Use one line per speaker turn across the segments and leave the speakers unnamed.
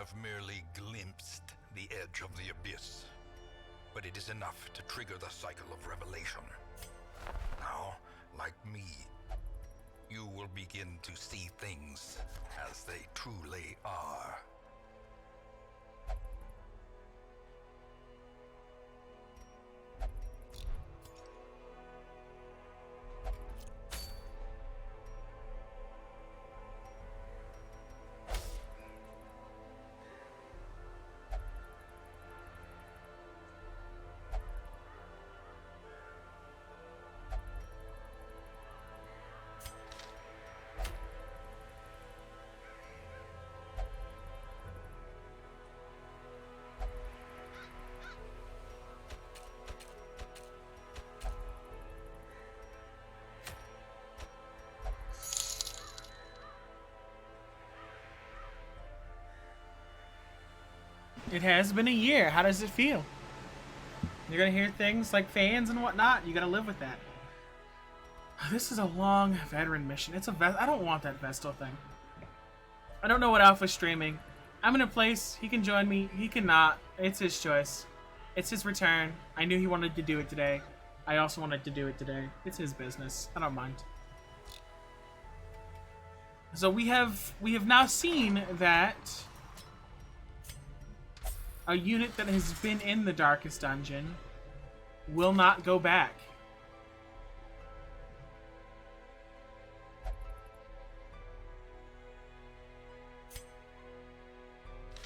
have merely glimpsed the edge of the abyss, but it is enough to trigger the cycle of revelation. Now, like me, you will begin to see things as they truly are.
It has been a year. How does it feel? You're gonna hear things like fans and whatnot. You gotta live with that. This is a long veteran mission. It's a I don't want that Vestal thing. I don't know what Alpha's streaming. I'm in a place. He can join me. He cannot. It's his choice. It's his return. I knew he wanted to do it today. I also wanted to do it today. It's his business. I don't mind. So we have now seen that a unit that has been in the Darkest Dungeon will not go back.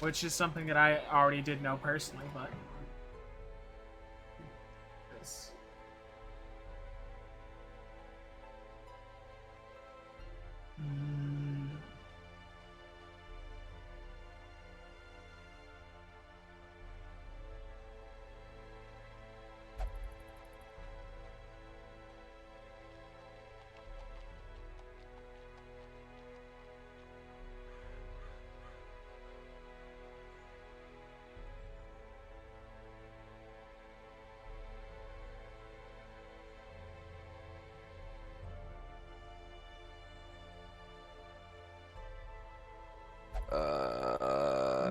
Which is something that I already did know personally, but...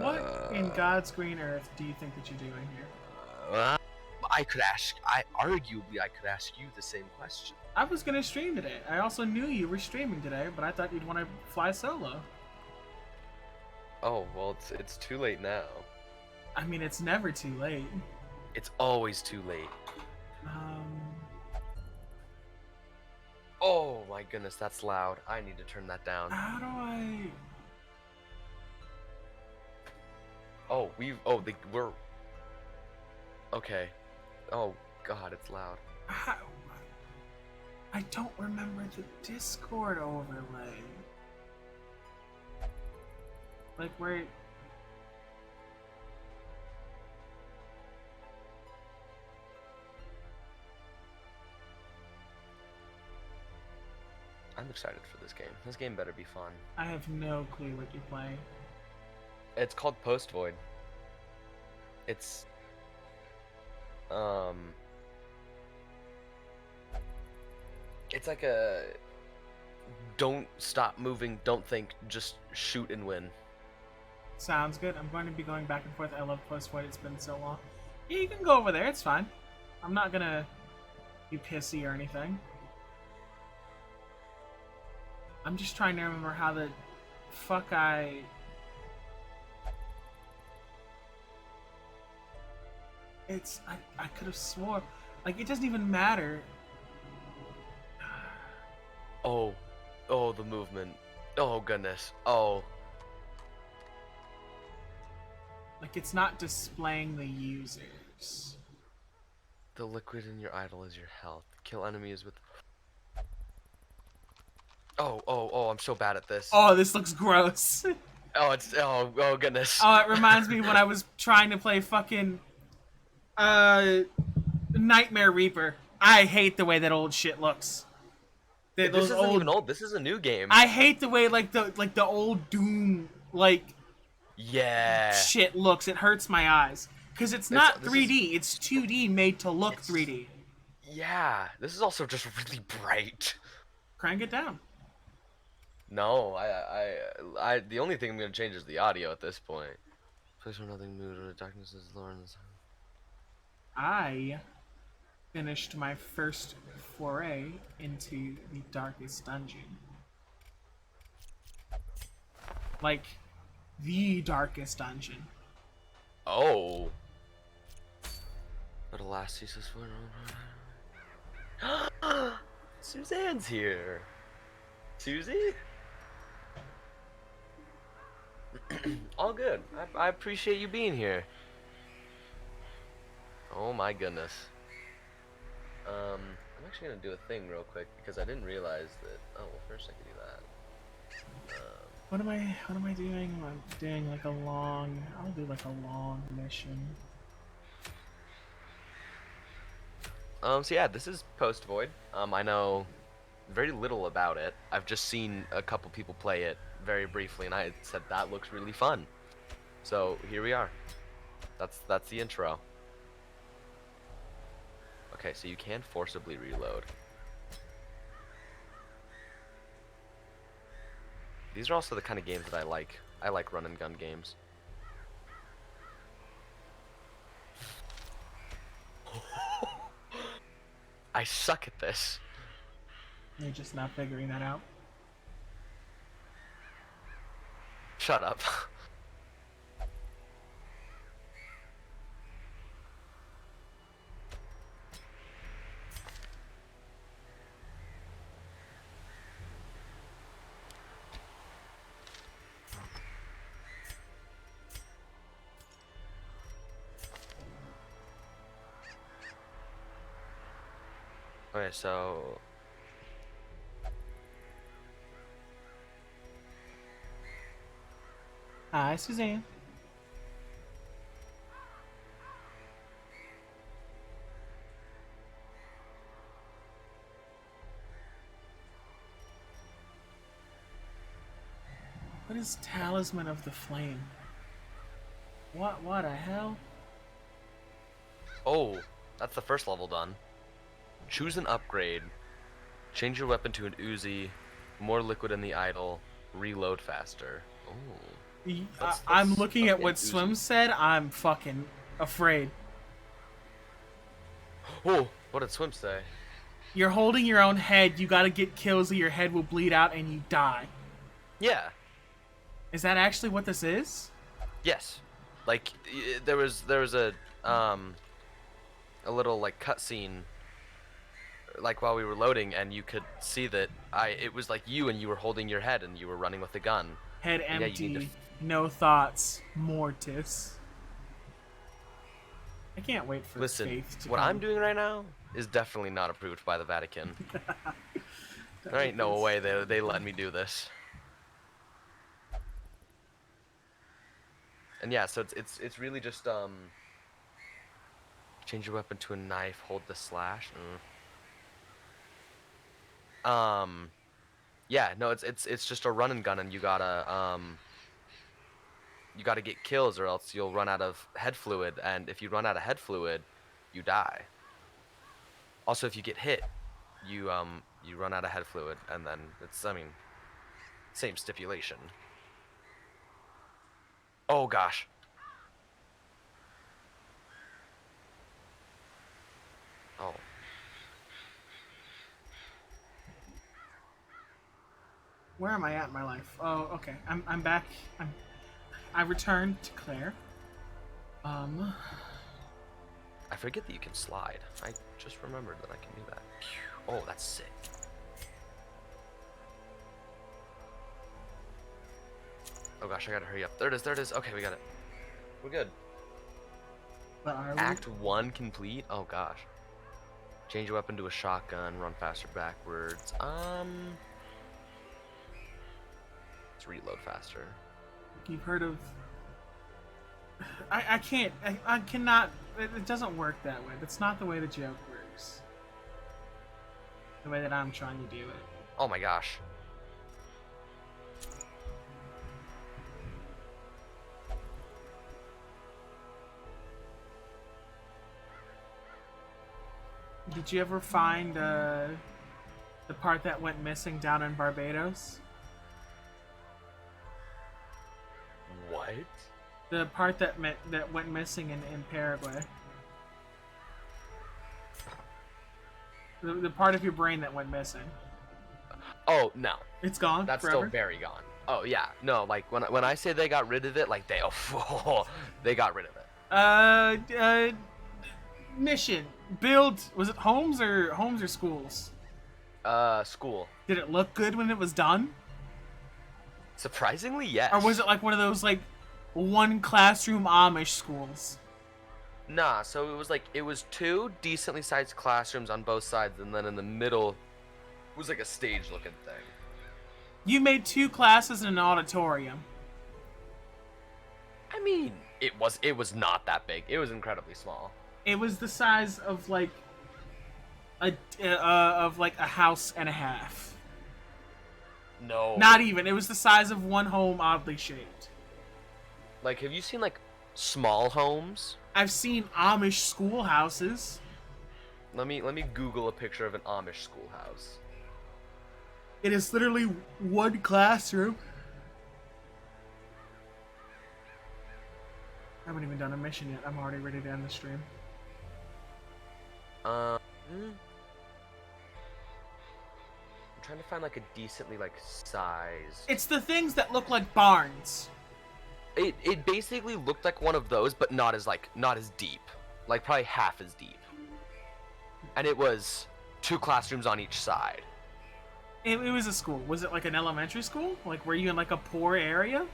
What in God's green earth do you think that you're doing here?
I could ask you the same question.
I was gonna stream today. I also knew you were streaming today, but I thought you'd want to fly solo.
Oh, well, it's too late now.
I mean, it's never too late.
It's always too late.
Um...
Oh my goodness, that's loud. I need to turn that down.
How do I...
Oh, we're... Okay. Oh, God, it's loud.
How... I don't remember the Discord overlay. Like, where...
I'm excited for this game. This game better be fun.
I have no clue what you're playing.
It's called Post Void. It's... It's like a... Don't stop moving, don't think, just shoot and win.
Sounds good. I'm going to be going back and forth. I love Post Void. It's been so long. Yeah, you can go over there. It's fine. I'm not gonna be pissy or anything. I'm just trying to remember how the fuck I could have swore. Like, it doesn't even matter.
Oh, the movement. Oh, goodness. Oh.
Like, it's not displaying the users.
The liquid in your idol is your health. Kill enemies with... Oh, I'm so bad at this.
Oh, this looks gross.
Oh, goodness.
Oh, it reminds me when I was trying to play fucking Nightmare Reaper. I hate the way that old shit looks.
This isn't even old. This is a new game.
I hate the way like the old Doom
yeah
shit looks. It hurts my eyes because it's not 3D. It's 2D made to look 3D.
Yeah, this is also just really bright.
Crank it down.
No, I the only thing I'm gonna change is the audio at this point. Place where nothing moved, or the darkness is lower in the sun.
I finished my first foray into the darkest dungeon. Like, the darkest dungeon.
Oh. But alas, ceases for Suzanne's here. Susie? All good. I appreciate you being here. Oh my goodness. I'm actually gonna do a thing real quick because I didn't realize that. Oh, well, first I could do that.
What am I doing? I'm doing like a long, I'll do like a long mission.
So yeah, this is Post Void. I know very little about it. I've just seen a couple people play it very briefly, and I said that looks really fun. So here we are. That's the intro. Okay, so you can forcibly reload. These are also the kind of games that I like. I like run and gun games. I suck at this.
You're just not figuring that out.
Shut up. Okay, so
Hi, Suzanne. What is Talisman of the Flame? What the hell?
oh, that's the first level done. Choose an upgrade. Change your weapon to an Uzi. More liquid in the idle. Reload faster. Oh.
I'm looking at
okay,
what
Uzi.
Swim said. I'm fucking afraid.
Oh, what did Swim say?
You're holding your own head. You gotta get kills or your head will bleed out and you die.
Yeah.
Is that actually what this is?
Yes. Like there was a little like cutscene like while we were loading, and you could see that it was like you, and you were holding your head and you were running with the gun.
Head
Yeah, you
empty,
need to
no thoughts, mortis. I can't wait for
Listen,
Faith to
what
come.
I'm doing right now is definitely not approved by the Vatican. There ain't no way they let me do this. And yeah, so it's really just change your weapon to a knife, hold the slash. Yeah, no, it's just a run and gun, and you gotta get kills, or else you'll run out of head fluid, and if you run out of head fluid, you die. Also, if you get hit, you run out of head fluid, and then same stipulation. Oh gosh. Oh.
Where am I at in my life? Oh, okay. I'm back. I returned to Claire.
I forget that you can slide. I just remembered that I can do that. Oh, that's sick. Oh gosh, I gotta hurry up. There it is, there it is. Okay, we got it. We're good.
But are we?
Act 1 complete? Oh gosh. Change your weapon to a shotgun, run faster backwards. Let's reload faster.
You've heard of... I can't... I cannot... It doesn't work that way. That's not the way the joke works. The way that I'm trying to do it.
Oh my gosh.
Did you ever find the part that went missing down in Barbados?
What?
The part that went missing in Paraguay. The part of your brain that went missing.
Oh no,
It's gone.
that's
forever?
still very gone. Oh yeah, no, like when I say they got rid of it, like they they got rid of it.
Mission. Build. Was it homes or schools?
School.
Did it look good when it was done?
Surprisingly, yes.
Or was it like one of those like one classroom Amish schools?
Nah, so it was two decently sized classrooms on both sides, and then in the middle was like a stage looking thing.
You made 2 classes in an auditorium.
I mean, it was not that big. It was incredibly small.
It was the size of like a house and a half.
No.
Not even. It was the size of one home, oddly shaped.
Like, have you seen like small homes?
I've seen Amish schoolhouses.
Let me Google a picture of an Amish schoolhouse.
It is literally one classroom. I haven't even done a mission yet. I'm already ready to end the stream.
I'm trying to find like a decently like size.
It's the things that look like barns.
It basically looked like one of those, but not as deep. Like probably half as deep. And it was 2 classrooms on each side.
It was a school. Was it like an elementary school? Like, were you in like a poor area?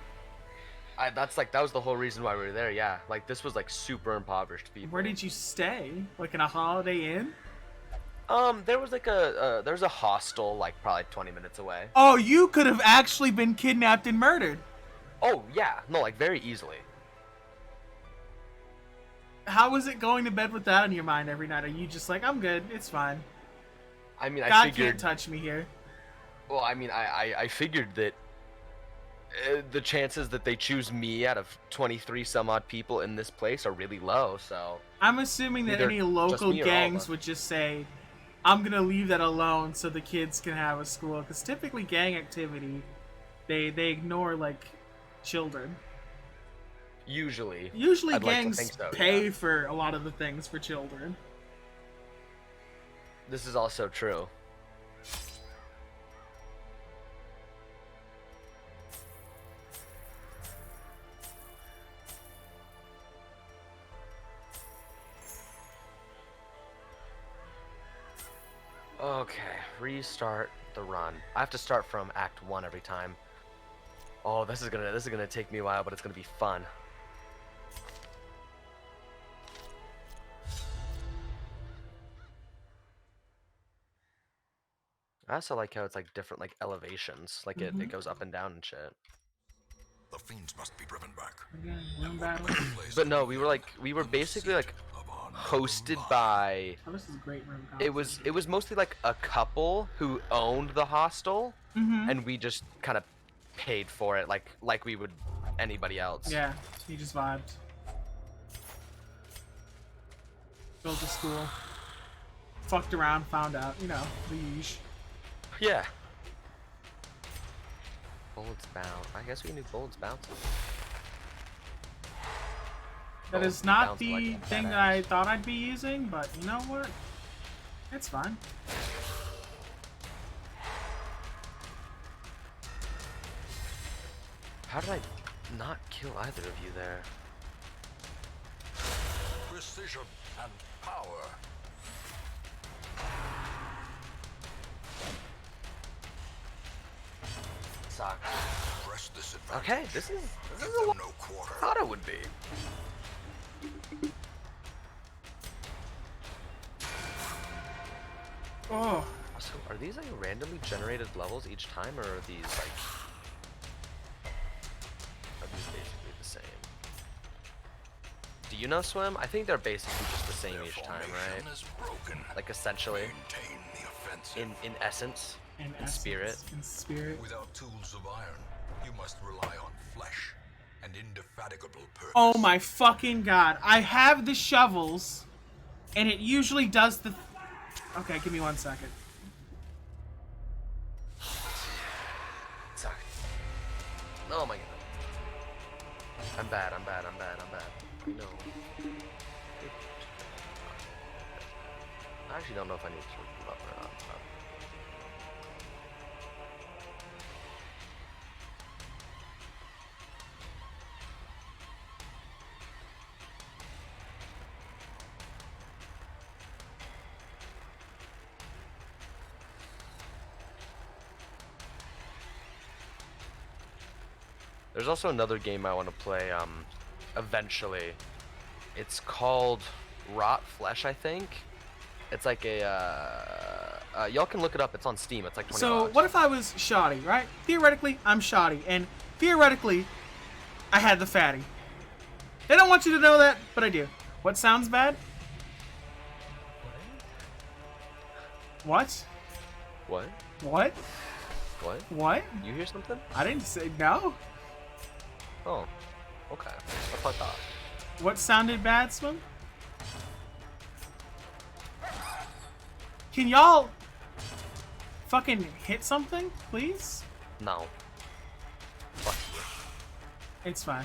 That was the whole reason why we were there. Yeah, like this was like super impoverished people.
Where did you stay? Like in a Holiday Inn?
There was like a hostel like probably 20 minutes away.
Oh, you could have actually been kidnapped and murdered.
Oh yeah, no, like very easily.
How was it going to bed with that on your mind every night? Are you just like, I'm good, it's fine.
I mean,
God
I figured.
can't touch me here.
Well, I mean, I figured that the chances that they choose me out of 23 some odd people in this place are really low. So
I'm assuming that
Either
any
just
local
me or all of
gangs
us.
would just say, I'm gonna leave that alone so the kids can have a school. Because typically gang activity, they ignore like children.
usually
Usually
I'd like to
gangs
think so,
pay
yeah.
for a lot of the things for children.
this is also true. Okay, restart the run. I have to start from Act 1 every time. Oh, this is gonna take me a while, but it's gonna be fun. I also like how it's like different like elevations, like it goes up and down and shit.
The fiends must be driven back.
Again, room battle.
But no, we were basically like hosted by.
Oh, this is a great room.
It was mostly like a couple who owned the hostel,
Mm-hmm.
and we just kind of paid for it like we would anybody else.
Yeah, he just vibed. Built a school. Fucked around, found out. You know, the usual.
Yeah. Bullets bounce. I guess we knew bullets bounce.
That
Bullets
is not
bounce
the
like a
thing
badass.
that I thought I'd be using, but you know what? It's fine.
How did I not kill either of you there?
Precision and power.
Suck.
Press this advantage.
Okay, this is
Give
a
them
lot
no quarter.
I thought it would be.
Oh,
So are these like randomly generated levels each time, or are these like basically the same? Do you know Swim? I think they're basically just the same
Their
each time,
formation
right?
is broken.
Like essentially,
Maintain the offensive.
in essence,
in
in spirit.
essence, in spirit.
Without tools of iron, you must rely on flesh and indefatigable purpose.
Oh my fucking god. I have the shovels, and it usually does the... Okay, give me 1 second.
Sorry. Oh my god. I'm bad. I'm bad. I'm bad. I'm bad. No. I actually don't know if I need to search them up or not. There's also another game I want to play eventually. It's called Rot Flesh, I think. It's like a y'all can look it up. It's on Steam. It's like $20.
So what if I was shoddy, right? Theoretically, I'm shoddy, and theoretically, I had the fatty. They don't want you to know that, but I do. What sounds bad? What?
What?
What?
What?
What?
You hear something?
I didn't say no.
Oh. Okay. That's what I thought.
What sounded bad, Swim? Can y'all fucking hit something, please?
No. Fuck you.
It's fine.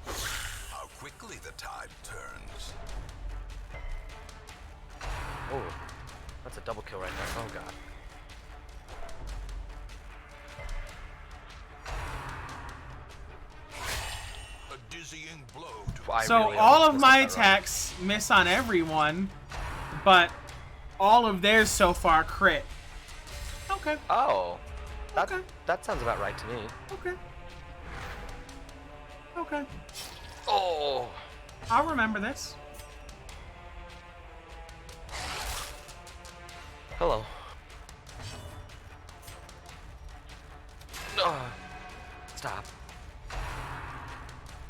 How quickly the tide turns.
Oh. That's a double kill right there. Oh god.
A dizzying blow to
So
really
all
almost
of my
missed that run.
attacks miss on everyone, but all of theirs so far crit. Okay,
Oh.
Okay.
That sounds about right to me.
okay. Okay.
Oh.
I'll remember this.
Hello. Stop.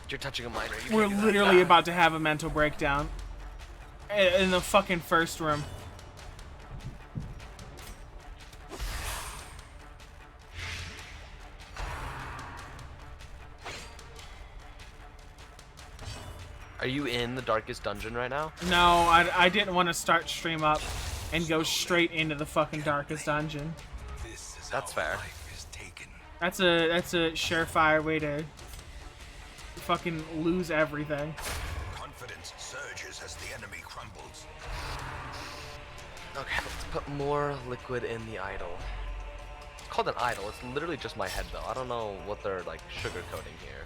You're touching a miner. You
We're
can't do that.
literally about to have a mental breakdown in the fucking first room.
Are you in the darkest dungeon right now?
No, I didn't want to start stream up and go straight into the fucking darkest dungeon.
This is
That's
how
fair.
life is taken.
That's a surefire way to fucking lose everything.
Confidence surges as the enemy crumbles.
Okay, let's put more liquid in the idol. It's called an idol. It's literally just my head, though. I don't know what they're, like, sugarcoating here.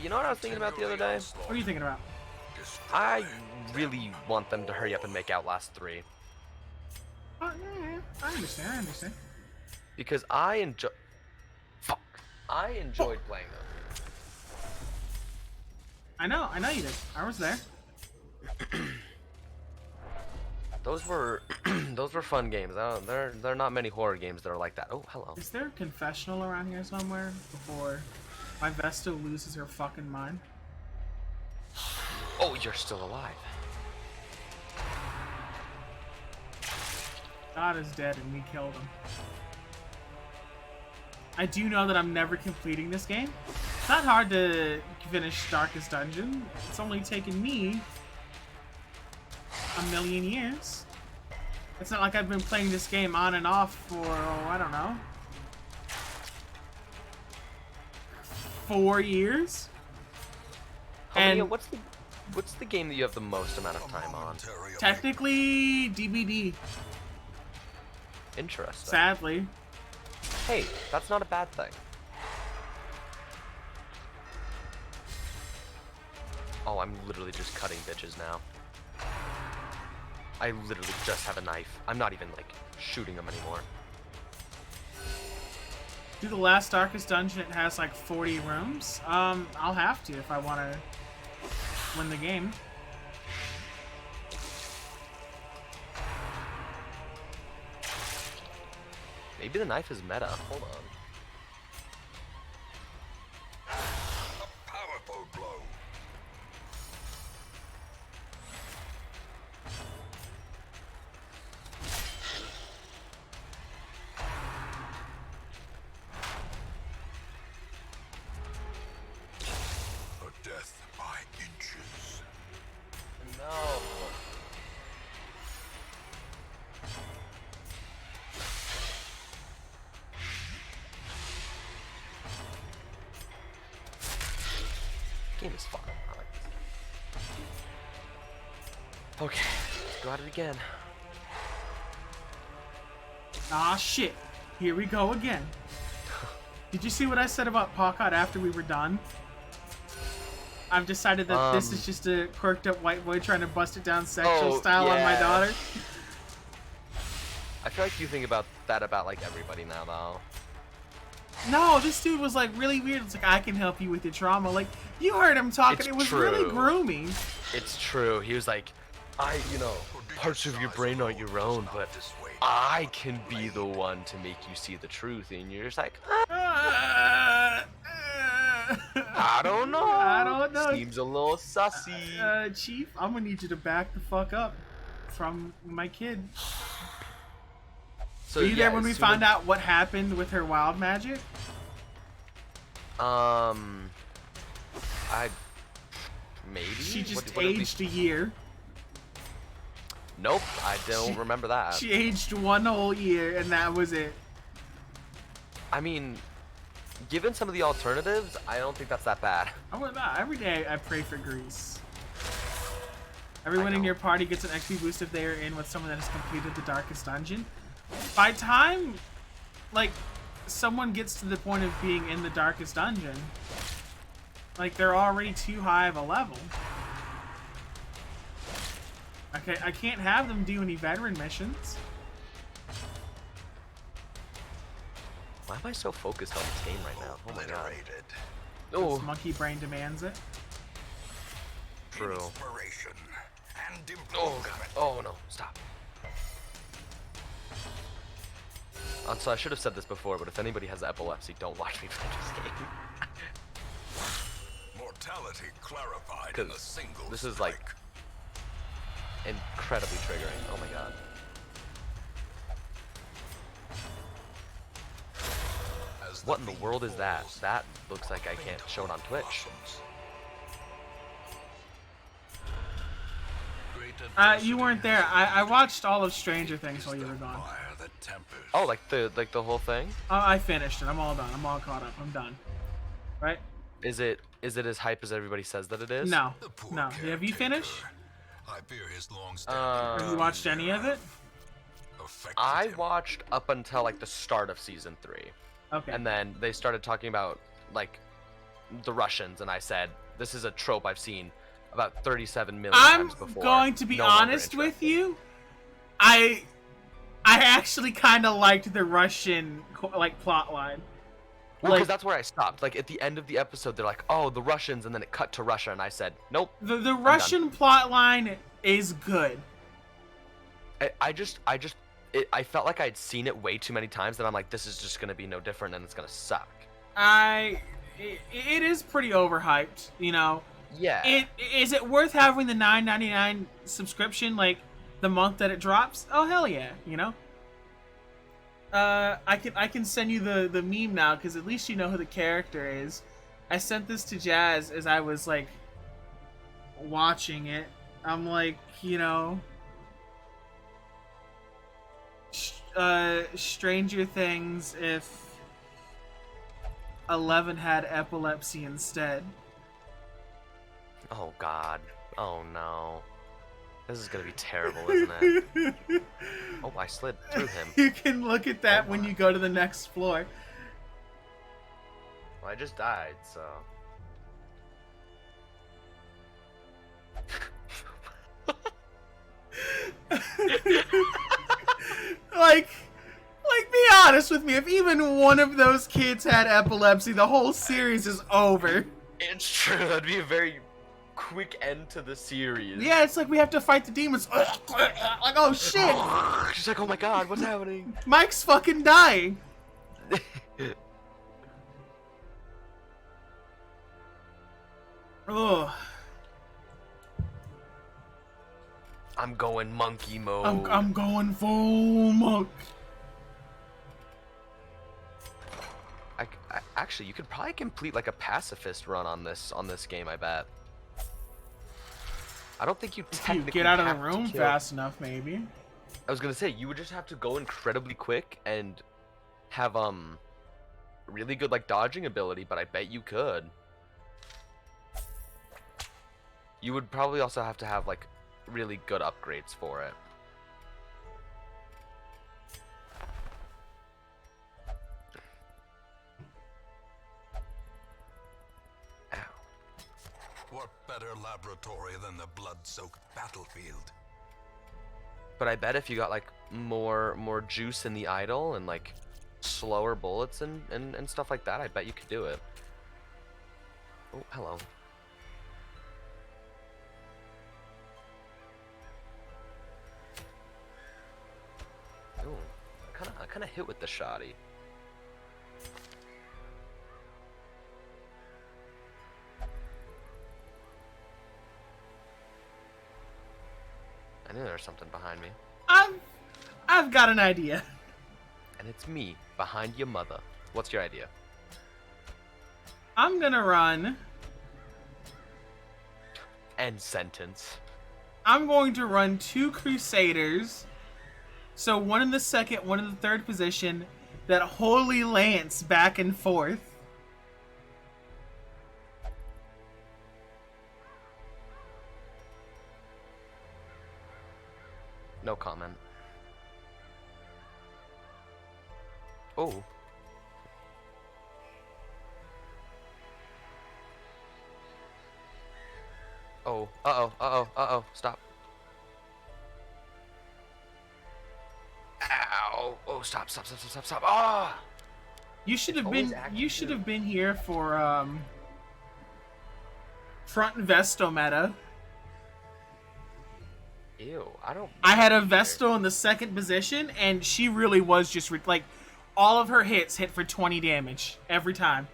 You know what I was thinking about the other day?
What are you thinking about?
I really want them to hurry up and make Outlast 3.
Oh, yeah, I understand, I understand.
Because I enjoy... Fuck. I enjoyed playing them.
I know you did. I was there.
Those were those were fun games. There are not many horror games that are like that. Oh, hello.
Is there a confessional around here somewhere before my Vesta loses her fucking mind?
Oh, you're still alive.
God is dead and we killed him. I do know that I'm never completing this game. It's not hard to finish Darkest Dungeon. It's only taken me a million years. It's not like I've been playing this game on and off for, oh, I don't know, 4 years. And
what's the game that you have the most amount of
A
time on?
momentary
technically DBD,
Interesting.
sadly.
Hey, that's not a bad thing. Oh, I'm literally just cutting bitches now. I literally just have a knife. I'm not even, like, shooting them anymore.
Do the last Darkest Dungeon, it has like 40 rooms. I'll have to if I want to win the game.
Maybe the knife is meta. Hold on.
A powerful blow. A death by inches.
No. game is fun. I like this. Okay, let's go at it again.
Ah, shit. Here we go again. Did you see what I said about Pocket after we were done? I've decided that this is just a quirked up white boy trying to bust it down sexual style on my
yeah.
daughter.
I feel like you think about that about like everybody now, though.
No, this dude was like really weird. It's like, I can help you with your trauma. Like, you heard him talking.
It's
It was really
true.
grooming.
It's true. He was like, parts of your brain aren't your own, but I can be the one to make you see the truth. And you're just like, I don't know.
I don't know.
Seems a little sussy.
Chief, I'm gonna need you to back the fuck up from my kid.
So,
Were you there
yeah,
when we
as soon
found
as-
out what happened with her wild magic?
I maybe
She just
What did we-
aged a year.
Nope, I don't remember that.
She aged 1 whole year, and that was it.
I mean, given some of the alternatives, I don't think that's that bad.
I would not. Every day I pray for Greece. Everyone in
know.
your party gets an XP boost if they are in with someone that has completed the darkest dungeon. By time, like, someone gets to the point of being in the darkest dungeon, like, they're already too high of a level. Okay, I can't have them do any veteran missions.
Why am I so focused on Tame right now? Oh my god.
Obliterated.
Oh,
Monkey brain demands it.
true.
Inspiration and
Oh
improvement.
god. Oh no, stop. So I should have said this before, but if anybody has epilepsy, don't watch me play this game.
Mortality clarified in a
'Cause
single
this is, like,
strike.
Incredibly triggering. Oh my god.
As
What in the
beam
world is that?
falls,
That looks like I can't show it on Twitch.
blossoms. Great
You weren't there.
adversity
I watched all of Stranger
is
Things while you
the
were gone.
fire that tempers.
Oh, like the whole thing?
I finished it. I'm all done. I'm all caught up. I'm done. Right?
Is it as hype as everybody says that it is?
No.
The poor
No. Have you
caretaker.
finished?
I fear his long-standing
Have you watched any of it?
affected
I
him.
watched up until like the start of season 3.
Okay.
And then they started talking about like the Russians, and I said, this is a trope I've seen about 37 million
I'm
times before.
going to be
No longer
honest with
interested.
you. I actually kind of liked the Russian like plot line.
Well, because
like-
that's where I stopped. Like at the end of the episode, they're like, "Oh, the Russians," and then it cut to Russia, and I said, "Nope."
The Russian plot line is good.
I felt like I'd seen it way too many times that I'm like, this is just gonna be no different, and it's gonna suck.
It is pretty overhyped, you know.
Yeah.
Is it worth having the $9.99 subscription like the month that it drops? Oh hell yeah, you know. I can send you the meme now because at least you know who the character is. I sent this to Jazz as I was like watching it. I'm like, you know, Stranger Things if 11 had epilepsy instead.
Oh God. Oh no. This is gonna be terrible, isn't it? Oh, I slid through him.
You can look at that
Oh
when
my.
you go to the next floor.
Well, I just died, so.
like be honest with me, if even one of those kids had epilepsy, the whole series is over.
It's true. That'd be a very quick end to the series.
Yeah, it's like we have to fight the demons. Like, oh shit,
She's like, oh my God, what's happening?
Mike's fucking dying. Ugh.
I'm going monkey mode.
I'm going full monk.
Actually, you could probably complete like a pacifist run on this game. I bet. I don't think you
If you
technically
get out of
have
the
to
room
kill-
fast enough, maybe.
I was gonna say you would just have to go incredibly quick and have really good like dodging ability, but I bet you could. You would probably also have to have like really good upgrades for it. Ow.
What better laboratory than the blood-soaked battlefield?
But I bet if you got like more juice in the idol and like slower bullets and stuff like that, I bet you could do it. Oh, hello. Ooh, I kinda hit with the shotty. I knew there was something behind me.
I've got an idea.
And it's me, behind your mother. What's your idea?
I'm gonna run.
End sentence.
I'm going to run 2 Crusaders. So one in the second, one in the third position. That Holy Lance back and forth.
No comment. Oh. Oh. Uh-oh. Uh-oh. Uh-oh. Stop. Ow. Oh, stop. Stop. Stop. Stop. Stop. Stop. Ah!
You should have
always
been.
acting
You should
good.
have been here for front Vesto meta.
Ew. I don't.
I had a
mind either.
Vestal in the second position, and she really was just like, all of her hits hit for 20 damage every time.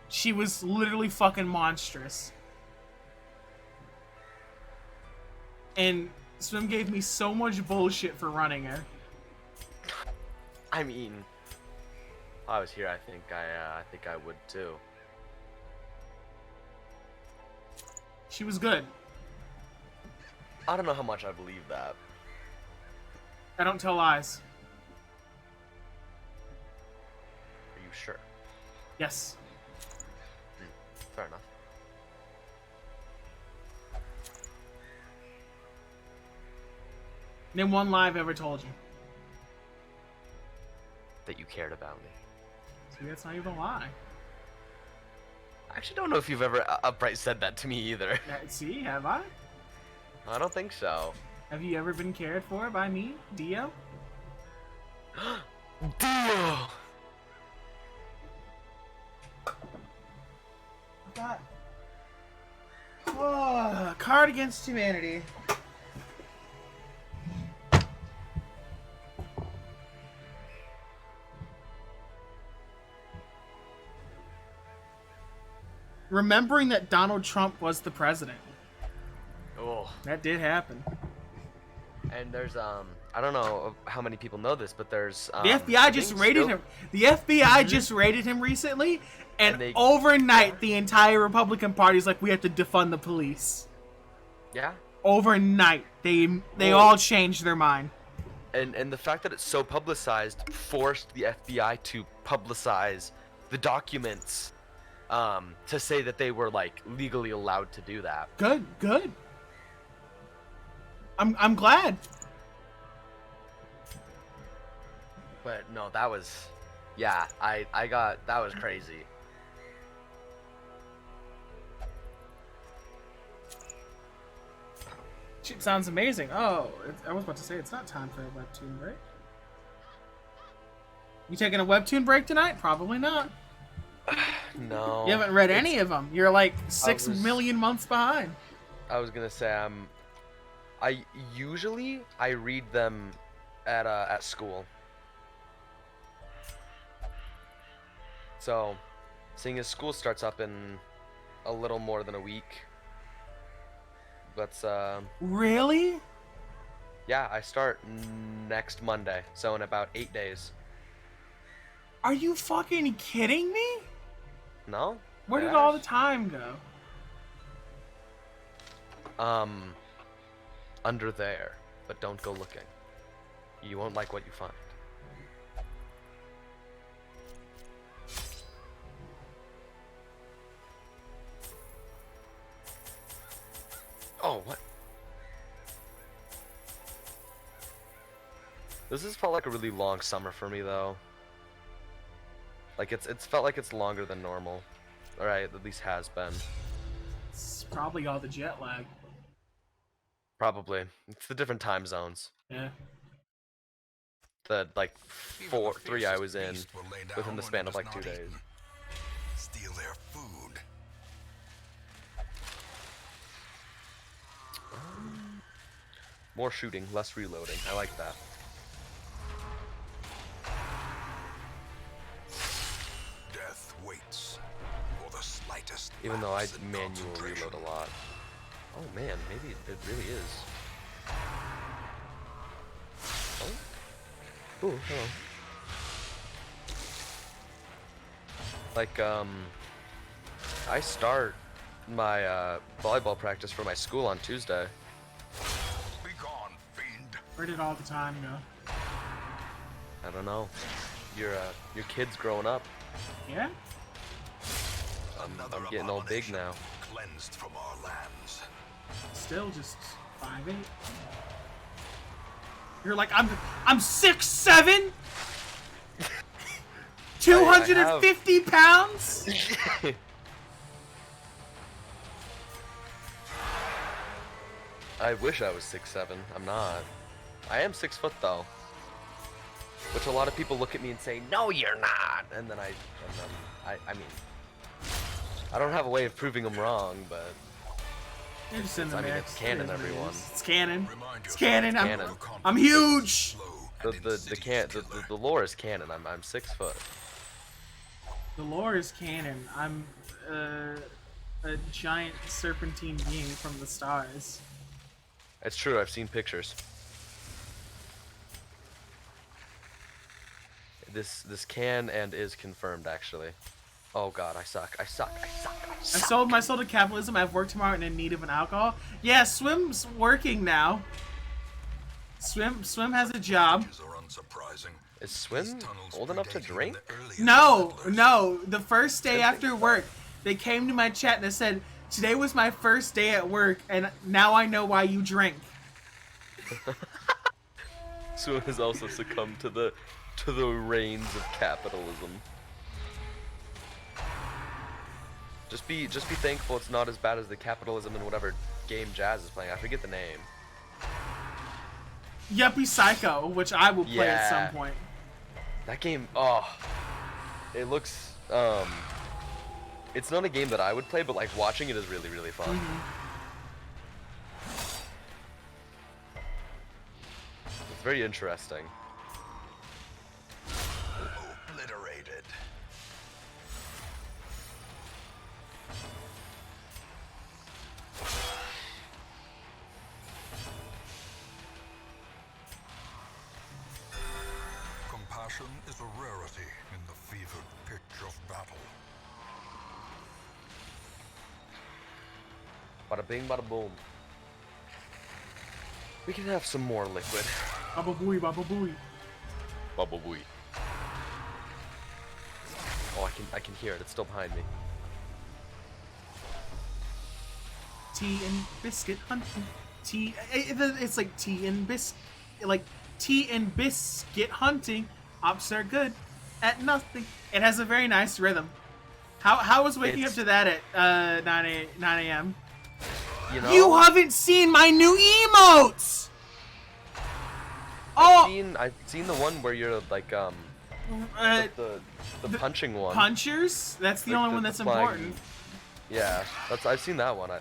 She was literally fucking monstrous. And Swim gave me so much bullshit for running her.
I mean, if I was here, I think I would too.
She was good.
I don't know how much I believe that.
I don't tell lies.
Are you sure?
Yes.
Fair enough.
Name one lie I've ever told you.
That you cared about me.
See, that's not even a lie.
I actually don't know if you've ever upright said that to me either.
See, have I?
I don't think so.
Have you ever been cared for by me, Dio?
Dio!
Got oh, card against humanity. Remembering that Donald Trump was the president.
Oh.
That did happen.
And there's I don't know how many people know this, but there's
The FBI just raided him. The FBI just raided him recently, and
they-
overnight the entire Republican Party's like, we have to defund the police.
Yeah.
Overnight, they
Well-
all changed their mind.
And the fact that it's so publicized forced the FBI to publicize the documents to say that they were like legally allowed to do that.
Good, good. I'm glad.
But no, that was yeah, I got that was crazy.
Shit sounds amazing. Oh, I was about to say it's not time for a webtoon break. You taking a webtoon break tonight? Probably not.
No.
You haven't read any of them. You're like 6
was-
million months behind.
I was gonna say I usually read them at school. So, seeing as school starts up in a little more than a week, let's
Really?
yeah, I start next Monday, so in about 8 days.
Are you fucking kidding me?
No?
Where did
Yeah.
all the time go?
Under there, but don't go looking. You won't like what you find. Oh, what? This has felt like a really long summer for me, though. Like, it's felt like it's longer than normal. Alright, at least has been.
It's probably all the jet lag.
Probably. It's the different time zones.
Yeah.
The, like,
Even the
3 I was in
fiercest beast will lay down
within the
when
span
it
of,
is
like, 2
not
days.
eaten. Steal their food.
More shooting, less reloading. I like that.
Death waits for the slightest
Even though I
lapse in
manual
concentration.
reload a lot. Oh man, maybe it really is. Oh. Ooh, hello. Like, I start my volleyball practice for my school on Tuesday.
Be gone, fiend.
Where did all the time go?
I don't know. Your kid's growing up.
Yeah?
Another
I'm getting all big
abomination
now.
Cleansed from our lands.
Still just 5'8". You're like, I'm 6'7"? 250 pounds?
I wish I was 6'7". I'm not. I am 6 foot though. Which a lot of people look at me and say, "No, you're not." And then I mean, I don't have a way of proving them wrong, but
You're just in the
I mean,
mix.
it's canon,
It is what it
everyone.
is. It's canon.
Remind
It's
yourself
canon.
that
canon.
your
I'm
confidence is
huge.
slow
the
and
the
insidious killer.
the lore is canon. I'm 6 foot.
The lore is canon. I'm a giant serpentine being from the stars.
It's true. I've seen pictures. This can and is confirmed actually. Oh god, I suck. I suck. I suck. I
I
suck.
sold my soul to capitalism. I have work tomorrow and in need of an alcohol. Yeah, Swim's working now. Swim has a job.
Changes are unsurprising.
Is Swim
These tunnels
old enough to
predating
drink?
the earliest
No,
settlers.
no. The first day after work, they came to my chat and they said, "Today was my first day at work, and now I know why you drink."
Swim has also succumbed to the reins of capitalism. Just be thankful it's not as bad as the capitalism in whatever game Jazz is playing. I forget the name.
Yuppie Psycho, which I will play at
Yeah.
some point.
That game, oh, it looks, it's not a game that I would play, but like watching it is really, really fun. It's very interesting.
Obliterated. Compassion is a rarity in the fevered pitch of battle.
Bada bing, bada boom. We can have some more liquid.
Baba booey, baba booey.
Bubble booey. Oh, I can hear it. It's still behind me.
Tea and biscuit hunting. It's like tea and biscuit hunting. Ops are good at nothing. It has a very nice rhythm. How was waking up
It's-
to that at 9 a.m.?
You know,
You haven't seen my new emotes. Oh,
I've seen the one where you're like
uh,
the punching one.
punchers. That's the
Like
only
the-
one
the
that's
flying-
important.
Yeah, I've seen that one.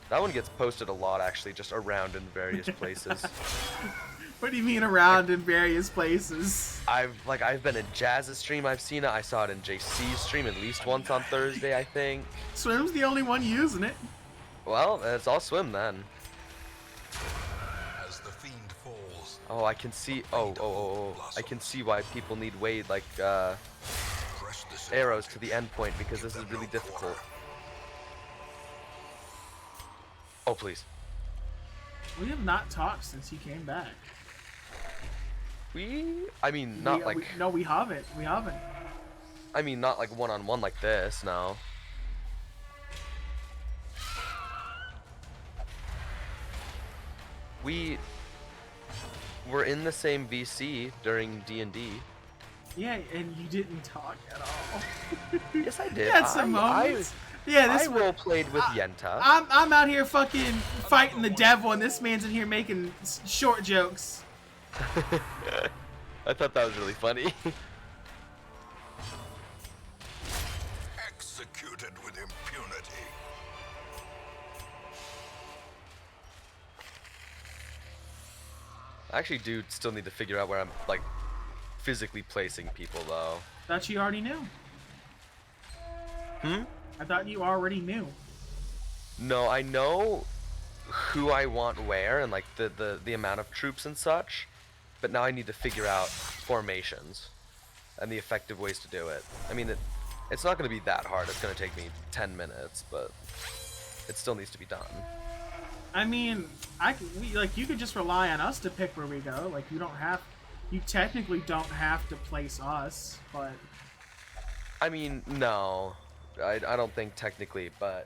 That one gets posted a lot actually, just around in various places.
What do you mean around in various places?
I've been in Jazz's stream. I've seen it. I saw it in JC's stream at least once on Thursday, I think.
Swim's the only one using it.
Well, it's all Swim then.
As the fiend falls,
Oh, I can see. Oh. I can see why people need Wade like
press the
arrows to the end point because this is really difficult. Oh please.
We have not talked since he came back.
I mean, not like.
No, we haven't. We haven't.
I mean, not like one-on-one like this. No. We were in the same VC during D&D.
Yeah, and you didn't talk at all.
Yes, I did.
Had some moments. Yeah,
I
this
role played with Yenta.
I'm out here fucking fighting the devil, and this man's in here making short jokes.
I thought that was really funny.
Executed with impunity.
I actually do still need to figure out where I'm like physically placing people though.
Thought you already knew.
Hmm?
I thought you already knew.
No, I know who I want where and like the amount of troops and such, but now I need to figure out formations and the effective ways to do it. I mean, it's not going to be that hard. It's going to take me 10 minutes, but it still needs to be done.
I mean, you could just rely on us to pick where we go. Like, you technically don't have to place us, but...
I mean, no. I don't think technically, but,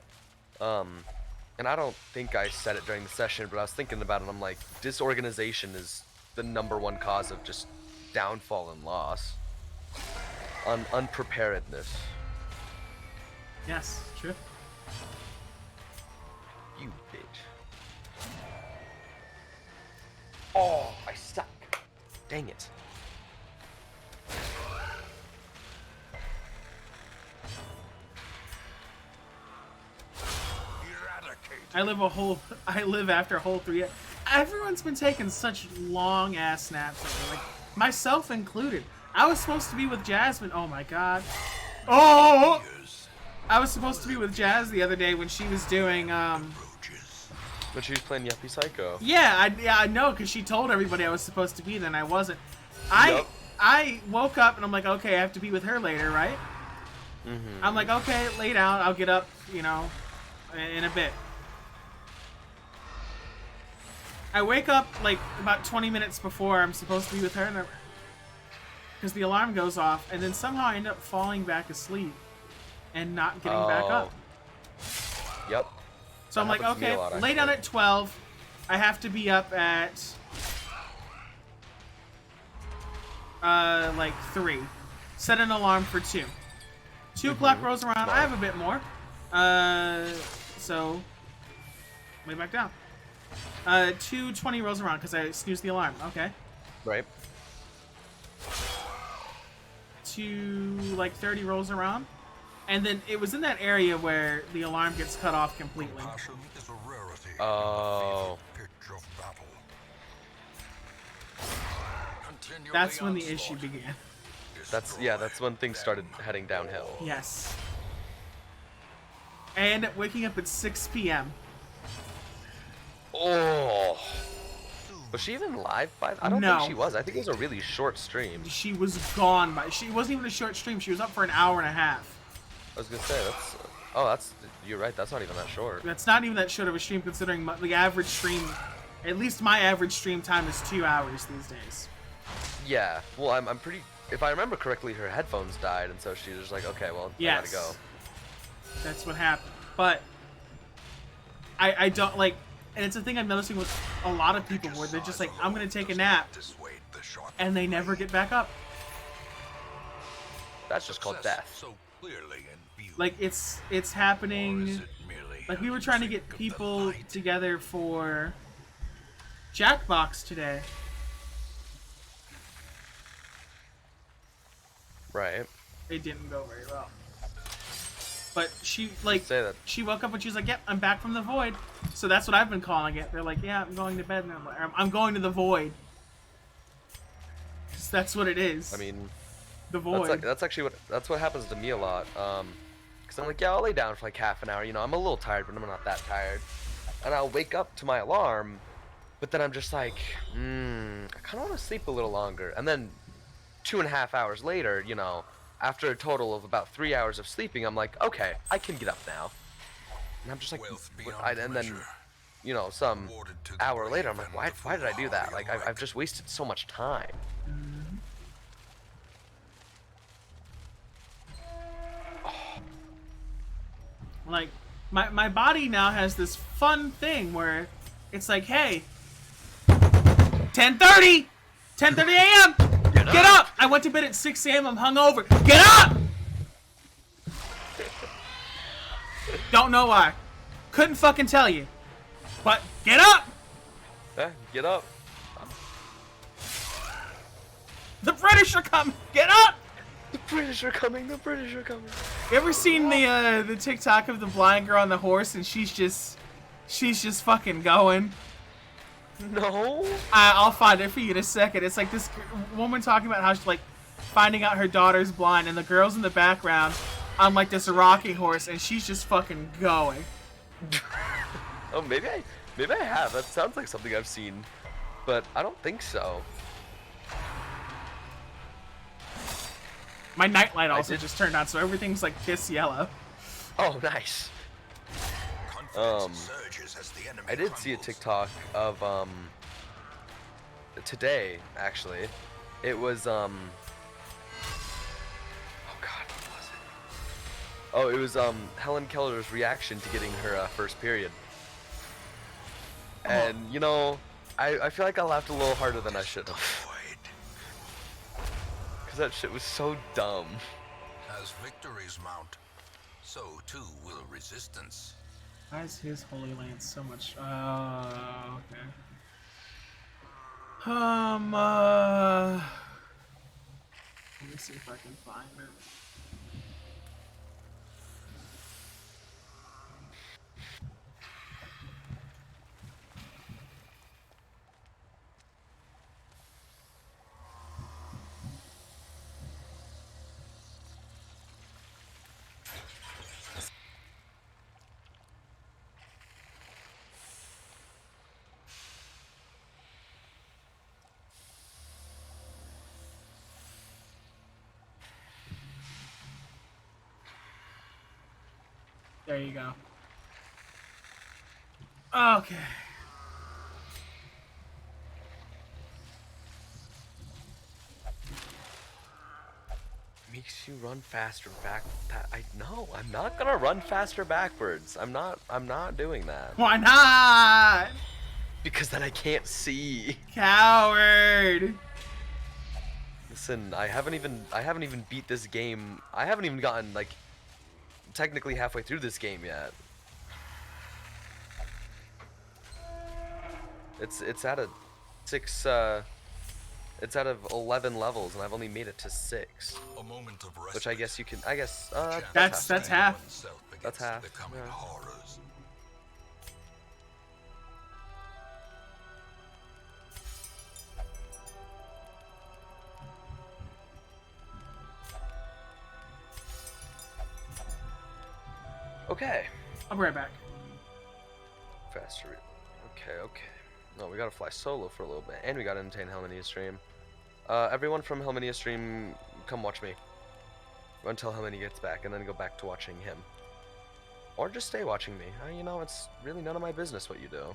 and I don't think I said it during the session, but I was thinking about it, and I'm like, disorganization is the #1 cause of just downfall and loss. Unpreparedness.
Yes, true.
You bitch. Oh, I suck. Dang it.
I live after a whole 3. Everyone's been taking such long ass naps lately, like myself included. I was supposed to be with Jasmine. Oh my god. Oh! I was supposed to be with Jazz the other day when she was doing
But she was playing Yuppie Psycho.
Yeah, I know, because she told everybody I was supposed to be there and I wasn't.
Yup.
I woke up and I'm like, okay, I have to be with her later, right?
Mm-hmm.
I'm like, okay, lay down. I'll get up, in a bit. I wake up like about 20 minutes before I'm supposed to be with her, because the alarm goes off, and then somehow I end up falling back asleep and not getting back up.
Yep.
So I'm like, okay, lay down at 12. I have to be up at like 3. Set an alarm for 2. 2 o'clock rolls around. I have a bit more. So lay back down. 2:20 rolls around because I snoozed the alarm. Okay.
Right.
2:30 rolls around, and then it was in that area where the alarm gets cut off completely.
Passion is a rarity.
Oh.
Pitch of battle. Continue
That's
the
when the
onslaught.
issue began.
That's when things started heading downhill.
Yes. And waking up at 6 p.m.
Oh. Was she even live by? I don't
No.
think she was. I think it was a really short stream.
She was gone by. She wasn't even a short stream. She was up for an hour and a half.
I was gonna say that's. Oh, that's. You're right. That's not even that short.
That's not even that short of a stream, considering the average stream. At least my average stream time is 2 hours these days.
Yeah. Well, I'm pretty. If I remember correctly, her headphones died, and so she was just like, okay, well, I gotta go.
That's what happened. But I don't like, and it's a thing I'm noticing with a lot of people where they're just like, I'm gonna take a nap,
Dissuade the shot.
and they never get back up.
That's just called
Success
death.
So clearly in view.
Like it's
Or is
happening.
it merely
Like we were trying to get
music of the
people
light?
together for Jackbox today.
Right.
It didn't go very well. But she like
Say that.
she woke up and she was like, "Yep, I'm back from the void." So that's what I've been calling it. They're like, "Yeah, I'm going to bed," and I'm like, "I'm going to the void." 'Cause that's what it is.
I mean,
the void.
that's actually what happens to me a lot. Because I'm like, yeah, I'll lay down for like half an hour. I'm a little tired, but I'm not that tired. And I'll wake up to my alarm, but then I'm just like, I kind of want to sleep a little longer. And then 2.5 hours later, after a total of about 3 hours of sleeping, I'm like, okay, I can get up now. And I'm just like,
Wealth beyond
and then,
measure.
some
Awarded to the
hour later, I'm
brave
like,
and
why did I do that?
foolhardy
Like, I've
alike.
just wasted so much time.
Like my body now has this fun thing where it's like, hey, 10:30! 10:30 a.m. Get up! I went to bed at 6 a.m. I'm hungover. Get up! Don't know why. Couldn't fucking tell you. But get up!
Yeah, get up.
The British are coming! Get up!
The British are coming. The British are coming.
You ever seen the TikTok of the blind girl on the horse and she's just fucking going?
No.
I'll find it for you in a second. It's like this woman talking about how she's like finding out her daughter's blind and the girl's in the background on like this rocking horse and she's just fucking going.
Oh, maybe I have. That sounds like something I've seen, but I don't think so.
My nightlight also just turned on, so everything's like piss yellow.
Oh, nice.
Confidence surges as the enemy
I did see a
crumbles.
TikTok of today actually. It was oh god, what was it? Oh, it was Helen Keller's reaction to getting her first period. And you know, I feel like I laughed a little harder than I should have.
Void.
Cause that shit was so dumb.
As victories mount, so too will resistance.
Why is his Holy Lance so much? Okay. Let me see if I can find it. There you go. Okay.
Makes you run faster back. No, I'm not gonna run faster backwards. I'm not doing that.
Why not?
Because then I can't see.
Coward.
Listen, I haven't even beat this game. I haven't even gotten like technically halfway through this game yet. It's at a 6 it's out of 11 levels and I've only made it to 6.
A moment of rest.
Which I guess you can that's
That's half.
That's half,
The coming
yeah.
horrors.
Okay.
I'll be right back.
Faster. Okay. No, we gotta fly solo for a little bit, and we gotta entertain Helmania Stream. Everyone from Helmania Stream, come watch me until Helmania gets back, and then go back to watching him, or just stay watching me. You know, it's really none of my business what you do.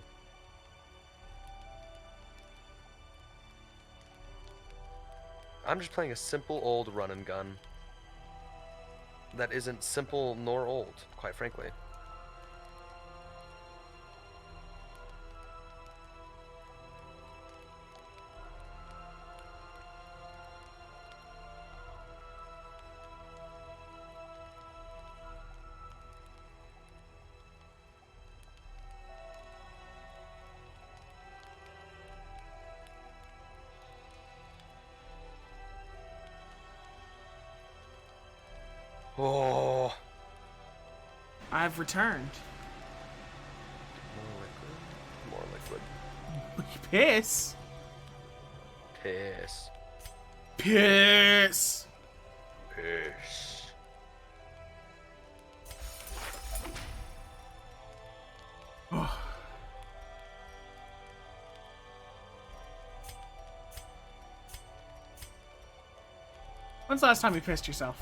I'm just playing a simple old run and gun that isn't simple nor old, quite frankly. Oh,
I've returned.
more liquid.
Piss.
Piss.
Piss.
Piss.
When's the last time you pissed yourself?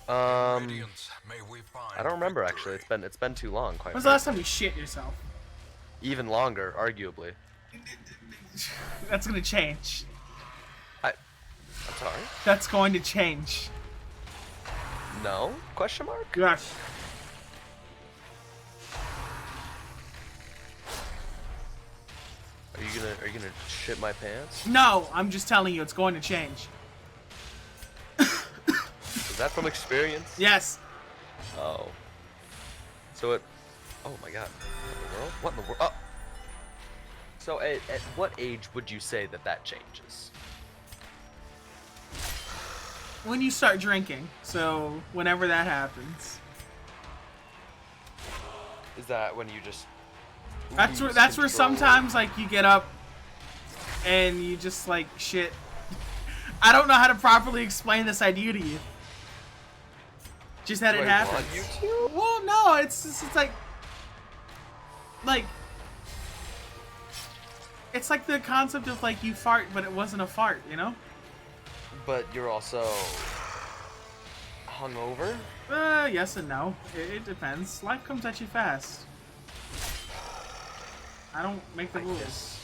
Radiance, may we find
I don't remember
victory.
actually. It's been too long, quite
When's the last
frankly.
time you shit yourself?
Even longer, arguably.
That's gonna change.
I'm sorry.
That's going to change.
No? Question mark?
Yes.
Are you gonna shit my pants?
No, I'm just telling you, it's going to change.
Is that from experience?
Yes.
Oh. So it. Oh my god. What in the world? What in the world? Oh. So at what age would you say that changes?
When you start drinking, so whenever that happens.
Is that when you just?
That's where
control?
sometimes like you get up and you just like shit. I don't know how to properly explain this idea to you. Just that
Do
it
I
happens.
want you to?
Well, no, it's like it's like the concept of like you fart, but it wasn't a fart, you know?
But you're also hungover.
Yes and no. It depends. Life comes at you fast. I don't make the rules.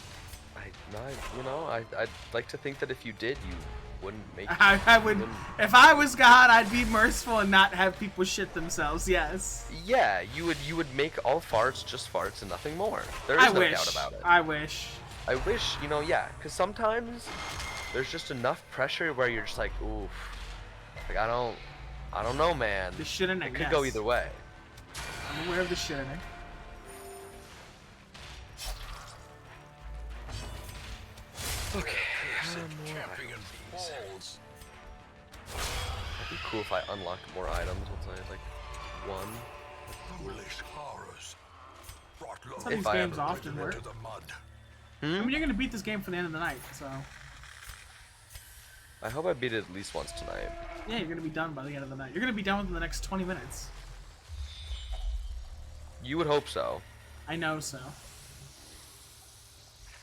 I'd like to think that if you did, you wouldn't make.
I would, if I was God, I'd be merciful and not have people shit themselves. Yes.
Yeah, you would make all farts just farts and nothing more. There is
I
no
wish.
doubt about it.
I wish.
I wish, yeah, because sometimes there's just enough pressure where you're just like, oof, like I don't know, man.
The shit in it.
It could go either way.
I'm aware of the shit in it.
Okay.
Champion falls.
It'd be cool if I unlocked more items once I had like one.
Foolish horrors. Brought
That's how
low
these
I
games
ever
often
into
work.
the mud.
I mean, you're gonna beat this game for the end of the night, so
I hope I beat it at least once tonight.
yeah, you're gonna be done by the end of the night. You're gonna be done within the next 20 minutes.
You would hope so.
I know so.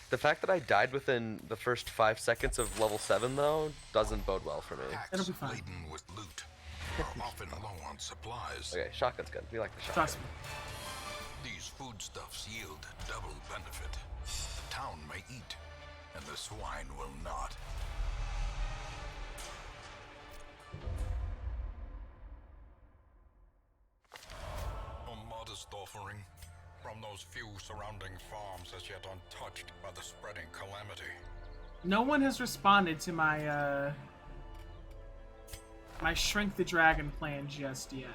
The fact that I died within the first 5 seconds of level 7, though, doesn't bode well for me.
It'll
Packs
be fine.
laden with loot are often low on supplies.
Okay, shotgun's good. We like the shotgun.
Trust me.
These foodstuffs yield double benefit. The town may eat, and the swine will not. A modest offering from those few surrounding farms as yet untouched by the spreading calamity.
No one has responded to my my shrink the dragon plan just yet.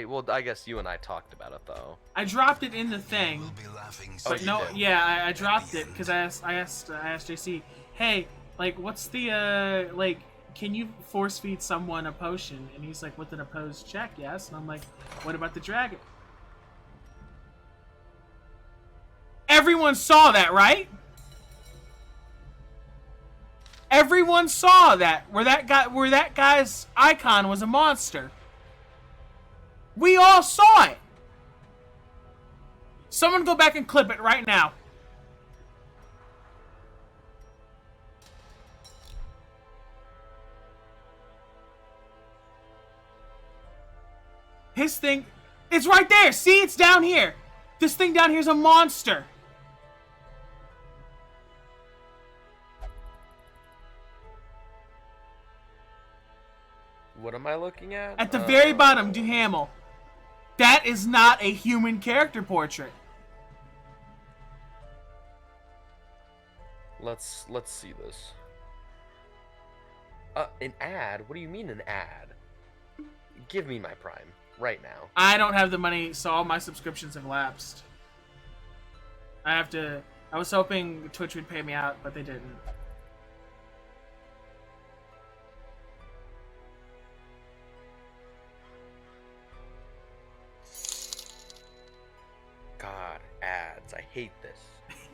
Well, I guess you and I talked about it, though.
I dropped it in the thing.
We'll be laughing
But
you
no,
did?
yeah, I dropped it because I asked JC, hey, like, what's the like, can you force feed someone a potion? And he's like, with an opposed check, yes. And I'm like, what about the dragon? Everyone saw that, right? Everyone saw that where that guy's icon was a monster. We all saw it. Someone go back and clip it right now. His thing, it's right there. See, it's down here. This thing down here is a monster.
What am I looking at?
At the very bottom, Duhamel. That is not a human character portrait.
Let's see this. An ad? What do you mean an ad? Give me my Prime right now.
I don't have the money, so all my subscriptions have lapsed. I was hoping Twitch would pay me out, but they didn't.
God, ads. I hate this.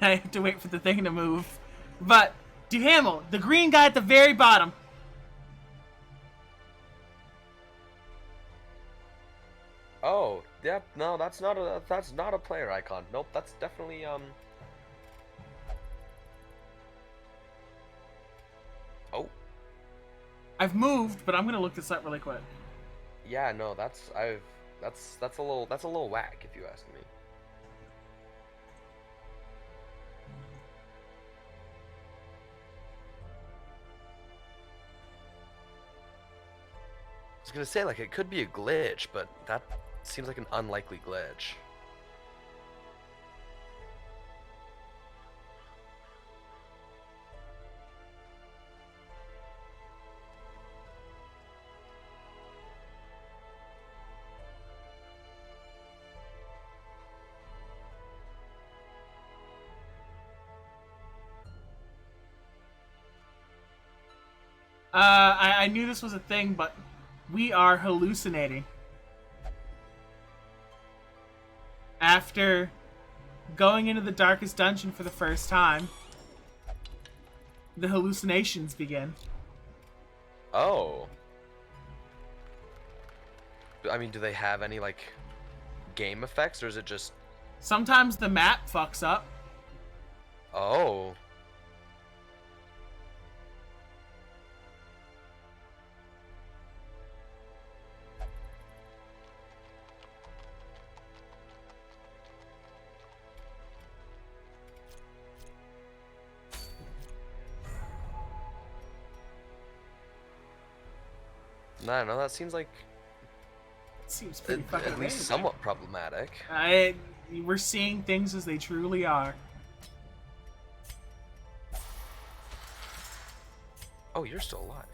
I have to wait for the thing to move. But, Duhamel, the green guy at the very bottom.
Oh, yeah, no, that's not a player icon. Nope, that's definitely Oh,
I've moved, but I'm gonna look this up really quick.
yeah, no, that's a little whack if you ask me. I was gonna say, like, it could be a glitch, but that seems like an unlikely glitch.
I knew this was a thing, but we are hallucinating. After going into the darkest dungeon for the first time, the hallucinations begin.
Oh. I mean, do they have any, like, game effects, or is it just...
Sometimes the map fucks up.
Oh. I don't know, that seems like
Seems pretty fucking
at least
amazing.
somewhat problematic.
We're seeing things as they truly are.
Oh, you're still alive.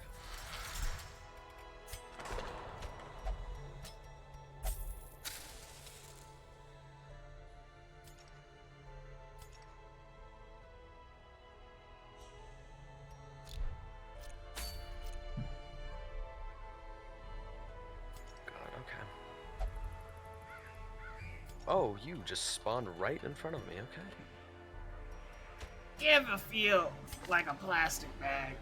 God, okay. Oh, you just spawned right in front of me, okay.
You ever feel like a plastic bag?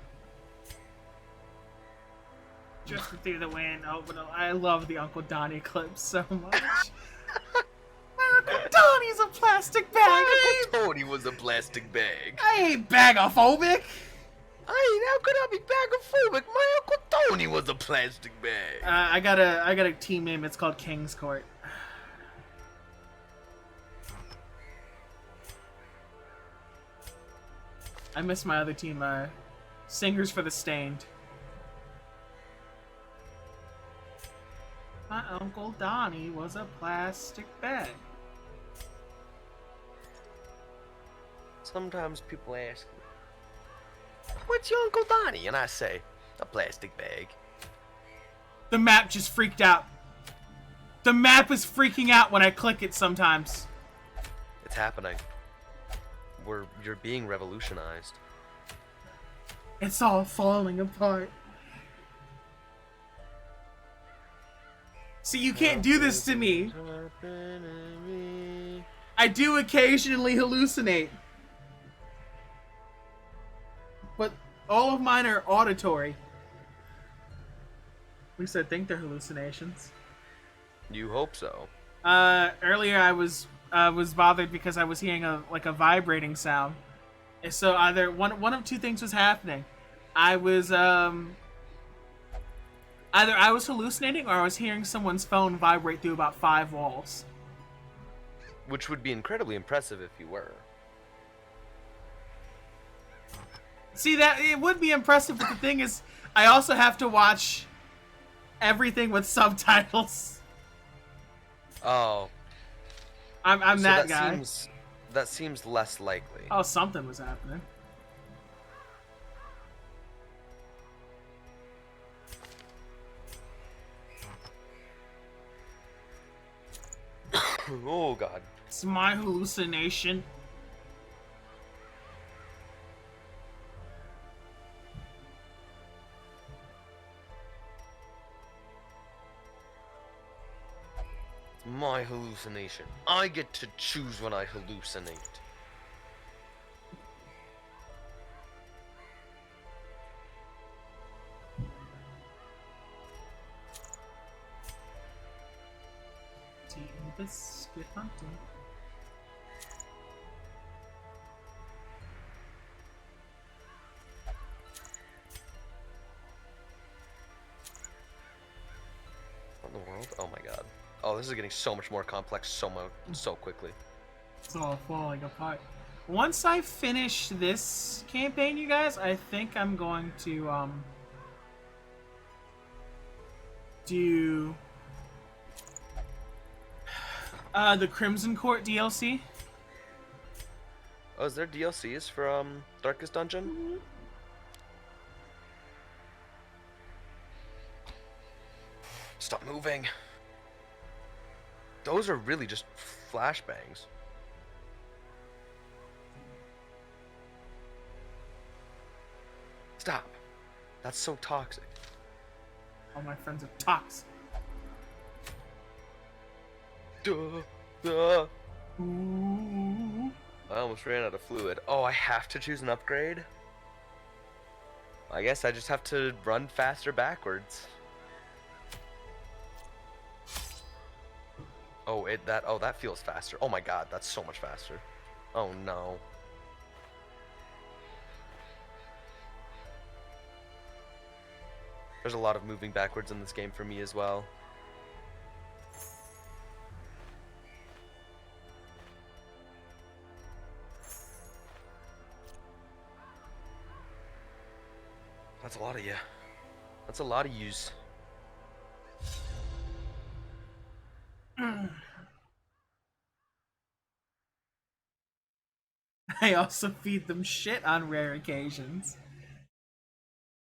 Drifting through the wind. Oh, but I love the Uncle Donnie clip so much. My Uncle Donnie's a plastic bag.
My Uncle Tony was a plastic bag.
I ain't bagophobic.
How could I be bagophobic? My Uncle Tony was a plastic bag.
I got a team name. It's called King's Court. I miss my other team. Singers for the Stained. My Uncle Donnie was a plastic bag.
Sometimes people ask me, what's your Uncle Donnie? And I say, a plastic bag.
The map just freaked out. The map is freaking out when I click it sometimes.
It's happening. You're being revolutionized.
It's all falling apart. See, you can't do this to me. I do occasionally hallucinate. But all of mine are auditory. At least I think they're hallucinations.
You hope so.
Earlier I was bothered because I was hearing a vibrating sound. And so either one of two things was happening. Either I was hallucinating or I was hearing someone's phone vibrate through about 5 walls.
Which would be incredibly impressive if you were.
See, that it would be impressive, but the thing is, I also have to watch everything with subtitles.
Oh.
I'm
so
that guy.
That seems less likely.
Oh, something was happening.
Oh god.
It's my hallucination.
My hallucination. I get to choose when I hallucinate.
Tea and biscuit hunting.
What in the world? Oh my god. Oh, this is getting so much more complex so quickly.
It's all falling apart. Once I finish this campaign, you guys, I think I'm going to do the Crimson Court DLC.
Oh, is there DLCs for Darkest Dungeon? Stop moving. Those are really just flashbangs. Stop. That's so toxic.
All my friends are toxic.
Duh.
Ooh.
I almost ran out of fluid. Oh, I have to choose an upgrade? I guess I just have to run faster backwards. Oh, that feels faster. Oh my god, that's so much faster. Oh no. There's a lot of moving backwards in this game for me as well. That's a lot of you. That's a lot of yous.
I also feed them shit on rare occasions.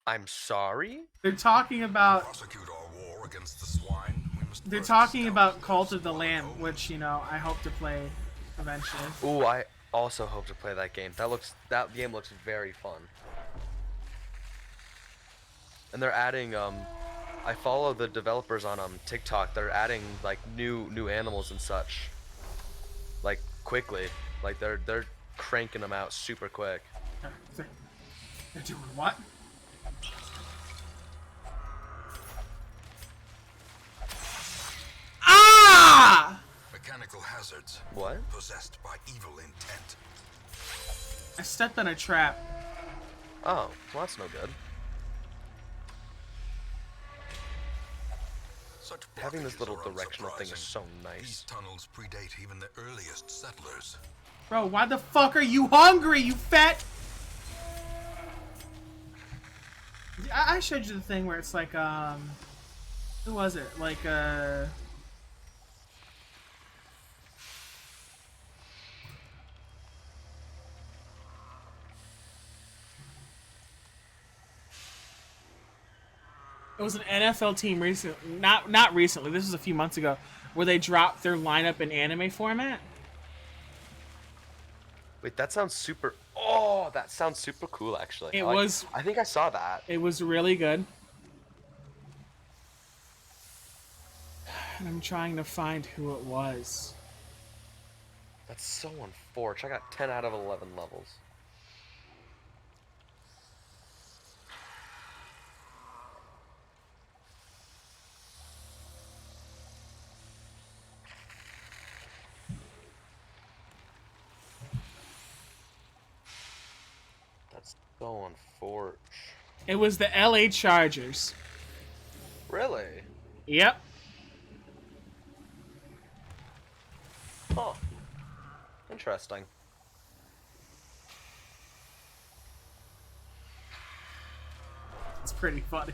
I'm sorry?
They're talking about
Prosecute our war against the swine. We must
they're
first
talking
scout
about
the
Cult
coast
of the Lamb,
Monaco.
which I hope to play eventually.
Ooh, I also hope to play that game. That game looks very fun. And they're adding I follow the developers on TikTok. They're adding like new animals and such. Like quickly. Like they're cranking them out super quick.
They're doing what? Ah!
Mechanical hazards.
What?
Possessed by evil intent.
I stepped on a trap.
Oh, well that's no good.
Such
Having this
blockages
little
are
directional thing is
unsurprising.
so
These
nice.
tunnels predate even the earliest settlers.
Bro, why the fuck are you hungry, you fat? I showed you the thing where it's like, who was it? Like, it was an NFL team recent, not recently. This was a few months ago, where they dropped their lineup in anime format.
Wait, that sounds super. Oh, that sounds super cool actually.
It was.
I think I saw that.
It was really good. And I'm trying to find who it was.
That's so unfortunate. I got 10 out of 11 levels. That's so unfortunate.
It was the LA Chargers.
Really?
Yep.
Huh. Interesting.
It's pretty funny.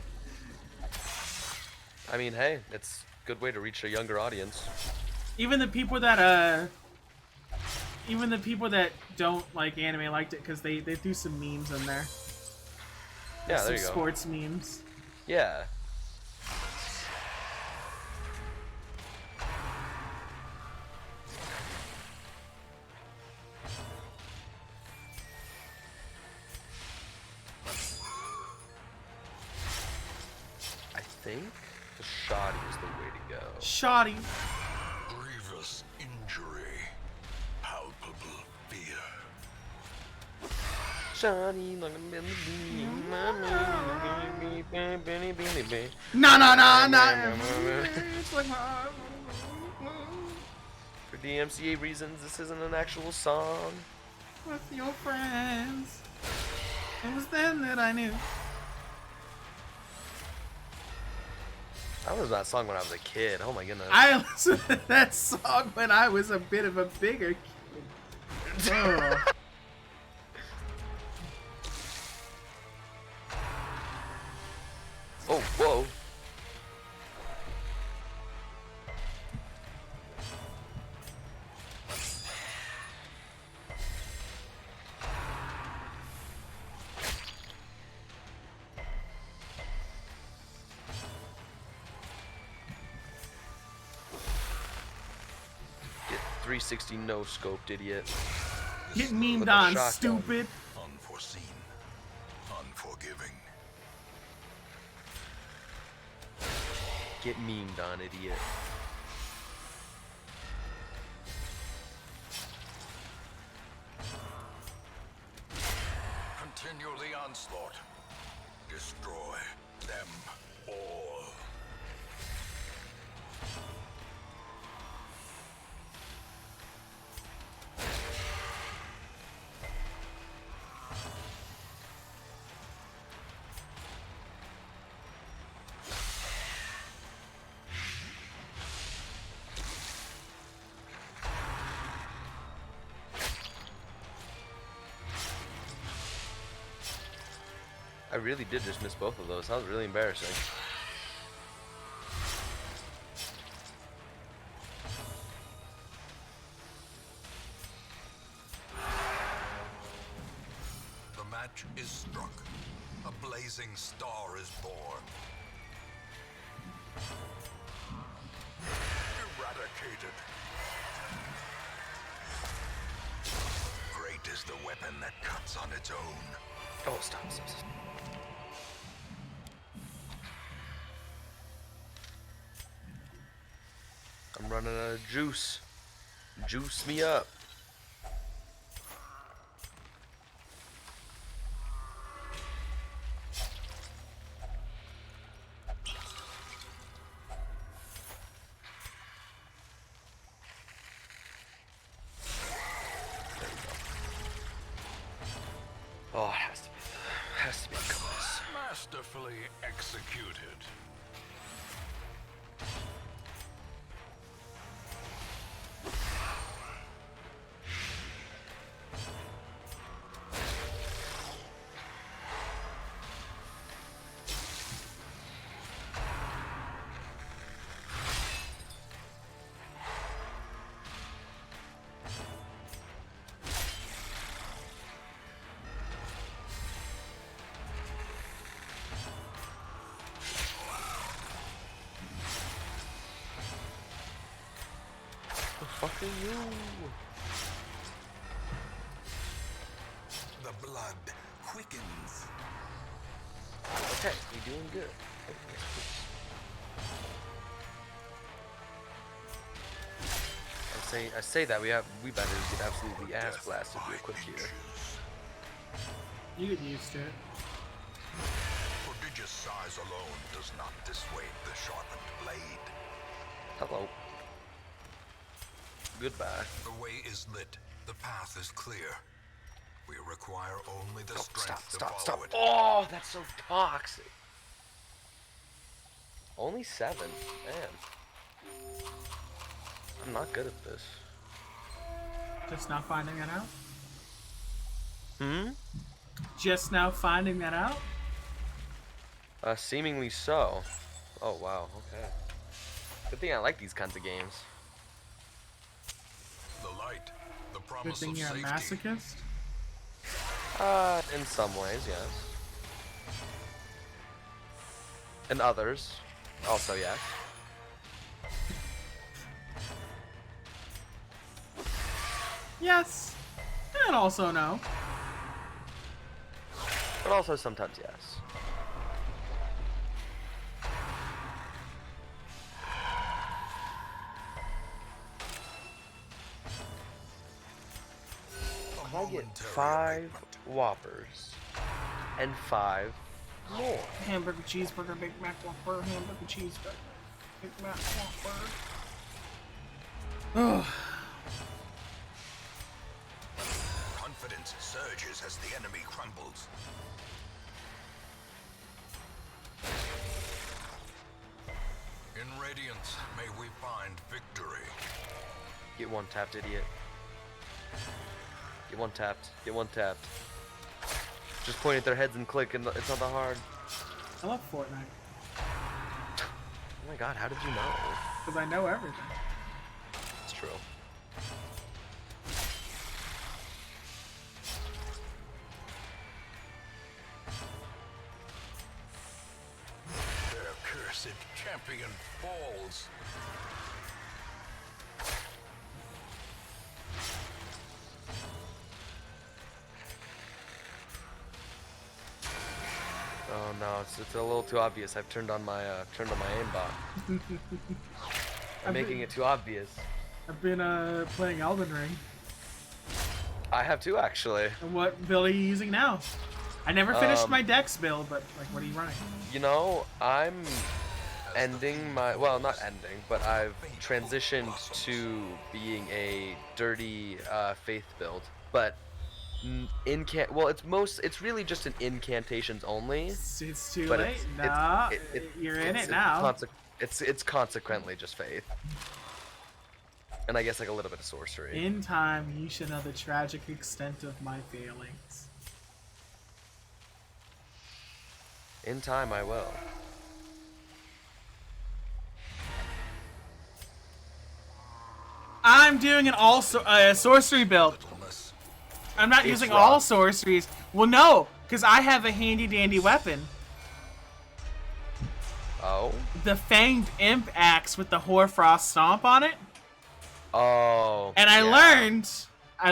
I mean, hey, it's a good way to reach a younger audience.
Even the people that don't like anime liked it because they threw some memes in there.
Yeah,
Some
there you go.
sports memes.
Yeah. I think the shoddy is the way to go.
Shoddy.
Grievous injury. Palpable fear.
Shoddy like a melody.
No. It's like
For DMCA reasons, this isn't an actual song.
with your friends. It was then that I knew.
I listened to that song when I was a kid. Oh my goodness.
I listened to that song when I was a bit of a bigger kid. Ugh.
Oh, whoa. Get 360 no scoped, idiot.
Get memed
With a
on,
shotgun.
stupid.
Unforeseen. Unforgiving.
Get memed on, idiot.
Continue the onslaught. Destroy them all.
I really did just miss both of those. That was really embarrassing.
The match is struck. A blazing star is born. Eradicated. Great is the weapon that cuts on its own.
Oh, stop. I'm running out of juice. Juice me up. Oh, it has to be a compass.
Masterfully executed.
The fuck are you?
The blood quickens.
Okay, you're doing good. I say that we better get absolutely ass blasted real quick here.
You get used to it.
Prodigious size alone does not dissuade the sharpened blade.
Hello. Goodbye.
The way is lit. The path is clear. We require only the strength to follow it.
Oh, that's so toxic. Only 7. Man. I'm not good at this.
Just now finding that out?
Hmm?
Just now finding that out?
Seemingly so. Oh, wow. Okay. Good thing I like these kinds of games.
The light, the
Good
promise
thing
of
you're a
safety.
masochist?
In some ways, yes. And others, also yes.
Yes. And also no.
But also sometimes yes. I get 5 Whoppers and 5 more.
Hamburger, cheeseburger, Big Mac, Whopper, hamburger, cheeseburger, Big Mac, Whopper. Ugh.
Confidence surges as the enemy crumbles. In Radiance, may we find victory.
Get one tapped, idiot. Get one tapped. Get one tapped. Just point at their heads and click, and it's not that hard.
I love Fortnite.
Oh my god, how did you know?
Because I know everything.
It's true.
Their cursed champion falls.
no, it's a little too obvious. I've turned on my aimbot. I'm making it too obvious.
I've been playing Elden Ring.
I have too, actually.
And what build are you using now? I never finished my Dex build, but like, what are you running?
You know, I'm ending my, well, not ending, but I've transitioned to being a dirty faith build, but it's really just an incantations only.
It's too
but
late. Nah, you're in it now.
It's consequently just faith, and I guess like a little bit of sorcery.
In time, you should know the tragic extent of my failings.
In time, I will.
I'm doing an all sorcery build. I'm not using all sorceries. Well, no, because I have a handy dandy weapon.
Oh?
The Fanged Imp Axe with the Hoarfrost Stomp on it.
Oh.
And I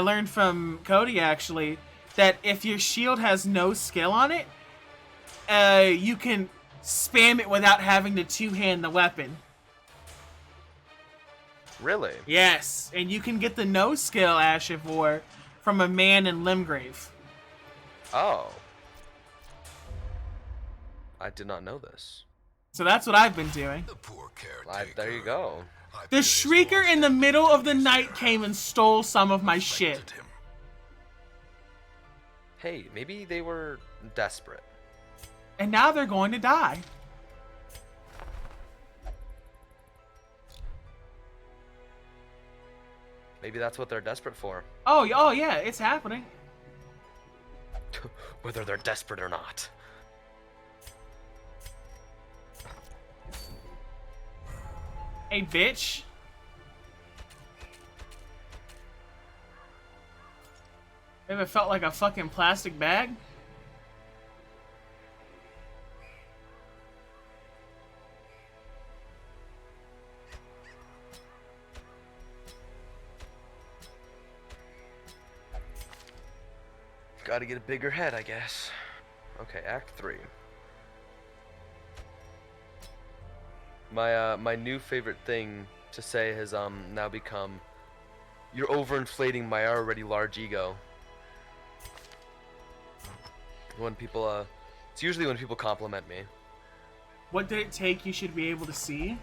learned from Cody actually, that if your shield has no skill on it, you can spam it without having to two-hand the weapon.
Really?
Yes, and you can get the no skill Ash of War from a man in Limgrave.
Oh. I did not know this.
So that's what I've been doing.
The poor caretaker.
There you go.
The Shrieker in the middle of the night came and stole some of my shit.
Hey, maybe they were desperate.
And now they're going to die.
Maybe that's what they're desperate for.
Oh yeah, it's happening.
Whether they're desperate or not.
Hey, bitch. Ever felt like a fucking plastic bag?
Gotta get a bigger head, I guess. Okay, Act 3. My new favorite thing to say has now become, "You're overinflating my already large ego." When people it's usually when people compliment me.
What did it take you should be able to see?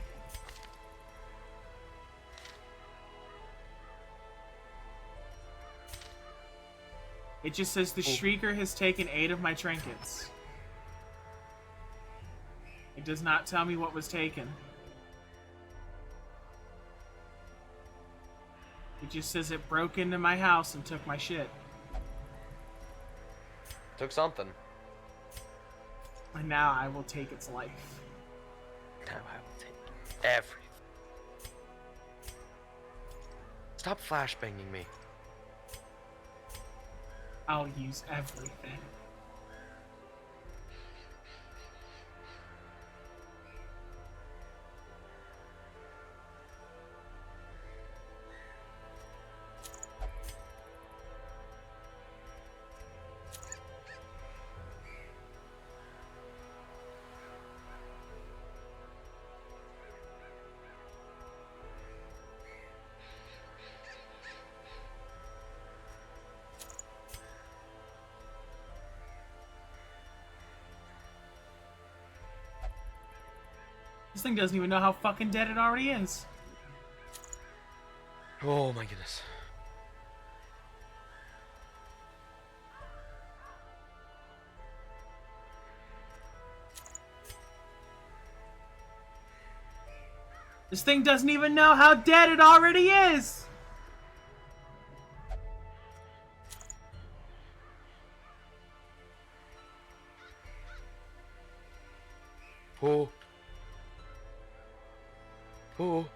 It just says the Shrieker has taken 8 of my trinkets. It does not tell me what was taken. It just says it broke into my house and took my shit.
Took something.
And now I will take its life.
Now I will take everything. Stop flashbanging me.
I'll use everything. This thing doesn't even know how fucking dead it already is.
Oh my goodness.
This thing doesn't even know how dead it already is!
Oh. Oh.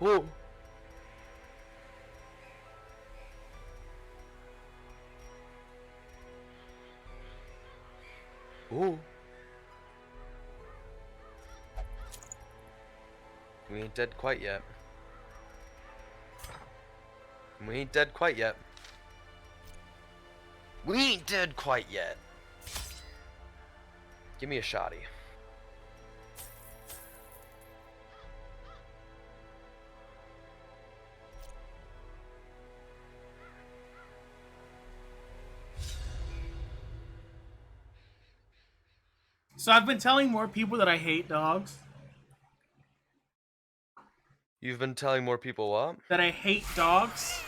Oh. Oh. We ain't dead quite yet. We ain't dead quite yet. We ain't dead quite yet. Give me a shoddy.
So I've been telling more people that I hate dogs.
You've been telling more people what?
That I hate dogs.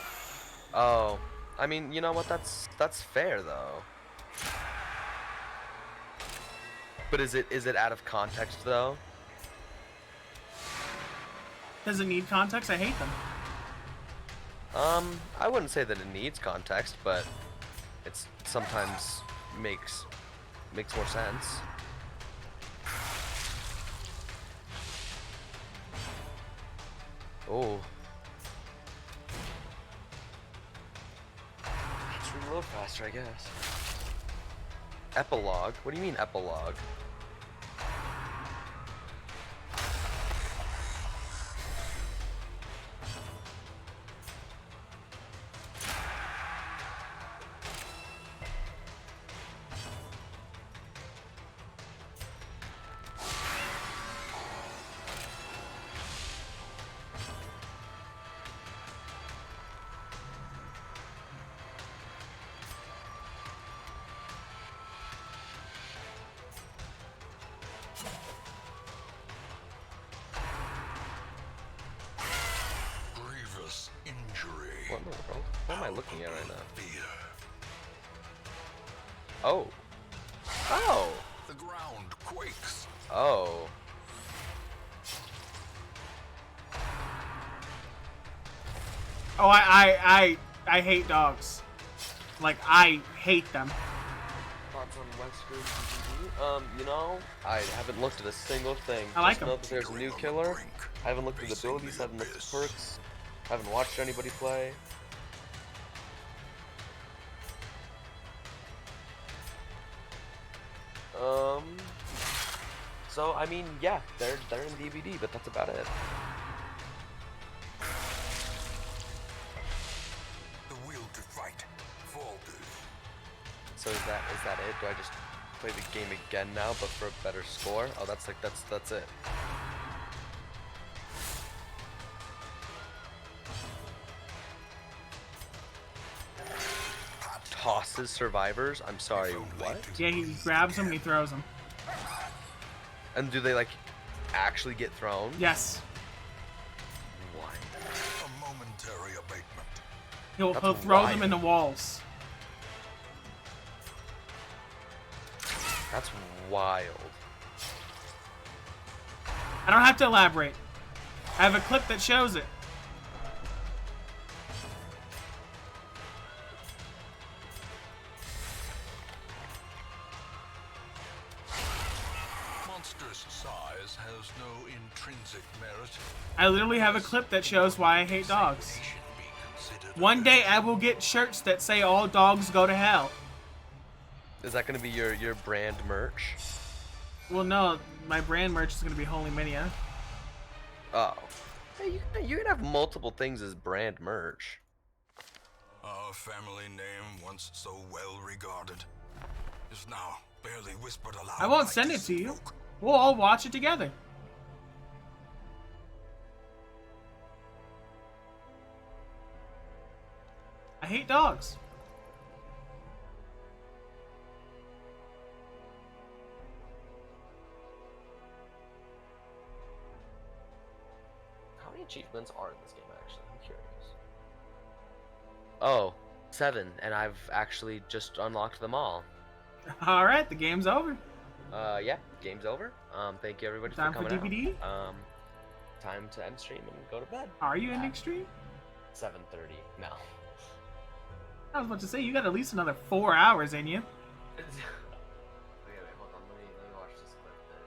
Oh, I mean, you know what? That's fair though. But is it out of context though?
Does it need context? I hate them.
I wouldn't say that it needs context, but it's sometimes makes more sense. Oh. Let's reload faster, I guess. Epilogue? What do you mean epilogue?
Grievous injury.
What in the world? What am I looking at right now?
Fear.
Oh. Oh.
The ground quakes.
Oh.
Oh, I hate dogs. Like, I hate them.
Thoughts on Wesker DVD? You know, I haven't looked at a single thing.
I like
Just know
him.
that there's a new killer. I haven't looked at the abilities, haven't looked at the perks, haven't watched anybody play. So I mean, yeah, they're in DVD, but that's about it.
The will to fight falters.
So is that it? Do I just play the game again now, but for a better score? Oh, that's it. Tosses survivors? I'm sorry, what?
Yeah, he grabs them and he throws them.
And do they like actually get thrown?
Yes.
What?
A momentary abatement.
He'll
That's
throw them
wild.
into walls.
That's wild.
I don't have to elaborate. I have a clip that shows it.
Monstrous size has no intrinsic merit.
I literally have a clip that shows why I hate dogs.
Nation be considered
One day I will get shirts that say all dogs go to hell.
Is that gonna be your brand merch?
Well, no, my brand merch is going to be Holy Minia.
Oh. Hey, you can have multiple things as brand merch.
Our family name, once so well regarded, is now barely whispered aloud.
I won't
like
send it to you.
smoke.
We'll all watch it together. I hate dogs.
How many achievements are in this game, actually? I'm curious. Oh, 7, and I've actually just unlocked them all.
All right, the game's over.
Yeah, game's over. Thank you everybody
Time
for
for
coming
DVD?
out. Time to end stream and go to bed.
Are you ending stream?
7:30. No.
I was about to say, you got at least another 4 hours in you.
Okay, wait, hold on. Let me watch this clip that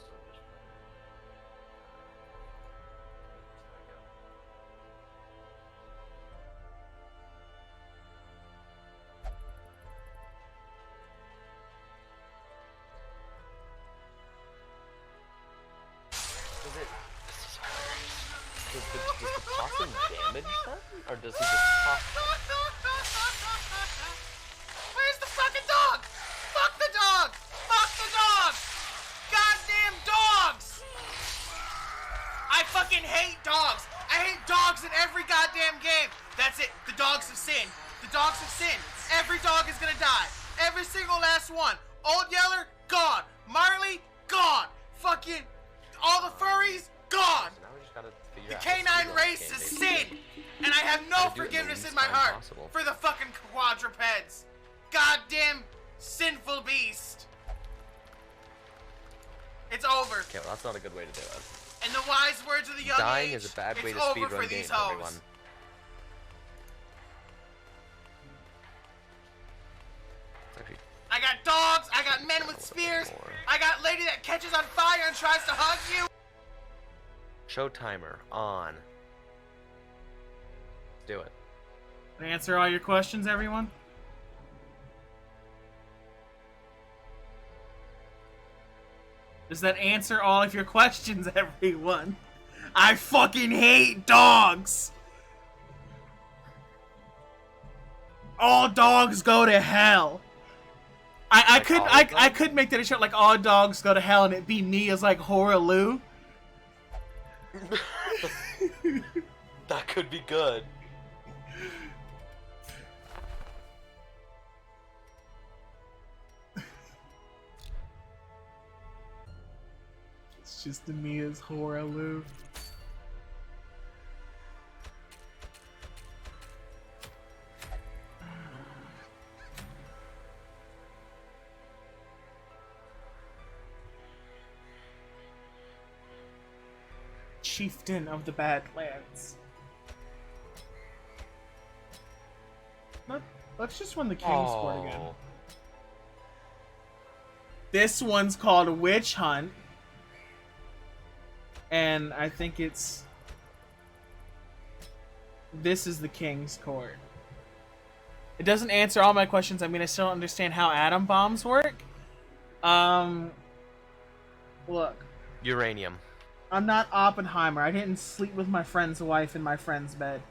Stormfish played. There we go. Does the tossing damage them? Or does he just toss them?
Where's the fucking dog? Fuck the dog! Fuck That's it. The dogs have sinned. The dogs have sinned. Every dog is gonna die. Every single last one. Old Yeller, gone. Marley, gone. Fucking all the furries, gone.
So now we just gotta figure
The
out how to
canine
speedrun
race
this
has
game,
sinned. And I have no
Gotta do it in the
forgiveness in
least
my
time
heart
possible.
for the fucking quadrupeds. Goddamn sinful beast. It's over.
Okay, well, that's not a good way to do it.
And the wise words of the young
Dying
age,
is a bad way
it's
to
over for
speedrun
these
games,
hoes.
everyone. It's actually
I got dogs, I got men with spears, I got lady that catches on fire and tries to hug you.
show timer on. Do it.
Answer all your questions, everyone? Does that answer all of your questions, everyone? I fucking hate dogs! All dogs go to hell. I could make that a show like all dogs go to hell and it'd be me as like Hora Lou.
That could be good.
It's just me as Hora Lou. Chieftain of the Badlands. Let's just run the King's Court again. This one's called Witch Hunt. And I think it's... This is the King's Court. It doesn't answer all my questions. I mean, I still don't understand how atom bombs work. Look.
Uranium.
I'm not Oppenheimer. I didn't sleep with my friend's wife in my friend's bed.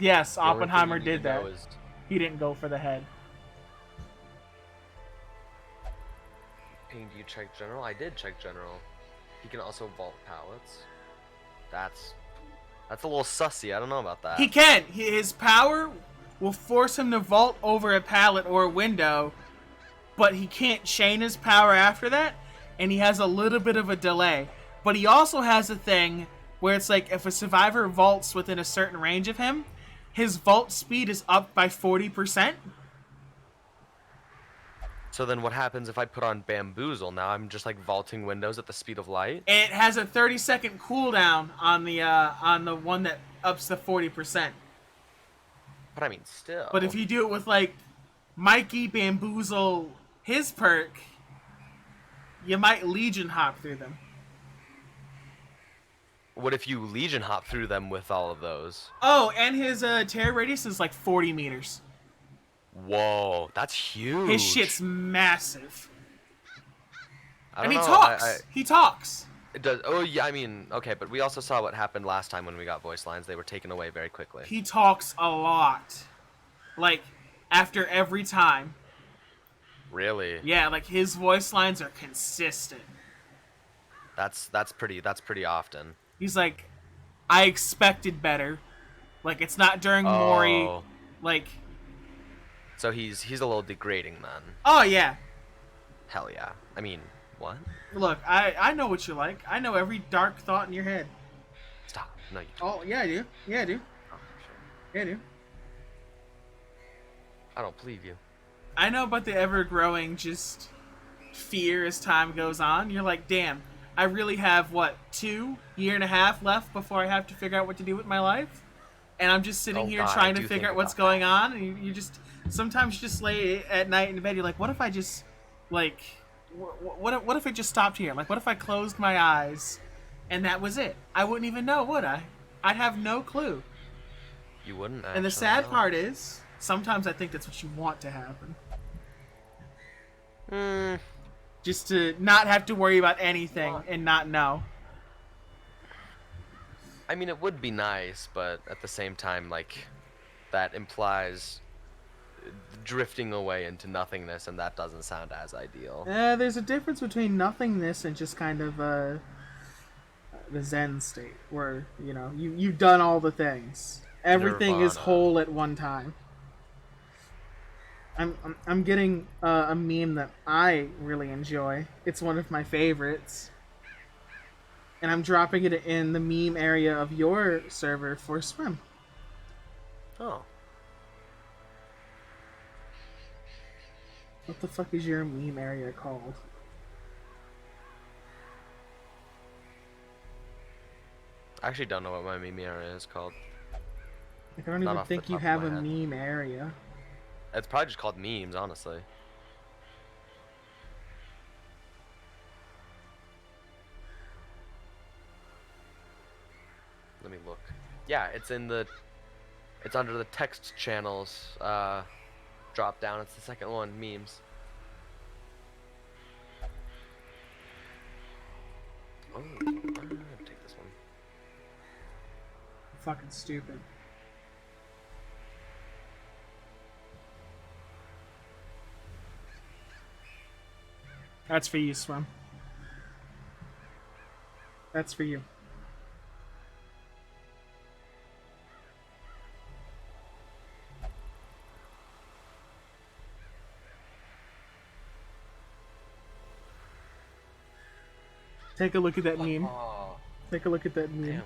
Yes,
The only thing
Oppenheimer
you need
did
to know
that.
is-
He didn't go for the head.
Ping, do you check general? I did check general. He can also vault pallets. That's a little sussy. I don't know about that.
He can. His power will force him to vault over a pallet or a window, but he can't chain his power after that, and he has a little bit of a delay. But he also has a thing where it's like if a survivor vaults within a certain range of him, his vault speed is up by 40%.
So then what happens if I put on Bamboozle? Now I'm just like vaulting windows at the speed of light?
It has a 30-second cooldown on the one that ups the 40%.
But I mean, still.
But if you do it with like Mikey Bamboozle, his perk, you might Legion hop through them.
What if you Legion hop through them with all of those?
Oh, and his terror radius is like 40 meters.
Whoa, that's huge.
His shit's massive.
I
And
don't
he
know,
talks. He talks.
It does. Oh yeah, I mean, okay, but we also saw what happened last time when we got voice lines. They were taken away very quickly.
He talks a lot. Like, after every time.
Really?
Yeah, like his voice lines are consistent.
That's pretty often.
He's like, I expected better. Like, it's not during Mori.
Oh.
Like,
So he's a little degrading then.
oh yeah.
Hell yeah. I mean, what?
Look, I know what you like. I know every dark thought in your head.
Stop. No, you don't.
Oh, yeah, I do. Yeah, I do.
Oh, sure.
Yeah, I do.
I don't believe you.
I know about the ever-growing just fear as time goes on. You're like, damn, I really have, what, 2 year and a half left before I have to figure out what to do with my life? And I'm just sitting
Oh,
here
God,
trying
I
to
do
figure
think
out what's
about
going on, and you just, sometimes you just lay at night in bed, you're like, what if I just, like, what if it just stopped here? Like, what if I closed my eyes and that was it? I wouldn't even know, would I? I'd have no clue.
You wouldn't.
And the
actually,
sad
no.
part is, sometimes I think that's what you want to happen. Just to not have to worry about anything and not know.
I mean, it would be nice, but at the same time, like, that implies drifting away into nothingness, and that doesn't sound as ideal.
There's a difference between nothingness and just kind of the Zen state, where you've done all the things. Everything is
Nirvana.
whole at one time. I'm getting a meme that I really enjoy. It's one of my favorites, and I'm dropping it in the meme area of your server for Swim.
Oh.
What the fuck is your meme area called?
I actually don't know what my meme area is called.
Like, I don't
Not
even
off the
think you
top of
have
my
a
head.
meme area.
It's probably just called memes, honestly. Let me look. Yeah, it's under the text channels drop down. It's the second one, memes. Oh, I'm gonna take this one.
Fucking stupid. That's for you, Swim. That's for you. Take a look at that meme.
Oh,
Take a look at that meme.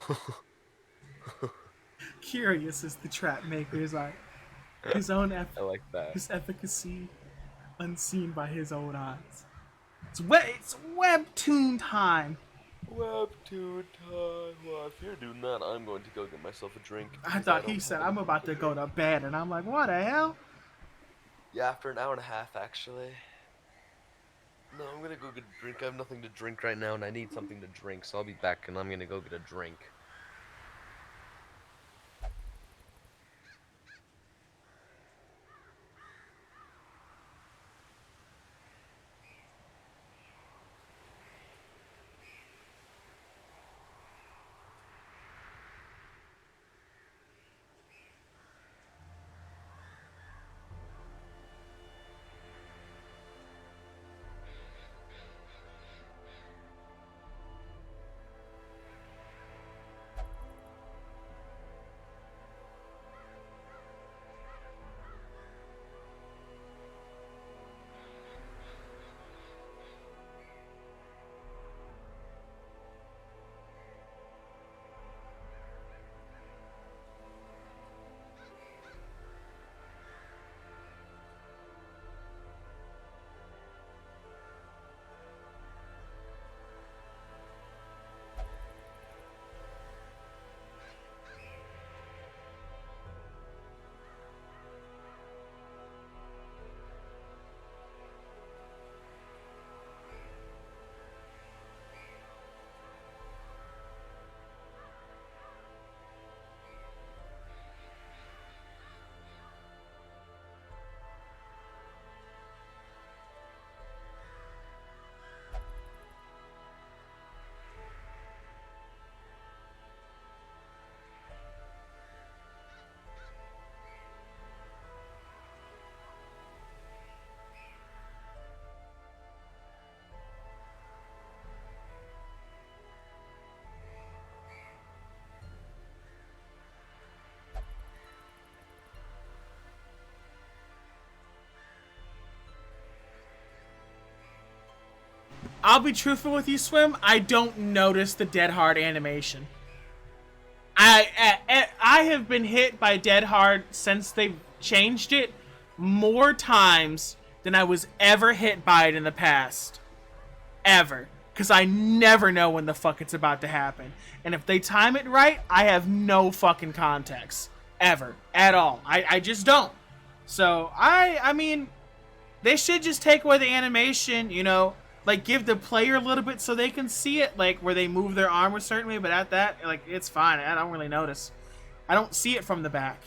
damn.
Curious is the trap maker's art. His own
I like that.
his efficacy unseen by his own eyes. It's webtoon time.
Webtoon time. Well, if you're doing that, I'm going to go get myself a drink.
I thought he said I'm about to go to bed, and I'm like, what the hell?
Yeah, after an hour and a half, actually. No, I'm gonna go get a drink. I have nothing to drink right now, and I need something to drink, so I'll be back, and I'm gonna go get a drink.
I'll be truthful with you, Swim. I don't notice the Dead Hard animation. I have been hit by Dead Hard since they've changed it more times than I was ever hit by it in the past. Ever. Because I never know when the fuck it's about to happen. And if they time it right, I have no fucking context. Ever. At all. I just don't. So, I mean, they should just take away the animation, like, give the player a little bit so they can see it, like, where they move their arm a certain way, but at that, like, it's fine. I don't really notice. I don't see it from the back.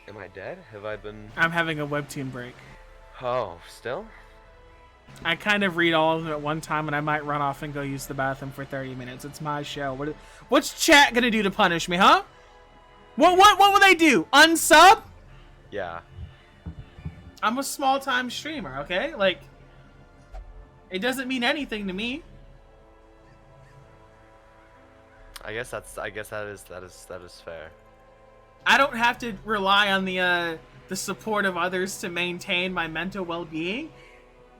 Am I dead? Have I been?
I'm having a webtoon break.
Oh, still?
I kind of read all of them at one time, and I might run off and go use the bathroom for 30 minutes. It's my show. What's chat gonna do to punish me, huh? What will they do? Unsub?
Yeah.
I'm a small-time streamer, okay? Like, it doesn't mean anything to me.
I guess that is fair.
I don't have to rely on the support of others to maintain my mental well-being.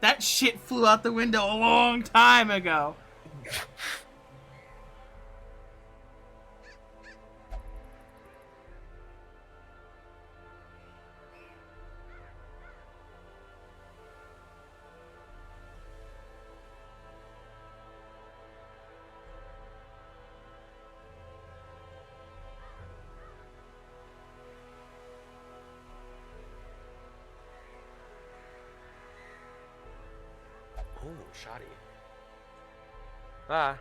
That shit flew out the window a long time ago.
Oh, shoddy. Ah.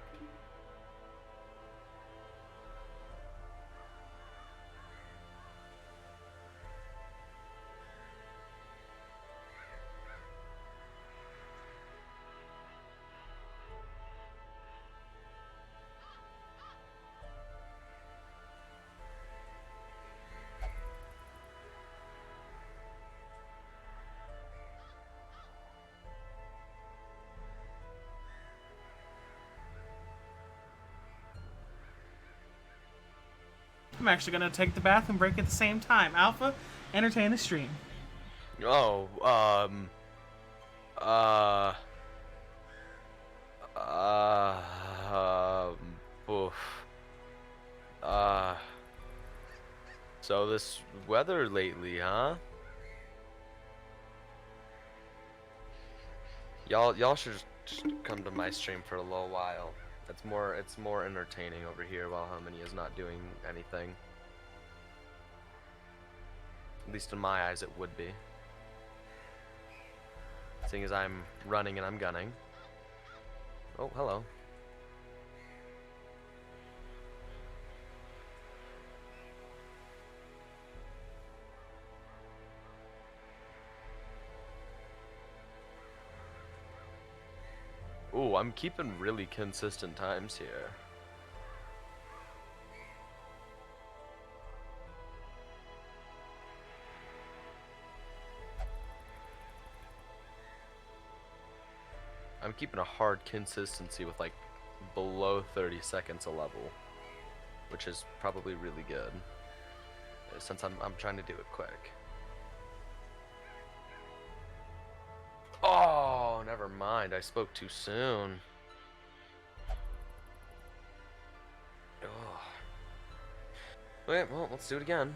I'm actually gonna take the bathroom break at the same time. Alpha, entertain the stream.
Oh, uh, oof. So this weather lately, huh? Y'all should just come to my stream for a little while. It's more entertaining over here while Harmony is not doing anything. At least in my eyes it would be. Seeing as I'm running and I'm gunning. Oh, hello. Ooh, I'm keeping really consistent times here. I'm keeping a hard consistency with like below 30 seconds a level, which is probably really good since I'm trying to do it quick. Oh, never mind. I spoke too soon. Oh. Wait, well, let's do it again.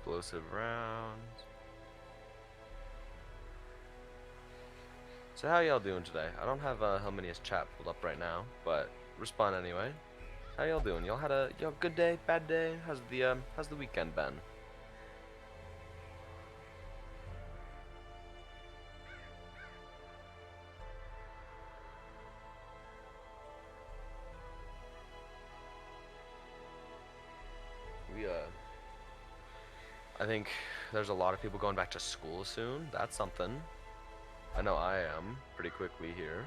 Explosive rounds. So how y'all doing today? I don't have Helminius chat pulled up right now, but respond anyway. How y'all doing? Y'all had a good day, bad day? How's the weekend been? I think there's a lot of people going back to school soon. That's something. I know I am pretty quickly here.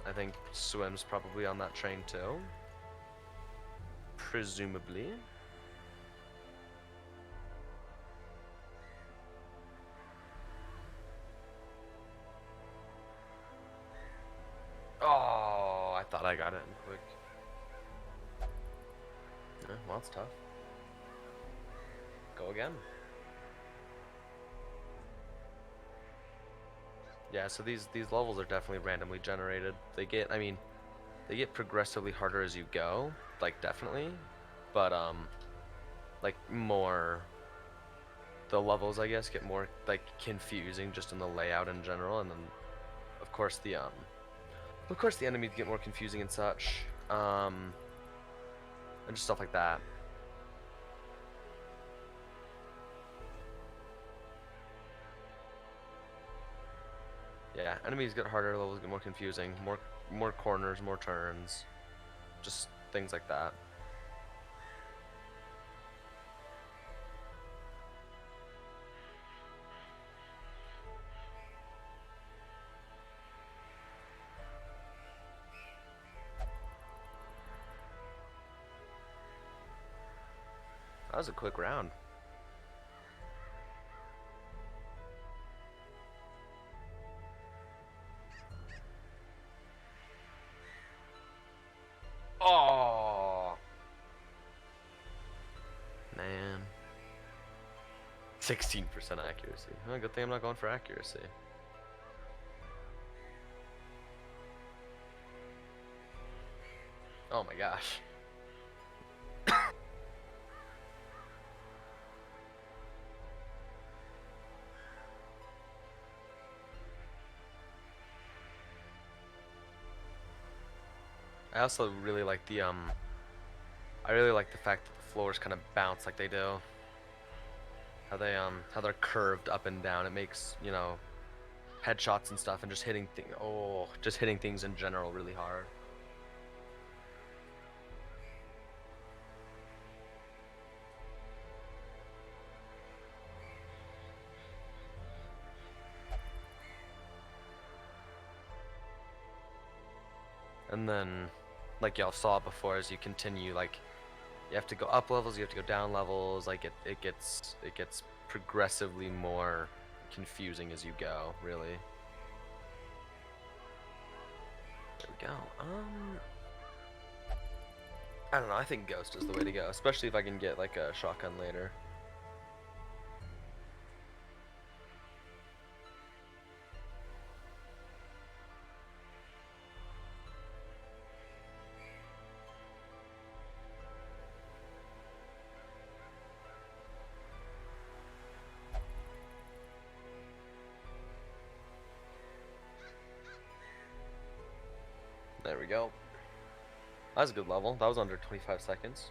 I think Swim's probably on that train too. Presumably. Oh, I thought I got it in quick. Yeah, well, it's tough. Go again. Yeah, so these levels are definitely randomly generated. They get progressively harder as you go, like definitely. but like more the levels, I guess, get more like confusing just in the layout in general, and then of course the enemies get more confusing and such, and just stuff like that. Yeah, enemies get harder, levels get more confusing, more corners, more turns, just things like that. That was a quick round. Oh man, 16% accuracy. Well, good thing I'm not going for accuracy. Oh my gosh. I also really like the I really like the fact that the floors kind of bounce like they do. How they're curved up and down. It makes, you know, headshots and stuff and just hitting things in general really hard. And then, like y'all saw before, as you continue, like you have to go up levels, you have to go down levels. Like it gets progressively more confusing as you go. Really. There we go. I don't know. I think Ghost is the way to go, especially if I can get like a shotgun later. There we go. That was a good level. That was under 25 seconds.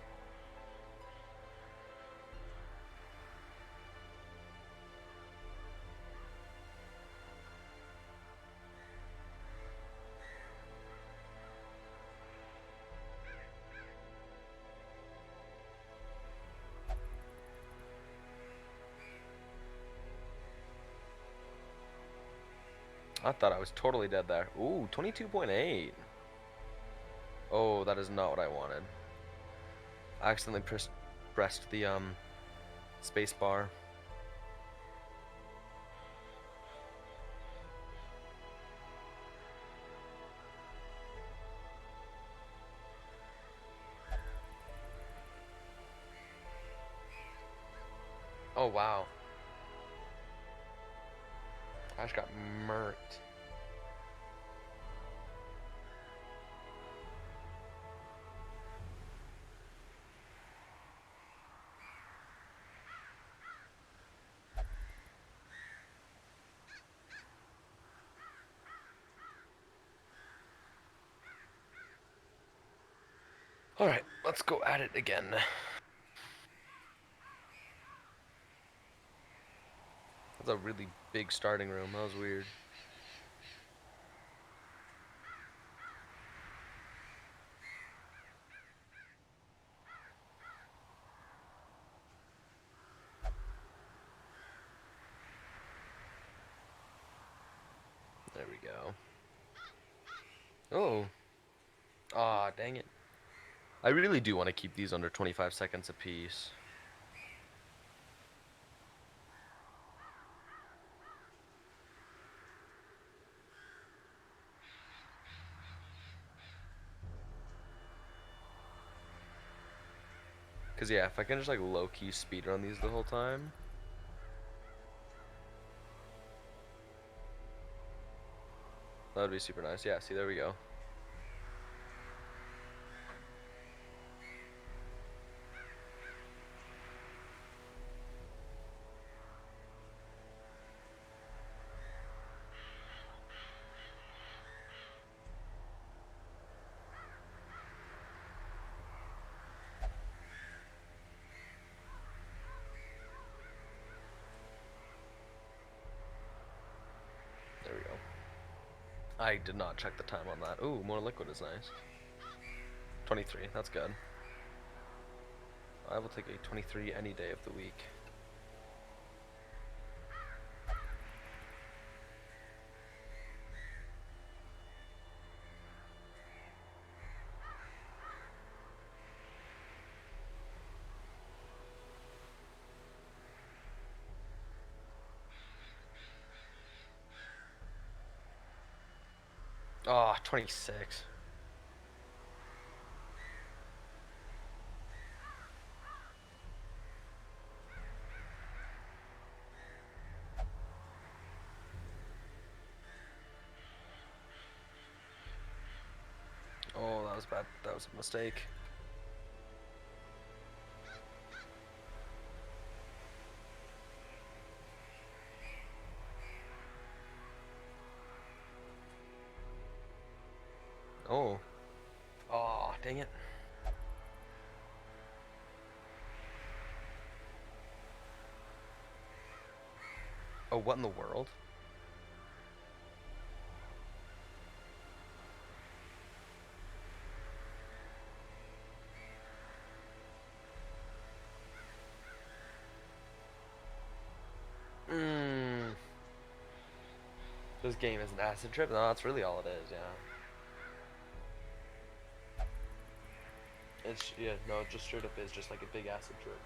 I thought I was totally dead there. Ooh, 22.8. Oh, that is not what I wanted. I accidentally pressed the space bar. Oh wow. I just got murked. Alright, let's go at it again. That's a really big starting room. That was weird. There we go. Oh. Aw, dang it. I really do want to keep these under 25 seconds apiece. Cause yeah, if I can just like low-key speedrun these the whole time. That would be super nice. Yeah, see, there we go. I did not check the time on that. Ooh, more liquid is nice. 23, that's good. I will take a 23 any day of the week. Oh, 26. Oh, that was bad. That was a mistake. Oh. Oh, dang it. Oh, what in the world? Mmm. This game is an acid trip? No, that's really all it is, yeah. It's, yeah, no, it just straight up is just like a big acid trip.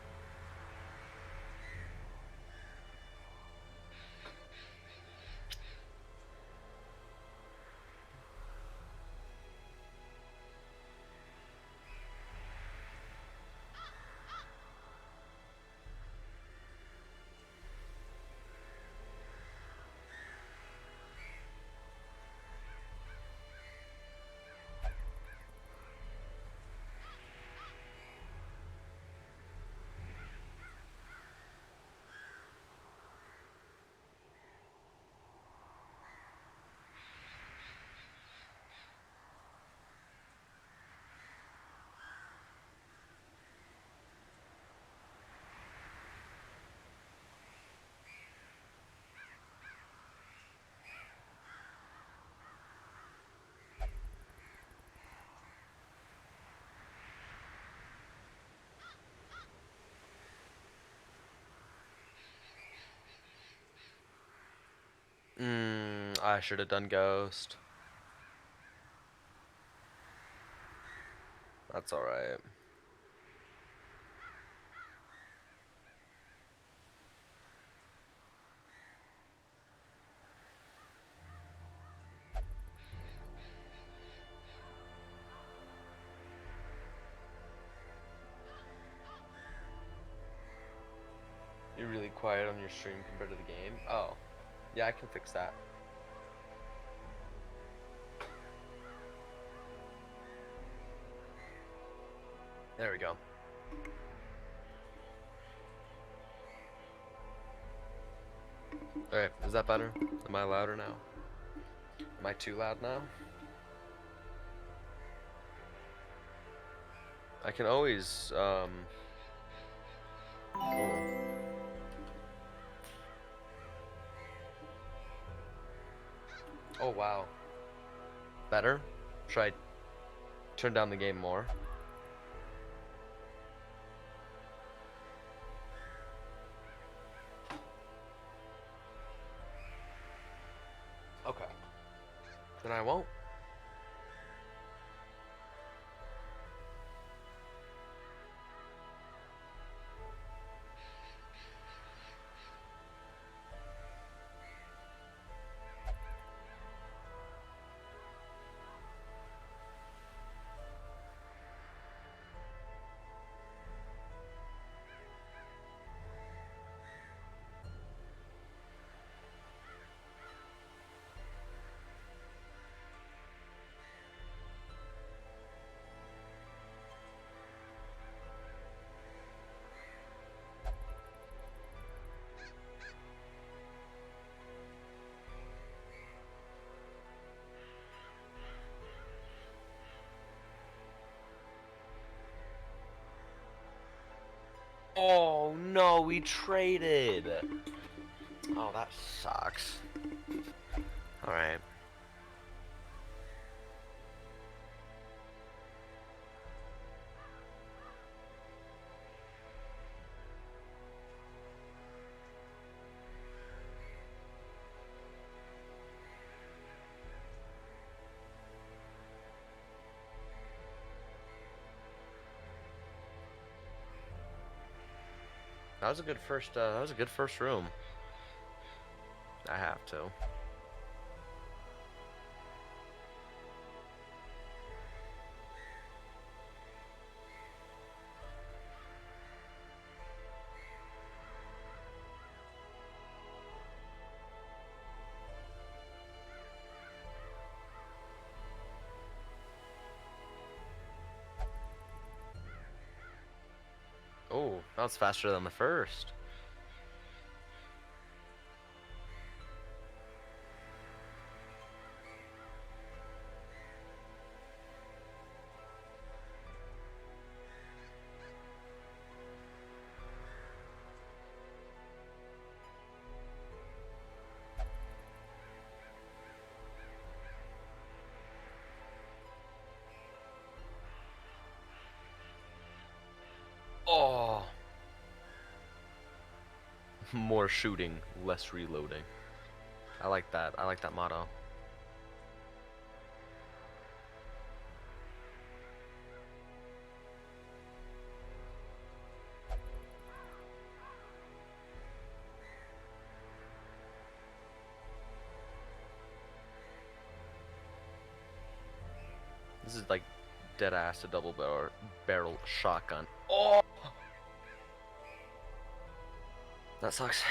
I should have done Ghost. That's alright. You're really quiet on your stream compared to the game? Oh. Yeah, I can fix that. There we go. Alright, is that better? Am I louder now? Am I too loud now? I can always, oh. Oh, wow. Better? Should I turn down the game more? Okay. Then I won't. Oh no, we traded. Oh, that sucks. Alright. was a good first. That was a good first room. I have to. Oh, that was faster than the first. Oh. More shooting, less reloading. I like that. I like that motto. This is like dead ass a double barrel shotgun. Oh, that sucks.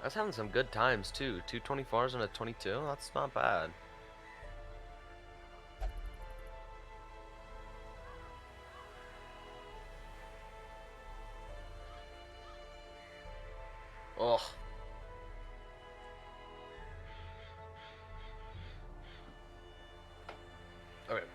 I was having some good times too. 224s and a 22. That's not bad. Oh. Okay.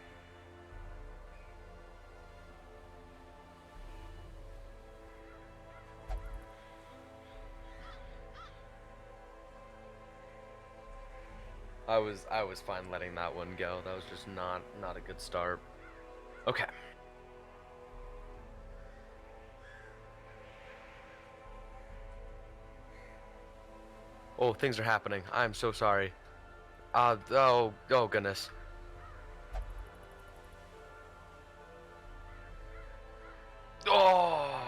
I was fine letting that one go. That was just not a good start. Okay. Oh, things are happening. I'm so sorry. Oh goodness. Oh.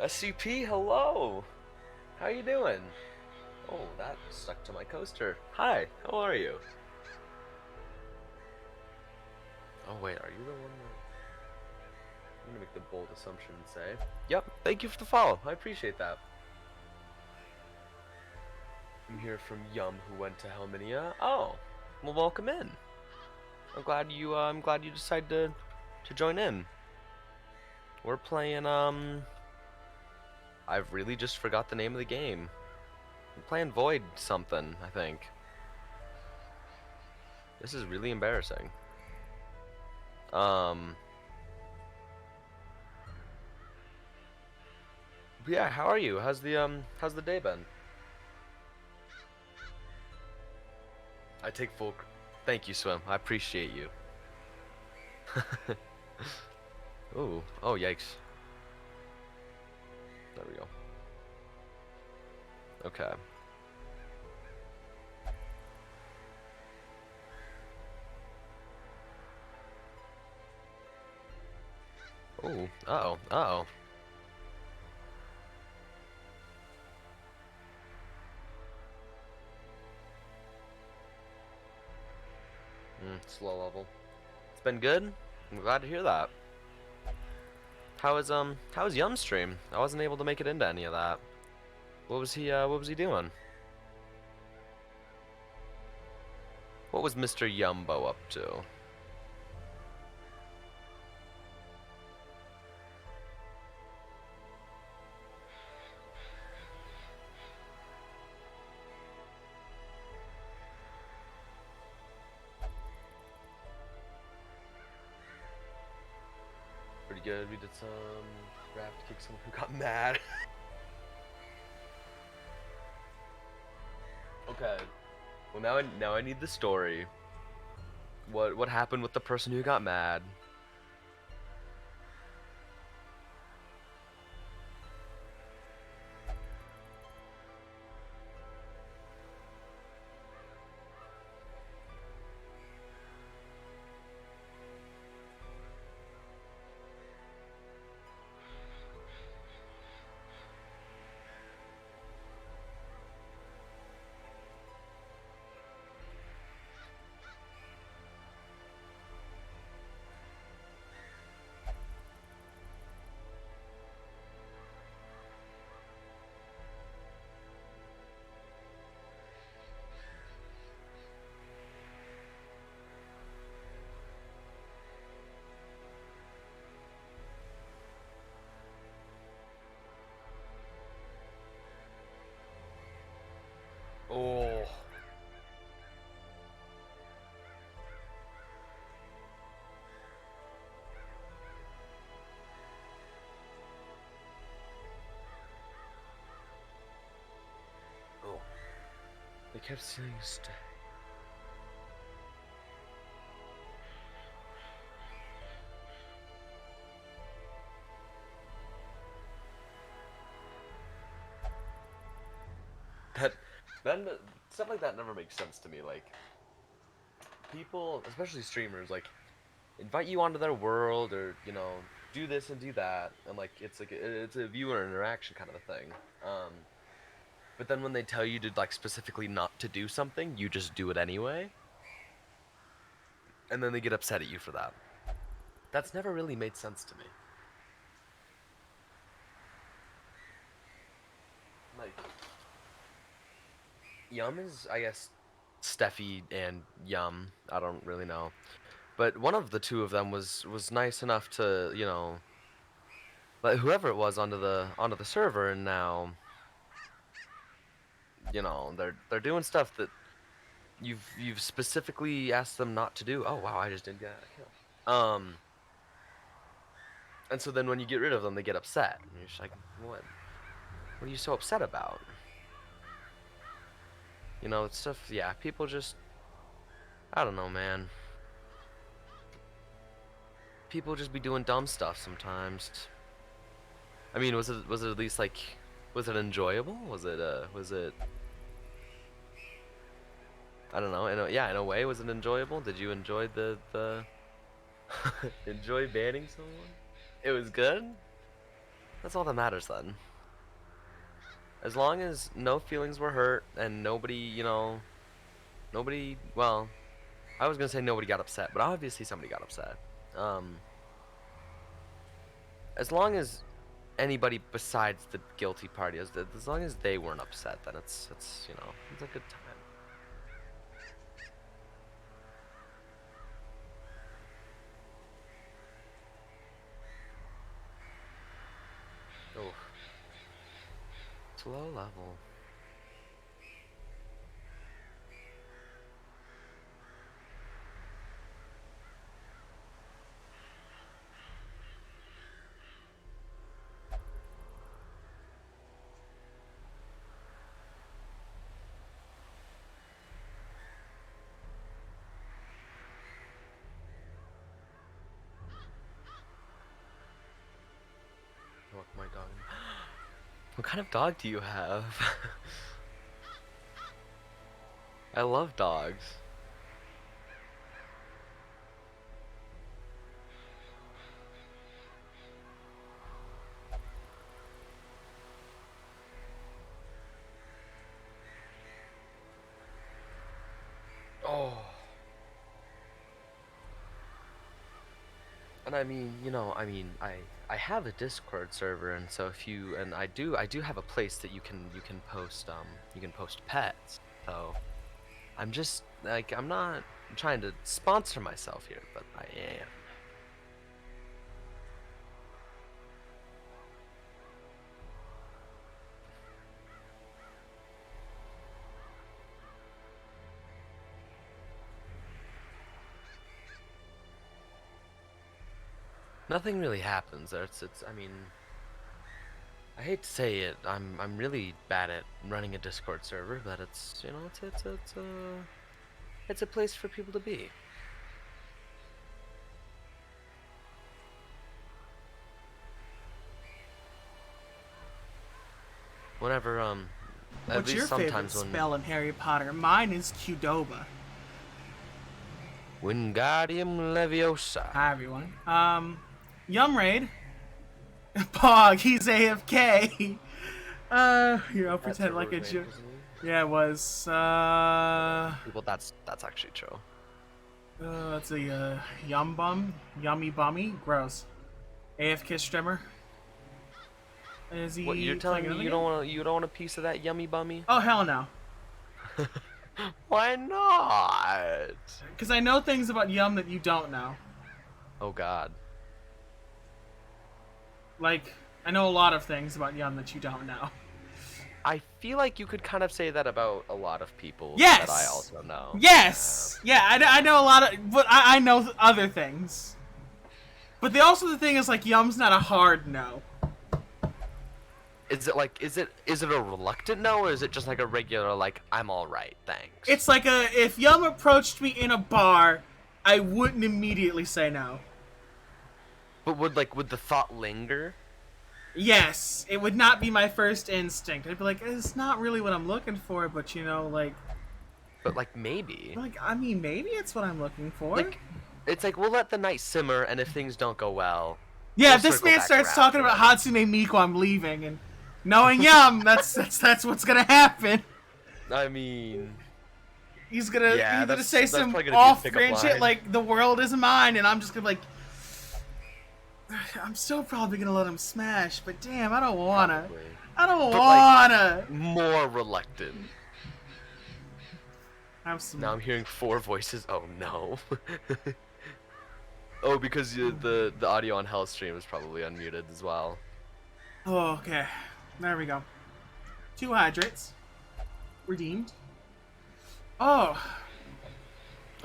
SCP, hello. How you doing? Oh, that stuck to my coaster. Hi, how are you? Oh wait, are you the one that... I'm gonna make the bold assumption and say, yep, thank you for the follow. I appreciate that. I'm here from Yum, who went to Helminia. Oh, well, welcome in. I'm glad you decided to join in. We're playing, I've really just forgot the name of the game. I'm playing Void something, I think. This is really embarrassing. But yeah, how are you? How's the day been? I take full... Thank you, Swim. I appreciate you. Ooh. Oh, yikes. There we go. Okay. Ooh. Uh-oh. Uh-oh. Slow level. It's been good. I'm glad to hear that. How was Yum's stream? I wasn't able to make it into any of that. What was he doing? What was Mr. Yumbo up to? Pretty good. We did some rap to kick someone who got mad. Okay. Well, now I need the story. What happened with the person who got mad? kept saying stay. That stuff like that never makes sense to me. Like, people, especially streamers, like, invite you onto their world, or do this and do that, and it's a viewer interaction kind of a thing. But then when they tell you to specifically not to do something, you just do it anyway, and then they get upset at you for that. That's never really made sense to me. Like, Yum is, I guess, Steffi and Yum. I don't really know. But one of the two of them was nice enough to, let whoever it was onto the server, and now, they're doing stuff that you've specifically asked them not to do. Oh wow, I just didn't get a kill. And so then when you get rid of them, they get upset. And you're just like, what? What are you so upset about? It's stuff. Yeah, people just, I don't know, man. People just be doing dumb stuff sometimes. I mean, was it at least was it enjoyable? Was it I don't know. In a way, was it enjoyable? Did you enjoy the enjoy banning someone? It was good. That's all that matters then. As long as no feelings were hurt and nobody, well, I was gonna say nobody got upset, but obviously somebody got upset. As long as anybody besides the guilty party, as long as they weren't upset, then it's it's a good time. Oh, it's low level. Walk my dog. What kind of dog do you have? I love dogs. Oh. And I mean, I have a Discord server, and so I do have a place that you can post pets. So I'm just I'm not trying to sponsor myself here, but I am. Nothing really happens there. I mean, I hate to say it, I'm really bad at running a Discord server, but it's it's a place for people to be. Whenever at
What's
least
your favorite
sometimes when
spell in Harry Potter? Mine is Qdoba.
Wingardium Leviosa.
Hi everyone. Yum Raid. Pog, he's AFK. I'll pretend like a joke. Yeah, it was.
Well, that's actually true.
That's a Yum Bum, Yummy Bummy, gross. AFK streamer. Is he?
What, you're telling me you don't want a piece of that yummy bummy?
Oh hell no.
Why not?
Because I know things about Yum that you don't know.
Oh God.
Like, I know a lot of things about Yum that you don't know.
I feel like you could kind of say that about a lot of people
Yes!
that I also know.
Yes! Yeah, I know a lot of, but I know other things. But the thing is, like, Yum's not a hard no.
Is it like is it a reluctant no, or is it just like a regular like I'm all right, thanks?
It's like if Yum approached me in a bar, I wouldn't immediately say no.
But would the thought linger?
Yes, it would not be my first instinct. I'd be like, it's not really what I'm looking for, but you know,
But like maybe.
I mean, maybe it's what I'm looking for.
Like it's like we'll let the night simmer, and if things don't go well.
Yeah,
we'll
if this
circle
man
back
starts
around
talking
to
about
it.
Hatsune Miku, I'm leaving, and knowing Yum, that's what's gonna happen.
I mean,
He's gonna say
that's
some
probably gonna be a
off-brand
pickup
shit
line.
like the world is mine, and I'm just gonna be like, I'm still probably gonna let him smash, but damn, I don't wanna.
Probably.
I don't
But, like,
wanna.
more reluctant.
Have some.
Now I'm hearing 4 voices. Oh no. Oh, because the audio on Hellstream is probably unmuted as well.
Oh, okay. There we go. 2 hydrates. Redeemed. Oh.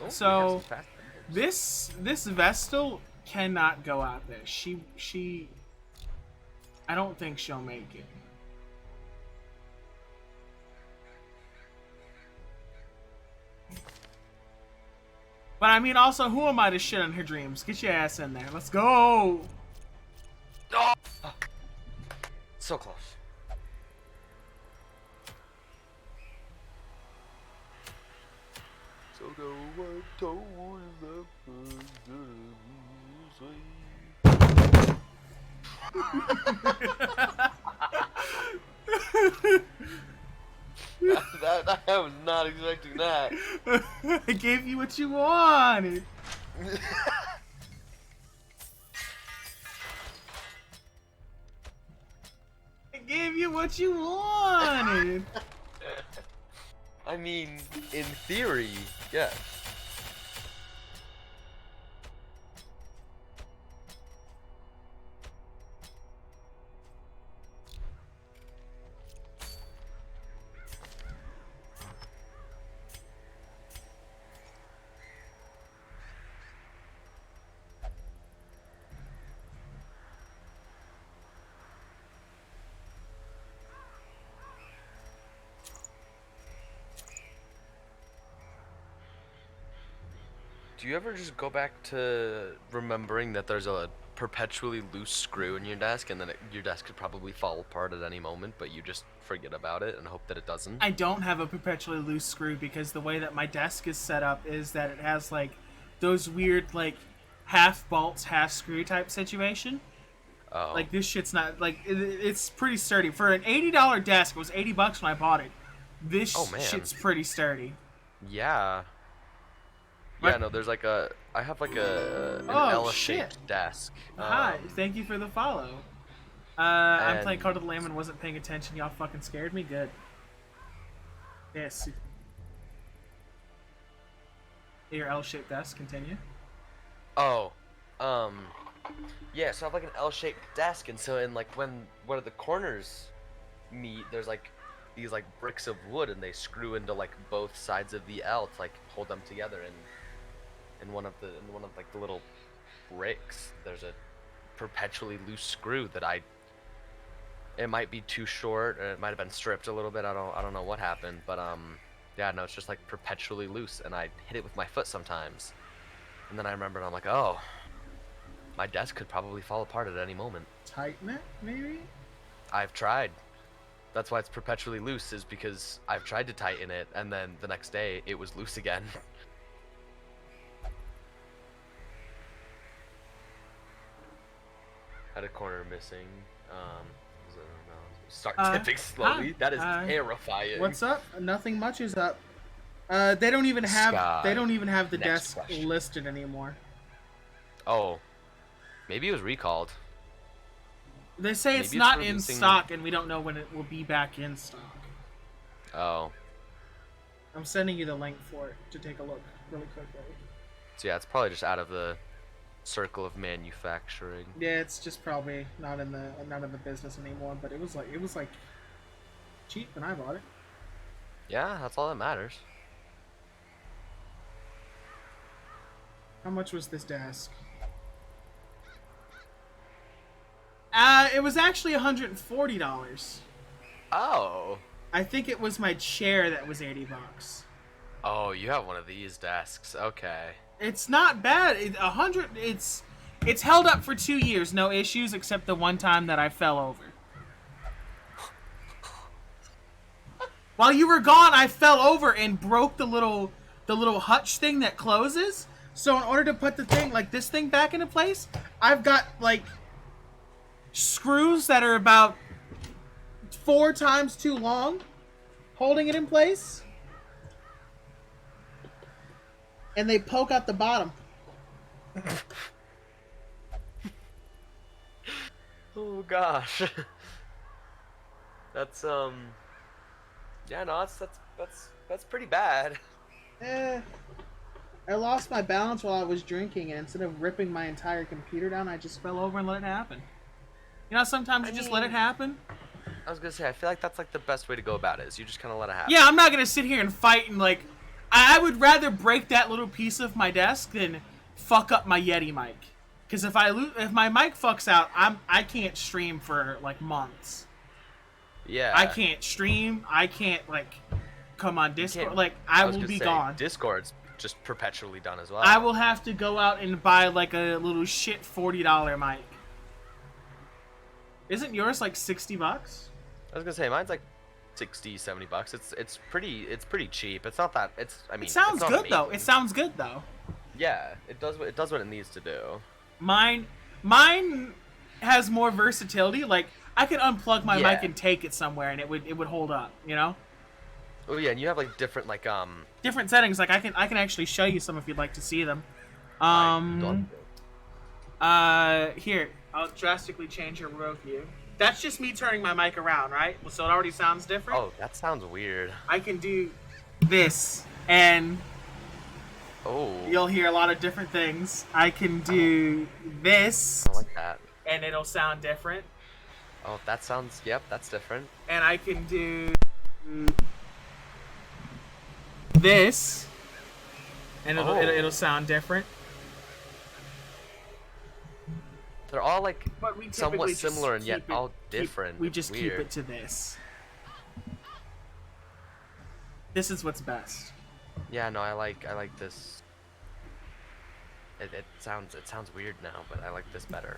Oh,
So,
we have some fast members.
this Vestal cannot go out there. She I don't think she'll make it. But I mean, also, who am I to shit on her dreams? Get your ass in there. Let's go.
Oh! So close. So go what told the that I was not expecting that.
I gave you what you wanted. I gave you what you wanted.
I mean, in theory, yes. Do you ever just go back to remembering that there's a perpetually loose screw in your desk, and then your desk could probably fall apart at any moment, but you just forget about it and hope that it doesn't?
I don't have a perpetually loose screw because the way that my desk is set up is that it has like those weird like half bolts, half screw type situation.
Oh.
Like this shit's not like it's pretty sturdy for an $80 desk. It was $80 when I bought it. This
Oh, man.
shit's pretty sturdy.
Yeah.
What?
Yeah, no, there's like I have like an
Oh,
L-shaped
shit.
desk.
Hi, thank you for the follow. I'm playing
And-
Cult of the Lamb and wasn't paying attention. Y'all fucking scared me. Good. Yes. Your L-shaped desk. Continue.
Oh, yeah, so I have like an L-shaped desk, and so in like where the corners meet, there's like these like bricks of wood, and they screw into like both sides of the L to like hold them together. And in one of like the little bricks, there's a perpetually loose screw that it might be too short, or it might have been stripped a little bit. I don't know what happened, but yeah, no, it's just like perpetually loose, and I hit it with my foot sometimes. And then I remembered, I'm like, oh, my desk could probably fall apart at any moment.
Tighten it, maybe.
I've tried. That's why it's perpetually loose, is because I've tried to tighten it, and then the next day it was loose again. Had a corner missing. Start tipping slowly.
hi,
That is terrifying.
What's up? Nothing much is up. They don't even have
Sky.
the
Next
desk
question.
listed anymore.
Oh, maybe it was recalled.
They say it's
Maybe it's
not in
releasing-
stock, and we don't know when it will be back in stock.
Oh,
I'm sending you the link for it to take a look really quickly.
so yeah, it's probably just out of the circle of manufacturing.
Yeah, it's just probably not in the business anymore. But it was like cheap when I bought it.
Yeah, that's all that matters.
How much was this desk? It was actually $140.
Oh.
I think it was my chair that was $80.
Oh, you have one of these desks. Okay.
It's not bad. It's held up for 2 years, no issues, except the one time that I fell over. While you were gone, I fell over and broke the little hutch thing that closes. So in order to put the thing, like this thing back into place, I've got like screws that are about 4 times too long, holding it in place. And they poke out the bottom.
Oh gosh. That's yeah, no, that's pretty bad.
I lost my balance while I was drinking, and instead of ripping my entire computer down, I just fell over and let it happen. You know, sometimes you just let it happen.
I was gonna say, I feel like that's like the best way to go about it. Is you just kind of let it happen.
Yeah, I'm not gonna sit here and fight and like. I would rather break that little piece of my desk than fuck up my Yeti mic. Because if my mic fucks out, I can't stream for like months.
Yeah.
I can't stream. I can't like come on Discord. Like I will be gone.
Discord's just perpetually done as well.
I will have to go out and buy like a little shit $40 mic. Isn't yours like $60?
I was gonna say mine's like $60-$70. It's pretty cheap. It's not that. I mean,
It sounds
it's not
good
amazing.
though. It sounds good though.
Yeah, it does what it needs to do.
Mine has more versatility. Like I could unplug my mic and take it somewhere, and it would hold up. You know.
Oh yeah, and you have like different like
different settings. Like I can actually show you some if you'd like to see them. Here, I'll drastically change your row view. That's just me turning my mic around, right? So it already sounds different.
Oh, that sounds weird.
I can do this, and you'll hear a lot of different things. I can do this,
I like that.
and it'll sound different.
Oh, that sounds. Yep, that's different.
And I can do this, and it'll sound different.
They're all like
But we
somewhat
typically just
similar and yet
keep it-
all different.
We
It's
just keep
weird.
it to this. This is what's best.
Yeah, no, I like this. It sounds weird now, but I like this better.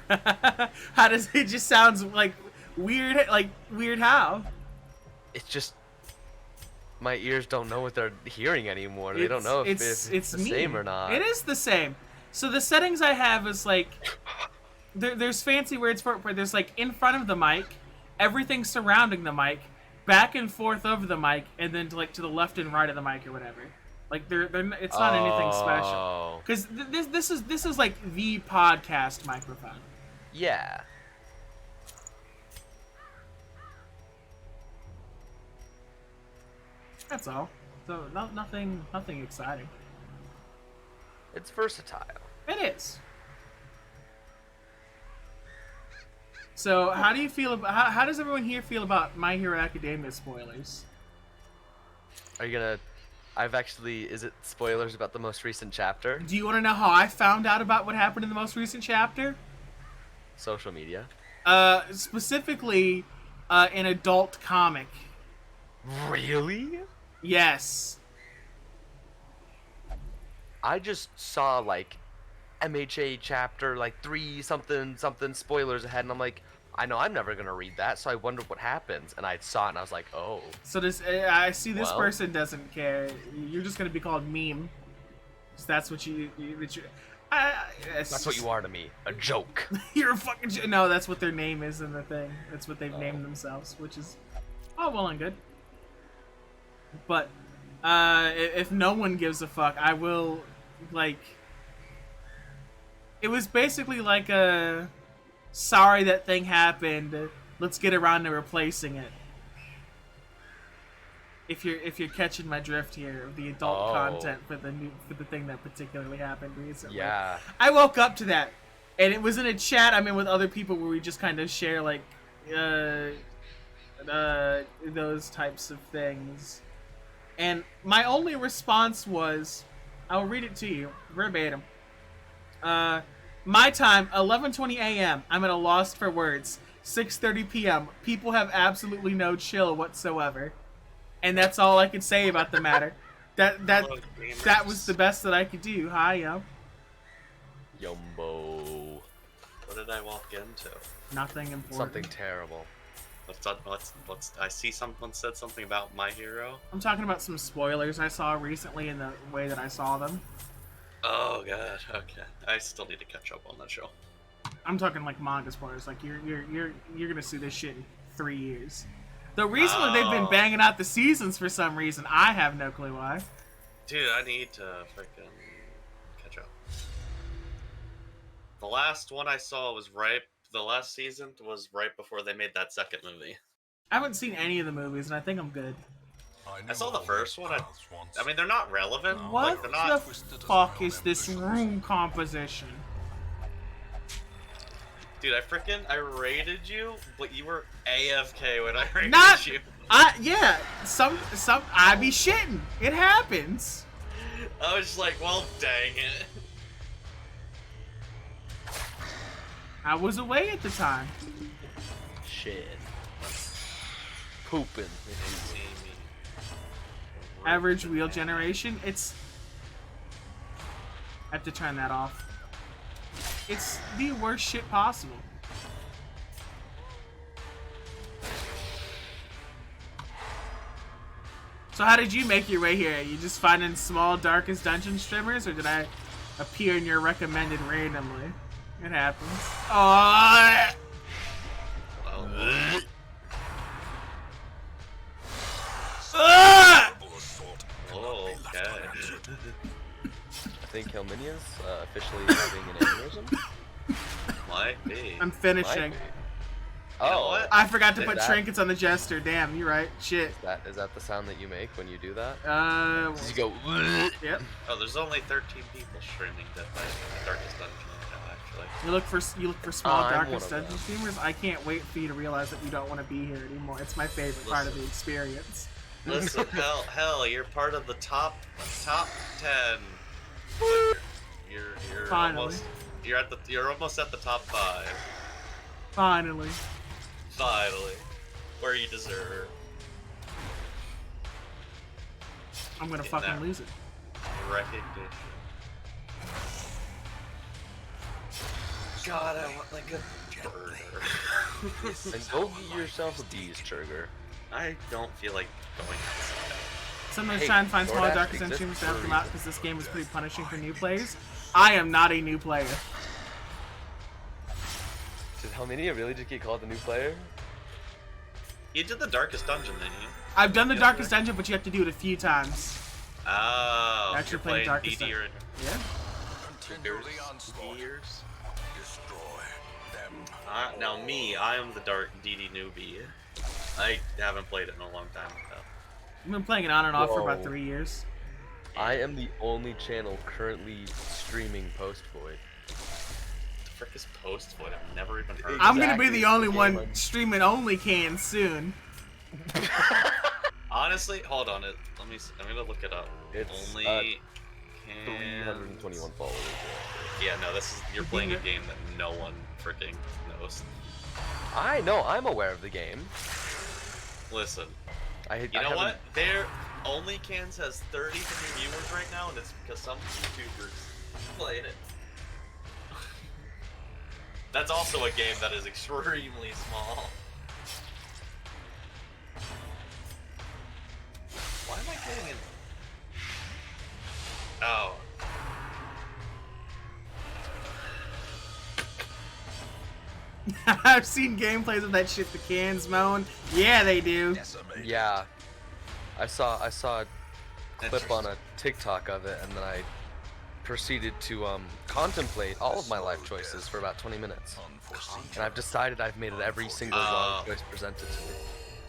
How does it just sounds like weird? Like weird how?
It's just my ears don't know what they're hearing anymore. They don't know if it's the same or not.
It is the same. So the settings I have is like there's fancy words for it, but there's like in front of the mic, everything surrounding the mic, back and forth over the mic, and then to the left and right of the mic or whatever. Like it's not anything special. Because this is like the podcast microphone.
Yeah.
That's all. So nothing exciting.
It's versatile.
It is. So how do you feel about how does everyone here feel about My Hero Academia spoilers?
Are you gonna? Is it spoilers about the most recent chapter?
Do you want to know how I found out about what happened in the most recent chapter?
Social media.
Specifically, an adult comic.
Really?
Yes.
I just saw like MHA chapter like 3 something spoilers ahead, and I'm like, I know I'm never gonna read that, so I wonder what happens. And I saw it, and I was like, oh.
So I see this
Well.
person doesn't care. You're just gonna be called meme. So that's what
That's what you are to me, a joke.
You're a fucking no. That's what their name is in the thing. That's what they've named themselves, which is all well and good. But if no one gives a fuck, I will like. It was basically like a sorry that thing happened. Let's get around to replacing it. If you're catching my drift here of the adult content for the thing that particularly happened recently.
Yeah.
I woke up to that, and it was in a chat I'm in with other people where we just kind of share like those types of things. And my only response was, I'll read it to you verbatim. My My time, 11:20 a.m. I'm at a loss for words. 6:30 p.m. People have absolutely no chill whatsoever, and that's all I can say about the matter. That was the best that I could do. Hi, yo.
Yumbo.
What did I walk into?
Nothing important.
Something terrible.
I see someone said something about My Hero.
I'm talking about some spoilers I saw recently in the way that I saw them.
Oh god, okay. I still need to catch up on that show.
I'm talking like manga spoilers. Like you're gonna see this shit in 3 years. Though recently they've been banging out the seasons for some reason. I have no clue why.
Dude, I need to freaking catch up. The last one I saw was the last season was right before they made that second movie.
I haven't seen any of the movies, and I think I'm good.
I saw the first one. I mean, they're not relevant.
What
They're not.
the fuck is this room composition?
Dude, I raided you, but you were AFK when I raided
Not.
you.
Yeah. Some. I be shitting. It happens.
I was just like, well, dang it.
I was away at the time.
Shit. Pooping.
See me.
Average wheel generation. It's. I have to turn that off. It's the worst shit possible. So how did you make your way here? You just finding small Darkest Dungeon streamers, or did I appear in your recommended randomly? It happens. Oh.
Oh, okay.
I think Helminia's officially having an aneurysm.
Might be.
I'm finishing.
Might be.
You know
Oh,
what?
I forgot to
Is
put
that-
trinkets on the jester. Damn, you're right. Shit.
is that the sound that you make when you do that? You go.
Yep.
Oh, there's only 13 people streaming Dead by Darkest Dungeon right now, actually.
You look for small
I'm
Darkest
one of
Dungeon streamers. I can't wait for you to realize that you don't want to be here anymore. It's my favorite part of the experience.
Listen, hell, you're part of the top 10. You're
Finally.
almost you're almost at the top 5.
Finally.
Finally, where you deserve.
I'm gonna
Get
fucking
that.
lose it.
Recognition. God, I want like a burger.
And go get yourself a bees burger.
I don't feel like going outside.
Sometimes
Hey,
try and find small
DoorDash
Darkest Dungeon
exists
streamers to help
for a
them out
reason.
because this game is pretty punishing for new players. I am not a new player.
Did Helminia really just get called the new player?
You did the Darkest Dungeon, didn't you?
I've done the Darkest Dungeon, but you have to do it a few times.
Oh,
Actually
you're
playing
playing
Darkest
DD
Dungeon. Yeah.
Continue the onslaught. Destroy them.
Now me, I am the Dark DD newbie. I haven't played it in a long time though.
I've been playing it on and off for about
Whoa.
3 years.
I am the only channel currently streaming Post Void.
The frick is Post Void? I've never even heard.
I'm gonna be
Exactly,
the only
the game
one
I'm-
streaming only can soon.
Honestly, hold on. I'm gonna look it up.
It's,
only
321 followers.
Yeah, no, you're playing a game that no one freaking knows.
I know, I'm aware of the game.
Listen,
I
you know what? OnlyCans has 33 viewers right now, and it's because some YouTubers played it. That's also a game that is extremely small. Why am I getting in? Oh.
I've seen gameplays of that shit the cans moan. Yeah, they do.
Decimated.
Yeah, I saw a clip on a TikTok of it, and then I proceeded to contemplate all of my life choices for about 20 minutes.
Unforeseen.
And I've decided I've made it every single wrong choice presented to me.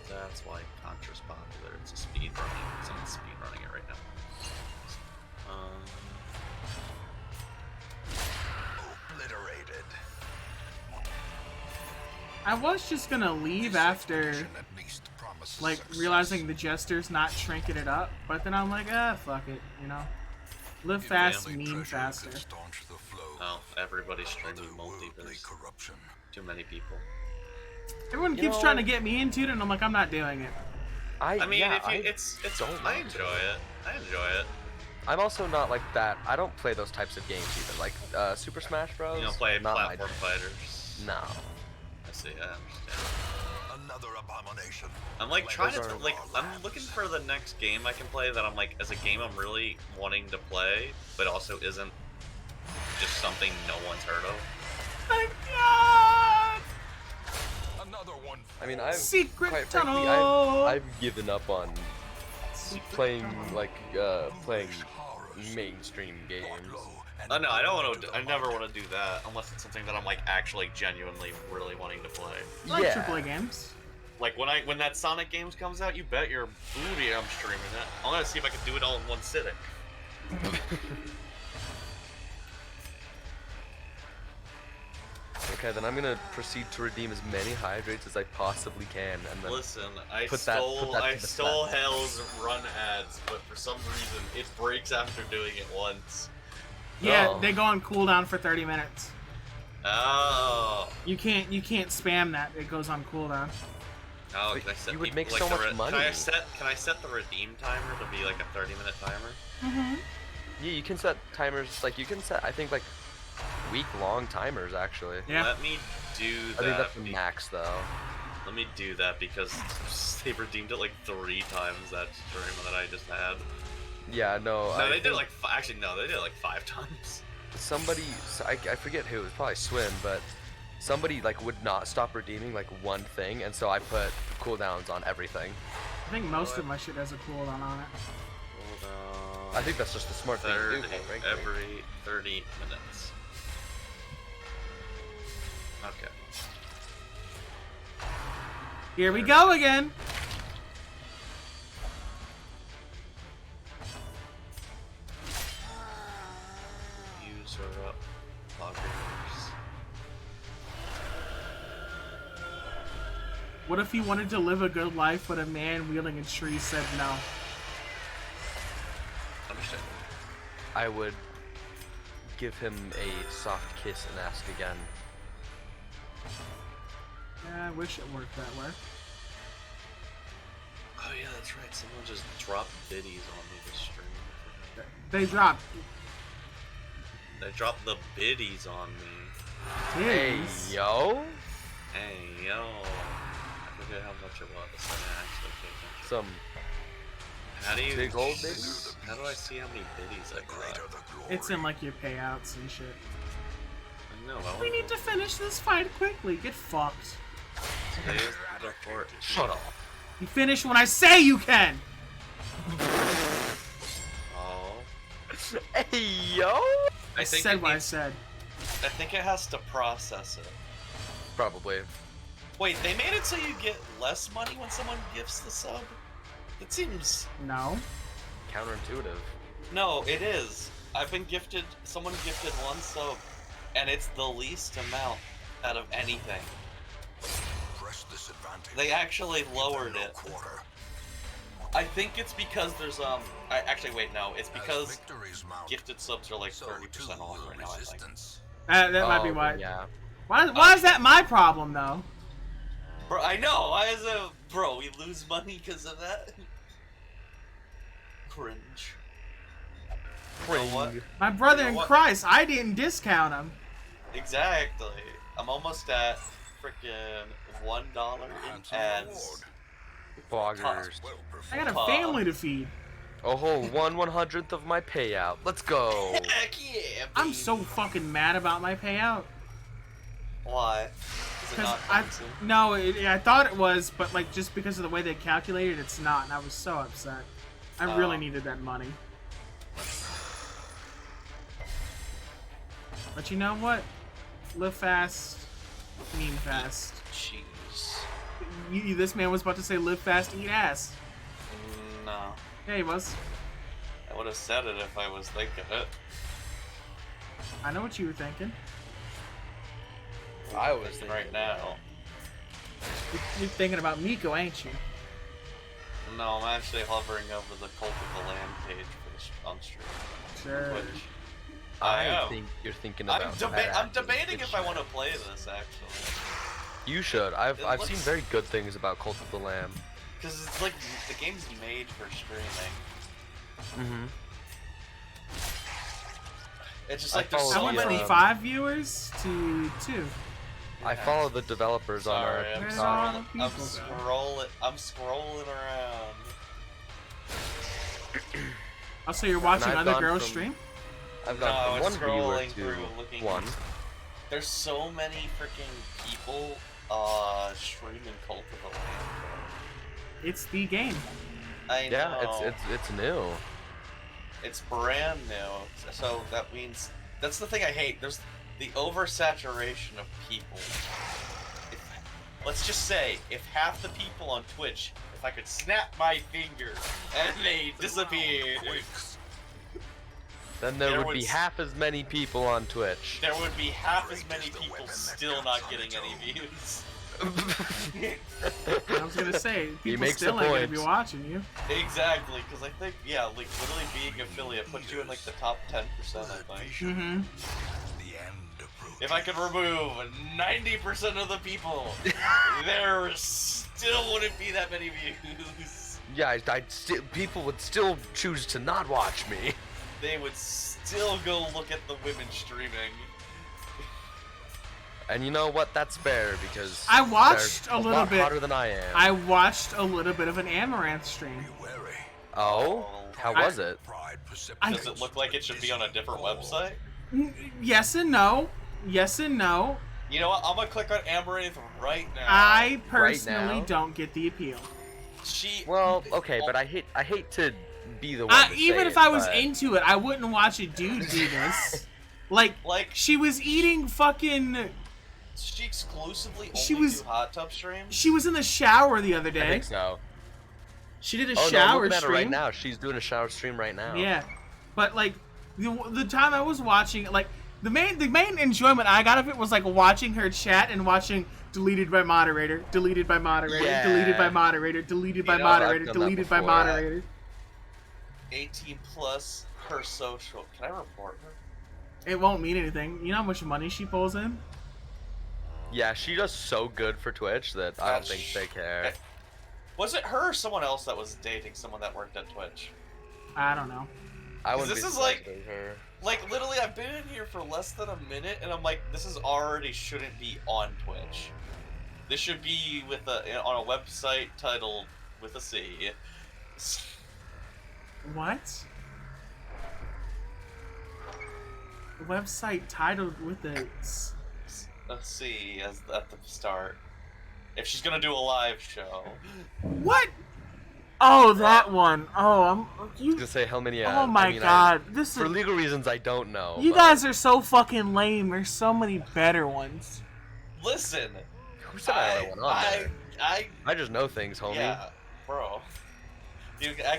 That's why Contra's popular. It's a speed running. Someone's speed running it right now.
Obliterated.
I was just gonna leave after,
At least promises
like,
success.
realizing the jester's not shrinking it up, but then I'm like, ah, fuck it, you know? Live
If
fast,
only
meme
treasure
faster.
could staunch the flow
Oh, everybody's
of
streaming multi.
otherworldly
There's
corruption.
too many people.
Everyone
You
keeps
know-
trying to get me into it, and I'm like, I'm not doing it.
I mean,
yeah,
if you, it's
don't
I
want to.
enjoy it. I enjoy it.
I'm also not like that. I don't play those types of games even. Like Super Smash Bros.
You don't play
not my
platform
jam.
fighters.
No.
I see. I understand.
Another abomination.
I'm like trying
those
to
are
like
our
I'm looking
labs.
for the next game I can play that I'm like as a game I'm really wanting to play, but also isn't just something no one's heard of.
My God!
Another one.
I mean, I've
Secret
quite frankly,
tunnel.
I've given up on playing like playing mainstream games.
Oh no, I don't want to. I never want to do that unless it's something that I'm like actually genuinely really wanting to play.
I like
Yeah.
AAA games.
Like when that Sonic games comes out, you bet your booty I'm streaming it. I'm gonna see if I can do it all in one sitting.
Okay, then I'm gonna proceed to redeem as many hydrates as I possibly can, and then
Listen, I
Put that
stole
to
I
the
stole
side.
Hell's run ads, but for some reason it breaks after doing it once.
Yeah,
Oh.
they go on cooldown for 30 minutes.
Oh.
You can't spam that. It goes on cooldown.
Oh,
But
can I set
you would
people-
make
like
so
the
much money.
Can I set the redeem timer to be like a 30-minute timer?
Mm-hmm.
yeah, you can set timers. Like you can set, I think, like week-long timers actually.
Yeah.
Let me do that.
I think that's the
be-
max though.
Let me do that because they redeemed it like 3 times that stream that I just had.
Yeah, no.
No,
I
they did
think
like actually no, they did it like 5 times.
somebody. I forget who. It was probably Swim, but somebody like would not stop redeeming like one thing, and so I put cooldowns on everything.
I think most of my shit has a cooldown on it.
Hold on.
I think that's just a smart thing to
30
do. quite frankly.
every 30 minutes. Okay.
Here we go again.
User up loggers.
What if he wanted to live a good life, but a man wielding a tree said no?
Understand.
I would give him a soft kiss and ask again.
Yeah, I wish it worked that way.
Oh yeah, that's right. Someone just dropped biddies on me this stream.
They dropped
They dropped the biddies on me.
Hey
titties.
yo,
Hey yo. I forget how much it was. I didn't actually pay attention.
some
How do you
big old biddies?
How do I see how many biddies I
Greater
got?
the glory.
It's in like your payouts and shit.
No, I
We need to finish this fight quickly. Get fucked.
Today's the 14th.
Shut up.
You finish when I say you can.
Oh.
Hey yo.
I
think
said
it
what I
needs-
said.
I think it has to process it.
Probably.
Wait, they made it so you get less money when someone gifts the sub? That seems...
No.
Counterintuitive.
No, it is. I've been gifted... Someone gifted 1 sub, and it's the least amount out of anything.
Press this advantage.
They actually lowered
No
it.
quarter.
I think it's because there's, actually, wait, no. It's
As
because
victories mount,
gifted subs are like
so
30%
too
off
will
right now, I think.
resistance.
That might be
Oh,
why.
Yeah.
Why is that my problem though?
Bro, I know. Why is it... Bro, we lose money because of that? Cringe. You know what?
My brother
You know
in
what?
Christ, I didn't discount him.
Exactly. I'm almost at freaking $1 in
Handsome
ads.
reward.
Bloggers.
Well
I got a
performed.
family to feed.
A whole 1/100th of my payout. Let's go.
Heck yeah,
I'm
baby.
so fucking mad about my payout.
Why? Is it
Because
not
I
coming soon?
no, I thought it was, but like just because of the way they calculated, it's not, and I was so upset. I really
Oh.
needed that money. But you know what? Live fast, meme fast.
Jeez.
This man was about to say live fast, eat ass.
No.
Yeah, he was.
I would have said it if I was thinking it.
I know what you were thinking.
I was
Thinking right now.
You're thinking about Miko, ain't you?
No, I'm actually hovering over the Cult of the Lamb page for on stream.
Sure.
Twitch.
I
am.
think you're thinking about.
I'm debating if I want to play this actually.
You should. I've
It
seen
looks-
very good things about Cult of the Lamb.
Because it's like the game's made for streaming.
Mm-hmm.
It's just
I
like there's
follow
I
so
went
many.
from 5 viewers to 2.
I follow the developers on our.
Sorry, I'm
Where's
sorry.
all the
I'm
people
scrolling. I'm scrolling around.
Oh, so you're watching
I've
other
gone
girls
from-
stream?
I've
No,
gone
it's
from one viewer
scrolling
to
through, looking.
one.
There's so many freaking people streaming Cult of the Lamb.
It's the game.
I
Yeah,
know.
it's new.
It's brand new, so that means that's the thing I hate. There's the oversaturation of people. Let's just say, if half the people on Twitch, if I could snap my finger and they disappeared,
Then there
There
would be
was-
half as many people on Twitch.
there would be half as many people still not getting any views.
I was gonna say, people
makes
still
a
ain't gonna be
point.
watching you.
Exactly, because I think, yeah, like literally being affiliate puts you in like the top 10%, I think.
Mm-hmm.
The end approaches.
If I could remove 90% of the people, there still wouldn't be that many views.
Yeah, people would still choose to not watch me.
They would still go look at the women streaming.
And you know what? That's fair because
I watched
they're
a little
lot
bit.
hotter than I am.
I watched a little bit of an Amaranth stream.
Be wary.
Oh, how was it?
Pride
I-
Does it look like it should be on a different website?
Yes and no. Yes and no.
You know what? I'm gonna click on Amaranth right now.
I personally
now?
don't get the appeal.
She.
Well, okay, but I hate to be the one. To
Even
say
if
it,
I was
but-
into it, I wouldn't watch a dude do this. Like,
Like,
she was eating fucking.
she exclusively only
She was-
do hot tub streams?
She was in the shower the other
I
day.
think so.
She did a
Oh no, I'm
shower
looking at her
stream.
right now. She's doing a shower stream right now.
Yeah, but like the time I was watching, like the main enjoyment I got of it was like watching her chat and watching deleted by moderator, deleted by moderator,
Yeah.
deleted by moderator, deleted by
You know,
moderator,
I've done that
deleted by
before.
moderator.
18 plus her social. Can I report her?
It won't mean anything. You know how much money she pulls in?
Yeah, she does so good for Twitch that I don't think they care.
Was it her or someone else that was dating someone that worked at Twitch?
I don't know.
I wouldn't
this
be
is
surprised
like-
if it was her.
Like, literally, I've been in here for less than a minute, and I'm like, this is already shouldn't be on Twitch. This should be with on a website titled with a C.
What? Website titled with a
A C as at the start. If she's gonna do a live show.
what? Oh, that one. Oh,
I was
you.
gonna say how many.
Oh my god, this
For
is.
legal reasons, I don't know.
You
but-
guys are so fucking lame. There's so many better ones.
Listen,
Who said I only went on there? I
I
just know things, homie.
yeah, bro.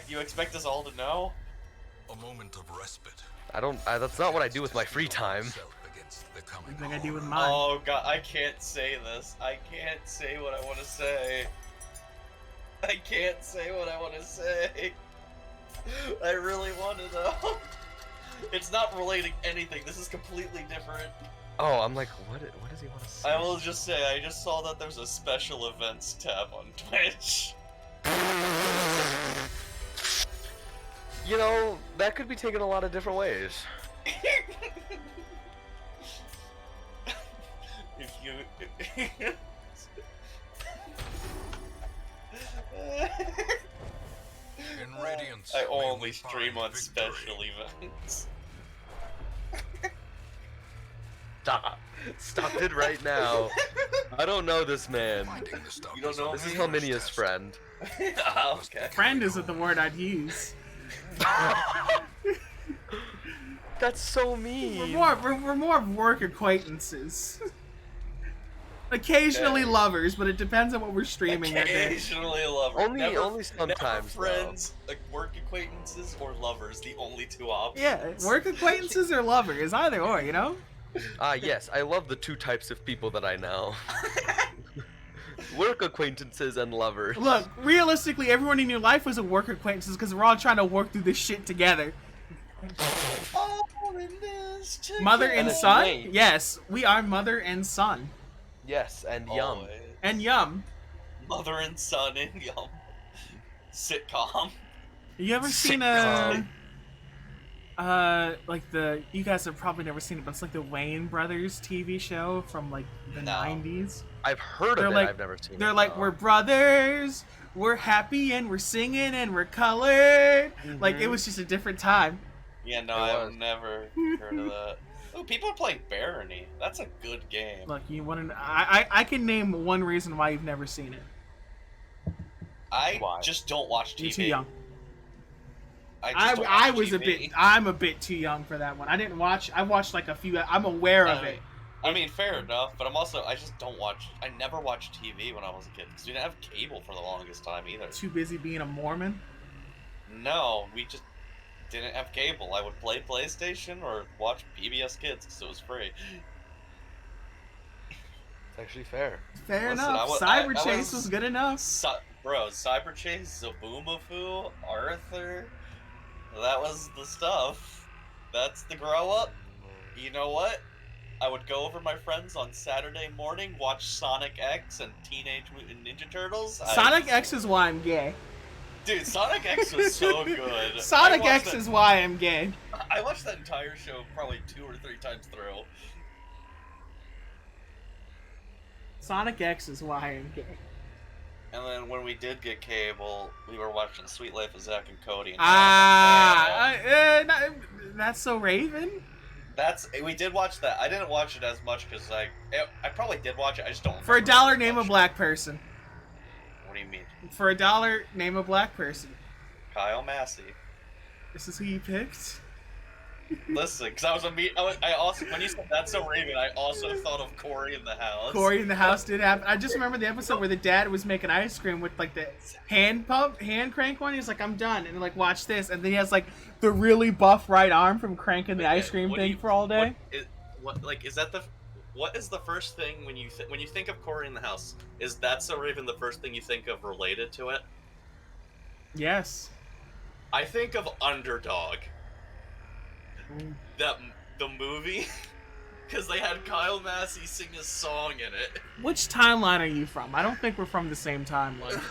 You expect us all to know?
A moment of respite.
That's not what I do with my free time.
Self against the coming
I think I do with
horde.
mine.
Oh god, I can't say this. I can't say what I want to say. I can't say what I want to say. I really want to know. It's not relating anything. This is completely different.
Oh, I'm like, what does he want to say?
I will just say, I just saw that there's a special events tab on Twitch.
You know, that could be taken a lot of different ways.
If you...
In Radiance,
I
we
only
will
stream
find
on
victory.
special events.
Stop it right now. I don't know this man.
Finding the stuff
You don't
is
know
our
This is
me?
first
Helminia's
test.
friend.
Oh, okay.
Friend isn't the word I'd use.
That's so
We're
mean.
we're more of work acquaintances. Occasionally
Okay.
lovers, but it depends on what we're streaming that day.
Occasionally a lover.
Only
Never
sometimes. though.
friends, like work acquaintances, or lovers. The only two options.
Yeah, work acquaintances or lovers, either or, you know?
Ah, yes, I love the two types of people that I know. Work acquaintances and lovers.
Look, realistically, everyone in your life was a work acquaintances because we're all trying to work through this shit together.
All in this
Mother and
together.
son?
Wait.
Yes, we are mother and son.
Yes, and yum.
Always.
And yum.
Mother and son in Yum. Sitcom.
You ever seen
Sitcom.
you guys have probably never seen it, but it's like the Wayne Brothers TV show from like the
No.
90s.
I've heard
They're
of it.
like-
I've never seen it.
They're like,
no.
we're brothers, we're happy and we're singing and we're colored. Like it
Mhm.
was just a different time.
Yeah, no,
It
I've
was.
never heard of that. Oh, people are playing Barony. That's a good game.
Look, you want to? I can name one reason why you've never seen it.
I
Why?
just don't watch TV.
You're too young.
I just don't
I
watch
was a
TV.
bit. I'm a bit too young for that one. I didn't watch. I watched like a few. I'm aware of it.
I mean, fair enough, but I just don't watch. I never watched TV when I was a kid because we didn't have cable for the longest time either.
Too busy being a Mormon.
No, we just didn't have cable. I would play PlayStation or watch PBS Kids because it was free.
It's actually fair.
Fair
Listen,
enough.
I
Cyber Chase
was-
was good enough.
Bro, Cyber Chase, Zaboomafoo, Arthur, that was the stuff. That's the grow up. You know what? I would go over to my friends on Saturday morning, watch Sonic X and Teenage Mutant Ninja Turtles.
Sonic X is why I'm gay.
Dude, Sonic X was so good.
Sonic
I watched
X
that-
is why I'm gay.
I watched that entire show probably 2 or 3 times through.
Sonic X is why I'm gay.
And then when we did get cable, we were watching Sweet Life of Zack and Cody. And
That's so Raven.
we did watch that. I didn't watch it as much because I probably did watch it. I just don't.
For
remember
$1,
as
name a
much.
black person.
What do you mean?
For $1, name a black person.
Kyle Massey.
This is who you picked.
Listen, because I also when you said That's So Raven, I also thought of Corey in the House.
Corey in the House did happen. I just remember the episode where the dad was making ice cream with like the hand crank one. He's like, I'm done, and like, watch this, and then he has like the really buff right arm from cranking the ice cream
What do
thing
you-
for all day.
What is the first thing when you think of Corey in the House? Is That's So Raven the first thing you think of related to it?
Yes.
I think of Underdog. The movie, because they had Kyle Massey sing a song in it.
Which timeline are you from? I don't think we're from the same timeline.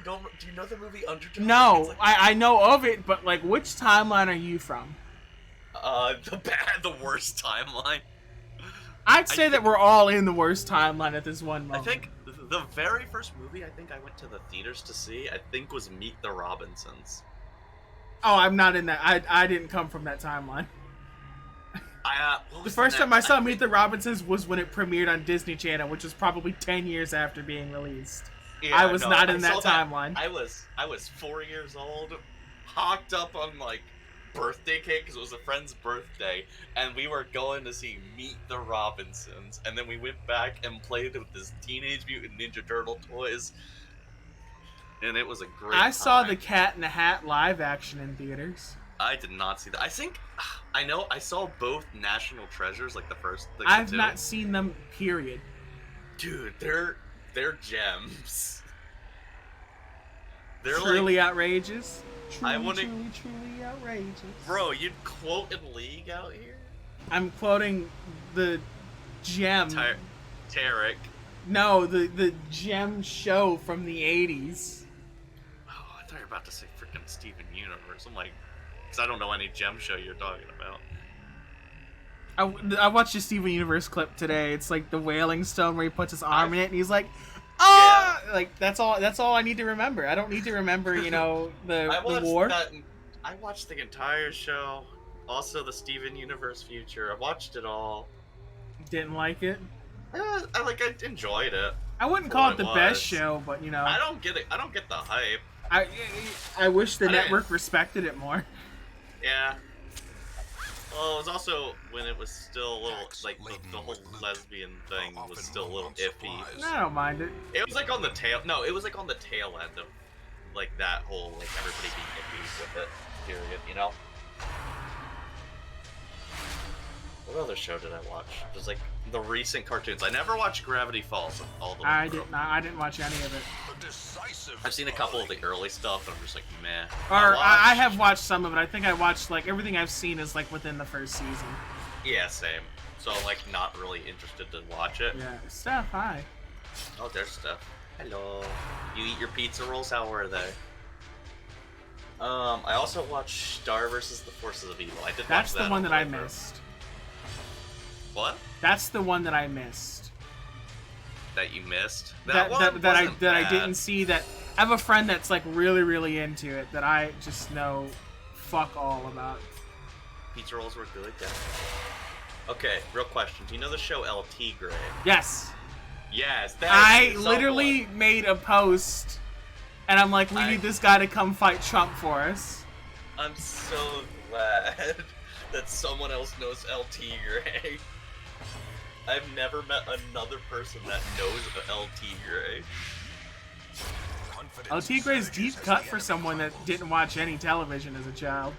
Do you know the movie Underdog?
No,
It's like,
I know of it, but like, which timeline are you from?
the worst timeline.
I'd say
I
that
think-
we're all in the worst timeline at this one
I
moment.
think the very first movie I think I went to the theaters to see, I think was Meet the Robinsons.
Oh, I'm not in that. I didn't come from that timeline.
What
The
was
first time I
next?
saw Meet the Robinsons was when it premiered on Disney Channel, which was probably 10 years after being released.
Yeah,
I was
no,
not
I
in
saw
that timeline.
I was 4 years old, hocked up on like birthday cake because it was a friend's birthday, and we were going to see Meet the Robinsons, and then we went back and played with this Teenage Mutant Ninja Turtle toys, and it was a great.
I saw
time.
the Cat in the Hat live action in theaters.
I did not see that. I think I saw both National Treasures, like the first. Like
I've
the two.
not seen them, period.
Dude, they're gems. They're
Truly
like,
outrageous. Truly,
I wanna-
truly outrageous.
bro, you'd quote in League out here.
I'm quoting the Gem.
Tarek.
No, the Gem show from the 80s.
Oh, I thought you were about to say freaking Steven Universe. I'm like, because I don't know any gem show you're talking about.
I watched a Steven Universe clip today. It's like the Wailing Stone where he puts his arm in it and he's like, ah! Like, that's all I need to remember. I don't need to remember, the war.
I watched the entire show. Also, the Steven Universe future. I watched it all.
Didn't like it.
I enjoyed it.
I wouldn't
For
call
what
it the
it
best
was.
show, but
I don't get it. I don't get the hype.
I wish the
I didn't-
network respected it more.
Yeah. Well, it was also when it was still a little
Packs
like
laden
the whole
with loot
lesbian thing
are
was
often
still a
low
little
on
iffy.
supplies.
I don't mind it.
It was like on the tail. No, it was like on the tail end of like that whole like everybody being iffy with it period. You know. What other show did I watch? There's like the recent cartoons. I never watched Gravity Falls all the way
I
through.
did not. I didn't watch any of it.
A decisive
I've seen a couple of the early stuff, and I'm just like, meh.
Or I
watched-
have watched some of it. I think I watched like everything I've seen is like within the first season.
Yeah, same. So I'm like not really interested to watch it.
Yeah, Steph, hi.
Oh, there's stuff. Hello. You eat your pizza rolls? How were they? I also watched Star versus the Forces of Evil. I did
That's
watch that
the one
all
that I
way through.
missed.
What?
That's the one that I missed.
That you missed?
That
one
I
wasn't
that I
bad.
didn't see. That I have a friend that's like really into it that I just know fuck all about.
Pizza rolls were good, yeah. Okay, real question. Do you know the show El Tigre?
Yes,
Yes, that
I
is
literally made a post, and I'm like, we
I-
need this guy to come fight Trump for us.
I'm so glad that someone else knows El Tigre. I've never met another person that knows El Tigre.
El Tigre's deep cut for someone that didn't watch any television as a child.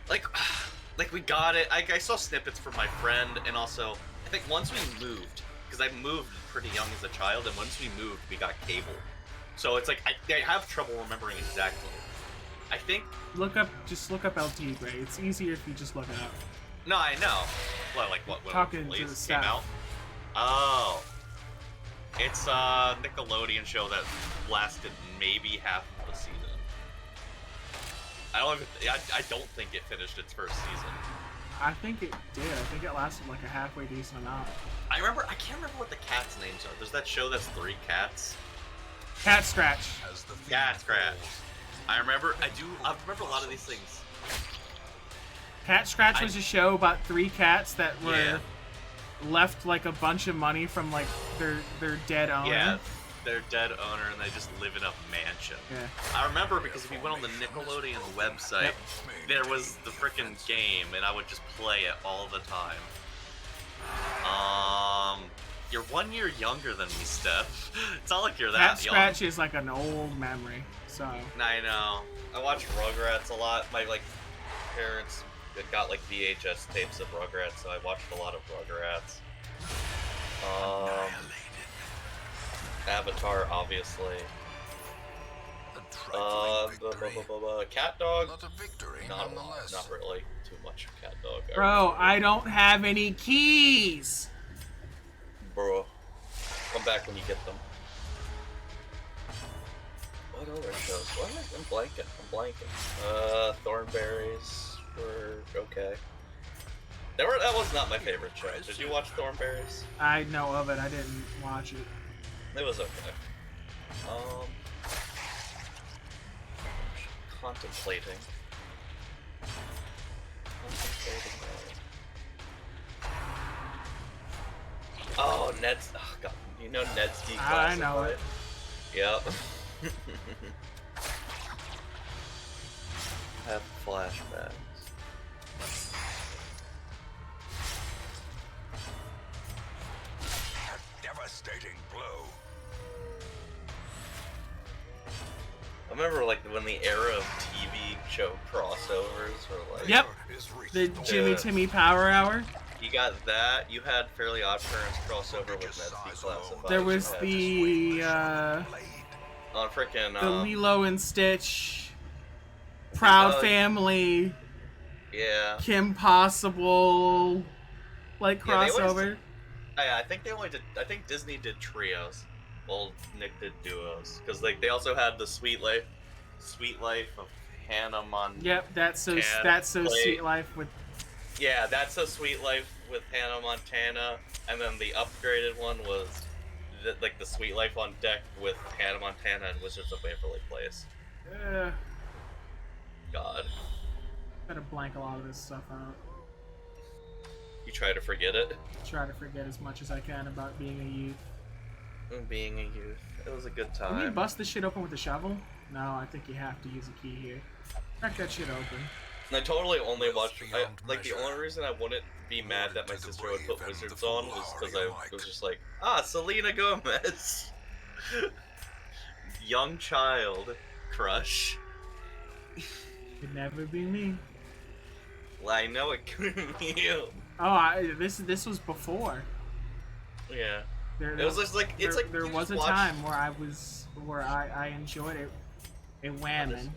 Like we got it. I saw snippets from my friend, and also I think once we moved, because I moved pretty young as a child, and once we moved, we got cable. So it's like I have trouble remembering exactly. I think
Just look up El Tigre. It's easier if you just look it up.
no, I know. Well, like what when
Talking
it
to the
came
staff.
out? Oh, it's a Nickelodeon show that lasted maybe half of the season. I don't think it finished its first season.
I think it did. I think it lasted like a halfway decent amount.
I can't remember what the cats' names are. There's that show that's 3 cats.
Cat Scratch.
Cat Scratch. I remember a lot of these things.
Cat Scratch was a show about 3 cats that were
Yeah.
left like a bunch of money from like their dead owner.
Yeah, their dead owner, and they just live in a mansion.
Yeah.
I remember because if you went on the Nickelodeon website, there was the frickin' game, and I would just play it all the time. You're 1 year younger than me, Steph. It's not like you're
Cat
that young.
Scratch is like an old memory. So
I know. I watch Rugrats a lot. My parents got VHS tapes of Rugrats, so I watched a lot of Rugrats. Avatar, obviously. Cat Dog.
Not a victory,
Not a lot.
nonetheless.
Not really too much Cat Dog.
bro, I don't have any keys.
Bro, come back when you get them. What other shows? What? I'm blanking. Thornberries were okay. That was not my favorite show. Did you watch Thornberries?
I know of it. I didn't watch it.
It was okay. Contemplating. Oh, Ned's. Oh god, you know Ned's Declassified.
I know it.
Yep. Have flashbacks.
A devastating blow.
I remember when the era of TV show crossovers were like.
Yep.
Is
The
reasonable.
Jimmy
Yeah.
Timmy Power Hour.
You got that. You had Fairly Odd Parents crossover with Ned's Declassified.
There
You
was
had
the
on frickin'
Lilo and Stitch, Proud
uh,
Family,
yeah.
Kim Possible, like
Yeah, they always-
crossover.
I think they only did. I think Disney did trios. Well, Nick did duos because they also had the Sweet Life of Hannah Montana.
Yep, that's so
Play-
Sweet Life with
Yeah, That's a Sweet Life with Hannah Montana, and then the upgraded one was the Sweet Life on Deck with Hannah Montana and Wizards of Waverly Place. God,
gotta blank a lot of this stuff out.
you try to forget it.
Try to forget as much as I can about being a youth.
Being a youth, it was a good
Can you
time.
bust this shit open with a shovel? No, I think you have to use a key here. Crack that shit open.
And I totally only watched.
Beyond
The
measure.
only reason I wouldn't be mad that my
To the
sister would
brave
put
and
Wizards
the
on was because I
foolhardy
was just like, Selena Gomez, young child crush.
Could never be me.
Well, I know it couldn't be you.
Oh, this was before.
Yeah.
There,
It was just like it's like
there
you
was
just
a
watch-
time where I enjoyed it. A whammon.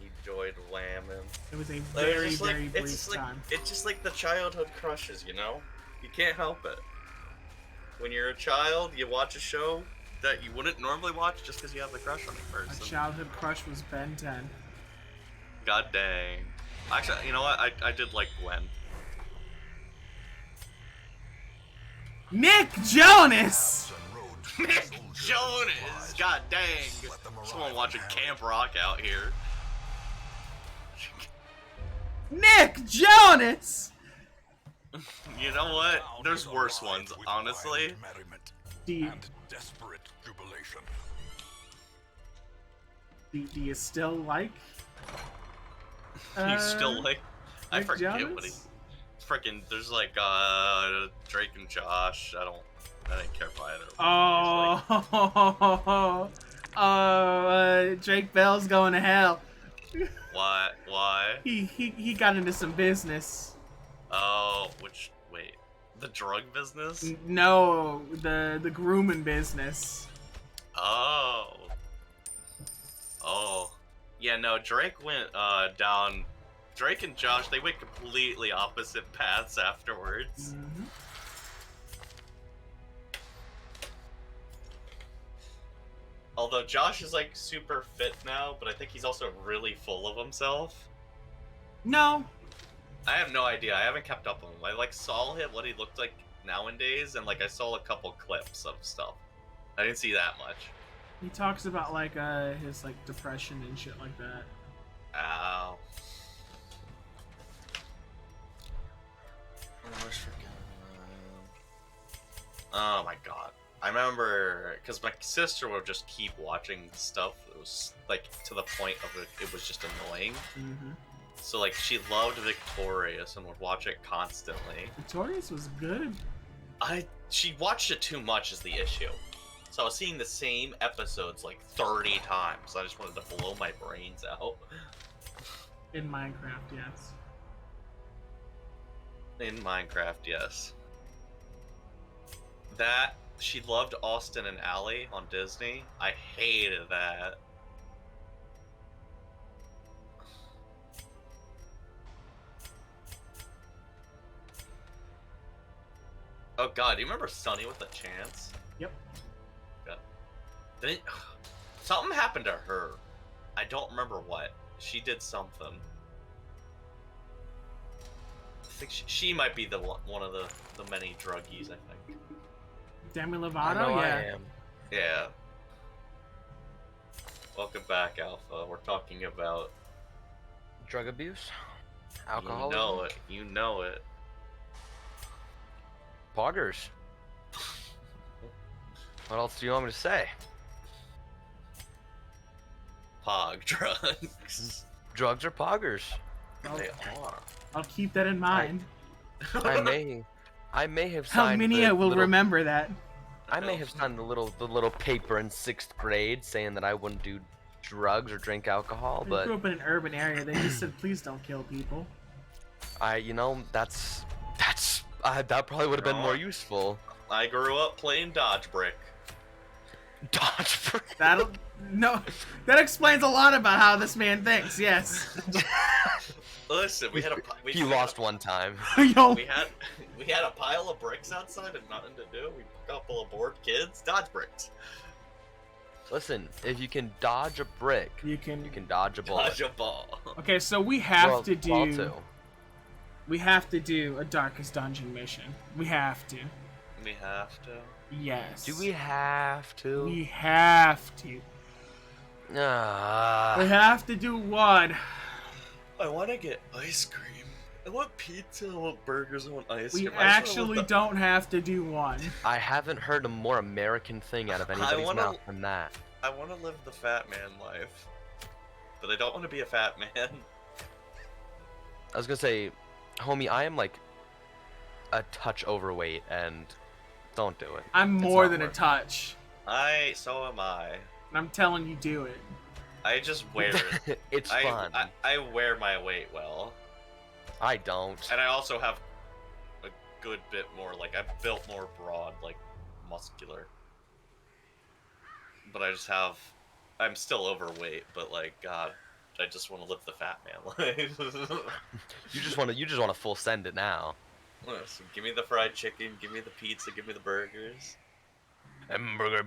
He enjoyed whamming.
It was a
Like,
very
it's just like,
very
it's
brief
just like
time.
it's just like the childhood crushes, you know? You can't help it. When you're a child, you watch a show that you wouldn't normally watch just because you have the crush on the
My
person.
childhood crush was Ben 10.
God dang. Actually, you know what? I did like Gwen.
Nick Jonas.
And roads
Nick
soldiers and
Jonas!
supplies.
God dang!
Let them
Someone
arrive
watching
in
Camp Rock out here.
Nick Jonas.
You know what?
Down
There's
will
worse
arrive
ones,
with
honestly.
wild merriment
Do you,
and desperate jubilation.
do you still like?
He's still like, I
Nick
forget
Jonas?
what he. Freaking, there's like Drake and Josh. I didn't care for either.
Drake Bell's going to hell.
Why? Why?
He got into some business.
Oh, wait, the drug business?
No, the grooming business.
Oh. Oh. Yeah, no, Drake went down. Drake and Josh, they went completely opposite paths afterwards.
Mhm.
Although Josh is like super fit now, but I think he's also really full of himself.
No,
I have no idea. I haven't kept up with him. I like saw him what he looked like nowadays, and like I saw a couple clips of stuff. I didn't see that much.
he talks about like his like depression and shit like that.
Ow. I was forgetting. Oh my god. I remember because my sister would just keep watching stuff. It was like to the point of it was just annoying.
Mm-hmm.
So like she loved Victorious and would watch it constantly.
Victorious was good.
She watched it too much is the issue. So I was seeing the same episodes like 30 times. I just wanted to blow my brains out.
In Minecraft, yes.
In Minecraft, yes. That she loved Austin and Ally on Disney. I hated that. Oh god, do you remember Sunny with a Chance?
Yep.
God. Didn't something happened to her? I don't remember what. She did something. I think she might be the one of the many druggies. I think.
Demi
I
Lovato,
know I
yeah.
am.
Yeah. Welcome back, Alpha. We're talking about.
Drug abuse, alcohol.
You know it. You know it.
Poggers. What else do you want me to say?
Pog drugs.
Drugs are poggers.
I'll,
They are.
I'll keep that in mind.
I may have
How
signed.
many
the
will
little,
remember that?
I may have signed the little paper in 6th grade saying that I wouldn't do drugs or drink alcohol,
I
but
grew up in an urban area. They just said, please don't kill people.
that probably would have been more
Right.
useful.
I grew up playing dodge brick.
Dodge.
That explains a lot about how this man thinks. Yes.
Listen, we had a
He lost one time.
Yo,
We had a pile of bricks outside and nothing to do. We a couple of bored kids dodge bricks.
Listen, if you can dodge a brick,
you can.
you can dodge a bullet.
Dodge a ball.
Okay, so we have
Well,
to
well,
do.
too.
We have to do a Darkest Dungeon mission. We have to.
We have to.
Yes.
Do we have to?
We have to. We
Ah,
have to do one.
I want to get ice cream. I want pizza. I want burgers. I want ice
We
cream. I just
actually
wanna
don't have to do one.
I haven't heard a more American thing out of anybody's
wanna-
mouth than that.
I want to live the fat man life, but I don't want to be a fat man.
I was gonna say, homie, I am like a touch overweight, and don't do it.
I'm
It's
more
not
than a
worth it.
touch.
So am I.
And I'm telling you, do it.
I just wear it.
It's fun.
I wear my weight well.
I don't.
And I also have a good bit more, like, I'm built more broad, like, muscular. But I'm still overweight, but, like, God, I just want to live the fat man life.
You just want to full send it now.
So give me the fried chicken, give me the pizza, give me the burgers.
Hamburger,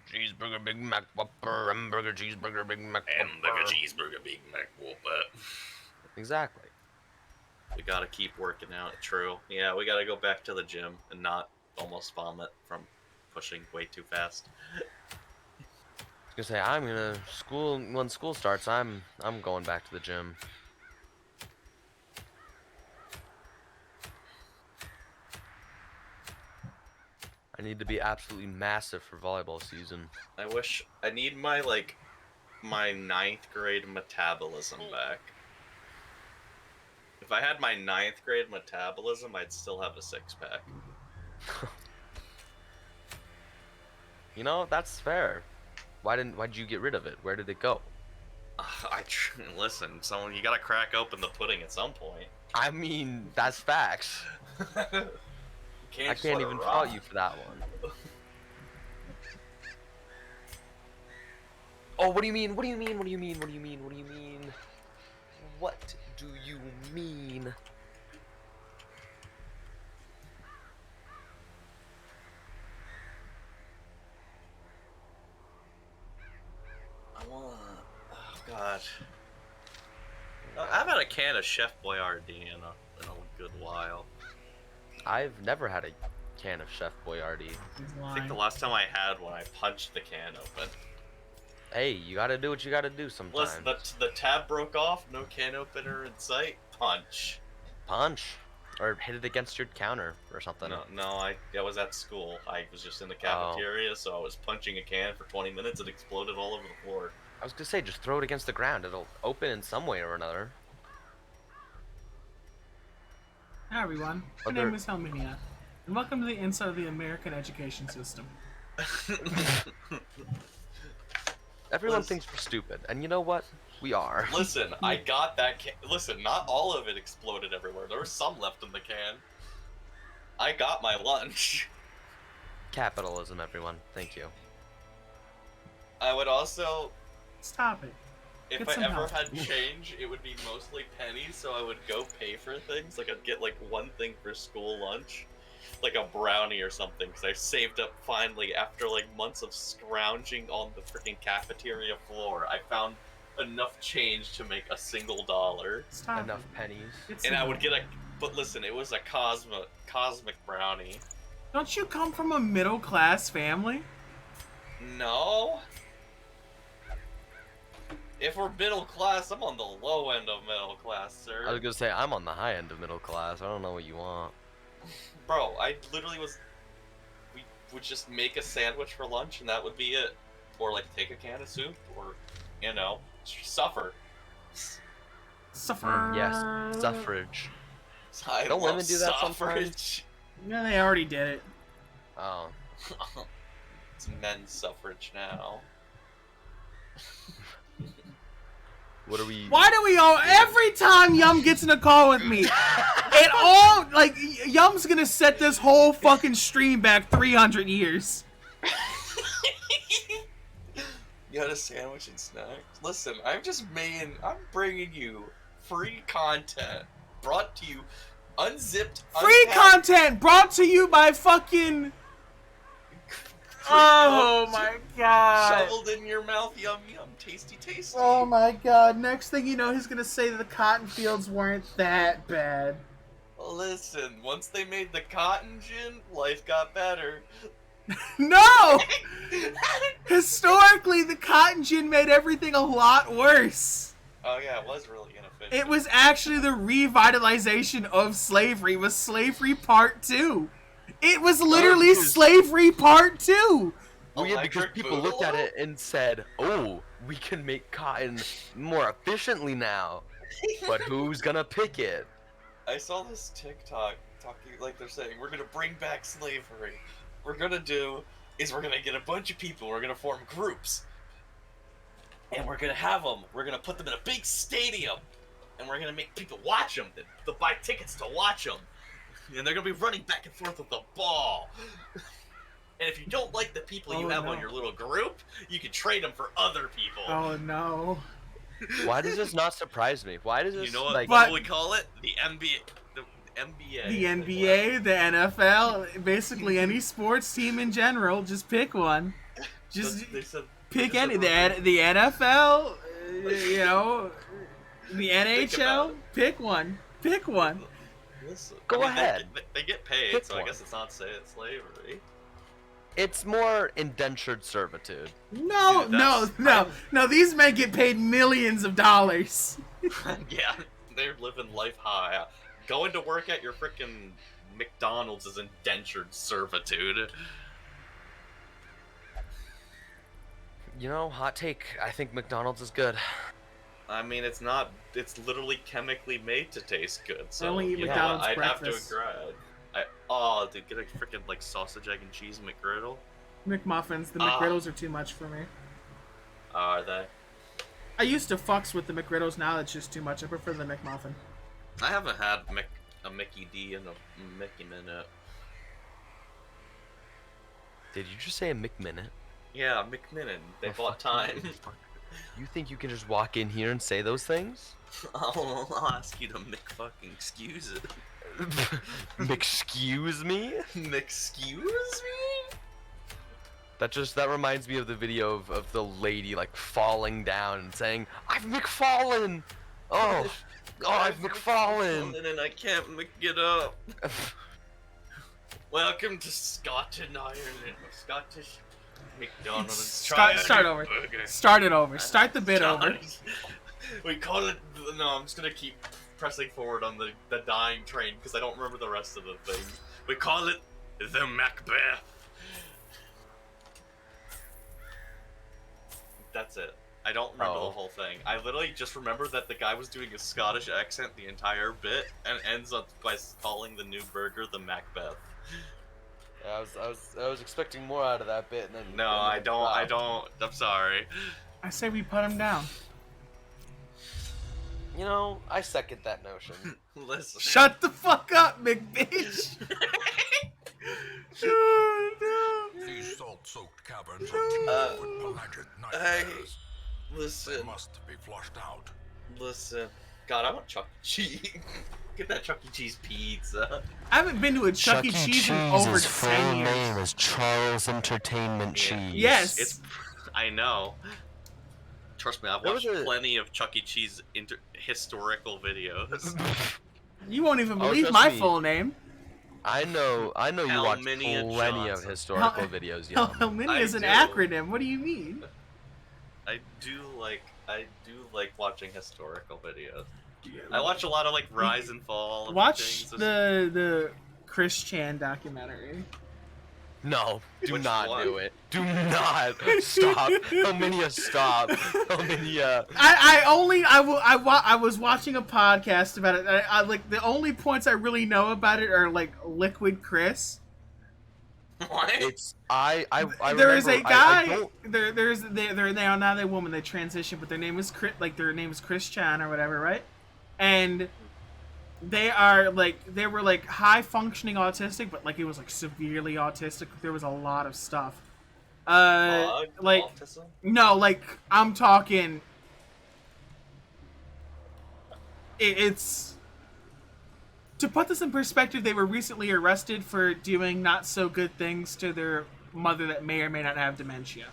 cheeseburger, Big Mac, Whopper, hamburger, cheeseburger, Big Mac,
Hamburger, cheeseburger, Big Mac, Whopper.
Exactly.
We gotta keep working out. True. Yeah, we gotta go back to the gym and not almost vomit from pushing way too fast.
I was gonna say when school starts. I'm going back to the gym. I need to be absolutely massive for volleyball season.
I need my my 9th grade metabolism back. If I had my 9th grade metabolism, I'd still have a 6-pack.
You know, that's fair. Why'd you get rid of it? Where did it go?
Listen, someone, you gotta crack open the pudding at some point.
I mean, that's facts. I can't even fault you for that one. Oh, what do you mean? What do you mean? What do you mean? What do you mean? What do you mean? What do you mean?
Oh God. I've had a can of Chef Boyardee in a good while.
I've never had a can of Chef Boyardee.
He's
I
lying.
think the last time I had one, I punched the can open.
Hey, you gotta do what you gotta do sometimes.
Listen, the tab broke off, no can opener in sight, punch.
Punch. Or hit it against your counter or something.
No, I was at school. I was just in the cafeteria, so I was punching a can for 20 minutes. It exploded all over the floor.
I was gonna say, just throw it against the ground. It'll open in some way or another.
Hi everyone, my
Other-
name is Helminia, and welcome to the inside of the American education system.
Everyone
Listen.
thinks we're stupid, and you know what? We are.
Listen, I got that can. Listen, not all of it exploded everywhere. There was some left in the can. I got my lunch.
Capitalism, everyone. Thank you.
I would also,
Stop it.
if
Get
I
some
ever
help.
had change, it would be mostly pennies, so I would go pay for things. Like, I'd get, like, one thing for school lunch. Like a brownie or something, because I saved up finally after, like, months of scrounging on the freaking cafeteria floor. I found enough change to make a single $1.
Stop
Enough
it.
pennies.
Get
And
some
I would
help.
get but listen, it was a cosmic brownie.
Don't you come from a middle class family?
No. If we're middle class, I'm on the low end of middle class, sir.
I was gonna say, I'm on the high end of middle class. I don't know what you want.
Bro, I literally we would just make a sandwich for lunch and that would be it. Or like take a can of soup or, you know, suffer.
Suffer.
Yes, suffrage.
I
Don't
love
women do that
suffrage.
Yeah, they already did it.
Oh.
It's men's suffrage now.
What are we...
Why do we all, every time Yum gets in a call with me, it all, like, Yum's gonna set this whole fucking stream back 300 years.
You got a sandwich and snacks? Listen, I'm bringing you free content brought to you unzipped,
Free
unpacked,
content brought to you by fucking... Oh my god.
shoveled in your mouth, yum yum, tasty tasty.
Oh my god. Next thing you know, he's gonna say that the cotton fields weren't that bad.
Listen, once they made the cotton gin, life got better.
No! Historically, the cotton gin made everything a lot worse.
Oh yeah, it was really inefficient.
It was actually the revitalization of slavery. It was slavery part 2. It was literally slavery part 2.
Well, yeah, because
Electric
people looked at
Boogaloo?
it and said, oh, we can make cotton more efficiently now. But who's gonna pick it?
I saw this TikTok talking like they're saying we're gonna bring back slavery. We're gonna get a bunch of people. We're gonna form groups, and we're gonna have them. We're gonna put them in a big stadium, and we're gonna make people watch them. They'll buy tickets to watch them. and they're gonna be running back and forth with the ball. And if you don't like the people you have on your little group, you can trade them for other people.
Oh no.
Why does this not surprise me? Why does this
You know what,
like?
what we call it? The NBA. The NBA.
The NBA, the NFL, basically any sports team in general, just pick one. Just
They said,
pick
they
any.
said
The NFL, you know, the
about
NHL,
it.
pick one. Pick one.
Listen,
Go
I mean,
ahead.
They get paid,
Pick
so I
one.
guess it's not slavery.
It's more indentured servitude.
No,
Dude,
no,
that's-
no. These men get paid millions of dollars.
Yeah, they're living life high. Going to work at your frickin' McDonald's is indentured servitude.
You know, hot take. I think McDonald's is good.
I mean, it's not. It's literally chemically made to taste good. So
only eat
you know,
McDonald's
I'd
breakfast.
have to agree. Oh, dude, get a freaking like sausage, egg, and cheese McGriddle.
McMuffins, the
Ah.
McGriddles are too much for me.
Are they?
I used to fucks with the McGriddles, now it's just too much. I prefer the McMuffin.
I haven't had a Mickey D in a Mickey minute.
Did you just say a McMinute?
Yeah, McMinute. They
Oh,
bought
fuck
time.
you. You think you can just walk in here and say those things?
I'll ask you to fucking excuse it.
Excuse me?
Excuse me?
That reminds me of the video of the lady like falling down and saying, "I've McFallen! Oh, I've McFallen!"
And I can't get up. Welcome to Scotland, Ireland. Scottish McDonald's.
Start over. Start it over. Start the bit over.
We call it. No, I'm just gonna keep pressing forward on the dying train because I don't remember the rest of the thing. We call it the Macbeth. That's it. I don't remember the whole thing. I literally just remember that the guy was doing a Scottish accent the entire bit and ends up by calling the new burger the Macbeth.
I was expecting more out of that bit, and then
No, I don't. I'm sorry.
I say we put him down.
You know, I second that notion.
Listen.
Shut the fuck up, McBitch!
These salt-soaked caverns are teeming with pelagic nightmares. They
Listen.
must be flushed out.
Listen. God, I want Chuck E. Cheese. Get that Chuck E. Cheese pizza.
I haven't been to a Chuck E. Cheese in over 10 years.
is Charles Entertainment Cheese.
Yes.
It's. I know. Trust me, I've
There
watched
was a-
plenty of Chuck E. Cheese historical videos.
You won't even
Oh,
believe
trust
my
me.
full name.
I know you watch
Helminia
plenty of
Johnson.
historical videos, Yum.
Helminia
I
is an
do.
acronym. What do you mean?
I do like watching historical videos. I watch a lot of like Rise and Fall. And
Watch
things.
the Chris Chan documentary.
No, do
Which
not
one?
do it. Do not stop. Helminia, stop. Helminia.
I was watching a podcast about it. I like the only points I really know about it are like Liquid Chris.
What?
It's I
There is a
remember- I
guy.
don't-
They are now a woman. They transition, but their name is their name is Chris Chan or whatever, right? And they were like high functioning autistic, but like it was like severely autistic. There was a lot of stuff. Like
Autism?
no, like I'm talking. It's to put this in perspective. They were recently arrested for doing not so good things to their mother that may or may not have dementia.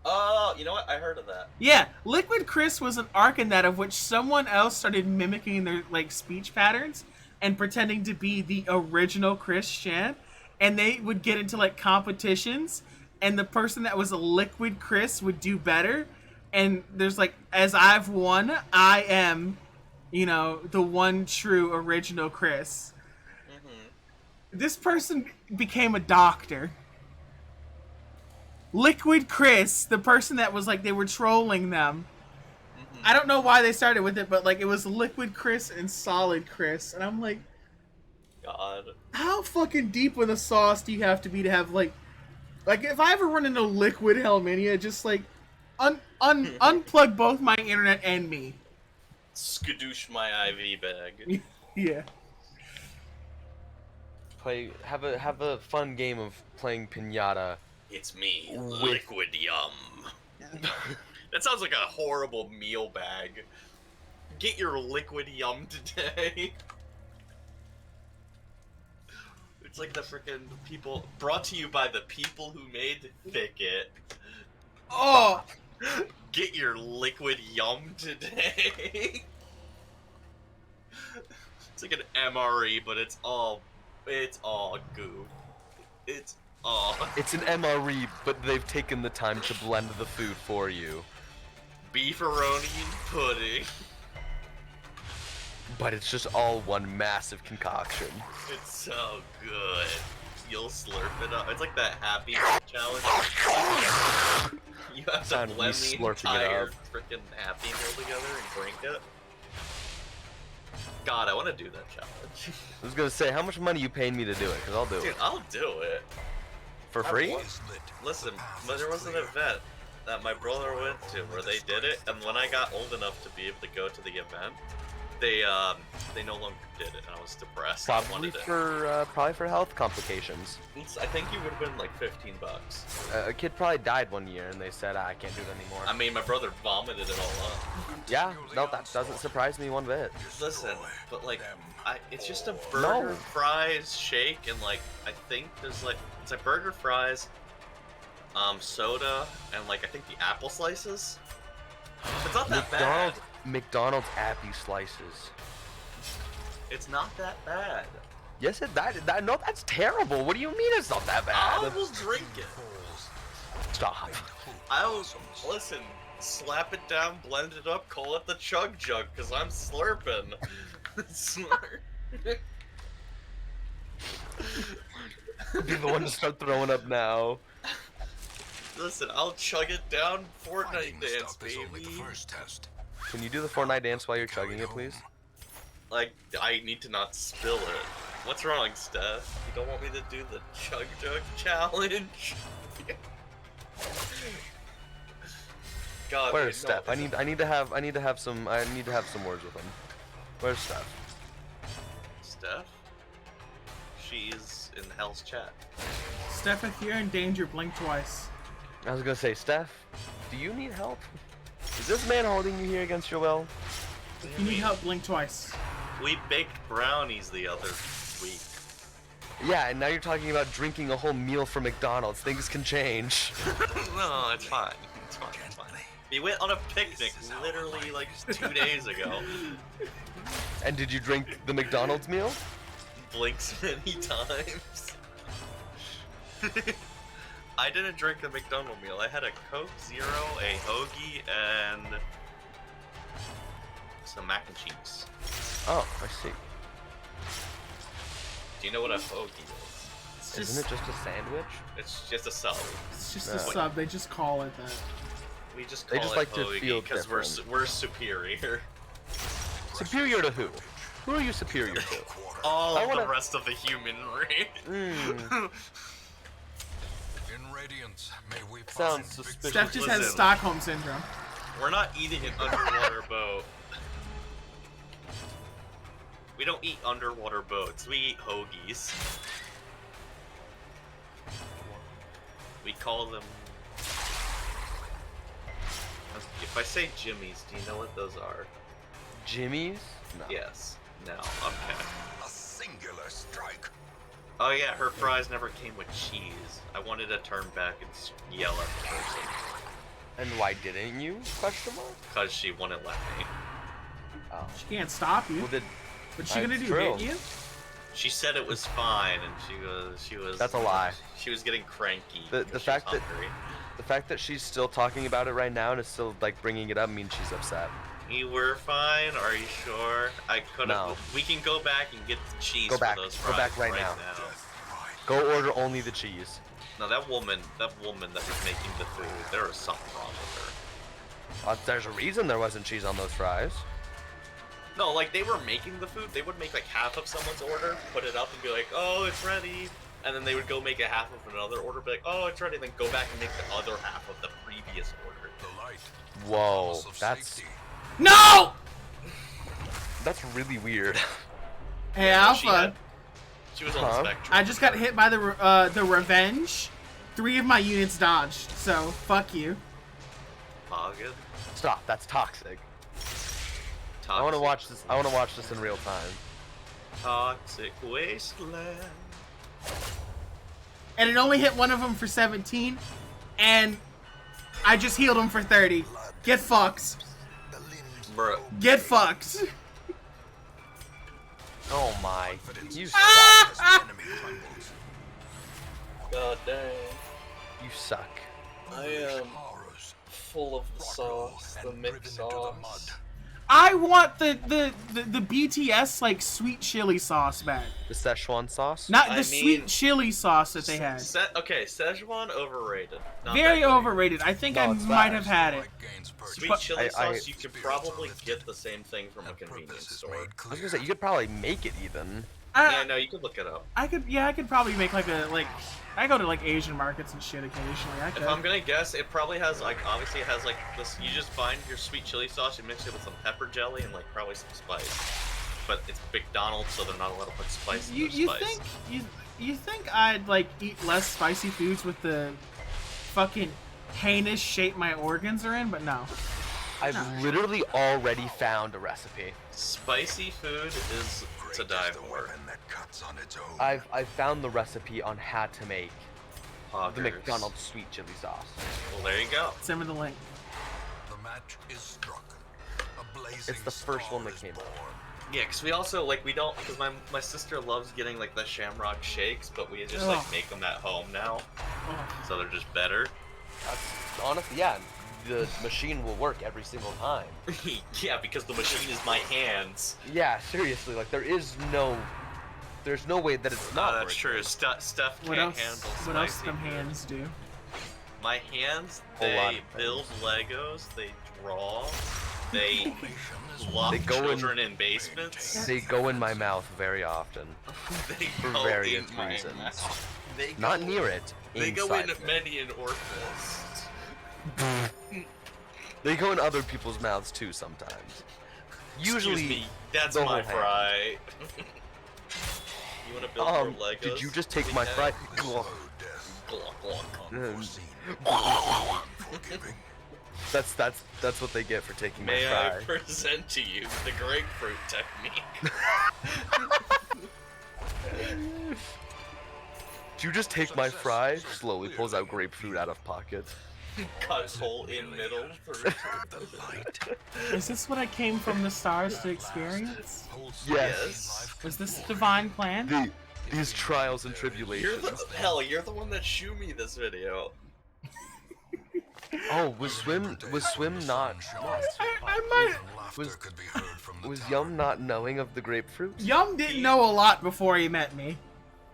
Oh, you know what? I heard of that.
Yeah, Liquid Chris was an arc in that of which someone else started mimicking their like speech patterns and pretending to be the original Chris Chan, and they would get into like competitions, and the person that was a Liquid Chris would do better, and there's like, as I've won, I am, you know, the one true original Chris. This person became a doctor. Liquid Chris, the person that was like they were trolling them. I don't know why they started with it, but like it was Liquid Chris and Solid Chris, and I'm like,
God.
how fucking deep in the sauce do you have to be to have like if I ever run into Liquid Helminia, just like unplug both my internet and me.
Skadoosh my IV bag.
Yeah.
Have a fun game of playing pinata.
It's me,
With-
Liquid Yum. That sounds like a horrible meal bag. Get your Liquid Yum today. It's like the frickin' people, brought to you by the people who made Thicket.
Oh!
Get your Liquid Yum today. It's like an MRE, but it's all goo. It's all
It's an MRE, but they've taken the time to blend the food for you.
beefaroni pudding.
But it's just all one massive concoction.
It's so good. You'll slurp it up. It's like that Happy Meal challenge. You have to
Sound me
blend the
slurping it
entire
up.
freaking Happy Meal together and drink it. God, I want to do that challenge.
I was gonna say, how much money you paying me to do it? Cause I'll do
Dude,
it.
I'll do it.
For free?
Listen, but there was an event that my brother went to where they did it, and when I got old enough to be able to go to the event, they no longer did it, and I was depressed. I
Probably
wanted
probably for health complications.
it. I think you would have been like $15.
A kid probably died one year, and they said, I can't do it anymore.
I mean, my brother vomited it all up.
Yeah, no, that doesn't surprise me one bit.
Listen, but like, it's just a burger,
No.
fries, shake, and like, I think there's like, it's like burger, fries, soda, and like, I think the apple slices. It's not that bad.
McDonald's Appy slices.
It's not that bad.
Yes, no, that's terrible. What do you mean it's not that
I
bad?
will drink it.
Stop.
Listen, slap it down, blend it up, call it the chug jug, cause I'm slurping. Slurp.
Be the one to start throwing up now.
Listen, I'll chug it down, Fortnite
Finding the
dance,
stuff is only the
baby.
first test.
Can you do the Fortnite dance while you're chugging it, please?
Like, I need to not spill it. What's wrong, Steph? You don't want me to do the chug jug challenge? God,
Where's
wait,
Steph?
no,
I need to have some words with him. Where's Steph?
Steph? She's in Hell's chat.
Steph, if you're in danger, blink twice.
I was gonna say, Steph, do you need help? Is this man holding you here against your will?
If you need help, blink twice.
We baked brownies the other week.
Yeah, and now you're talking about drinking a whole meal from McDonald's. Things can change.
No, it's fine. It's fine. It's fine. We went on a picnic literally like 2 days ago.
And did you drink the McDonald's meal?
Blinks many times. I didn't drink the McDonald's meal. I had a Coke Zero, a hoagie, and some mac and cheese.
Oh, I see.
Do you know what a hoagie is?
It's
Isn't
just,
it just a sandwich?
It's just a sub.
it's just
Yeah.
a sub. They just call it that.
We just
They
call
just
it
like to
hoagie
feel
because
different.
we're superior.
Superior to who? Who are you superior to?
All
I
of
wanna-
the rest of the human race.
Mm.
In Radiance, may we
Sounds
find
suspicious.
Steph just has
Listen.
Stockholm syndrome.
We're not eating an underwater boat. We don't eat underwater boats. We eat hoagies. We call them. If I say Jimmy's, do you know what those are?
Jimmy's? No.
Yes. No. Okay.
a singular strike.
Oh yeah, her fries never came with cheese. I wanted to turn back and yell at the person
And why didn't you? Question mark?
because she wouldn't let me.
Oh.
She can't stop you.
Well, did
What's she gonna
that's
do?
true.
Hit you?
She said it was fine, and she was.
That's a lie.
She was getting cranky.
The
because she
fact
was
that-
hungry.
the fact that she's still talking about it right now and is still like bringing it up means she's upset.
You were fine. Are you sure? I could have.
No.
We can go back and get the cheese
Go back.
for those
Go
fries
back right now. Go order only the cheese.
No, that woman that was making the food, there was something wrong with her.
There's a reason there wasn't cheese on those fries.
No, like they were making the food. They would make like half of someone's order, put it up, and be like, "Oh, it's ready," and then they would go make a half of another order, be like, "Oh, it's ready," and then go back and make the other half of the previous order.
The light.
Whoa,
promise of
that's
safety.
No!
really weird.
Hey,
Yeah, she
Alpha.
had- She was on the
Huh?
spectrum.
I just got hit by the Revenge. 3 of my units dodged, so fuck you.
Pogged.
Stop. That's toxic.
Toxic.
I want to watch this. I want to watch this in real time.
Toxic wasteland.
And it only hit one of them for 17, and I just healed him for 30. Get fucked.
The limbs
Bro.
Get fucked.
Oh my. You suck.
Ah!
as the enemy crumbles.
God dang.
You suck.
I am
Horrors,
full of the sauce, the
and driven
mix
into the mud.
sauce.
I want the BTS like sweet chili sauce back.
The Szechuan sauce.
Not
I
the
mean-
sweet chili sauce that they had.
Okay, Szechuan overrated. Not
Very
that great.
overrated. I think
No,
I
it's
might
bad.
have had it.
Like gains purchase.
Sweet
But-
chili
I-
sauce, you could probably get the same thing from a
And
convenience
purpose is
store.
made
I was
clear.
gonna say you could probably make it even.
Yeah, no, you could look it up.
I could probably make I go to like Asian markets and shit occasionally. I could.
If I'm gonna guess, it probably has like, obviously it has like this. You just find your sweet chili sauce, you mix it with some pepper jelly and like probably some spice. But it's McDonald's, so they're not allowed to put spice in
You
their spice.
think you think I'd like eat less spicy foods with the fucking heinous shape my organs are in? But no.
I've literally already found a recipe.
Spicy food is to
Great
die
is the
for.
weapon that cuts on its own.
I've found the recipe on how to make the
Poggers.
McDonald's sweet chili sauce.
Well, there you go.
Send me the link.
The match is struck. A blazing
It's the first one
star
that
is
came
born.
Yeah, because we also like we don't because my sister loves getting like the Shamrock shakes, but we just
Ugh.
like make them at home now,
Oh.
so they're just better.
That's honestly, yeah. The machine will work every single time.
Yeah, because the machine is my hands.
Yeah, seriously, like there's no way that it's not.
That's
working.
true. Steph
What
can't
else?
handle
What else
spicy
them
food.
hands do?
My hands,
Whole lot
they
of
build Legos, they draw, they
Nation is
lock
They go in-
children in basements.
They go in my mouth very often.
They
For
go
various
in my
reasons.
mouth. They
Not
go-
near it.
They go
inside
in
of it.
many an orifice.
They go in other people's mouths too sometimes. Usually.
Excuse me, that's
the
my
whole hand.
fry. You wanna build more Legos?
Did you just take
Big
my
Mac?
fry?
slow death.
Glug, glug.
Unforeseen.
Um,
Unforgiving.
That's what they get for taking
May
my
I
fry.
present to you the grapefruit technique?
Did you just take my fry? Slowly pulls out grapefruit out of pocket.
Cut hole in middle.
The light.
Is this what I came from the stars to experience?
Yes.
Was this the divine plan?
These trials and
You're
tribulations.
you're the one that showed me this video.
Oh, was swim not?
I might.
Was-
Could be heard from the
Was
tower.
Yum not knowing of the grapefruit?
Yum didn't know a lot before he met me.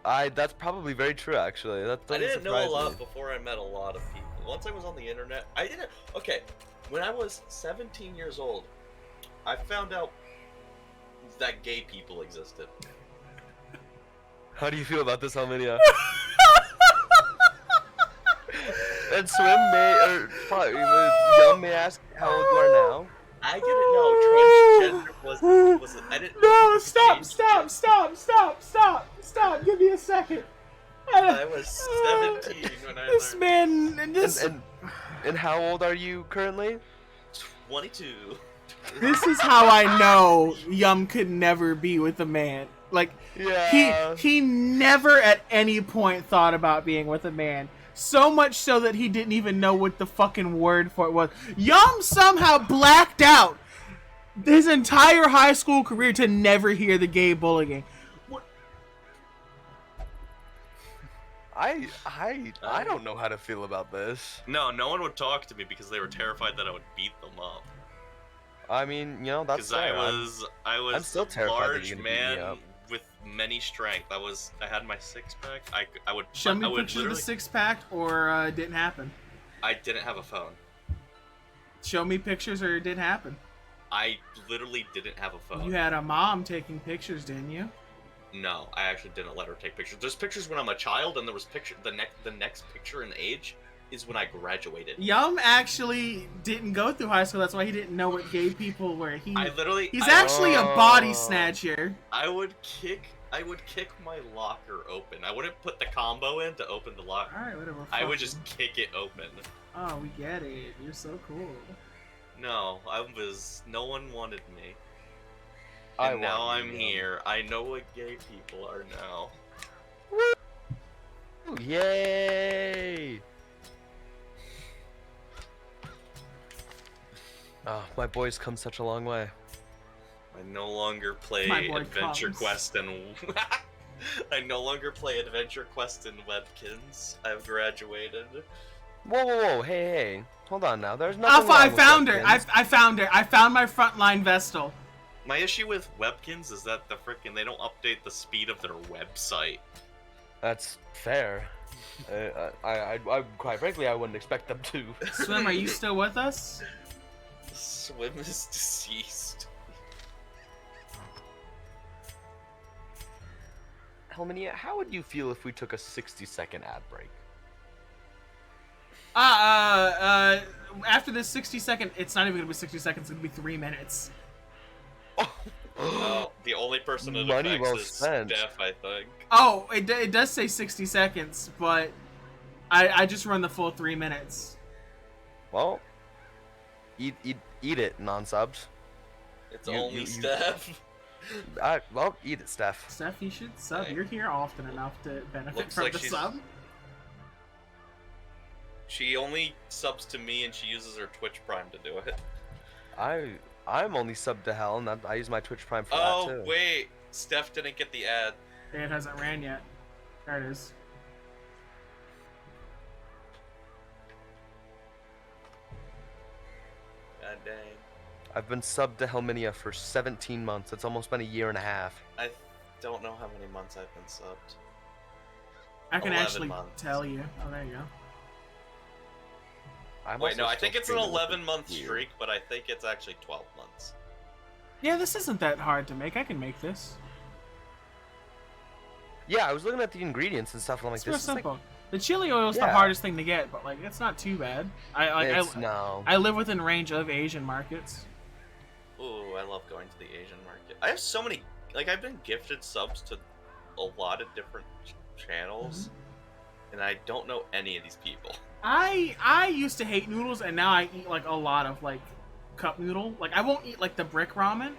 That's probably very true actually. That
I
doesn't
didn't know a
surprise
lot
me.
before I met a lot of people. Once I was on the internet, I didn't. Okay, when I was 17 years old, I found out that gay people existed.
How do you feel about this, Alminia? And Swim may, or probably, Yum may ask how old you are now.
I didn't know transgender was. I didn't.
No,
know
stop,
change-
stop, stop, stop, stop, stop. Give me a second.
I was 17 when I
This
learned.
man, and this,
And how old are you currently?
22.
this is how I know Yum could never be with a man. Like,
Yeah.
he never at any point thought about being with a man. So much so that he didn't even know what the fucking word for it was. Yum somehow blacked out his entire high school career to never hear the gay bullying.
I don't know how to feel about this.
No one would talk to me because they were terrified that I would beat them up.
I mean, you know, that's
Because I
fair.
was
I'm still terrified that
large
you're gonna beat me
man
up.
with many strength. I had my six pack. I would
Show me
I would
pictures of the
literally-
six pack, or it didn't happen.
I didn't have a phone.
Show me pictures, or it didn't happen.
I literally didn't have a phone.
You had a mom taking pictures, didn't you?
No, I actually didn't let her take pictures. There's pictures when I'm a child, and there was the next picture in age is when I graduated.
Yum actually didn't go through high school. That's why he didn't know what gay people were.
I literally
He's
I,
actually a body
Oh.
snatcher.
I would kick I would kick my locker open. I wouldn't put the combo in to open the locker.
Alright, whatever.
I
fuck
would
you.
just kick it open.
Oh, we get it. You're so cool.
No, no one wanted me.
I
And now
want
I'm
you.
here. I know what gay people are now.
Ooh, yay! Oh, my boy's come such a long way.
I no longer play
My boy
Adventure
comes.
Quest and I no longer play Adventure Quest and Webkins. I've graduated.
Whoa, hey, hold on now. There's nothing
Alpha,
wrong
I
with
found her.
Webkins.
I found her. I found my frontline Vestal.
My issue with Webkins is that they don't update the speed of their website.
That's fair. I quite frankly, I wouldn't expect them to.
Swim, are you still with us?
Swim is deceased.
Helmania, how would you feel if we took a 60-second ad break?
After this 60-second, it's not even gonna be 60 seconds. It's gonna be 3 minutes.
The only person it
Money
affects
well
is
spent.
Steph, I think.
Oh, it does say 60 seconds, but I just run the full 3 minutes.
Well, eat it, non-subs.
It's
You-
only
you-
Steph.
Well, eat it, Steph.
Steph, you should sub.
Hey.
You're here often enough to benefit
Looks
from
like
the
she's-
sub.
She only subs to me and she uses her Twitch Prime to do it.
I'm only subbed to hell, and I use my Twitch Prime for that
Oh,
too.
wait. Steph didn't get the ad.
It hasn't ran yet. There it is.
God dang.
I've been subbed to Helminia for 17 months. It's almost been a year and a half.
I don't know how many months I've been subbed.
I can
11
actually
months.
tell you. Oh, there you go.
I'm
Wait,
also
no, I
still
think it's an
streaming with
11-month
you.
streak, but I think it's actually 12 months.
Yeah, this isn't that hard to make. I can make this.
Yeah, I was looking at the ingredients and stuff, and I'm like,
It's real
this is like...
simple. The chili oil is the
Yeah.
hardest thing to get, but like it's not too bad.
No.
I live within range of Asian markets.
Ooh, I love going to the Asian market. I have so many, like, I've been gifted subs to a lot of different channels, and I don't know any of these people.
I used to hate noodles, and now I eat like a lot of like cup noodle. Like I won't eat like the brick ramen.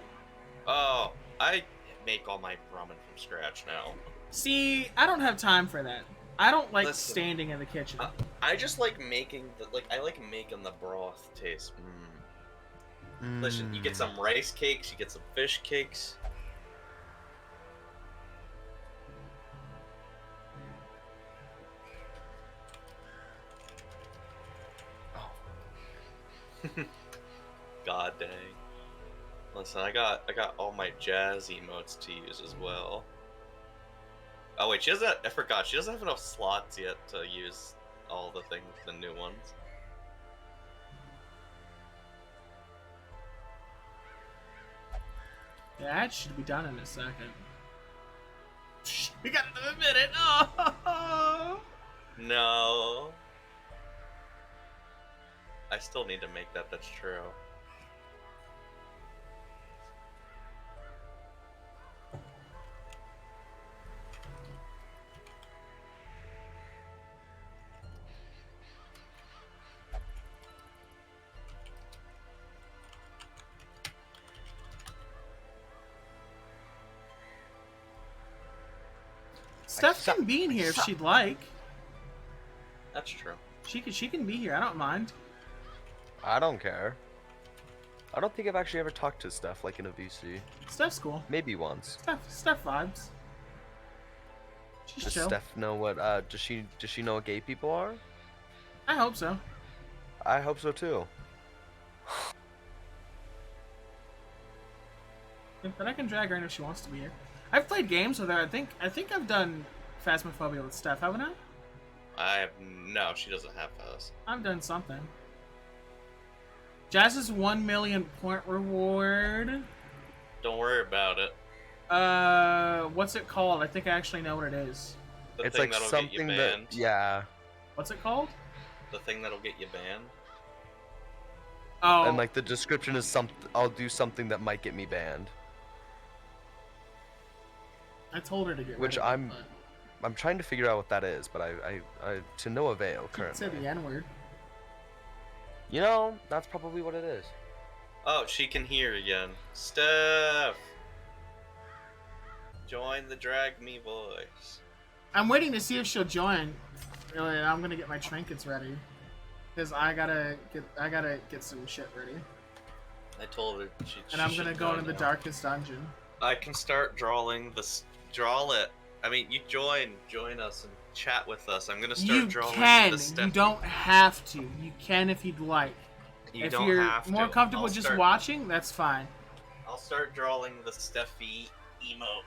Oh, I make all my ramen from scratch now.
See, I don't have time for that. I don't like
Listen,
standing in the kitchen.
I just like making I like making the broth taste. Listen, you get some rice cakes, you get some fish cakes. God dang. Listen, I got all my jazz emotes to use as well. Oh wait, I forgot, she doesn't have enough slots yet to use all the things, the new ones.
That should be done in a second. We got another minute. Oh.
No. I still need to make that, that's true.
Steph can be in here if she'd like.
That's true.
She can be here. I don't mind.
I don't care. I don't think I've actually ever talked to Steph like in a VC.
Steph's cool.
Maybe once.
Steph vibes. She's
Does
chill.
Steph know what? Does she know what gay people are?
I hope so.
I hope so too.
But I can drag her in if she wants to be here. I've played games with her. I think I've done Phasmophobia with Steph, haven't I?
No, she doesn't have those.
I've done something. Jazz's 1 million point reward.
Don't worry about it.
What's it called? I think I actually know what it is.
The
It's
thing
like
that'll get you
something
banned.
that, yeah.
What's it called?
The thing that'll get you banned.
Oh,
And like the description is I'll do something that might get me banned.
I told her to get
Which
rid of it,
I'm trying to figure out what that is, but I to no avail
but
currently.
said the N-word.
You know, that's probably what it is.
Oh, she can hear again. Steph! Join the Drag Me voice.
I'm waiting to see if she'll join. Really, I'm gonna get my trinkets ready. Because I gotta get some shit ready.
I told her
And I'm gonna go into the darkest dungeon.
I can start drawing this. Draw it. I mean, you join us and chat with us. I'm gonna start
You
drawing
can.
the
You don't have to. You can if you'd like.
You
if
don't
you're
have
more
to.
comfortable
I'll
just
start-
watching, that's fine.
I'll start drawing the Steffi emote.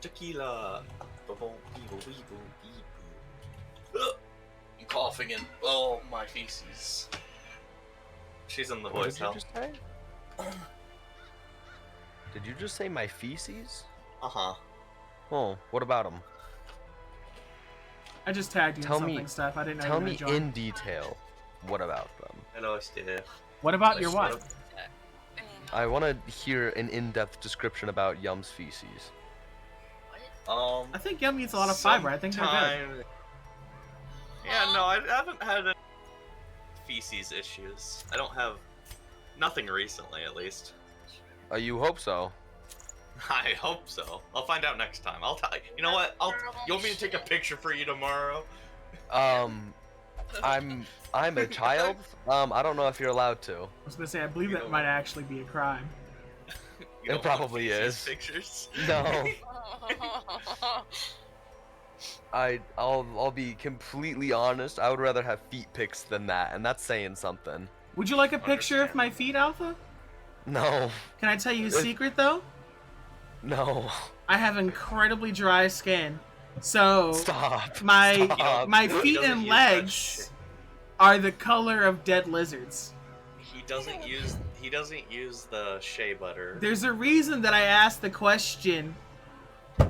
Tequila. I'm coughing in my feces. She's in the
What
voice
did you
hell.
just say? Did you just say my feces?
Uh-huh.
Oh, what about them?
I just tagged you
Tell
in
me-
something, Steph. I didn't know
Tell
you were
me
gonna join.
in detail. What about them?
Hello, Steph.
What about your what?
I want to hear an in-depth description about Yum's feces.
I think Yum eats a lot of fiber. I think they're good.
sometime- Yeah, no, I haven't had any feces issues. I don't have nothing recently, at least.
You hope so.
I hope so. I'll find out next time. I'll tell you. You know what? You want me to take a picture for you tomorrow?
I'm a child. I don't know if you're allowed to.
I was gonna say, I believe
You
that
know
might
what?
actually be a crime.
You don't want
probably
feces
is.
Pictures?
No. I'll be completely honest. I would rather have feet pics than that, and that's saying something.
Would you like a picture of my feet, Alpha?
No.
Can I tell you a secret, though?
No.
I have incredibly dry skin. So,
Stop.
my
Stop.
my
He
feet
doesn't
and
use that
legs
shit.
are the color of dead lizards.
He doesn't use the shea butter.
There's a reason that I asked the question,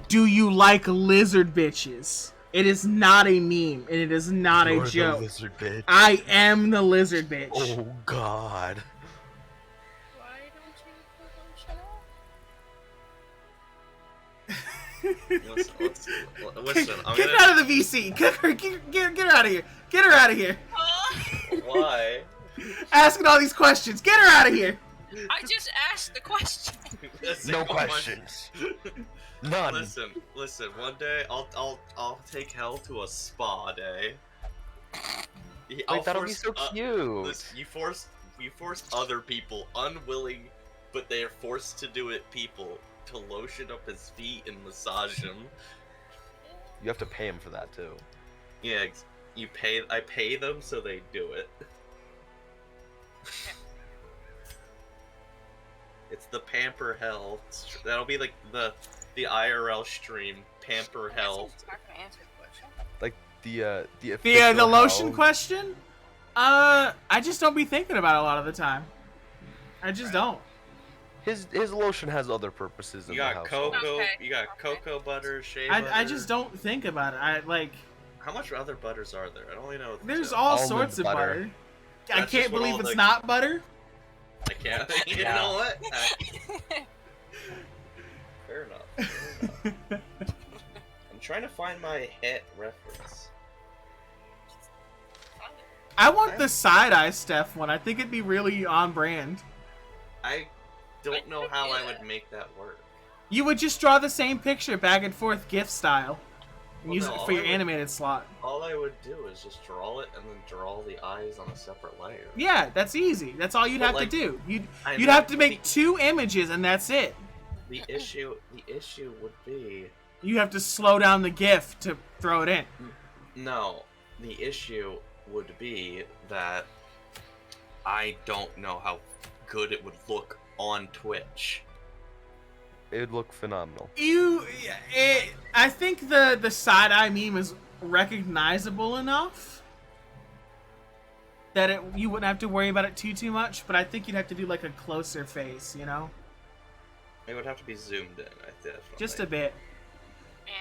do you like lizard bitches? It is not a meme, and it is not
You're
a
the
joke.
lizard bitch.
I am the lizard bitch.
Oh God.
Why don't you put lotion on?
Listen, I'm
Get
gonna.
her out of the VC. Get her out of here. Get her out of here.
Why?
Asking all these questions. Get her out of here.
I just asked the question.
No questions. None.
Listen. One day I'll take Hell to a spa day.
Wait, that'll be so cute.
Listen, you force other people, unwilling, but they are forced to do it. People to lotion up his feet and massage him.
You have to pay him for that too.
Yeah, I pay them so they do it. It's the Pamper Hell. That'll be like the IRL stream. Pamper Hell.
That's not gonna answer the question.
Like the
The
official
lotion
hell.
question? I just don't be thinking about it a lot of the time. I just don't.
His lotion has other purposes in
You
the
got
house.
cocoa.
Okay.
You got cocoa butter, shea butter.
I just don't think about it. I like.
How much other butters are there? I don't really know.
There's
all.
all
Almond
sorts of
butter.
butter. I
That's
can't
just what
believe
all
it's
the-
not butter.
I can't. You
Yeah.
know what? Fair enough. I'm trying to find my hit reference.
I want the side eye Steph one. I think it'd be really on brand.
I don't know how I would make that work.
You would just draw the same picture back and forth GIF style. And
Well,
use
no,
it
all
for your
I would-
animated slot.
All I would do is just draw it and then draw the eyes on a separate layer.
Yeah, that's easy. That's all you'd
But,
have
like,
to do. You'd
I
you'd
know,
have to
but
make 2 images and that's it.
the issue would be
You have to slow down the GIF to throw it in.
no. The issue would be that I don't know how good it would look on Twitch.
It would look phenomenal.
I think the side eye meme is recognizable enough that you wouldn't have to worry about it too much. But I think you'd have to do like a closer face, you know.
It would have to be zoomed in. I definitely.
Just a bit.
Yeah.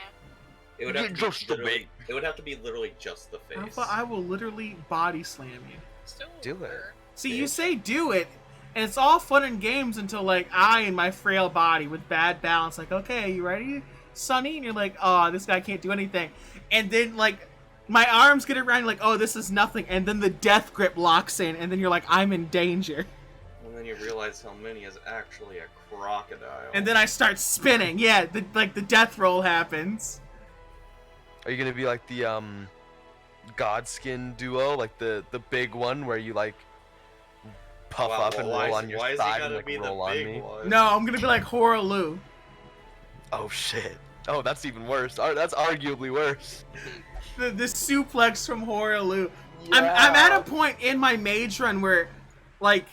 It would have to
Just
be
a
literally. It would have to be literally just the face.
Alpha, I will literally body slam you.
Still
Do it.
work.
See, you say do it, and it's all fun and games until, like, I and my frail body with bad balance, like, okay, you ready, Sonny? And you're like, oh, this guy can't do anything. And then, like, my arms get around, you're like, oh, this is nothing. And then the death grip locks in, and then you're like, I'm in danger.
And then you realize how many is actually a crocodile.
And then I start spinning. Yeah, the death roll happens.
Are you gonna be like the Godskin duo, like the big one where you like puff
Wow,
up and
why
roll
is-
on your
why is he
side
gotta
and like
be the
roll on
big
me?
one?
No, I'm gonna be like Horalu.
Oh shit. Oh, that's even worse. That's arguably worse.
The suplex from Horalu. I'm at a point in my mage run where, like,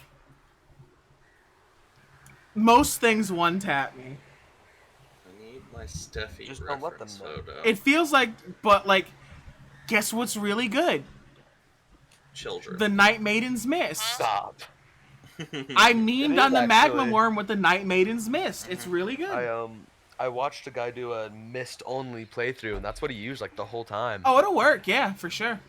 most things one tap me.
I need my Steffi
Just don't let
reference
them know.
photo.
It feels like, but like, guess what's really good?
Children.
The Night Maiden's Mist.
Stop.
I memed
is
on the Magma
actually.
Worm with the Night Maiden's Mist. It's really good.
I watched a guy do a mist only playthrough, and that's what he used like the whole time.
Oh, it'll work, yeah, for sure.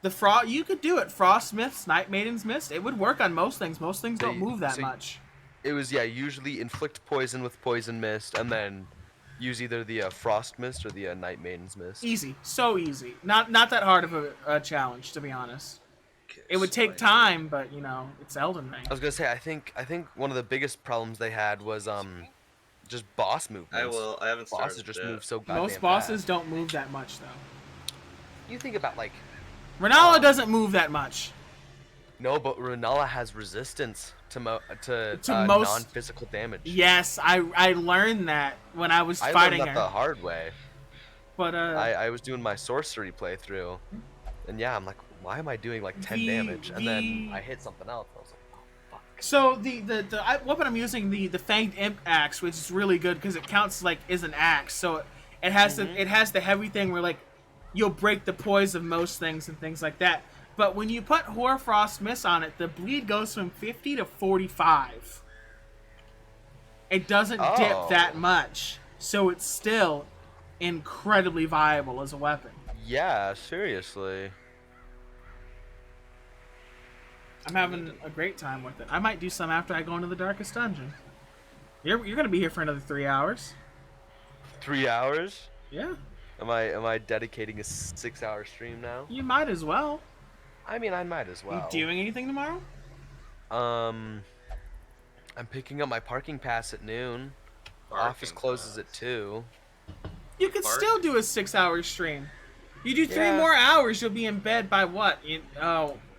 The Frost, you could do it. Frost Mist, Night Maiden's Mist. It would work on most things. Most things don't move that much.
It was usually inflict poison with poison mist, and then use either the frost mist or the night maiden's mist.
Easy, so easy. Not that hard of a challenge, to be honest. It would take time, but you know, it's Elden Ring.
I was gonna say I think one of the biggest problems they had was just boss movements.
I haven't started
Bosses just
yet.
move so goddamn
Most bosses
fast.
don't move that much, though.
You think about like
Renala doesn't move that much.
no, but Renala has resistance to
most-
non-physical damage.
Yes, I learned that when I was
I
fighting
learned that the
her.
hard way.
But
I was doing my sorcery playthrough, and yeah, I'm like, why am I doing like 10 damage? And then I hit something else. I was like, oh fuck.
so weapon I'm using, the Fanged Imp axe, which is really good because it counts like as an axe. So it has the heavy thing where like you'll break the poise of most things and things like that. But when you put Hoarfrost Mist on it, the bleed goes from 50 to 45. It doesn't dip
Oh.
that much, so it's still incredibly viable as a weapon.
Yeah, seriously.
I'm having a great time with it. I might do some after I go into the darkest dungeon. You're gonna be here for another 3 hours.
3 hours?
Yeah,
Am I dedicating a 6-hour stream now?
you might as well.
I mean, I might as well.
You doing anything tomorrow?
I'm picking up my parking pass at noon. Office
Parking
closes at
pass.
2.
You could
Park?
still do a 6-hour stream. You do 3
Yeah.
more hours, you'll be in bed by what?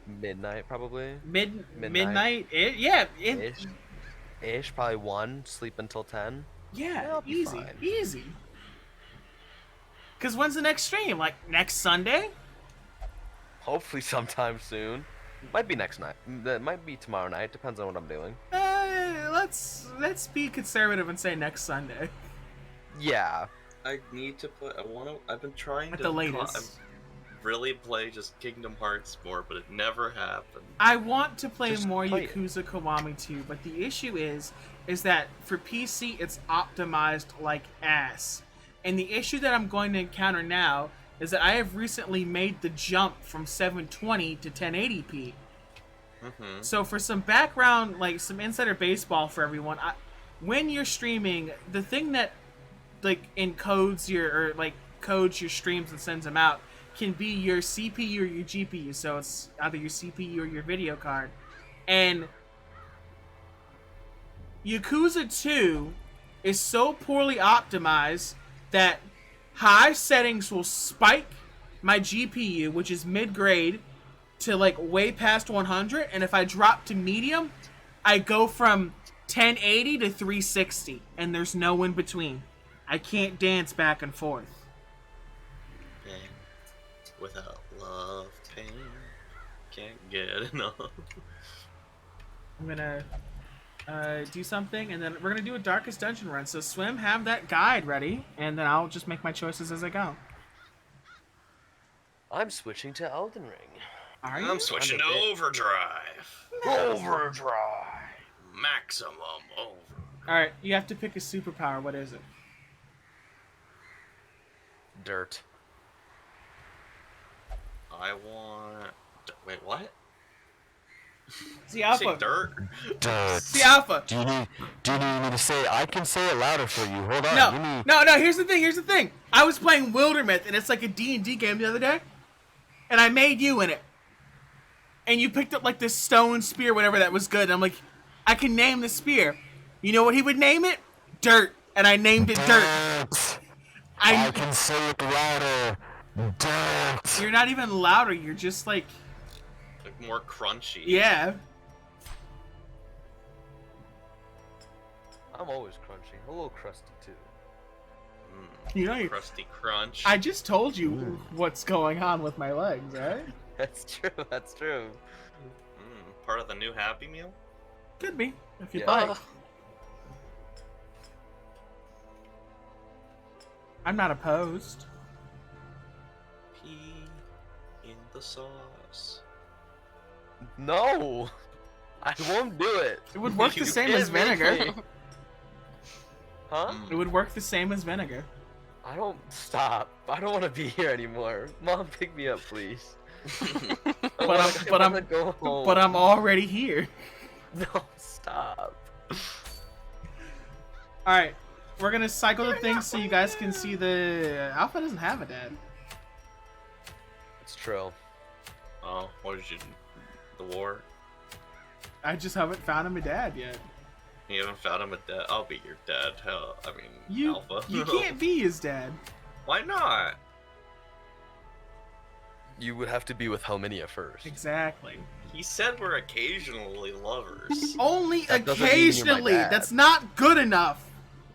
Midnight, probably.
Midnight? Yeah,
Ish, probably 1. Sleep until 10.
yeah,
I'll be
easy,
fine.
easy. Cause when's the next stream? Like next Sunday?
Hopefully sometime soon. Might be next night. That might be tomorrow night. Depends on what I'm doing.
Let's be conservative and say next Sunday.
Yeah.
I need to play. I've been trying
At
to
the latest.
really play just Kingdom Hearts more, but it never happened.
I want to play
Just
more
play it.
Yakuza Kiwami 2, but the issue is that for PC it's optimized like ass. And the issue that I'm going to encounter now is that I have recently made the jump from 720 to 1080p.
Mm-hmm.
So for some background, like some insider baseball for everyone, when you're streaming, the thing that like codes your streams and sends them out can be your CPU or your GPU. So it's either your CPU or your video card. And Yakuza 2 is so poorly optimized that high settings will spike my GPU, which is mid-grade, to like way past 100, and if I drop to medium, I go from 1080 to 360, and there's no in between. I can't dance back and forth.
Pain without love, pain can't get enough.
I'm gonna do something, and then we're gonna do a Darkest Dungeon run. So Swim, have that guide ready, and then I'll just make my choices as I go.
I'm switching to Elden Ring.
Are you?
I'm switching to
I'm a bit-
Overdrive.
Overdrive.
maximum over.
Alright, you have to pick a superpower. What is it?
Dirt.
I want. Wait, what?
See,
You say
Alpha.
dirt?
Dirt.
See, Alpha.
Do you need me to say it? I can say it louder for you. Hold on. Give me...
No, here's the thing. I was playing Wildermyth, and it's like a D&D game the other day, and I made you in it. And you picked up, like, this stone spear, whatever that was good, and I'm like, I can name the spear. You know what he would name it? Dirt. And I named it Dirt.
I can say it louder. Dirt.
You're not even louder, you're just, like,
More crunchy.
yeah.
I'm always crunchy. A little crusty too.
You know,
Crusty crunch.
I just told you what's going on with my legs, right?
That's true. That's true.
Part of the new Happy Meal?
Could be, if you'd
Yeah.
like. I'm not opposed.
Pea in the sauce.
No, I won't do it.
It would work the
You
same
can't
as
make
vinegar.
me. Huh?
It would work the same as vinegar.
I don't stop. I don't want to be here anymore. Mom, pick me up, please.
But
Go home.
But I'm already here.
No, stop.
Alright, we're gonna cycle the things so you guys can see the... Alpha doesn't have a dad.
It's true.
Oh, what did you... The war?
I just haven't found him a dad yet.
You haven't found him a dad? I'll be your dad. Hell, I mean,
You
Alpha.
you can't be his dad.
Why not?
You would have to be with Helminia first.
Exactly.
He said we're occasionally lovers.
Only
That doesn't mean you're my
occasionally.
dad.
That's not good enough.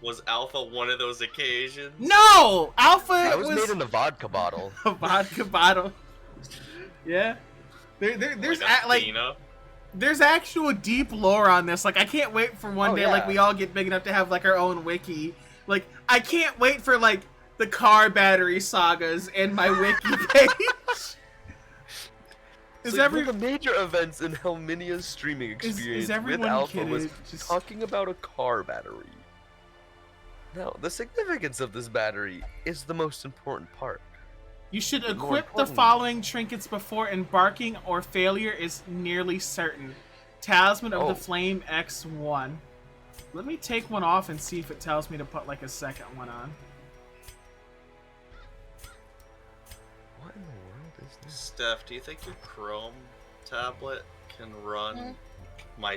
Was Alpha one of those occasions?
No! Alpha
I was
was
made in a vodka bottle.
a vodka bottle. Yeah. There's
like,
there's actual deep lore on this. Like, I can't wait for one
Oh,
day, like,
yeah.
we all get big enough to have, like, our own wiki. Like, I can't wait for, like, the car battery sagas in my wiki page. Is
So
every...
one of the major events in Helminia's streaming
is
experience with
everyone
Alpha was
kidded? Just-
talking about a car battery. Now, the significance of this battery is the most important part.
You should
More
equip the
importantly-
following trinkets before embarking, or failure is nearly certain. Talisman of
Oh.
the Flame X1. Let me take one off and see if it tells me to put, like, a second one on.
What in the world is this?
Steph, do you think your Chrome tablet can run my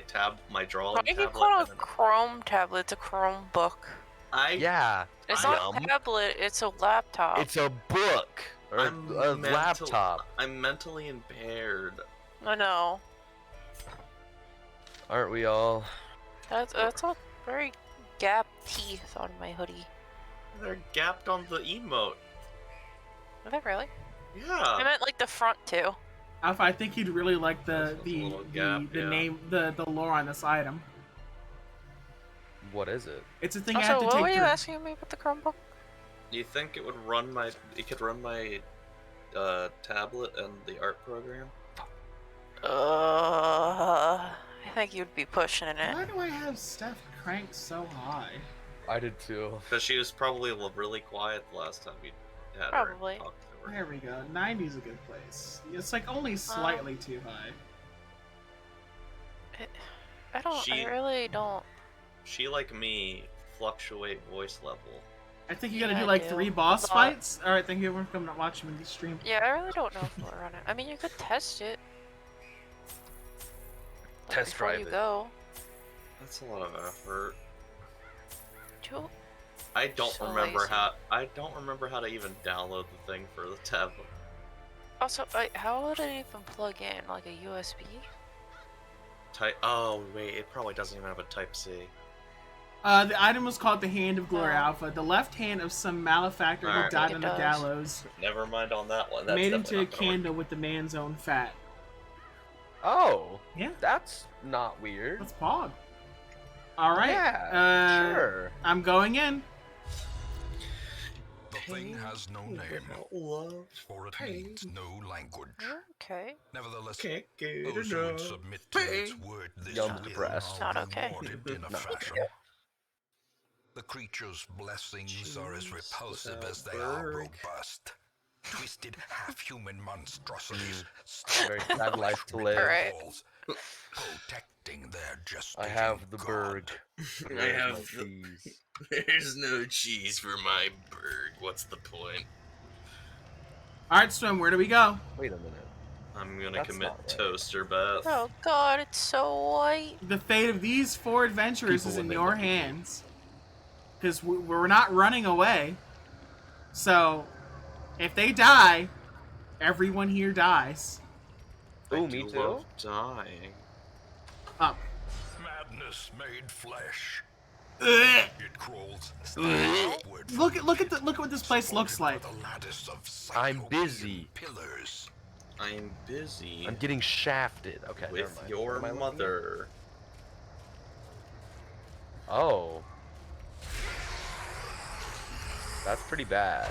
drawing
Why do you
tablet?
call it a
and then-
Chrome tablet? It's a Chromebook.
Yeah,
It's
I-
not a tablet, it's a laptop.
it's a book or
I'm
a
mental-
laptop.
I'm mentally impaired.
I know.
Aren't we all?
That's a very gap teeth on my hoodie.
They're gapped on the emote.
Are they really? I
Yeah.
meant like the front too.
Alpha, I think you'd really like the
There's a little gap, yeah.
name, the lore on this item.
What is it?
It's a thing I
Also,
have to
what
take
were you
through.
asking me about the Chromebook?
Do you think it would run my? It could run my tablet and the art program.
I think you'd be pushing it.
Why do I have Steph cranked so high?
I did too.
Because she was probably really quiet the last time we had her. and
Probably.
talked to her.
There we go. 90's a good place. It's like only slightly too high.
I really don't.
She, like me, fluctuate voice level.
I think you gotta
Yeah,
do
I
like
do.
3 boss
A lot.
fights. Alright, thank you everyone for coming to watch me in the stream.
Yeah, I really don't know if we'll run it. I mean, you could test it. Like,
Test
before
drive
you
it.
go.
That's a lot of effort.
Too-
I don't
So
remember
lazy.
how to even download the thing for the tablet.
Also, how would it even plug in? Like a USB?
Oh wait, it probably doesn't even have a Type C.
The item was called the Hand of Glory
Oh.
Alpha, the left hand of some malefactor who
Alright.
died
It
on the
does.
gallows,
Never mind on that one. That's
made into a
definitely not gonna work.
candle with the man's own fat.
Oh,
Yeah,
that's not weird.
that's Pog. Alright,
Yeah, sure.
I'm going in.
thing has no name,
Love.
for it
Pain.
needs no language.
Okay.
Nevertheless,
Can't get
those who would
enough
submit to its
pain.
word this
Yum's
will
depressed.
are
Not okay.
rewarded in a
Not
fashion.
okay.
The creature's blessings are as
Cheese
repulsive
without
as they are
Berg.
robust. Twisted, half-human monstrosities
Very sad life to live.
Alright.
walls, protecting their
I
gestating
have the
god.
bird.
I
Here's
have
my
the-
cheese.
There's no cheese for my bird. What's the point?
All right, Swim. Where do we go?
Wait a minute.
I'm gonna
That's
commit
not right.
toaster, Beth.
Oh god, it's so white.
The fate of these 4 adventurers
People
is
when
in
they
your
look at you.
hands. Because we're not running away. So, if they die, everyone here dies.
Ooh,
I
me
do
too.
love dying.
Up.
Madness made flesh.
Ugh.
It crawls upward.
Look at what this place looks like.
The lattice of
I'm
cyclopean
busy.
Pillars.
I'm busy
I'm getting shafted. Okay, never
with
mind.
your
Am I looking at-
mother.
Oh. That's pretty bad.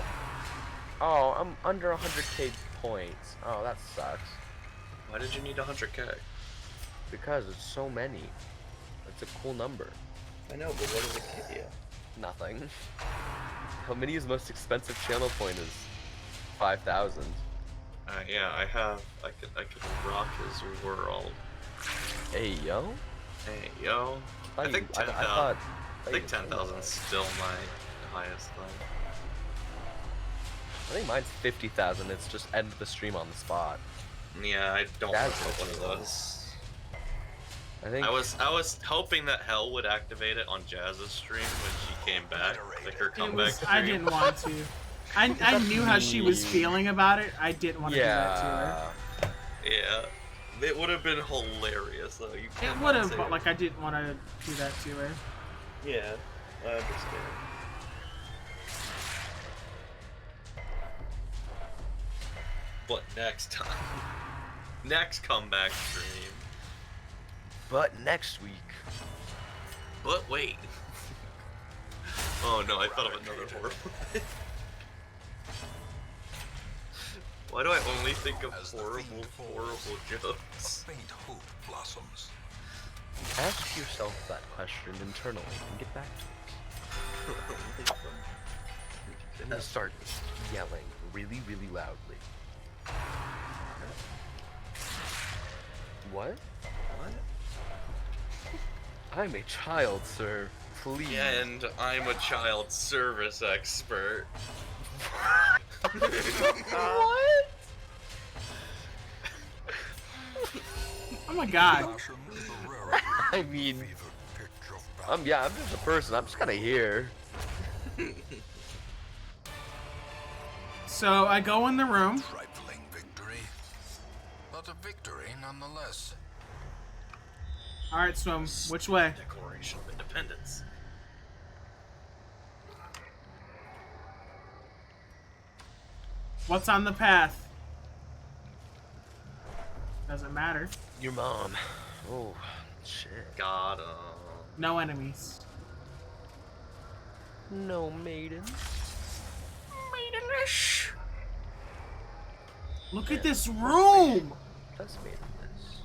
Oh, I'm under 100k points. Oh, that sucks.
Why did you need 100k?
Because it's so many. It's a cool number.
I know, but what does it get you?
Nothing. Helminia's most expensive channel point is 5,000.
Yeah, I could rock his world.
Hey, yo.
Hey, yo. I think 10,000. I think 10,000 is still my highest thing.
I think mine's 50,000. It's just end the stream on the spot.
Yeah, I don't want
That's
to put one of
cool.
those.
I think
I was hoping that Hell would activate it on Jazz's stream when she came back, like her
It
comeback
was,
stream.
I didn't want to. I knew how she was feeling about it. I didn't want to do that to her.
yeah.
Yeah, it would have been hilarious though. You
It
cannot
would have,
say
but
it.
like I didn't want to do that to her.
Yeah, I understand. But next time, next comeback stream.
But next week.
But wait. Oh no, I thought of another horrible. Why do I only think of
As the
horrible,
fiend falls,
horrible
A
jokes?
faint hope blossoms.
Ask yourself that question internally and get back to it. And then start yelling really, really loudly. What?
What?
I'm a child, sir. Please.
And I'm a child service expert.
What?
Oh my god.
Passion is a rarity.
I mean,
Fevered pitch of battle.
I'm just a person. I'm just kind of here.
So I go in the room.
Trifling victory, but a victory nonetheless.
All right, Swim. Which way?
Declaration of Independence.
What's on the path? Doesn't matter.
Your mom. Oh, shit.
Got him.
No enemies.
No maiden.
Maidenish.
Look at this room.
That's maidenless.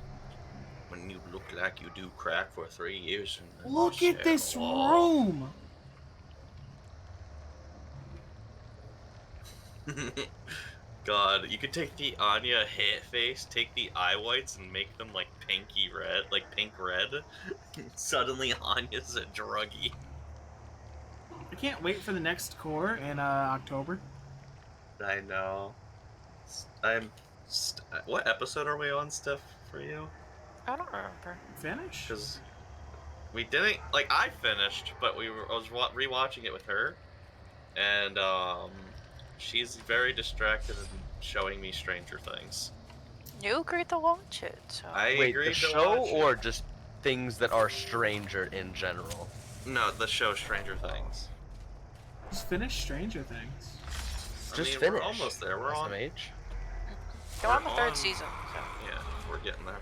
When you look like you do crack for 3 years. And
Look at this room.
God, you could take the Anya hit face, take the eye whites, and make them like pinky red, like pink red. Suddenly, Anya's a druggie.
I can't wait for the next core in October.
I know. What episode are we on, Steph? For you?
I don't remember.
Finish?
Because we didn't I finished, but I was rewatching it with her, and she's very distracted and showing me Stranger Things.
You agreed to watch it, so.
I
Wait,
agreed
the
to
show
watch it.
or just things that are stranger in general?
No, the show Stranger Things.
Just finish Stranger Things.
Just
We're
finish.
almost there. We're on.
SMH?
You're on the
we're
third
on-
season, so.
Yeah, we're getting there.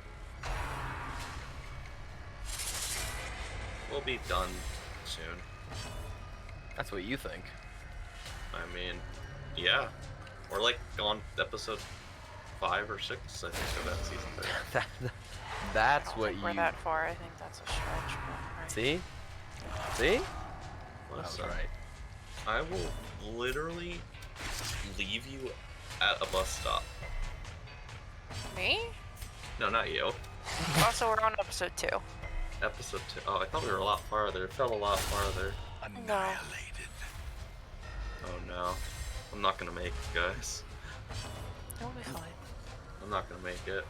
We'll be done soon.
That's what you think.
I mean, yeah. We're like on episode 5 or 6, I think, of that season 3.
That's
I don't
what
think we're
you
that far. I think that's a stretch. But, right.
see. See? That's
Listen,
right.
I will literally leave you at a bus stop.
Me?
No, not you.
Also, we're on episode 2.
Episode 2. Oh, I thought we were a lot farther. It felt a lot farther.
Annihilated.
Oh no. I'm not gonna make it, guys.
It'll be fine.
I'm not gonna make it.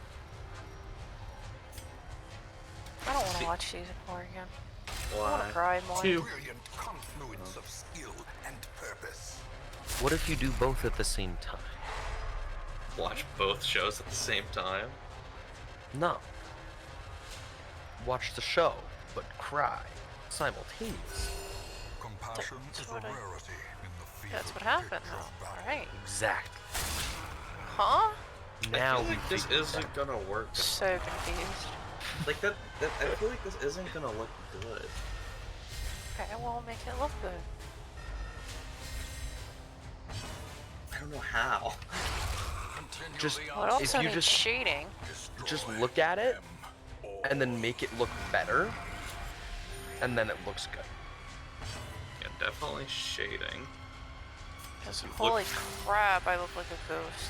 I don't want to watch season 4 again. I want
Why?
to cry more.
2.
Brilliant confluence of skill and purpose.
What if you do both at the same time?
Watch both shows at the same time?
No. Watch the show, but cry simultaneously.
Compassion is a
what I-
rarity in the field.
That's what
of
happened,
picture
though.
battle.
Right.
Exactly.
Huh?
Now
I feel like
we
this
figured
isn't
that.
gonna work.
So confused.
Like that I feel like this isn't gonna look good.
Okay, well, make it look good.
I don't know how.
Just
Well, it also
you
needs
just
shading.
look at it and then make it look better, and then it looks good.
Yeah, definitely shading.
Because
You look-
holy crap, I look like a ghost.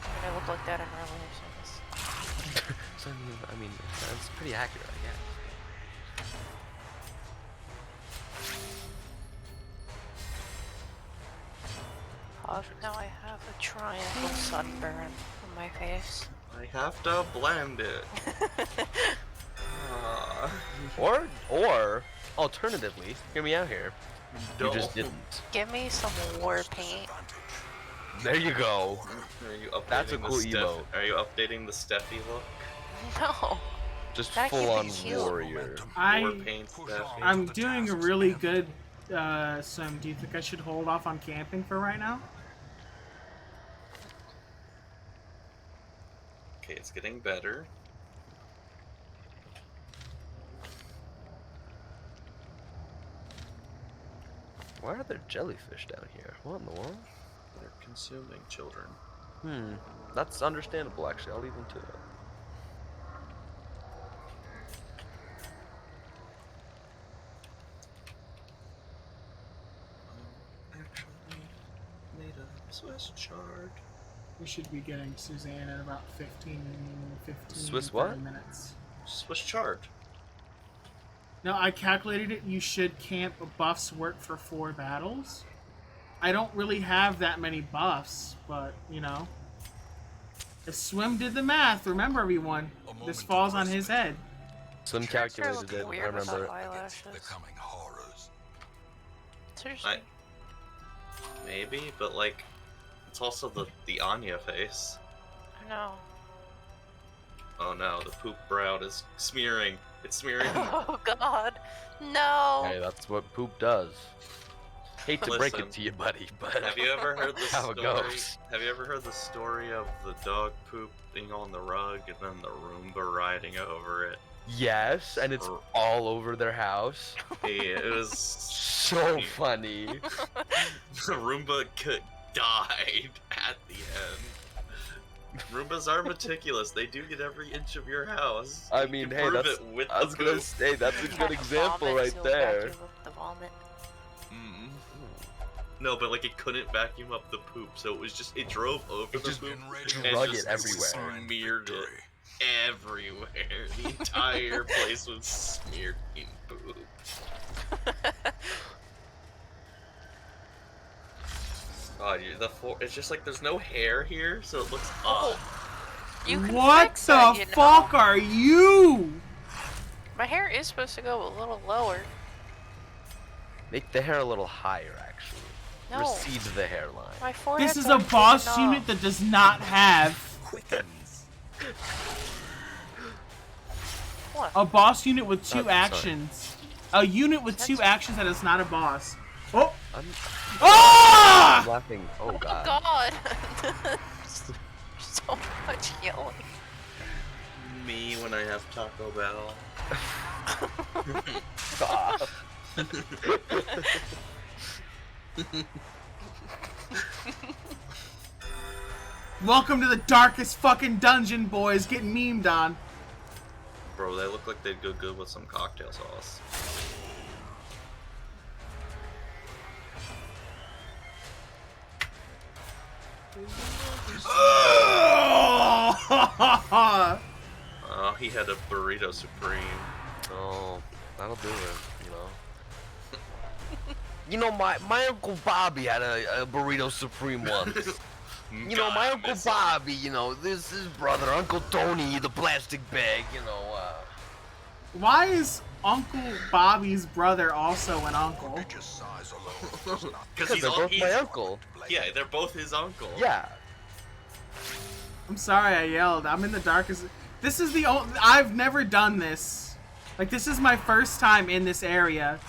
I mean, I look like that in real life, so I guess.
So I mean, that's pretty accurate, I guess.
Now I have a triangle sunburn on my face.
I have to blend it.
Or alternatively, hear me out here. You just
Don't.
didn't.
Give me some war paint.
There you go.
Are you updating
That's a
the
cool emote.
Are you updating the Steffi look?
No.
Just
That could
full on
be cute.
warrior.
War paint Steffi?
I'm doing a really good sim. Do you think I should hold off on camping for right now?
Okay, it's getting better.
Why are there jellyfish down here? What in the world?
They're consuming children.
That's understandable, actually. I'll leave them to it.
Actually, made a Swiss chard.
We should be getting Suzanne in about 15
Swiss
30
what?
minutes.
Swiss chard.
No, I calculated it. You should camp buffs work for 4 battles. I don't really have that many buffs, but, you know. If Swim did the math, remember everyone, this falls on his head.
Slim
You're
calculated
looking
it. I
weird
remember
without
it.
eyelashes.
The coming horrors.
Seriously.
Maybe, but like, it's also the Anya face.
I know.
Oh no, the poop brown is smearing. It's smearing.
Oh god. No.
Hey, that's what poop does. Hate to break
Listen,
it to you, buddy, but
Have you ever heard the
how it
story?
goes.
Have you ever heard the story of the dog poop being on the rug and then the Roomba riding over it?
Yes, and it's all over their house.
Yeah, it was
So funny.
The Roomba died at the end. Roombas are meticulous. They do get every inch of your house.
I
You
mean,
can
hey,
prove
that's.
it with
I was
the
gonna
poop.
say that's a
Cat
good example
vomits,
right
he'll
there.
vacuum up the vomit.
Mm. No, but like it couldn't vacuum up the poop, so it was just it drove over
It
the
just
poop and
drug
just
it everywhere.
smeared it everywhere. The entire place was smeared in poop. Oh, it's just like there's no hair here, so it looks odd.
You can
What
fix
the
that, you know?
fuck are you?
My hair is supposed to go a little lower.
Make the hair a little higher, actually.
No.
Recede the hairline.
My forehead.
This is a boss unit that does not have
Quickens.
What?
a boss unit with 2
Sorry.
actions. A unit with 2 actions that is not a boss. Oh!
I'm
Ah!
laughing. Oh god.
God. So much yelling.
Me when I have Taco Bell.
Stop.
Welcome to the darkest fucking dungeon, boys. Getting memed on.
Bro, they look like they'd go good with some cocktail sauce.
Oh,
Oh, he had a burrito supreme.
Oh, that'll do it, you know. You know, my Uncle Bobby had a burrito supreme once. You know, my Uncle Bobby, you know, this is brother, Uncle Tony, the plastic bag, you know,
why is Uncle Bobby's brother also an uncle?
Just size alone does not
because they're both my uncle.
Yeah, they're both his uncle.
Yeah.
I'm sorry I yelled. I'm in the darkest. This is the only. I've never done this. Like, this is my first time in this area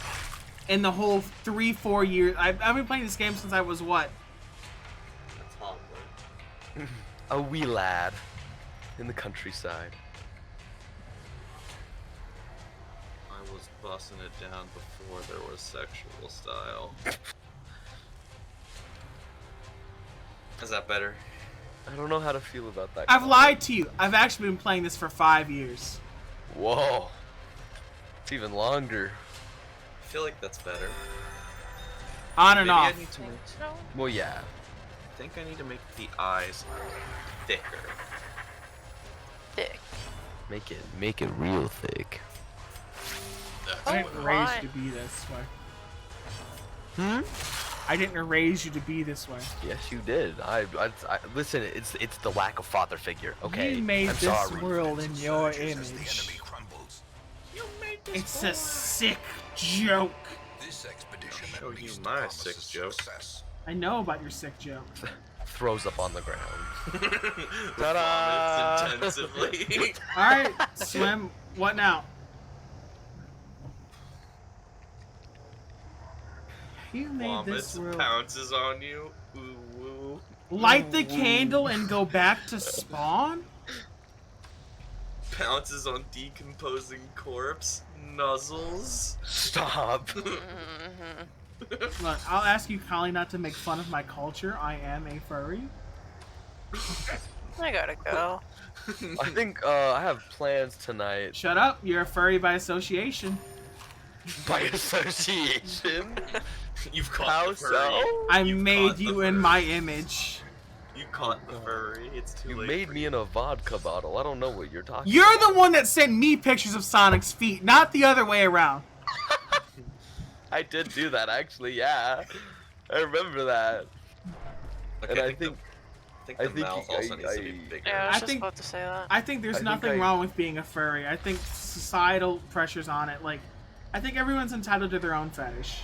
in the whole 3-4 years. I've been playing this game since I was what?
That's Hollywood.
A wee lad in the countryside.
I was busting it down before there was sexual style. Is that better?
I don't know how to feel about that.
I've lied to you. I've actually been playing this for 5 years.
Whoa. It's even longer.
I feel like that's better.
On and
Maybe I
off.
need to make,
No.
Well, yeah.
I think I need to make the eyes thicker.
Dick.
Make it real thick.
I
Oh,
didn't raise
my.
you to be this way.
Hmm?
I didn't raise you to be this way.
Yes, you did. I listen. It's the lack of father figure. Okay.
You made
I'm
this
sorry.
world in your
surges as the
image.
enemy crumbles.
It's a sick joke.
This expedition
I'll show
at
you
least
my
promises
six joke.
success.
I know about your sick joke.
Throws up on the ground.
Ta-da!
Ta-da!
Intensively.
Alright, Swim, what now? You made this
Vomits,
world.
pounces on you. Ooh, woo.
Light the candle and go back to spawn?
Pounces on decomposing corpse. Nuzzles.
Stop.
Look, I'll ask you kindly not to make fun of my culture. I am a furry.
I gotta go.
I think I have plans tonight.
Shut up, you're a furry by association.
By association.
You've caught
How
the furry.
so?
I
You've
made
caught the
you in
furry.
my image.
You caught the furry. It's too
You
late.
made
for
me in a vodka bottle. I don't know what you're talking.
You're the one that sent me pictures of Sonic's feet, not the other way around.
I did do that actually. Yeah, I remember that.
Okay,
And
I
I
think
think
the
I think
mouth
you-
also
I-
needs to be
I-
bigger.
Yeah, I was
I
just
think-
about to say that.
I think there's
I think
nothing
I-
wrong with being a furry. I think societal pressures on it. Like, I think everyone's entitled to their own fetish.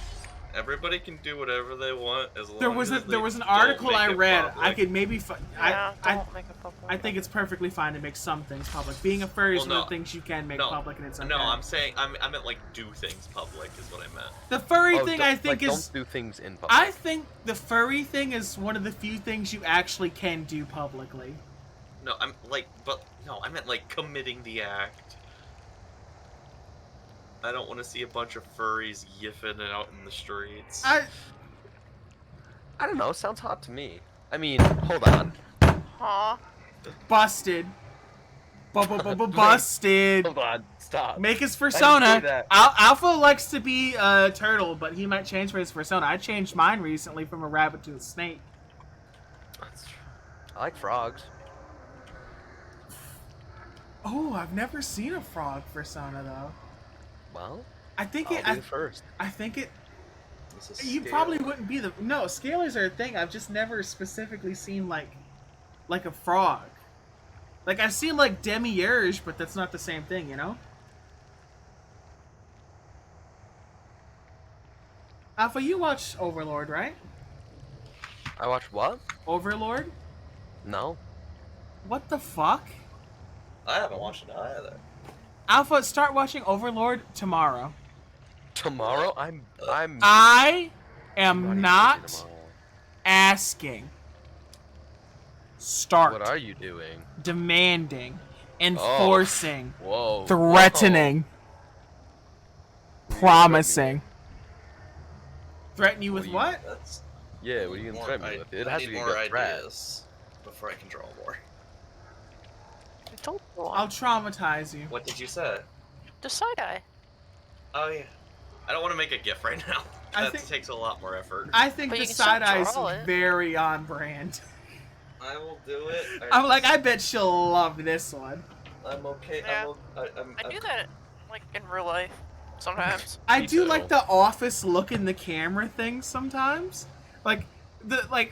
Everybody can do whatever they want as long
There was
as
there was an
they
article
don't
I
make it
read.
public.
I could maybe.
Yeah,
I
don't make it public.
I think it's perfectly fine to make some things public. Being a furry is
Well,
one of
no.
the things you can make
No,
public, and it's okay.
No, I'm saying I meant like do things public is what I meant.
The furry
Oh,
thing
don't-
I think
like,
is.
don't do things in public.
I think the furry thing is one of the few things you actually can do publicly.
No, I'm like, but no, I meant like committing the act. I don't want to see a bunch of furries yiffing out in the streets.
I don't know. Sounds hot to me. I mean, hold on.
Aw.
Busted. Busted.
Hold on. Stop.
Make his
say
persona.
that.
Alpha likes to be a turtle, but he might change for his persona. I changed mine recently from a rabbit to a snake.
That's true. I like frogs.
Oh, I've never seen a frog persona though.
Well,
I think
I'll
it.
be the first.
I think it.
It's a
You
scale.
probably wouldn't be the. No, scalers are a thing. I've just never specifically seen like a frog. Like I've seen like demiurge, but that's not the same thing, you know. Alpha, you watch Overlord, right?
I watched what?
Overlord?
No.
What the fuck?
I haven't watched it either.
Alpha, start watching Overlord tomorrow.
Tomorrow? I'm.
I am
even
not
busy tomorrow.
asking. Start.
What are you doing?
Demanding. Enforcing.
Whoa.
Threatening.
Whoa.
Promising. Threaten you with what?
That's
Yeah, what are you gonna threaten me with? It has to be a
more
good threat.
ideas before I can draw more.
I told you.
I'll traumatize you.
What did you say?
The side eye.
Oh yeah. I don't want to make a GIF right now.
I
That
think-
takes a lot more effort.
I think
But
the
you can still
side eye is
draw it.
very on brand.
I will do it.
I'm like, I bet she'll love this one.
I'm okay.
Yeah.
I'm
I do that like in real life sometimes.
I
Me
do
too.
like the office look in the camera thing sometimes. Like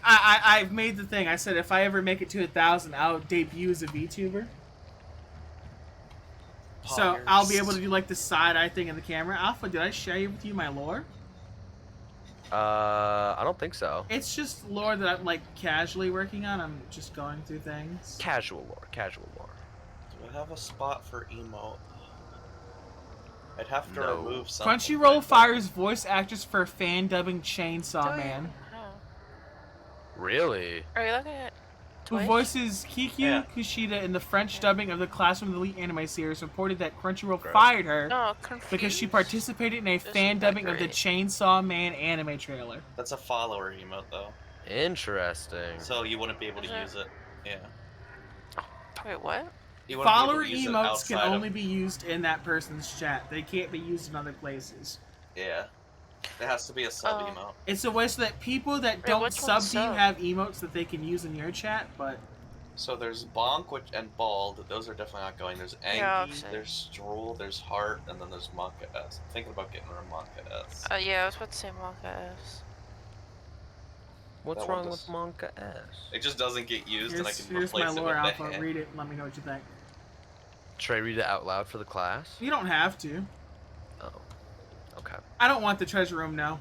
I've made the thing. I said if I ever make it to 1,000, I'll debut as a VTuber. So I'll be able to do like the side eye thing in the camera. Alpha, did I share with you my lore?
I don't think so.
It's just lore that I'm like casually working on. I'm just going through things.
Casual lore, casual lore.
Do I have a spot for emote? I'd have to
No.
remove something.
Crunchyroll fires voice actors for fan dubbing Chainsaw Man.
Oh.
Really?
Are you looking at
Who
Twitch?
voices Kikyu
Yeah.
Kushida in the French dubbing of the Classroom of the Elite anime series reported that Crunchyroll
Gross.
fired her
No, confused.
because she participated in a
Isn't
fan
that
dubbing of the
great?
Chainsaw Man anime trailer.
That's a follower emote though,
Interesting.
so you wouldn't be able to
Is it?
use it. Yeah.
Wait, what?
You wouldn't be able
Follower
to use it
emotes can
outside of-
only be used in that person's chat. They can't be used in other places.
Yeah. It has to be a sub
Oh.
emote.
It's a way so that people that
Wait,
don't
which
sub
one's
to you
sub?
have emotes that they can use in your chat, but
So there's Bonk and Bald. Those are definitely not going. There's Angie,
Yeah, I'll say.
there's Stroll, there's Heart, and then there's Monka S. I'm thinking about getting rid of Monka S.
Yeah, I was about to say Monka S.
What's
That one
wrong with
does-
Monka S?
It just doesn't get used, and I can
here's my
replace it
lore
with
alpha.
the
Read it and let me know what you think.
Should I read it out loud for the class?
You don't have to.
Oh. Okay.
I don't want the treasure room now.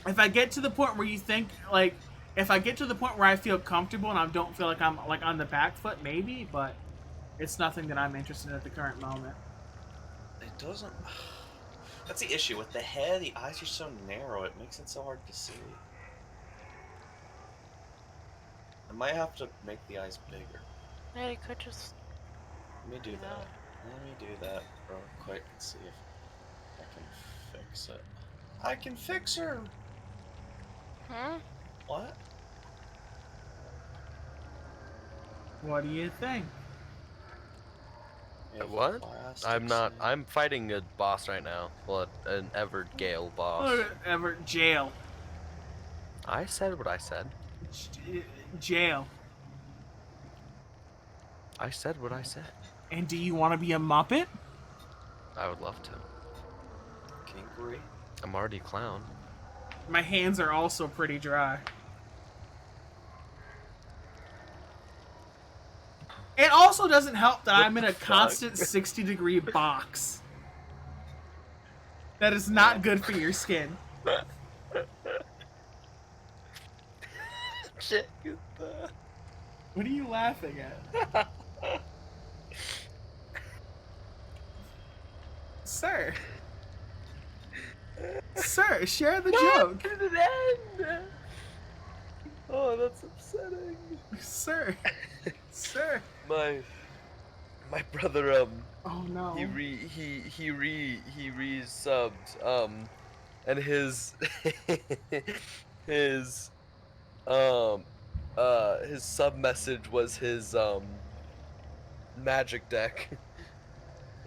If I get to the point where you think like, if I get to the point where I feel comfortable and I don't feel like I'm like on the back foot, maybe, but it's nothing that I'm interested in at the current moment.
It doesn't. That's the issue with the head. The eyes are so narrow. It makes it so hard to see. I might have to make the eyes bigger.
Yeah, you could just.
Let me do
No.
that. Let me do that real quick and see if I can fix it. I can fix her.
Hmm?
What?
What do you think?
We have
What?
plastics
I'm not.
in-
I'm fighting a boss right now. Well, an Everett Gale boss.
Ever jail.
I said what I said.
Jail.
I said what I said.
And do you want to be a Muppet?
I would love to.
Kingery.
I'm already a clown.
My hands are also pretty dry. It also doesn't help that
What
I'm in
the
a
fuck?
constant 60-degree box. That is not good for your skin.
Shit.
What are you laughing at? Sir. Sir, share the joke.
Oh, that's upsetting.
Sir. Sir.
My brother
Oh no.
he re-subbed and his his sub message was his magic deck.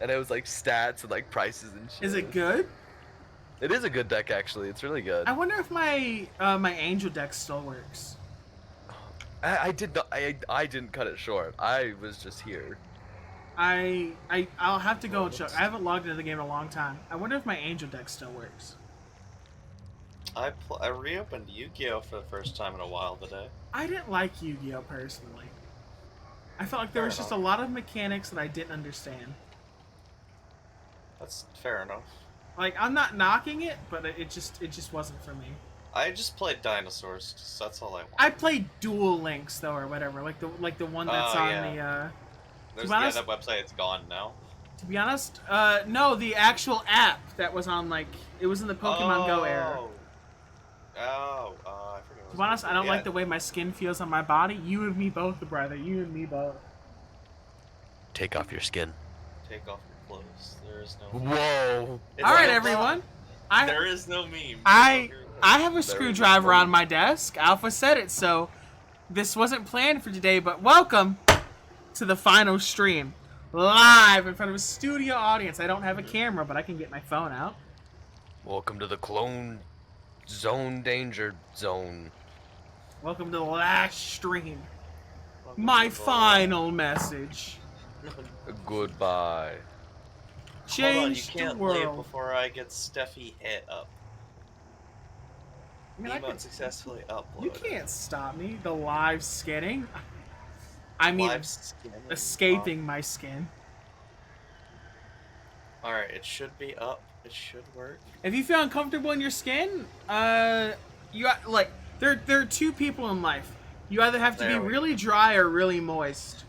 And it was like stats and like prices and shit.
Is it good?
It is a good deck actually. It's really good.
I wonder if my my angel deck still works.
I did not I didn't cut it short. I was just here.
I'll have to go and check. I haven't logged into the game in a long time. I wonder if my angel deck still works.
I reopened Yu-Gi-Oh for the first time in a while today.
I didn't like Yu-Gi-Oh personally. I felt like there was just a lot of mechanics that I didn't understand.
That's fair enough.
Like I'm not knocking it, but it just wasn't for me.
I just played dinosaurs. 'Cause that's all I want.
I played Dual Links though, or whatever, like the one that's
Oh,
on
yeah.
the.
There's
be honest-
that website. It's gone now.
To be honest, no, the actual app that was on like it was in the Pokemon Go era.
Oh, I forget.
To be honest, I don't like the way my skin feels on my body. You and me both, brother. You and me both.
Take off your skin.
Take off your clothes. There is no.
Whoa.
It's
All right,
like-
everyone.
There is no meme.
I have a
There is
screwdriver
no-
on my desk. Alpha said it, so this wasn't planned for today, but welcome to the final stream. Live in front of a studio audience. I don't have a camera, but I can get my phone out.
Welcome to the clone zone danger zone.
Welcome to the last stream. My final message.
Goodbye.
Hold on, you
Change the
can't leave
world.
before I get Steffi hit up.
I mean, I
Emote
could-
successfully uploaded.
You can't stop me. The live skinning. I mean,
Live skinning.
escaping my skin.
Alright, it should be up. It should work.
If you feel uncomfortable in your skin, you like there are two people in life. You either have to be
There we
really dry or really moist.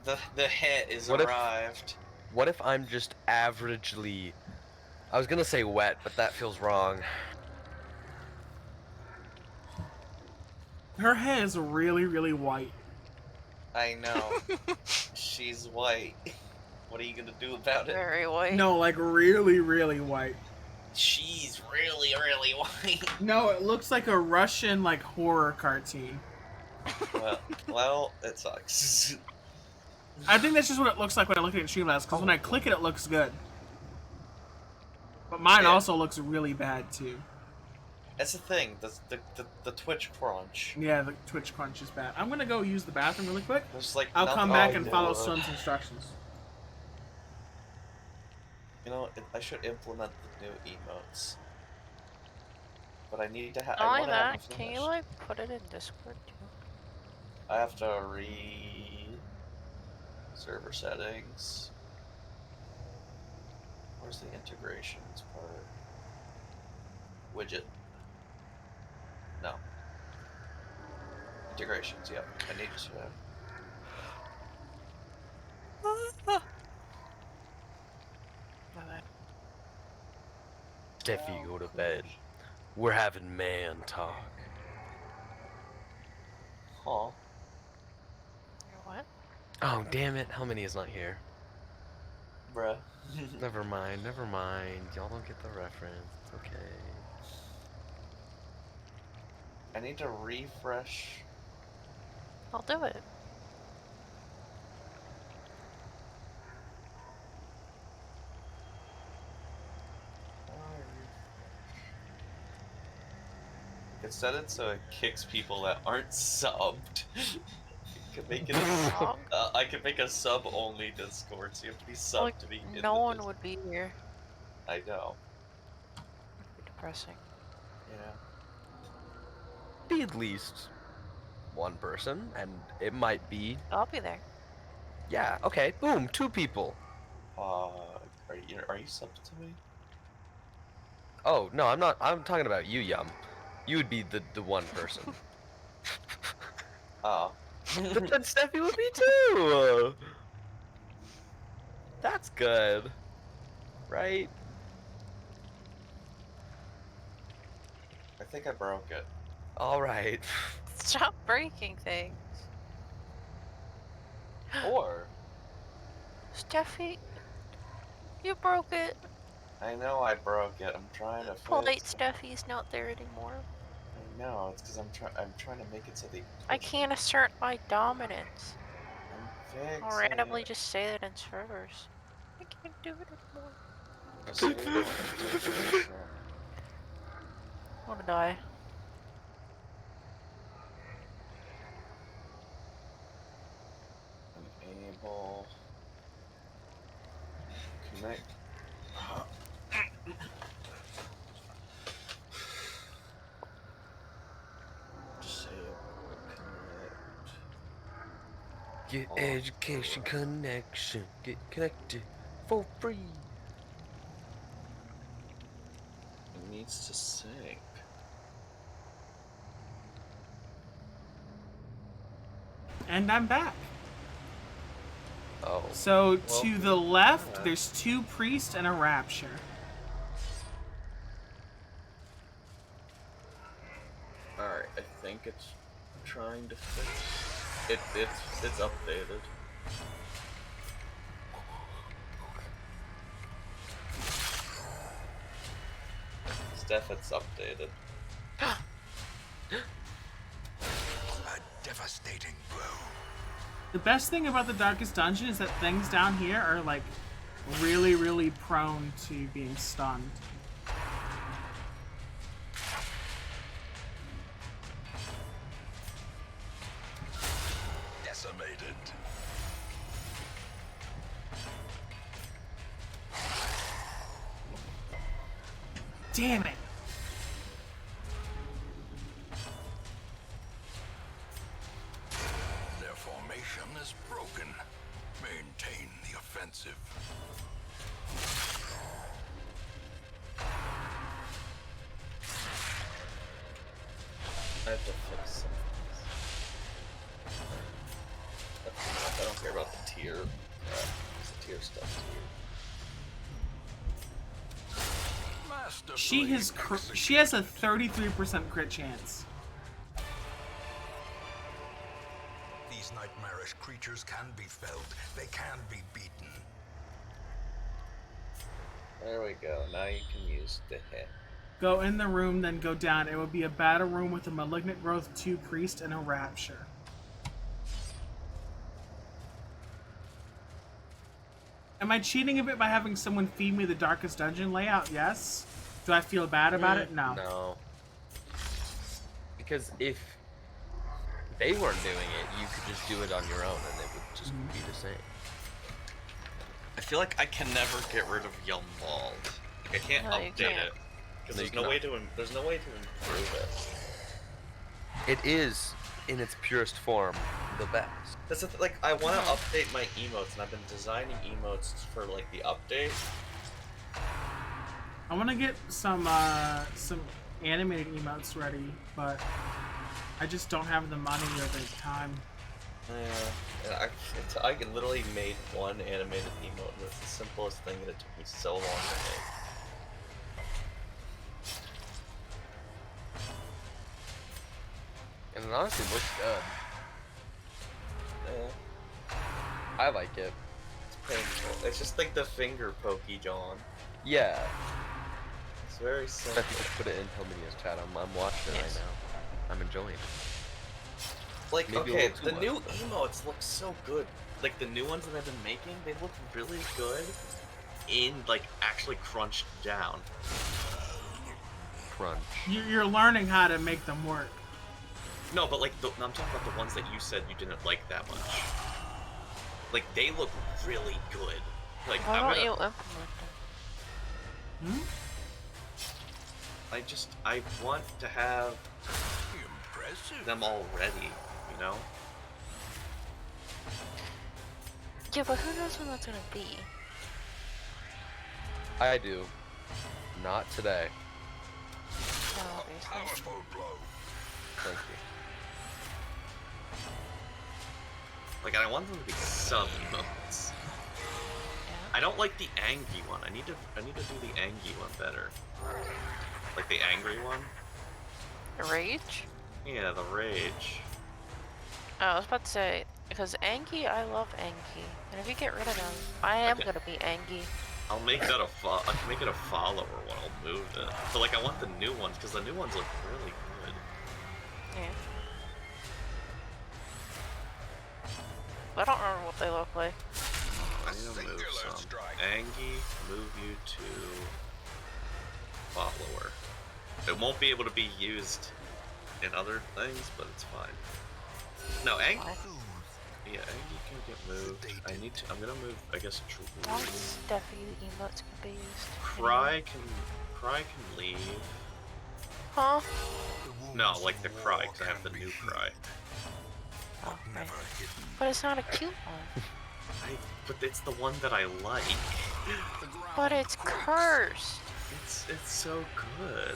The hit is
What if-
arrived.
What if I'm just averagely... I was gonna say wet, but that feels wrong.
Her hair is really, really white.
I know. She's white. What are you gonna do about it?
Very white.
No, like really, really white.
She's really, really white.
No, it looks like a Russian like horror cartoon.
well, it sucks.
I think that's just what it looks like when I look at it in Streamlabs, because when I click it, it looks good. But mine
Yeah.
also looks really bad too.
That's the thing. The Twitch crunch.
Yeah, the Twitch crunch is bad. I'm gonna go use the bathroom really quick.
There's like
I'll
nothing
come
I
back
can
and
do.
follow Swim's instructions.
You know, I should implement the new emotes. But I need to have.
Not only that, can you like put it in Discord too?
I have to server settings. Where's the integrations part? Widget. No. Integrations, yep. I need to.
Steffi, go to bed. We're having man talk.
Huh.
What?
Oh, damn it. Helminy is not here.
Bruh.
Never mind, never mind. Y'all don't get the reference. It's okay.
I need to refresh.
I'll do it.
It set it so it kicks people that aren't subbed. You could make it.
Wrong.
I could make a sub-only Discord, so you have to be subbed
Like,
to be in
no
the
one
Discord.
would be here.
I know.
It'd be depressing.
Yeah.
Be at least one person, and it might be...
I'll be there.
Yeah, okay, boom, 2 people.
Are you subbed to me?
Oh, no, I'm not. I'm talking about you, Yum. You would be the one person.
Oh.
But then Steffi would be too! That's good. Right?
I think I broke it.
Alright.
Stop breaking things.
Or
Steffi, you broke it.
I know I broke it. I'm trying to fix
Polite
it.
Steffi's not there anymore.
I know. It's because I'm trying to make it so the.
I can't assert my dominance.
I'm fixing
I'll randomly
it.
just say that in servers. I can't do it anymore.
Just say it.
I wanna die.
Enable. Connect. Disable. Connect.
Get education connection. Get connected for free.
It needs to sync.
And I'm back.
Oh.
So
Well,
to the left,
yeah.
there's 2 priests and a rapture.
Alright, I think it's trying to fix. It's updated. deaf it's updated.
A devastating blow.
The best thing about the Darkest Dungeon is that things down here are like really, really prone to being stunned.
Decimated.
Damn it!
Their formation is broken. Maintain the offensive.
I have to fix some things. I don't care about the tier. The tier stuff.
Master
She
Blade
has
executes.
she has a 33% crit chance.
These nightmarish creatures can be felled. They can be beaten.
There we go. Now you can use the hit.
Go in the room, then go down. It will be a battle room with a Malignant Growth 2 Priest and a Rapture. Am I cheating a bit by having someone feed me the Darkest Dungeon layout? Yes. Do I feel bad about it? No.
No. Because if they weren't doing it, you could just do it on your own and it would just be the same.
I feel like I can never get rid of Yelmbald. Like I can't
No, you
update
can't.
it because
No,
there's
you
no way to there's no way to improve it.
It is, in its purest form, the best.
That's the like I want to update my emotes, and I've been designing emotes for like the update.
I want to get some animated emotes ready, but I just don't have the money or the time.
Yeah, and I literally made one animated emote, and it's the simplest thing, and it took me so long to make.
And it honestly looks good.
Yeah,
I like it.
it's painful. It's just like the finger pokey John.
Yeah.
It's very
I
simple.
think I put it in Helminia's chat. I'm watching it right
Yes.
now. I'm enjoying it.
Like,
Maybe a
okay,
little
the
too
new
much, but-
emotes look so good. Like, the new ones that I've been making, they look really good in, like, actually crunched down.
Crunch.
You're learning how to make them work.
No, but, like, I'm talking about the ones that you said you didn't like that much. Like, they look really good. Like,
Why
I'm
don't
gonna,
you implement them?
Hmm?
I want to have
Impressive.
them all ready, you know?
Yeah, but who knows when that's gonna be?
I do. Not today.
No, obviously.
Powerful blow.
Thank you.
Like, I want them to be sub-emotes.
Yeah.
I don't like the angry one. I need to do the angry one better. Like the angry one?
Rage?
Yeah, the rage.
Oh, I was about to say, because Angie, I love Angie. And if you get rid of them, I am
Okay.
gonna be Angie.
I'll make that I can make it a follower one. I'll move it. But like, I want the new ones because the new ones look really good.
Yeah. I don't remember what they look like.
I need to move
Singular
some.
strike.
Angie, move you to follower. It won't be able to be used in other things, but it's fine. No, Angie.
Why?
Yeah, Angie can get moved. I'm gonna move. I guess.
Why Steffi emotes can be used?
Cry can leave.
Huh?
No, like the cry, because I have the new cry.
Oh, right.
Never hidden.
But it's not a cute one.
But it's the one that I like.
The ground
But it's
quakes.
cursed.
It's so good.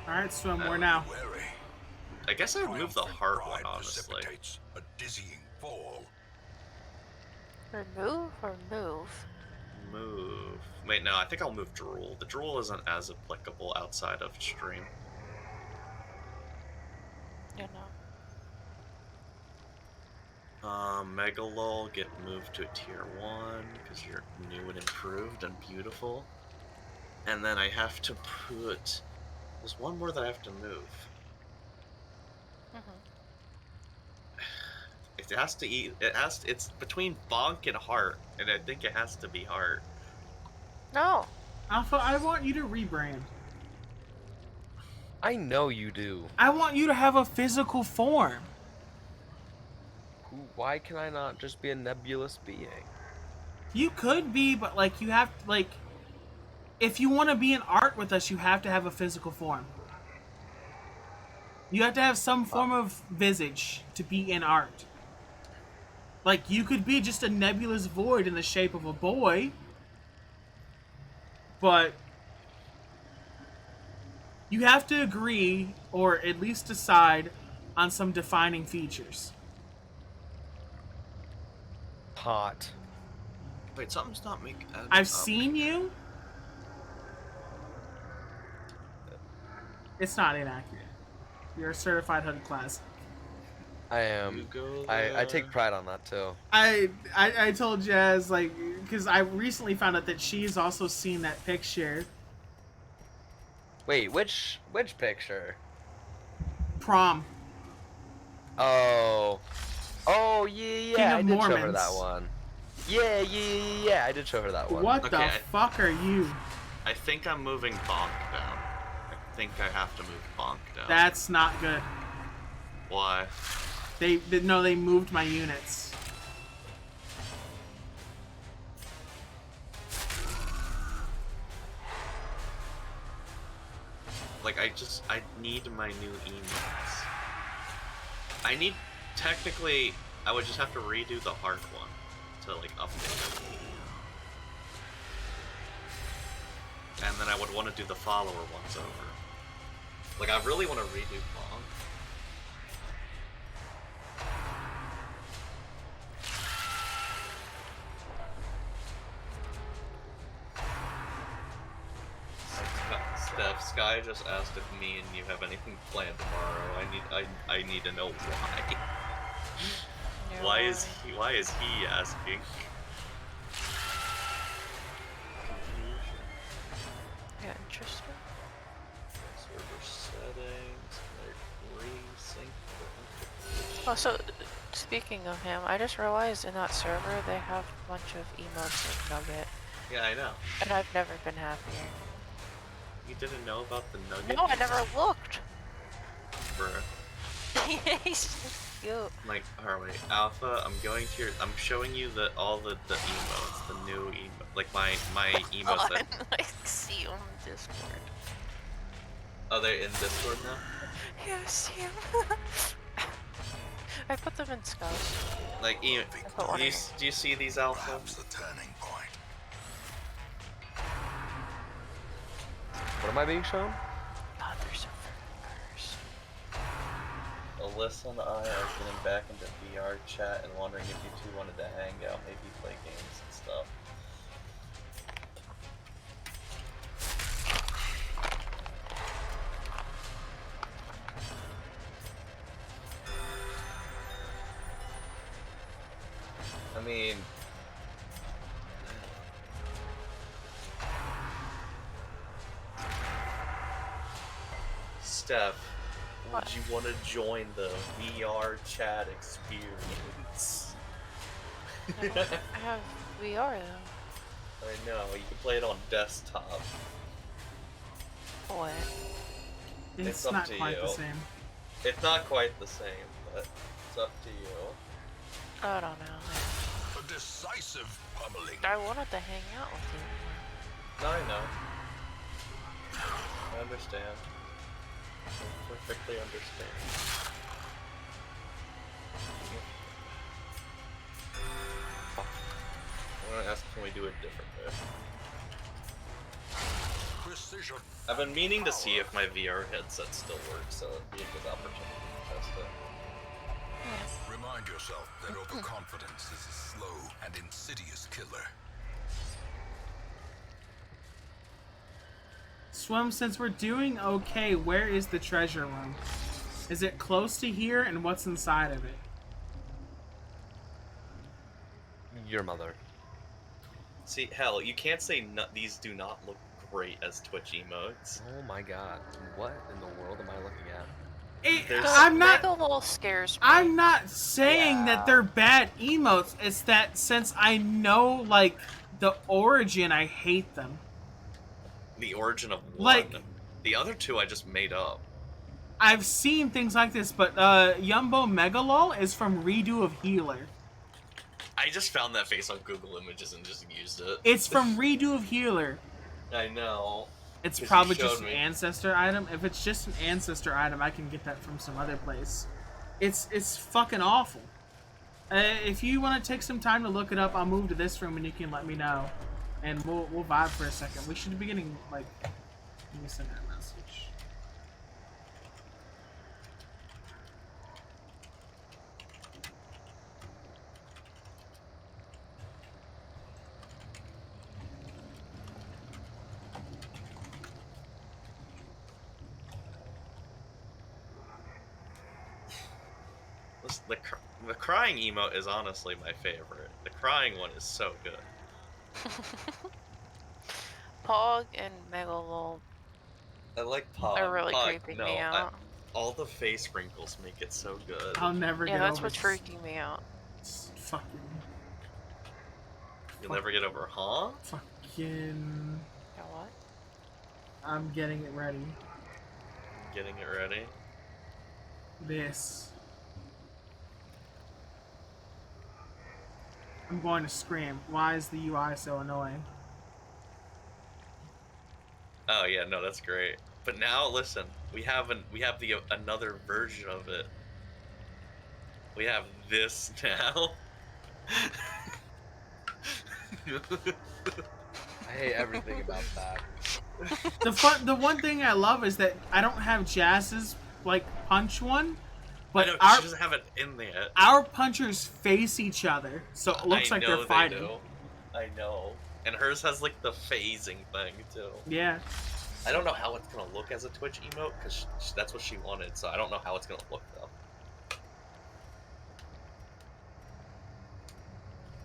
Alright, Swim, where now?
Wary.
I guess I would move the
Triumphant
heart
pride
one, honestly.
precipitates a dizzying fall.
Remove or move?
Move. Wait, no, I think I'll move Drool. The Drool isn't as applicable outside of stream.
You know.
Megalol get moved to a tier 1 because you're new and improved and beautiful. And then I have to put... There's one more that I have to move. It has to eat... It's between Bonk and Heart, and I think it has to be Heart.
No.
Alpha, I want you to rebrand.
I know you do.
I want you to have a physical form.
Why can I not just be a nebulous being?
You could be, but like you have like, if you want to be in art with us, you have to have a physical form. You have to have some form of visage to be in art. Like you could be just a nebulous void in the shape of a boy, but you have to agree or at least decide on some defining features.
Hot.
Wait, something's not making...
I've seen you. It's not inaccurate. You're a certified hood class.
I am.
You go
I take
there.
pride on that too.
I told Jazz, like, because I recently found out that she's also seen that picture.
Wait, which picture?
Prom.
Oh. Oh yeah,
King
I
of
did show her
Mormons.
that one. Yeah, I did show her that one.
What
Okay,
the fuck are you?
I think I'm moving Bonk down. I think I have to move Bonk down.
That's not good.
Why?
They moved my units.
Like, I need my new emotes. Technically, I would just have to redo the Heart one to, like, update it. And then I would want to do the follower ones over. Like, I really want to redo Bonk. Steph, Sky just asked if me and you have anything planned tomorrow. I need to know why.
No.
Why is he asking?
Yeah, interesting.
Server settings, like resync.
Oh, so speaking of him, I just realized in that server they have a bunch of emotes of Nugget,
Yeah, I know.
and I've never been happier.
You didn't know about the Nugget?
No, I never looked.
Bruh.
He's so cute.
Like, alright, Alpha, I'm showing you all the emotes, the new like my emotes
Oh,
that...
I see you on Discord.
Are they in Discord now?
Yeah, I see him. I put them in Scouts.
Like,
put one
do
in.
you see these, Alpha?
Perhaps the turning point.
What am I being shown?
God, they're so freaking cursed.
Alyssa and I are getting back into VR chat and wondering if you two wanted to hang out, maybe play games and stuff. I mean... Steph,
What?
would you want to join the VR chat experience?
No, I have VR though.
I know, you can play it on desktop.
What?
It's
It's up
not
to
quite the
you.
same.
It's not quite the same, but it's up to you.
I don't know.
A decisive pummeling.
I wanted to hang out with you.
No, I know. I understand. I perfectly understand. I'm gonna ask, can we do it different way?
Precision.
I've been meaning to see if my VR headset still works, so it'd be a good opportunity to test it.
Remind yourself that overconfidence is a slow and insidious killer.
Swim, since we're doing okay, where is the treasure room? Is it close to here, and what's inside of it?
Your mother.
See, hell, you can't say these do not look great as Twitch emotes.
Oh my god. What in the world am I looking at?
There's-
I'm not.
Megalol scares me.
I'm not saying that
Yeah.
they're bad emotes. It's that since I know like the origin, I hate them.
The origin of one.
Like-
The other two I just made up.
I've seen things like this, but Yumbo Megalol is from Redo of Healer.
I just found that face on Google Images and just used it.
It's from Redo of Healer.
I know.
It's
'Cause you
probably
showed
just an
me.
ancestor item. If it's just an ancestor item, I can get that from some other place. It's fucking awful. If you want to take some time to look it up, I'll move to this room and you can let me know, and we'll vibe for a second. We should be getting like. Let me send that message.
Listen, the crying emote is honestly my favorite. The crying one is so good.
Pog and Megalol
I like Pog.
are really
Pog,
creeping
no,
me out.
all the face wrinkles make it so good.
I'll never
Yeah,
get
that's
over
what's freaking me out.
Fucking.
You'll never get over, huh?
Fucking.
Yeah, what?
I'm getting it ready.
Getting it ready.
This. I'm going to scream. Why is the UI so annoying?
Oh yeah, no, that's great. But now listen, we have the another version of it. We have this now.
I hate everything about that.
The one thing I love is that I don't have Jazz's like punch one, but
I know,
our
she doesn't have it in there.
our punchers face each other, so it looks
I
like
know
they're fighting.
They do. I know. And hers has like the phasing thing too.
Yeah.
I don't know how it's gonna look as a Twitch emote because that's what she wanted. So I don't know how it's gonna look though.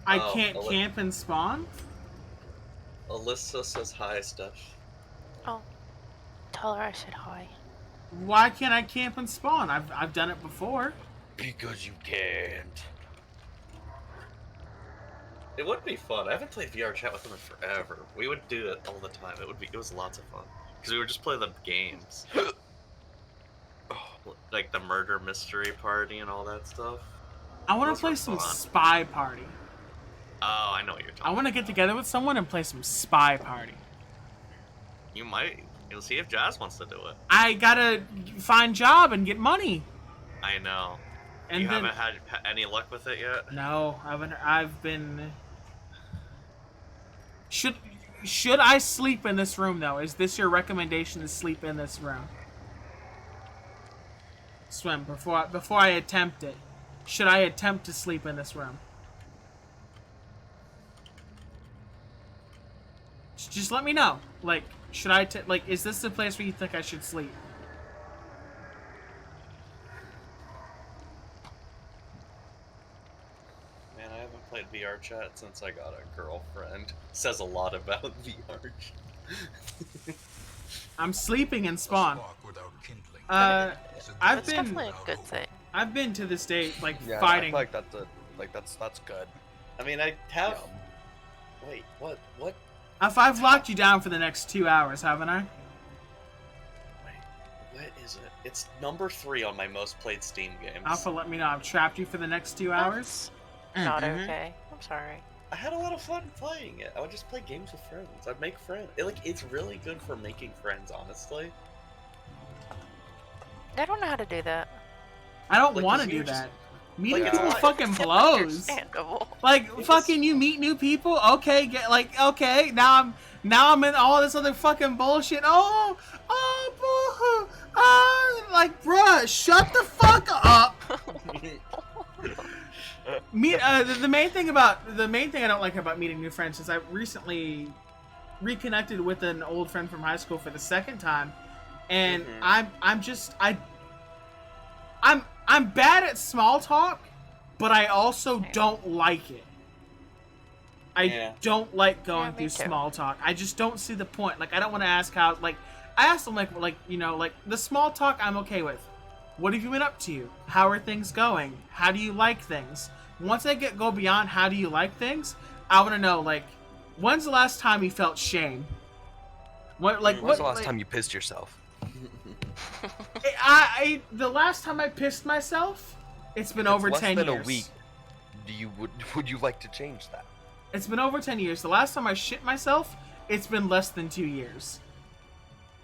I
Oh,
can't
Alyssa.
camp and spawn.
Alyssa says hi, Steph.
Oh, tell her I said hi.
Why can't I camp and spawn? I've done it before.
Because you can't.
It would be fun. I haven't played VR chat with them in forever. We would do it all the time. It was lots of fun because we would just play the games, like the murder mystery party and all that stuff.
I want
Those
to play
were
some
fun.
Spy Party.
Oh, I know what you're
I
talking.
want to get together with someone and play some Spy Party.
You might. You'll see if Jazz wants to do it.
I gotta find job and get money.
I know.
And
You
then
haven't had any luck with it yet.
no, I've been. Should I sleep in this room though? Is this your recommendation to sleep in this room? Swim before I attempt it. Should I attempt to sleep in this room? Just let me know. Like, should I is this the place where you think I should sleep?
Man, I haven't played VR chat since I got a girlfriend. Says a lot about VR.
I'm sleeping in
A
Spawn.
spark without kindling is a
I've
That's
been
definitely a good thing.
I've been to this date like
Yeah,
fighting.
I feel like that's good.
I mean, I have.
Yum.
Wait, what? What?
I've locked you down for the next 2 hours, haven't I?
Wait, what is it? It's number 3 on my most played Steam games.
Alpha, let me know. I've trapped you for the next 2 hours.
That's not
Mhm.
okay. I'm sorry.
I had a lot of fun playing it. I would just play games with friends. I'd make friends. It's really good for making friends, honestly.
I don't know how to do that.
I don't
Like,
want to
'cause
do
you just-
that. Meeting
like, it's
people
a lot-
fucking blows.
Understandable.
Like
It
fucking, you meet new people. Okay, okay. Now I'm in all this other fucking bullshit. Oh, boo-hoo. Like, bruh, shut the fuck up. The main thing I don't like about meeting new friends is I recently reconnected with an old friend from high school for the second time, and
Mhm.
I'm bad at small talk, but I also don't like it. I
Yeah.
don't like going
Yeah, me
through
too.
small talk. I just don't see the point. Like, I don't want to ask how. Like, I asked them like the small talk I'm okay with. What have you been up to? How are things going? How do you like things? Once I go beyond how do you like things, I want to know like, when's the last time you felt shame? What like
When's
what?
the last
like,
time you pissed yourself?
the last time I pissed myself, it's been over
Less
10
than
years.
a week. Would you like to change that?
It's been over 10 years. The last time I shit myself, it's been less than 2 years.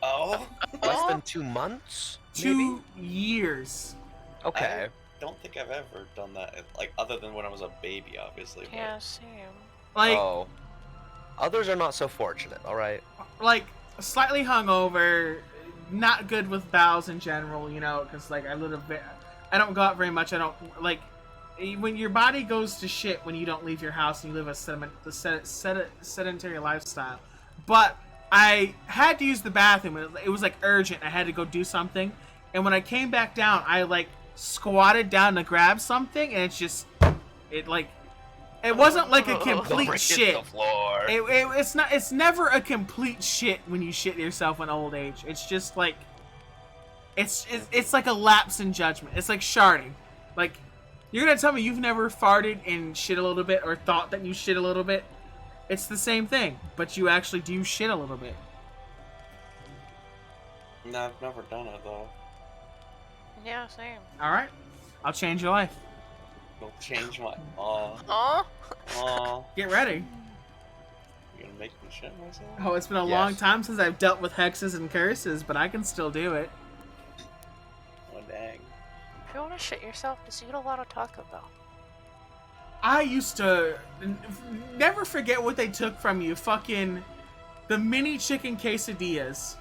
Oh.
Less than 2 months?
2 years.
Okay.
I don't think I've ever done that. Like other than when I was a baby, obviously. But...
Yeah, same.
Like,
Oh. Others are not so fortunate, alright?
like slightly hungover, not good with bowels in general, you know, because like I don't go out very much. I don't like when your body goes to shit when you don't leave your house and you live a sedentary lifestyle. But I had to use the bathroom. It was like urgent. I had to go do something, and when I came back down, I like squatted down to grab something, and it wasn't like a complete
Break
shit.
The floor.
It's never a complete shit when you shit yourself in old age. It's just like it's like a lapse in judgment. It's like sharding. Like, you're gonna tell me you've never farted and shit a little bit or thought that you shit a little bit? It's the same thing, but you actually do shit a little bit.
No, I've never done it though.
Yeah, same.
All right, I'll change your life.
It'll change my.
Aw.
Get ready.
You're gonna make me shit myself?
Oh, it's been a
Yes.
long time since I've dealt with hexes and curses, but I can still do it.
Oh dang.
If you want to shit yourself, just eat a lot of Taco Bell.
I used to never forget what they took from you. Fucking the mini chicken quesadillas.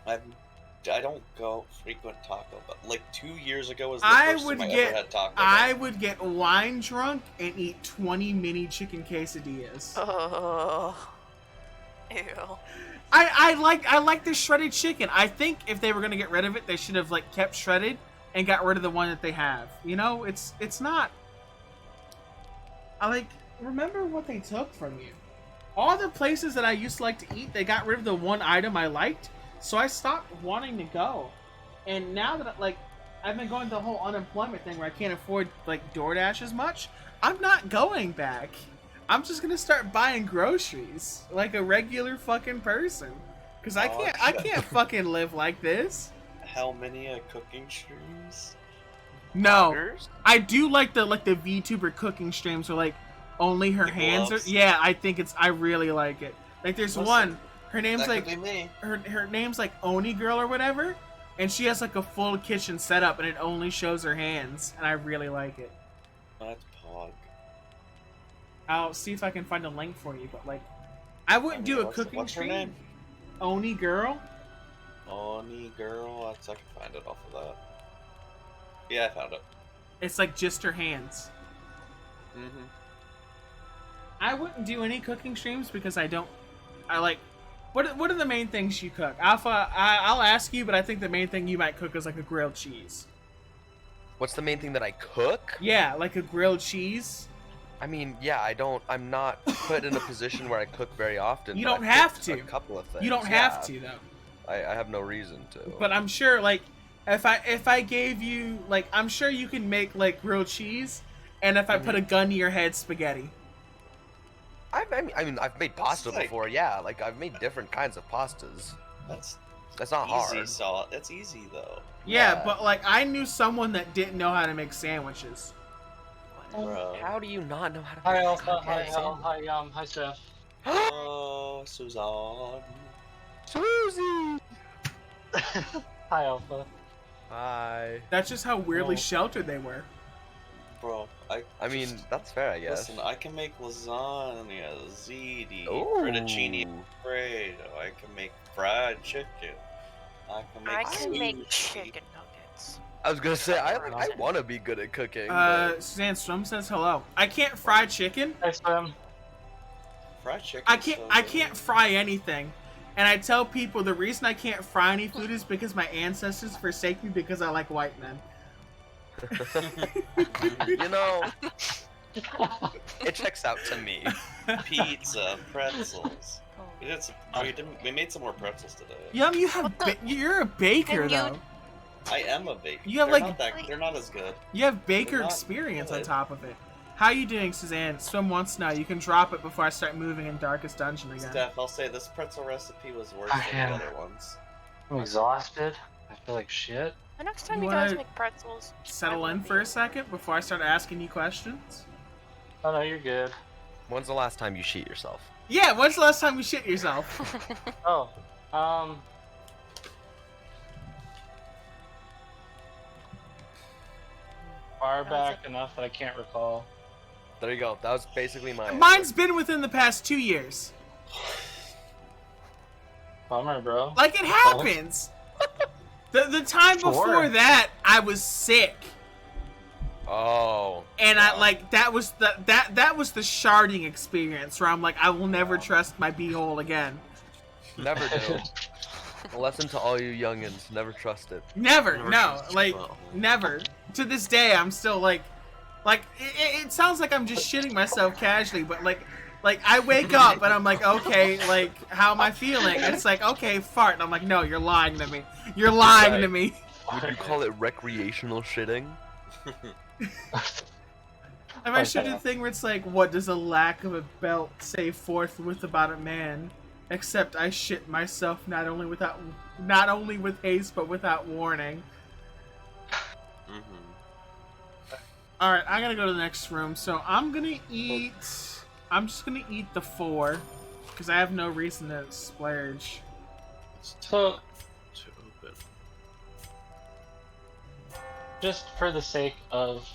I don't go frequent Taco Bell. Like 2 years ago was the
I
first
would
time I
get
ever had Taco Bell.
I would get wine drunk and eat 20 mini chicken quesadillas.
Oh. Ew.
I like the shredded chicken. I think if they were gonna get rid of it, they should have like kept shredded and got rid of the one that they have. You know, it's not. I like remember what they took from you. All the places that I used to like to eat, they got rid of the one item I liked, so I stopped wanting to go. And now that I've been going the whole unemployment thing where I can't afford like DoorDash as much, I'm not going back. I'm just gonna start buying groceries like a regular fucking person, cause I can't fucking live like this.
How many cooking streams?
No,
Burgers?
I do like the VTuber cooking streams where like only her
The
hands are.
gloves?
Yeah, I think I really like it. Like there's
Listen,
one. Her name's
That
like
could be me.
her name's like Oni Girl or whatever, and she has like a full kitchen setup and it only shows her hands, and I really like it.
That's Pog.
I'll see if I can find a link for you, but like, I wouldn't do a cooking
What's her
stream.
name?
Oni Girl.
Oni Girl. I can find it off of that. Yeah, I found it.
It's like just her hands.
Mm-hmm.
I wouldn't do any cooking streams because I like. What are the main things you cook? Alpha, I'll ask you, but I think the main thing you might cook is like a grilled cheese.
What's the main thing that I cook?
Yeah, like a grilled cheese.
I mean, yeah, I'm not put in a position where I cook very often.
You
but
don't
I
have
cook
to.
A couple of things.
You don't
yeah.
have to though.
I have no reason to.
But I'm sure, like, if I gave you, like, I'm sure you can make like grilled cheese, and if I put a gun to your head, spaghetti.
I mean, I've made pasta
like-
before. Yeah, like I've made different kinds of pastas.
That's
That's not
easy,
hard.
Saw. That's easy though.
Yeah,
Yeah.
but like I knew someone that didn't know how to make sandwiches.
Bro.
How do you not know how to?
Hi
make
Alpha,
a
hi
sandwich?
Al, hi Seth.
Oh, Suzanne.
Susie.
Hi Alpha.
Hi.
That's just how weirdly
No.
sheltered they were.
Bro,
I mean, that's fair, I guess.
listen, I can make lasagna, ziti,
Ooh.
fettuccine alfredo. I can make fried chicken. I can make
I can make
sushi.
chicken nuggets.
I was gonna say I want to be good at cooking.
Suzanne Strum says hello. I can't fry chicken.
Hi Sam.
Fried chicken.
I can't fry anything. And I tell people the reason I can't fry any food is because my ancestors forsake me because I like white men.
You know, It checks out to me.
Pizza, pretzels.
Oh.
We made some more pretzels today.
Yum, you have
What the-
you're a baker
And you-
though.
I am a baker.
You have,
they're
like-
they're not as good.
You have baker
They're not
experience on
good.
top of it. How you doing, Suzanne? Swim once now. You can drop it before I start moving in Darkest Dungeon again.
Steph, I'll say this pretzel recipe was worse
I
than the
am.
other ones.
I'm exhausted. I feel like shit.
The next time
You
you guys
wanna
make pretzels,
Settle in for a second before I start asking you questions.
Oh no, you're good.
When's the last time you shit yourself?
Yeah, when's the last time you shit yourself?
Oh, far back enough that I can't recall.
There you go. That was basically my.
Mine's been within the past 2 years.
Bummer, bro.
Like, it happens. The time
Sure.
before that, I was sick.
Oh.
And I like that was that was the sharding experience where I'm like, I will never trust my beehole again.
Never do. A lesson to all you youngins: never trust it.
Never,
Never
no,
trust
like
your butthole.
never. To this day, I'm still like it sounds like I'm just shitting myself casually, but like I wake up and I'm like, okay, like how am I feeling? And it's like, okay, fart. And I'm like, no, you're lying to me. You're lying to me.
Would you call it recreational shitting?
If I should do the thing where it's like, what does a lack of a belt say forthwith about a man? Except I shit myself not only with haste but without warning. All right, I gotta go to the next room. So I'm just gonna eat the 4 because I have no reason to splurge.
So,
To open.
just for the sake of,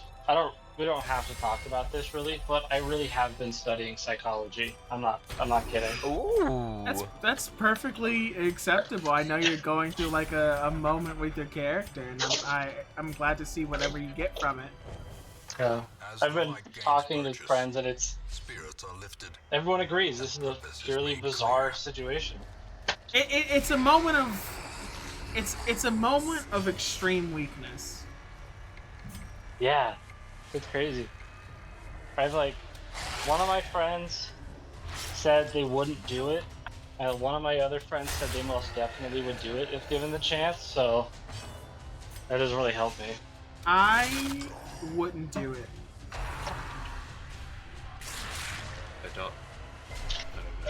we don't have to talk about this really, but I really have been studying psychology. I'm not kidding.
Ooh.
That's perfectly acceptable. I know you're going through like a moment with your character, and I'm glad to see whatever you get from it.
Yeah.
As
I've
for
been
my gains
talking with
purchase,
friends, and
spirits are lifted.
everyone agrees this is a purely bizarre situation.
It's a moment of it's a moment of extreme weakness.
Yeah, it's crazy. I've like, one of my friends said they wouldn't do it, and one of my other friends said they most definitely would do it if given the chance, so that doesn't really help me.
I wouldn't do it.
I don't.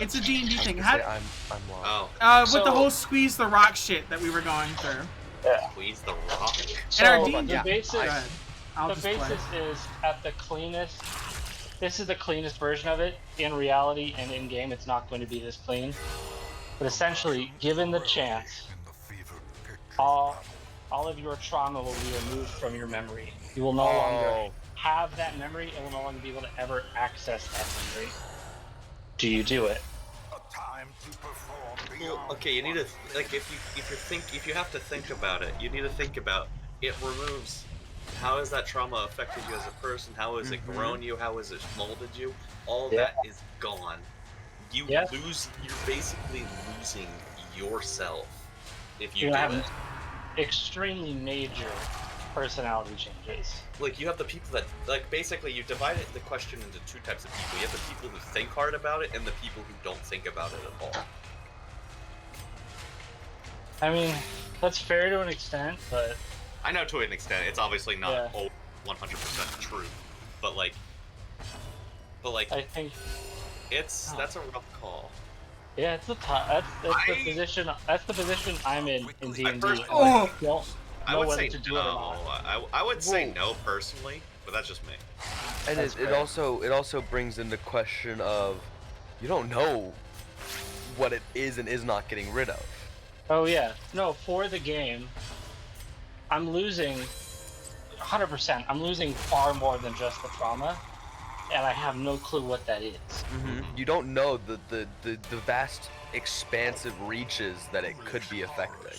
It's a D&D
I was
thing.
gonna
How,
say, I'm lost.
Oh,
with the
So-
whole squeeze the rock shit that we were going through.
squeeze the rock.
And our
So
D&D
the basis,
Go ahead. I'll
the
just play.
basis is at the cleanest. This is the cleanest version of it. In reality and in game, it's not going to be this clean. But essentially, given the chance,
In the fevered picture.
all of your trauma will be removed from your memory. You will no longer have that memory and will no longer be able to ever access that memory. Do you do it?
A time to perform
Well,
beyond
okay, you need to like if you have to think about it, you need to think about it removes how has that trauma affected you as a person, how has it grown you, how has it molded you? All
Yeah.
that is gone. You're basically losing yourself if you
You're
do
gonna
it.
have extremely major personality changes.
Like you have the people that like basically you divide the question into two types of people. You have the people who think hard about it and the people who don't think about it at all.
I mean, that's fair to an extent, but
I know to an extent it's obviously not
Yeah.
100% true, but like
I think
that's a rough call.
yeah, it's that's the
I-
position. That's the position I'm in D&D.
personally-
Oh.
Don't
I
know
would
whether
say
to do
no.
it or not.
I would say
Whoa.
no personally, but that's just me.
And
That's
it
fair.
also brings into question of you don't know what it is and is not getting rid of.
Oh yeah, no, for the game, I'm losing 100%. I'm losing far more than just the trauma, and I have no clue what that is.
You don't know the vast expansive reaches that it could be affecting.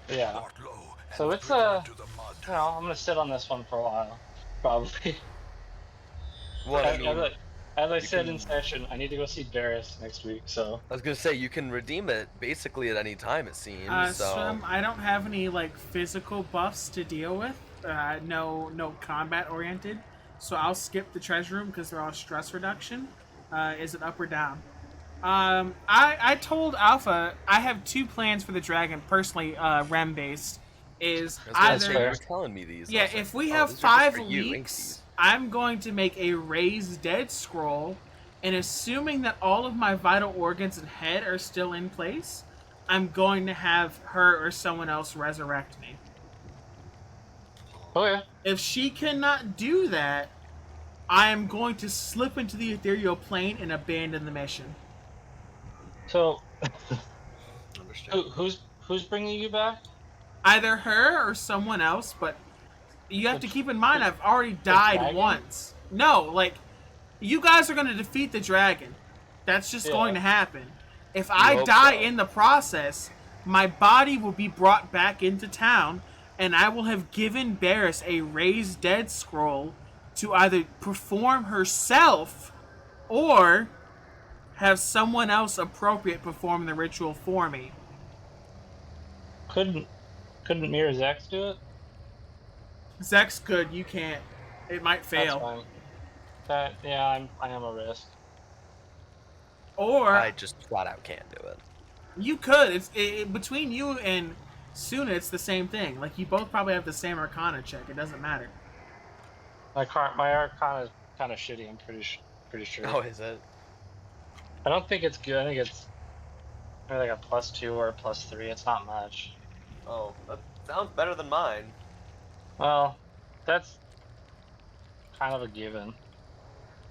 Yeah.
Walk low and
So it's
dribble
a,
into the mud.
you know, I'm gonna sit on this one for a while, probably.
Well, I
As,
mean,
as I
you
said
can-
in session, I need to go see Barris next week, so.
I was gonna say you can redeem it basically at any time. It seems.
Swim, I don't have any like physical buffs to deal with. No combat oriented. so I'll skip the treasure room because they're all stress reduction. Is it up or down? I told Alpha I have 2 plans for the dragon, personally, REM based. Is
I was gonna say, you
either
were telling me these. I
yeah,
was like,
if we
oh,
have
these are just
5
for you, ain't
leaks,
these?
I'm going to make a raised dead scroll, and assuming that all of my vital organs and head are still in place, I'm going to have her or someone else resurrect me.
Okay.
If she cannot do that, I am going to slip into the ethereal plane and abandon the mission.
So,
Understand.
who's bringing you back?
Either her or someone else, but you have
The
to keep in mind I've already died
dragon?
once. No, like, you guys are going to defeat the dragon. That's just
Yeah.
going to happen. If I
hope
die
so.
in the process, my body will be brought back into town, and I will have given Barris a raised dead scroll to either perform herself or have someone else appropriate perform the ritual for me.
Couldn't Mir Zex do it?
Zex could, you can't. It might
That's
fail.
fine. I am a risk.
Or
I just flat out can't do it.
you could. Between you and Suna, it's the same thing. Like, you both probably have the same Arcana check. It doesn't matter.
My Arcana is kind of shitty. I'm pretty sure.
Oh, is it?
I don't think it's good. I think it's maybe like a +2 or a +3. It's not much.
Oh, that sounds better than mine.
Well, that's kind of a given.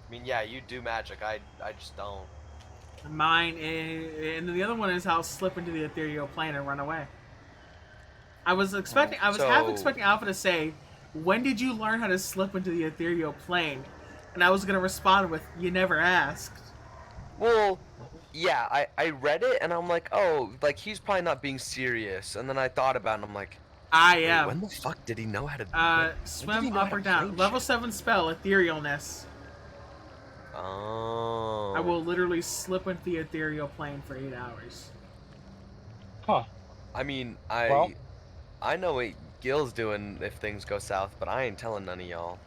I mean, yeah, you do magic. I just don't.
Mine is, and the other one is I'll slip into the ethereal plane and run away. I was half
So-
expecting Alpha to say, "When did you learn how to slip into the ethereal plane?" And I was gonna respond with, "You never asked."
Well, yeah, I read it and I'm like, oh, like he's probably not being serious. And then I thought about it and I'm like,
I
wait,
am.
when the fuck did he know how to do it? When did he
Swim
know
up
how
or
to
down.
plane
Level
shit?
7 spell, etherealness.
Oh.
I will literally slip into the ethereal plane for 8 hours.
Huh.
I mean,
Well-
I know what Gil's doing if things go south, but I ain't telling none of y'all.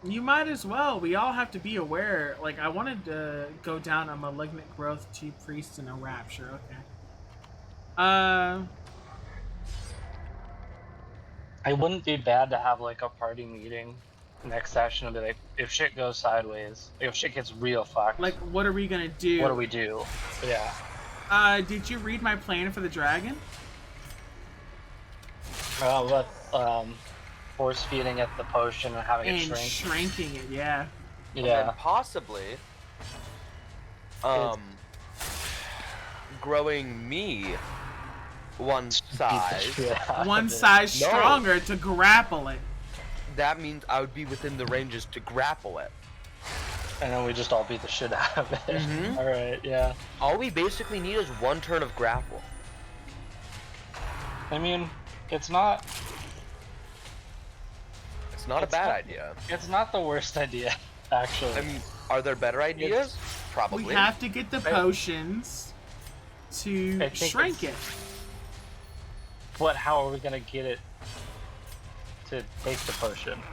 You might as well. We all have to be aware. Like, I wanted to go down a malignant growth, 2 priests, and a rapture. Okay.
I wouldn't be bad to have like a party meeting next session and be like, if shit goes sideways, like if shit gets real fucked,
Like, what are we gonna do?
what do we do? Yeah.
Did you read my plan for the dragon?
But force feeding it the potion and having it
And
shrink.
shrinking it, yeah.
And
Yeah.
possibly, growing me one size.
Yeah.
One size
No.
stronger to grapple it.
That means I would be within the ranges to grapple it.
And then we just all beat the shit out of it.
Mhm.
Alright, yeah.
All we basically need is 1 turn of grapple.
I mean, it's not
It's not a
It's
bad
not-
idea.
it's not the worst idea, actually.
I mean, are there better ideas? Probably.
We have to get the potions to
I think
shrink it.
it's- But how are we gonna get it to take the potion?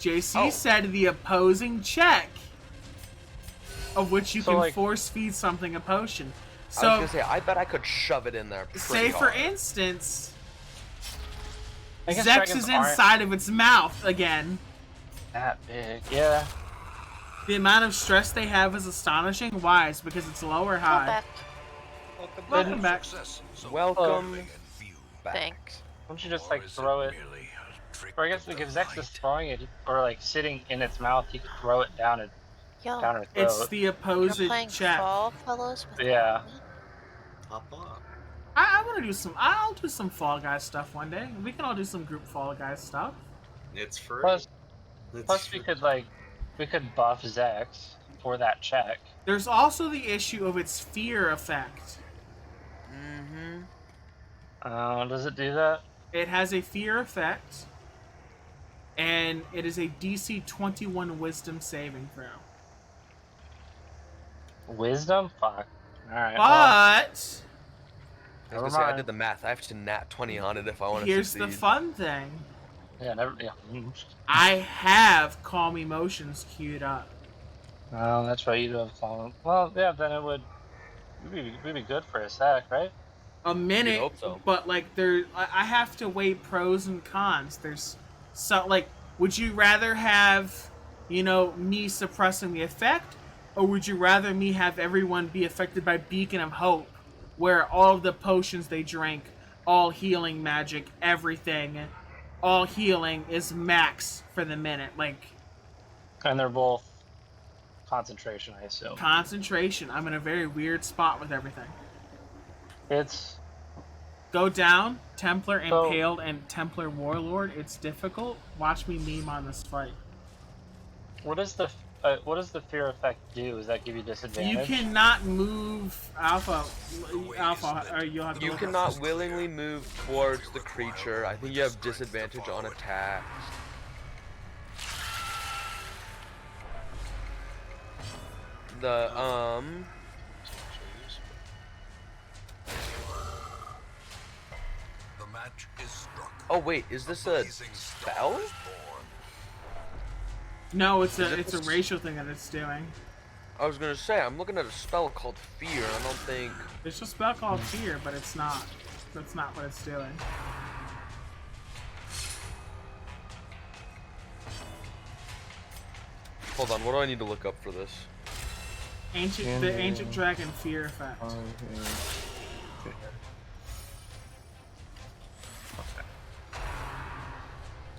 JC
Oh.
said the opposing check, of which you
So,
can
like-
force feed something a potion.
I was
So,
gonna say, I bet I could shove it in there.
say
pretty
for
hard.
instance,
I guess
Zex
dragons
is
aren't
inside of its mouth again.
that big. Yeah.
The amount of stress they have is astonishing. Why? It's because it's low or
Go
high.
back.
Welcome back.
Success so
Welcome
in view.
back.
Thanks.
Don't you just
Or
like
is
throw it?
merely a trick
Or I guess
of
like
the
if Zex is
light?
throwing it, or like sitting in its mouth, he could throw it down her
Yo,
throat.
It's the
you're
opposing
playing
check.
Fall Fellows with
Yeah.
me?
Hop on.
I want to do some. I'll do some Fall Guys stuff one day. We can all do some group Fall Guys stuff.
It's free.
Plus,
It's
plus we
free.
could buff Zex for that check.
There's also the issue of its fear effect.
Mm-hmm.
Does it do that?
It has a fear effect, and it is a DC 21 Wisdom saving throw.
Wisdom? Fuck. Alright.
But
I was
Never
gonna say, I
mind.
did the math. I have to nat 20 on it if I want to
here's
succeed.
the fun thing:
Yeah, never. Yeah.
I have calm emotions queued up.
Oh, that's right. You do have calm. Well, yeah. Then it would be good for a sec, right?
A minute,
hope so.
but like I have to weigh pros and cons. There's so like, would you rather have, me suppressing the effect, or would you rather me have everyone be affected by Beacon of Hope, where all of the potions they drank, all healing magic, everything, all healing is max for the minute, like
And they're both concentration, I assume.
concentration. I'm in a very weird spot with everything.
It's
Go down, Templar
So-
Impaled and Templar Warlord. It's difficult. Watch me meme on this fight.
what does the fear effect do? Does that give you
You
disadvantage?
cannot move Alpha, or you'll have to
You
look
cannot willingly move towards the creature. I think you have disadvantage on attacks.
The match is struck.
Oh wait, is this a
Blazing star
spell?
is born.
No, it's
Is
a
it
it's a
the-
racial thing that it's doing.
I was gonna say, I'm looking at a spell called Fear. I don't think.
There's a spell called Fear, but it's not. That's not what it's doing.
Hold on, what do I need to look up for this?
The ancient dragon Fear effect.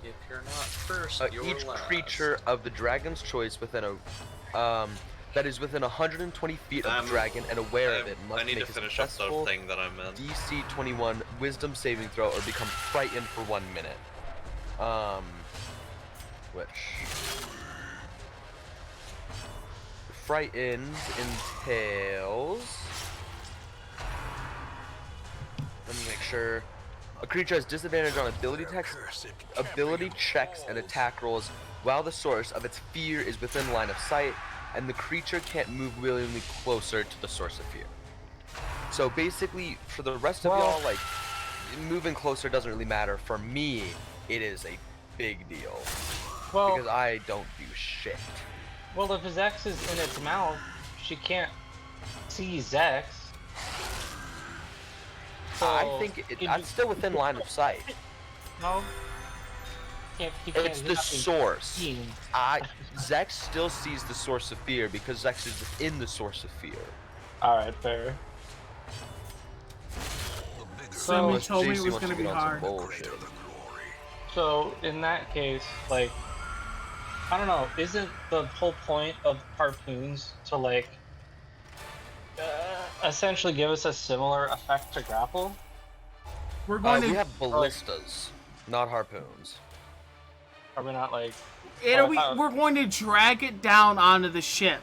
If you're not first, you're
Each
last.
creature of the dragon's choice within that is within 120 feet of the dragon and aware of it
I
must
need
make
to
a
finish up the
successful
thing that I'm in.
DC 21 Wisdom saving throw or become frightened for 1 minute. Which frightened entails. Let me make sure. A creature has disadvantage on ability checks and attack rolls while the source of its fear is within line of sight, and the creature can't move willingly closer to the source of fear. So basically, for the rest of y'all, like, moving closer doesn't really matter. For me, it is a big deal
Well,
because I don't do shit.
well, if Zex is in its mouth, she can't see Zex.
I think that's still within line of sight.
No. You can't
It's
do
the
nothing
source.
seen.
Zex still sees the source of fear because Zex is within the source of fear.
Alright, fair.
So
So,
you told me it
JC
was
wants
gonna
to
be
get on some
hard.
bullshit.
so in that case, like, I don't know, isn't the whole point of harpoons to, like, essentially give us a similar effect to grapple?
We're going
We
to.
have ballistas, not harpoons.
Are we not, like...
We're going to drag it down onto the ship.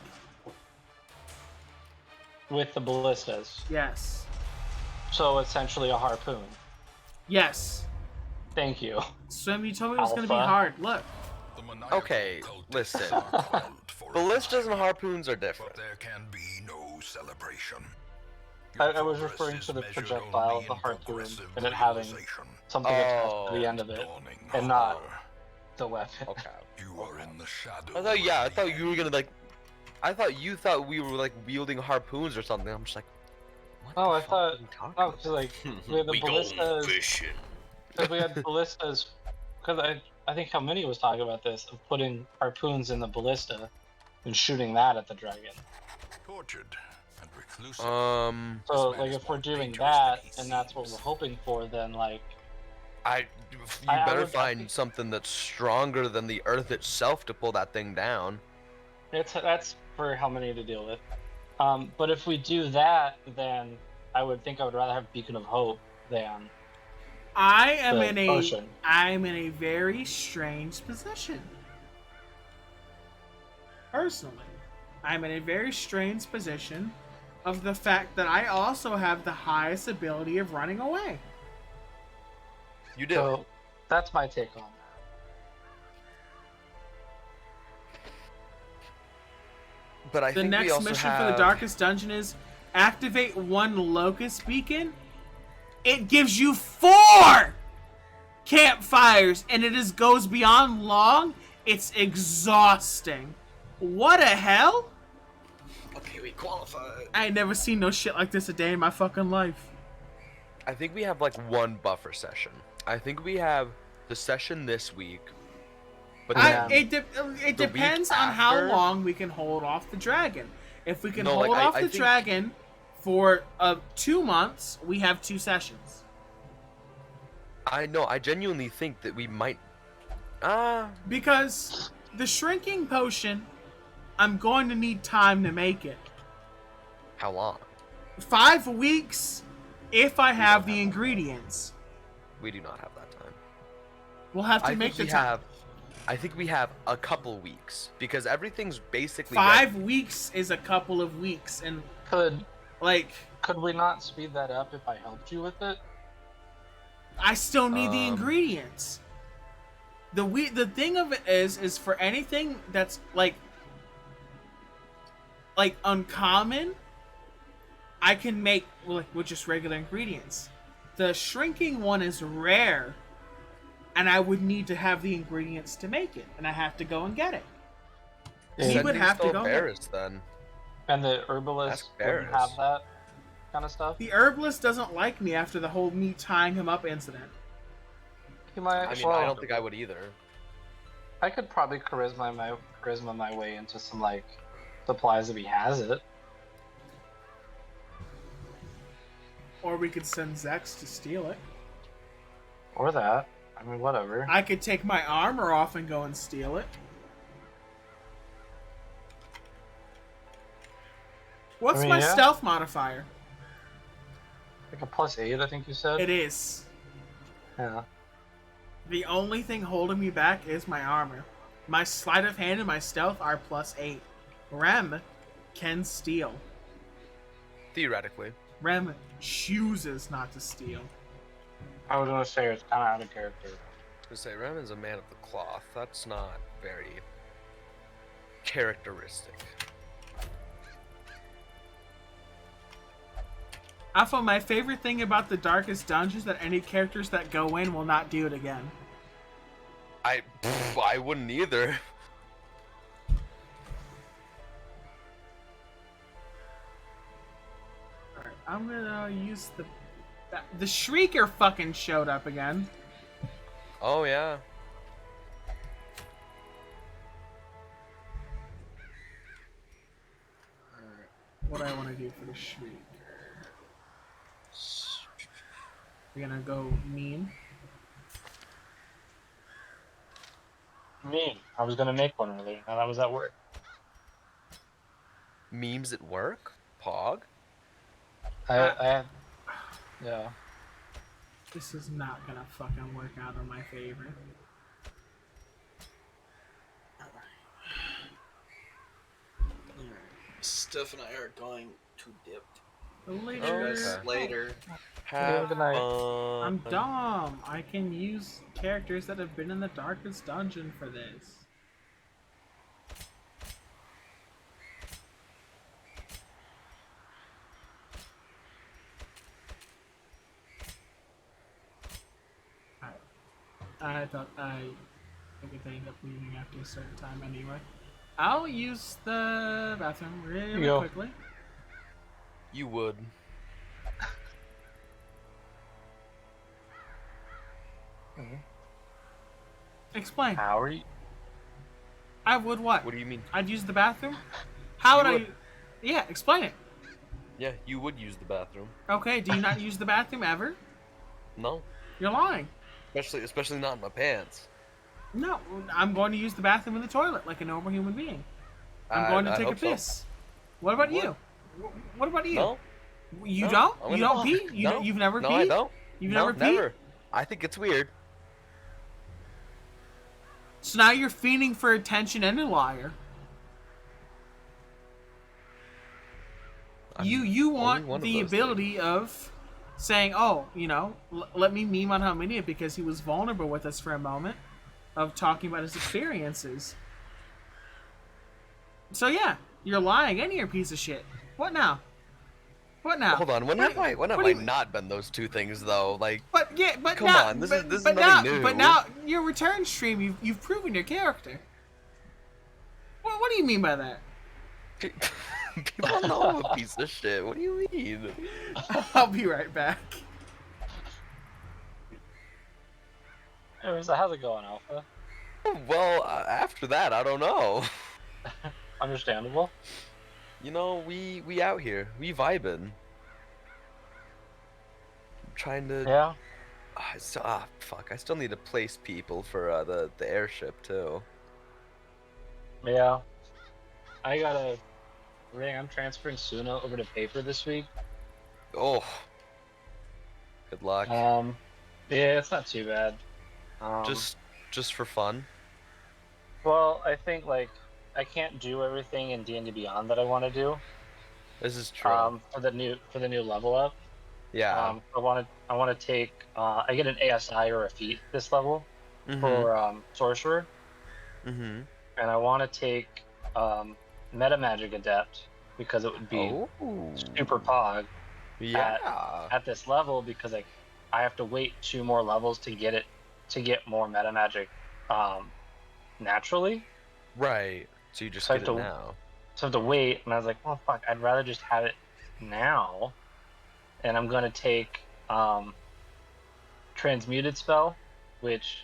with the ballistas?
Yes.
So essentially a harpoon.
Yes.
Thank you.
Swim, you told me it was going to be
Alpha.
hard. Look.
The maniacal
Okay,
cultists
listen.
are called for a
Ballistas
time,
and harpoons are different.
but there can be no celebration.
I was
Your
referring
progress
to the
is measured
projectile
only
of the
in
harpoon
progressive
and it having
realization.
something attached to the end of it,
Dawning
and not
horror.
the weapon.
Okay.
You are in the shadow.
I thought you were gonna like. I thought you thought we were like wielding harpoons or something. I'm just like, what
Oh,
the
I
fuck
thought.
are you talking
Oh,
about?
because like we had the
We go
ballistas.
fishing.
Because we had ballistas. Because I think how many was talking about this of putting harpoons in the ballista and shooting that at the dragon.
Tortured and reclusive.
So like if we're doing that and that's what we're hoping for, then like
You
I
better
would-
find something that's stronger than the earth itself to pull that thing down.
that's for how many to deal with. But if we do that, then I would think I would rather have Beacon of Hope than
I'm
the
in a
potion.
I'm in a very strange position. Personally, I'm in a very strange position of the fact that I also have the highest ability of running away.
You do.
So that's my take on that.
But I
The
think we
next
also
mission
have...
for the Darkest Dungeon is activate one Locust Beacon. It gives you 4! campfires, and it just goes beyond long. It's exhausting. What the hell?
Okay, we qualified.
I ain't never seen no shit like this a day in my fucking life.
I think we have like one buffer session. I think we have the session this week. But then
It depends on how
after-
long we can hold off the dragon. If we can
No,
hold
like,
off
I
the
think-
dragon for 2 months, we have 2 sessions.
I know. I genuinely think that we might.
Because the shrinking potion, I'm going to need time to make it.
How long?
5 weeks if I have
don't
the
have that.
ingredients.
We do not have that time.
We'll have to
I
make
think
the
we
time.
have. I think we have a couple weeks because everything's basically
5 weeks is a couple of weeks, and
Could
like
we not speed that up if I helped you with it?
I still need the
Um,
ingredients. The thing of it is for anything that's like uncommon, I can make with just regular ingredients. The shrinking one is rare, and I would need to have the ingredients to make it, and I have to go and get it.
Yeah.
He
Send
would
these
have to go.
Barris then.
And the herbalist
Ask
wouldn't
Barris.
have that kind of stuff?
The herbalist doesn't like me after the whole me tying him up incident.
He might,
I mean,
well,
I don't think I would either.
I could probably charisma my way into some, like, supplies if he has it.
Or we could send Zex to steal it.
Or that. I mean, whatever.
I could take my armor off and go and steal it. What's
I mean,
my
yeah.
stealth modifier?
Like a +8, I think you said?
It is.
Yeah.
The only thing holding me back is my armor. My sleight of hand and my stealth are +8. Rem can steal.
Theoretically.
Rem chooses not to steal.
I was gonna say it's kind of out of character.
To say Ramon's a man of the cloth. That's not very characteristic.
Alpha, my favorite thing about the Darkest Dungeon is that any characters that go in will not do it again.
I wouldn't either.
Alright, I'm gonna use the Shrieker fucking showed up again.
Oh yeah.
Alright, what do I want to do for the Shrieker? We're gonna go mean.
Me. I was gonna make one earlier. Now that was at work.
Memes at work? Pog?
I yeah.
This is not gonna fucking work out in my favor.
Steph and I are going to dip.
Later.
okay.
Later.
Have
good night.
fun.
I'm dumb. I can use characters that have been in the Darkest Dungeon for this. I thought I could end up leaving after a certain time anyway. I'll use the bathroom really
Go.
quickly.
You would.
Explain.
How are you?
I would what?
What do you mean?
I'd use the bathroom? How would
You
I?
would.
Yeah, explain it.
Yeah, you would use the bathroom.
Okay, do you not use the bathroom ever?
No.
You're lying.
Especially not in my pants.
No, I'm going to use the bathroom in the toilet like a normal human being. I'm going to
I
take a
hope so.
piss. What about
You
you? What about you?
No.
You
No,
don't?
I'm
You
gonna-
don't pee?
No.
You've never
No,
peed?
I don't.
You've
No,
never peed?
never. I think it's weird.
So now you're fiending for attention and a liar.
I'm
You
only
want
one of
the
those
ability of saying, oh, you know, let me meme on Helminia because he was vulnerable with us for a moment, of talking about his experiences. So yeah, you're lying and you're a piece of shit. What now? What now?
Hold on, when
What
have I
what do you-
not been those two things though? Like,
But yeah, but
Come
now,
on, this
but,
is
but
nothing
now,
new.
But now, your return stream, you've proven your character. What do you mean by that?
people know I'm a piece of shit. What do you mean?
I'll be right back.
Anyways, how's it going, Alpha?
Well, after that, I don't know.
Understandable.
You know, we out here, we vibing. Trying to.
Yeah.
Fuck! I still need to place people for the airship too.
Yeah. I gotta. I'm transferring Suna over to paper this week.
Oh. Good luck.
Yeah, it's not too bad.
Just for fun.
Well, I think like I can't do everything in D&D Beyond that I want to do.
This is true.
For the new level up.
Yeah.
I want to take. I get an ASI or a feat this level
Mhm.
for sorcerer,
Mhm.
and I want to take meta magic adept because it would be
Oh.
super pog
Yeah.
at this level because I have to wait 2 more levels to get more meta magic naturally.
Right. So you just
So I
get
have
it
to-
now.
So I have to wait, and I was like, well, fuck, I'd rather just have it now. And I'm gonna take transmuted spell, which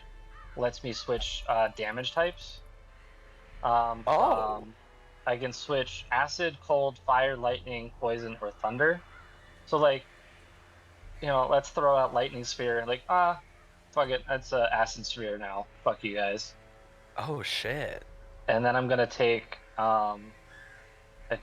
lets me switch damage types. I can switch acid, cold, fire, lightning, poison, or thunder. So like, let's throw out lightning sphere. Like, fuck it, that's acid sphere now. Fuck you guys.
Oh shit.
And then I'm gonna take, I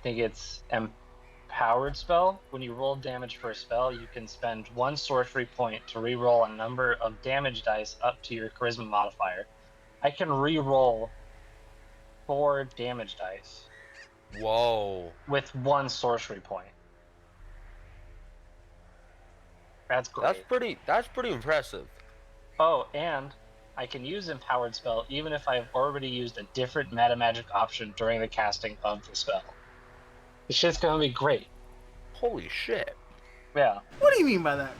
think it's empowered spell. When you roll damage for a spell, you can spend 1 sorcery point to re-roll a number of damage dice up to your charisma modifier. I can re-roll 4 damage dice
Whoa.
with 1 sorcery point. That's great.
That's pretty impressive.
Oh, and I can use empowered spell even if I've already used a different meta magic option during the casting of the spell. This shit's gonna be great.
Holy shit.
Yeah,
What do you mean by that?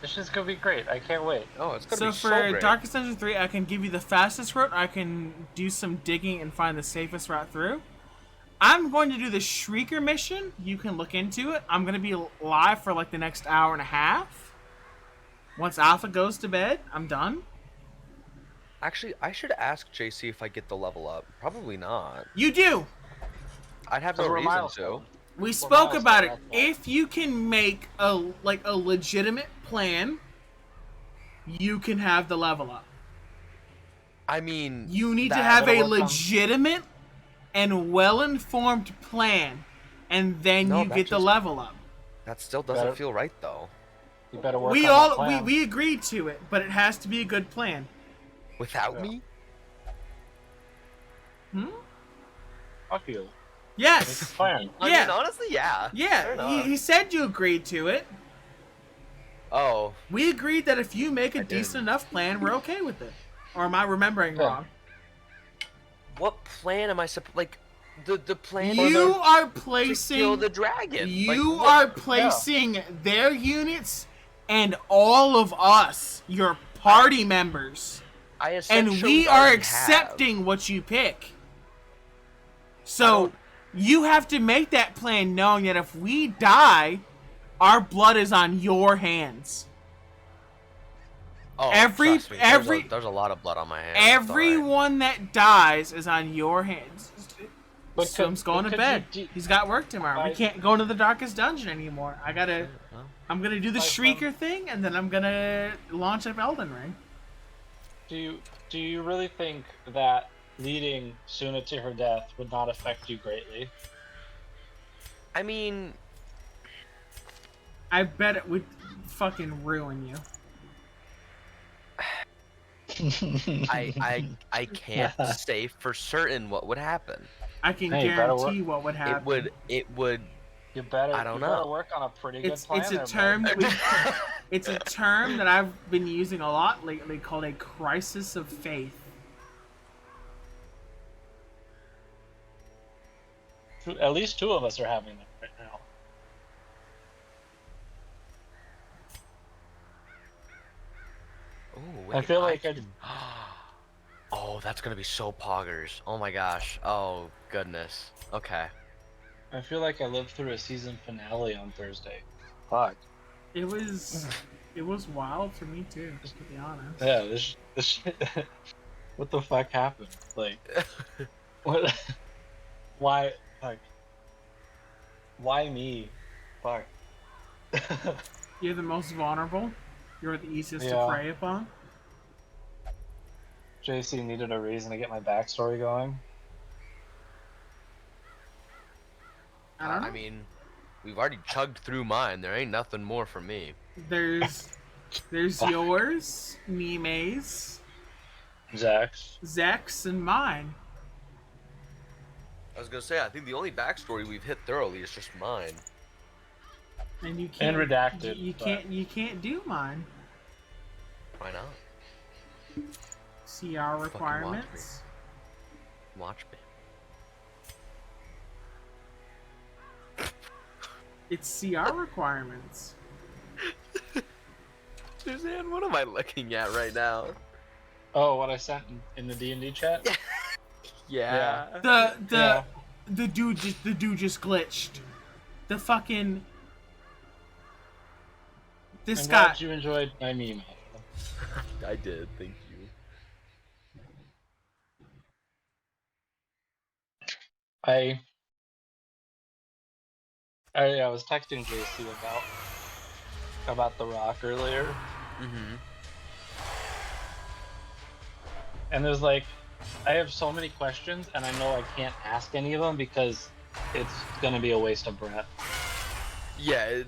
this shit's gonna be great. I can't wait.
Oh, it's gonna
So
be
for
so great.
Darkest Dungeon 3, I can give you the fastest route. I can do some digging and find the safest route through. I'm going to do the Shrieker mission. You can look into it. I'm going to be live for like the next hour and a half. Once Alpha goes to bed, I'm done.
Actually, I should ask JC if I get the level up. Probably not.
You do.
I'd have
So
no
we're
reason
milestone.
to.
We
Well,
spoke
milestone,
about it.
that's why.
If you can make a legitimate plan, you can have the level up.
I mean,
You need to
That
have a
will work on-
legitimate and well-informed plan, and then
No,
you
that
get the
just-
level up.
that still doesn't
Better-
feel right though.
You better work
We
on
all
that plan.
we agreed to it, but it has to be a good plan.
Without
Yeah.
me?
Fuck you. Make a
Yes.
plan.
I
Yeah.
mean, honestly, yeah. Fair
Yeah,
enough.
he said you agreed to it.
Oh,
We agreed that if you make a
did.
decent enough plan, we're okay with it. Or am I remembering
Yeah.
wrong?
what plan am I like the plan
You are
to kill
placing
the dragon?
you
Like, what-
are placing their units and all of us, your party members.
I
And
essentially
we are
already
accepting what you pick.
I
So
don't-
you have to make that plan knowing that if we die, our blood is on your hands.
Oh,
every-
trust me,
every-
there's a lot of blood on my hands. it's alright.
Everyone that dies is on your hands.
But
Swim's going to
could
bed.
you
He's got work tomorrow. We
I-
can't go into the darkest dungeon anymore. I'm gonna do the
I-
Shrieker thing, and then I'm gonna launch up Elden Ring.
do you really think that leading Suna to her death would not affect you greatly?
I mean,
I bet it would fucking ruin you.
I can't say for certain what would happen.
I can
Hey, you better
guarantee what would happen.
It would.
You better.
I don't
you better
know.
work on a pretty good
It's
plan.
a
there,
term
bud.
that we it's a term that I've been using a lot lately called a crisis of faith.
At least 2 of us are having that right now.
wait,
I feel like I
Oh, that's gonna be so poggers. Oh my gosh. Oh goodness. Okay.
lived through a season finale on Thursday. Fuck.
It was wild for me too, to be honest.
Yeah, this shit. What the fuck happened? Like, what? Why? Like, why me? Fuck.
You're the most vulnerable. You're the easiest to
Yeah.
prey upon.
JC needed a reason to get my backstory going.
I don't know.
I mean, we've already chugged through mine. There ain't nothing more for me.
There's yours, Mime's,
Zach's.
Zach's, and mine.
I was gonna say, I think the only backstory we've hit thoroughly is just mine.
And you can't.
And redacted,
You
but-
can't. You can't do mine.
Why not?
CR requirements.
Watch me.
It's CR requirements.
Suzanne, what am I looking at right now?
Oh, what I sent in the D&D chat?
Yeah.
The dude just glitched. The fucking. This
I'm
guy.
glad you enjoyed my meme.
I did, thank you.
I was texting JC about The Rock earlier,
Mm-hmm.
and there's like, I have so many questions, and I know I can't ask any of them because it's gonna be a waste of breath.
Yeah,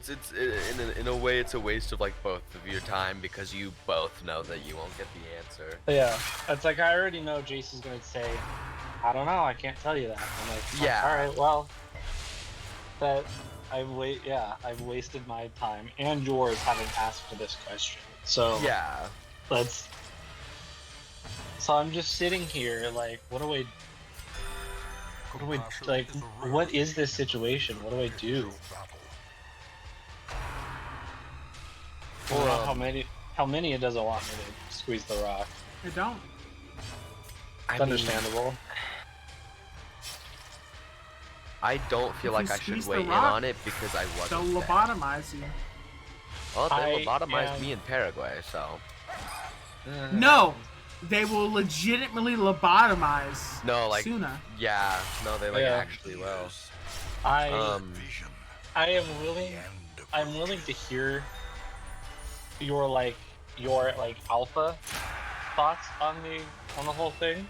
in a way, it's a waste of like both of your time because you both know that you won't get the answer.
Yeah, it's like I already know JC's gonna say, I don't know, I can't tell you that. I'm like,
Yeah.
all right, well, I've wasted my time and yours having asked for this question. So
Yeah.
So I'm just sitting here like, what is this situation? What do I do? I don't know how many it doesn't want me to squeeze the rock.
I don't.
It's understandable.
I don't feel
If
like
you
I should
squeeze the
weigh in
rock,
on it because I
They'll
wasn't there.
lobotomize you.
Well, they
I
lobotomized
am-
me in Paraguay, so.
No, they will legitimately lobotomize.
No, like,
Suna.
yeah, no, they like
Yeah.
actually will.
I
Vision.
am
The
willing.
end of
I'm willing to hear your alpha thoughts on the whole thing,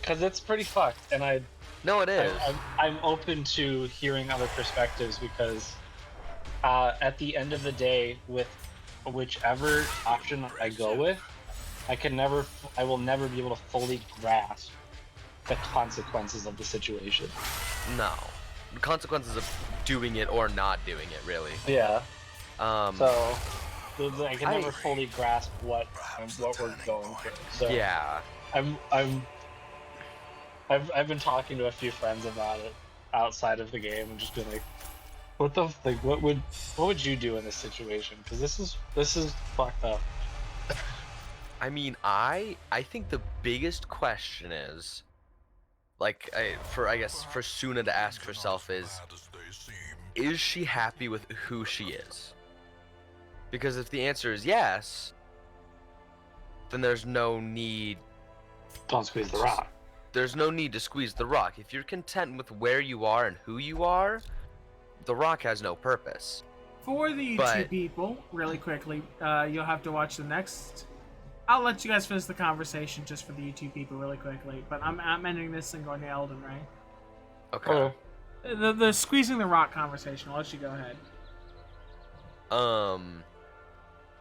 because it's pretty fucked, and
No, it is.
I'm open to hearing other perspectives because at the end of the day, with whichever option I go with, I will never be able to fully grasp the consequences of the situation.
No. The consequences of doing it or not doing it, really.
Yeah.
So,
So I can never fully grasp what we're going through. So
yeah.
I've been talking to a few friends about it outside of the game and just been like, what would you do in this situation? Because this is fucked up.
I mean, I think the biggest question is, like, I guess for Suna to ask herself is she happy with who she is? Because if the answer is yes, then there's no need.
Don't squeeze the rock.
There's no need to squeeze the rock. If you're content with where you are and who you are, the rock has no purpose.
For the YouTube people, really quickly, you'll have to watch the next. I'll let you guys finish the conversation just for the YouTube people really quickly. But I'm ending this and going to Elden Ring.
Okay.
The squeezing the rock conversation. I'll let you go ahead.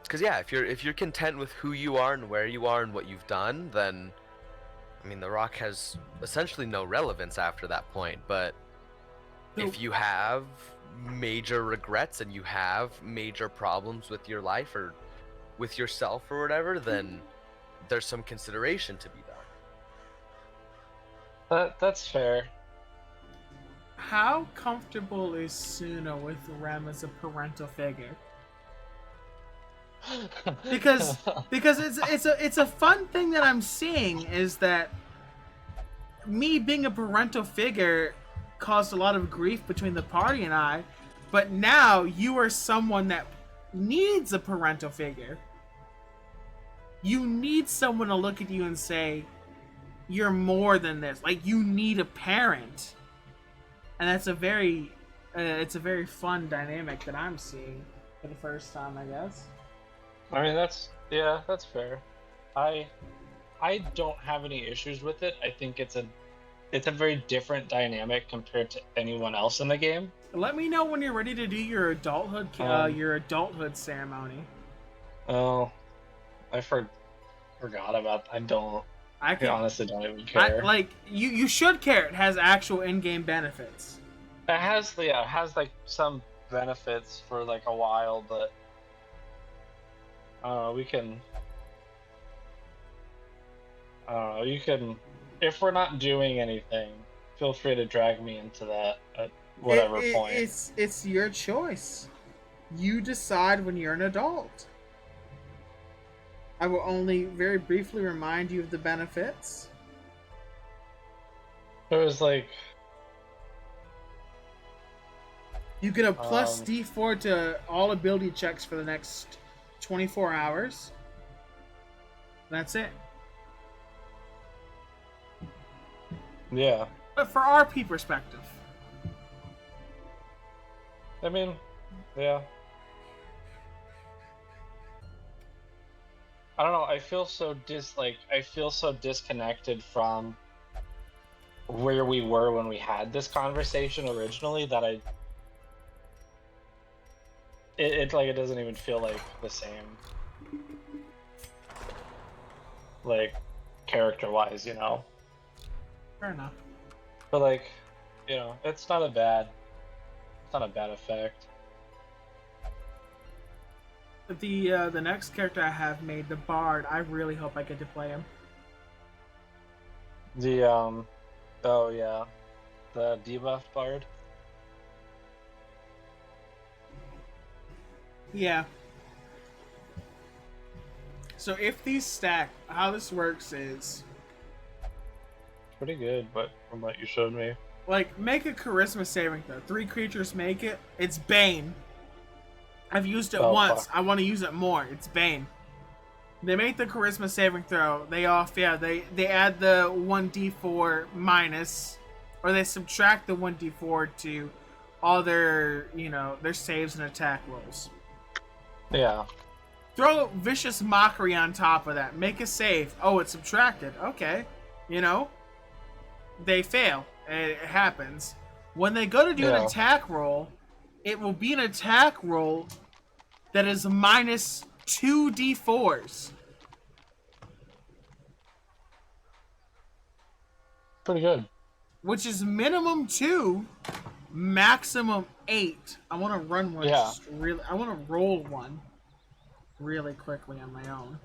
Because yeah, if you're content with who you are and where you are and what you've done, then I mean the rock has essentially no relevance after that point. But if you have major regrets and you have major problems with your life or with yourself or whatever, then there's some consideration to be done.
That's fair.
How comfortable is Suna with Rem as a parental figure? because it's a fun thing that I'm seeing is that me being a parental figure caused a lot of grief between the party and I, but now you are someone that needs a parental figure. You need someone to look at you and say, you're more than this. Like, you need a parent. And that's a very it's a very fun dynamic that I'm seeing for the first time, I guess.
I mean, that's fair. I don't have any issues with it. I think it's a very different dynamic compared to anyone else in the game.
Let me know when you're ready to do your adulthood ceremony.
Oh, I forgot about. I honestly don't even care.
You should care. It has actual in-game benefits.
It has like some benefits for like a while, but we can. You can, if we're not doing anything, feel free to drag me into that at whatever point.
It's your choice. You decide when you're an adult. I will only very briefly remind you of the benefits.
It was like...
You get a plus D4 to all ability checks for the next 24 hours. That's it.
Yeah.
But for RP perspective.
I mean, yeah. I don't know, I feel so disconnected from where we were when we had this conversation originally that it doesn't even feel like the same, like, character-wise, you know?
Fair enough.
But like, you know, it's not a bad effect.
The next character I have made, the Bard, I really hope I get to play him.
The oh yeah, the debuff Bard.
Yeah. So if these stack, how this works is...
Pretty good, but from what you showed me.
Like, make a charisma saving throw. 3 creatures make it. It's Bane. I've used it once. Fuck. I want to use it more. It's Bane. They make the charisma saving throw. They add the 1d4 minus, or they subtract the 1d4 to all their, their saves and attack rolls.
Yeah.
Throw Vicious Mockery on top of that. Make a save. Oh, it's subtracted. Okay. They fail. It happens. When they go to do an attack roll, it will be an attack roll that is minus 2d4s.
Pretty good.
Which is minimum 2, maximum 8. I want to run one.
Yeah.
I want to roll one really quickly on my own.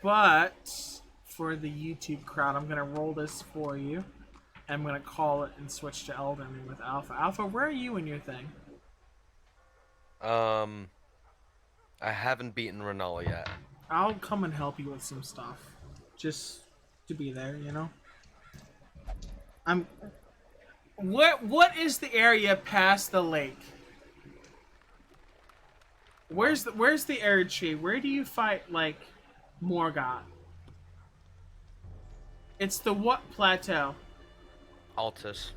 But for the YouTube crowd, I'm going to roll this for you. I'm going to call it and switch to Elden Ring with Alpha. Alpha, where are you in your thing?
I haven't beaten Renala yet.
I'll come and help you with some stuff. Just to be there, What is the area past the lake? Where's the Erdtree? Where do you fight, like, Morgoth? It's the what plateau?
Altus.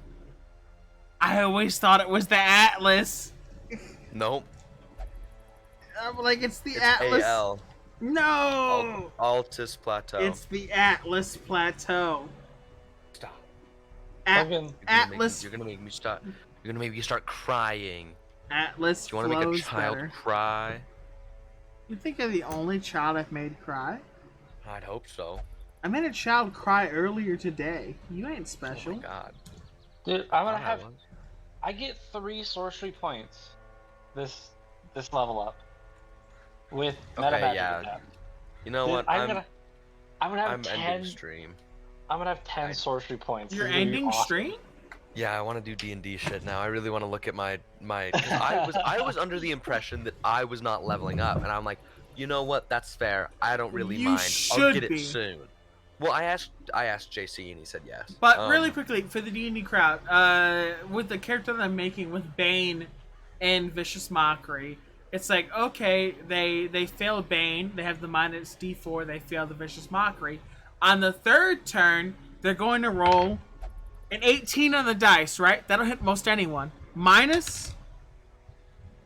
I always thought it was the Atlas.
Nope.
I'm like, it's Atlas.
AL.
No!
Altus Plateau.
It's the Atlas Plateau.
Stop.
Atlas.
You're gonna make me start. You're gonna make me start crying.
Atlas.
Do you want to make a child cry?
You think you're the only child I've made cry?
I'd hope so.
I made a child cry earlier today. You ain't special.
Oh my god.
Dude, I get 3 sorcery points this level up with meta magic attack.
You know what?
I'm gonna have 10
ending stream.
I'm gonna have 10 sorcery points.
You're ending stream?
Yeah, I want to do D&D shit now. I really want to look at my 'cause I was under the impression that I was not leveling up, and I'm like, you know what? That's fair. I don't really
You
mind. I'll
should
get it
be.
soon. Well, I asked JC and he said yes.
But really quickly, for the D&D crowd, with the character that I'm making with Bane and Vicious Mockery, it's like, okay, they fail Bane, they have the minus D4, they fail the Vicious Mockery. On the third turn, they're going to roll an 18 on the dice, right? That'll hit most anyone. Minus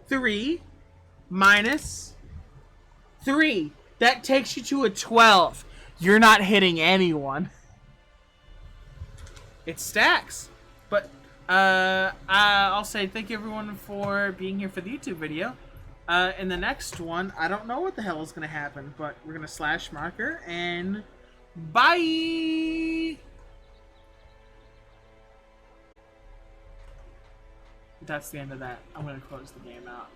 3, minus 3. That takes you to a 12. You're not hitting anyone. It stacks. But I'll say thank you everyone for being here for the YouTube video. In the next one, I don't know what the hell is going to happen, but we're going to slash marker and bye! That's the end of that. I'm going to close the game out.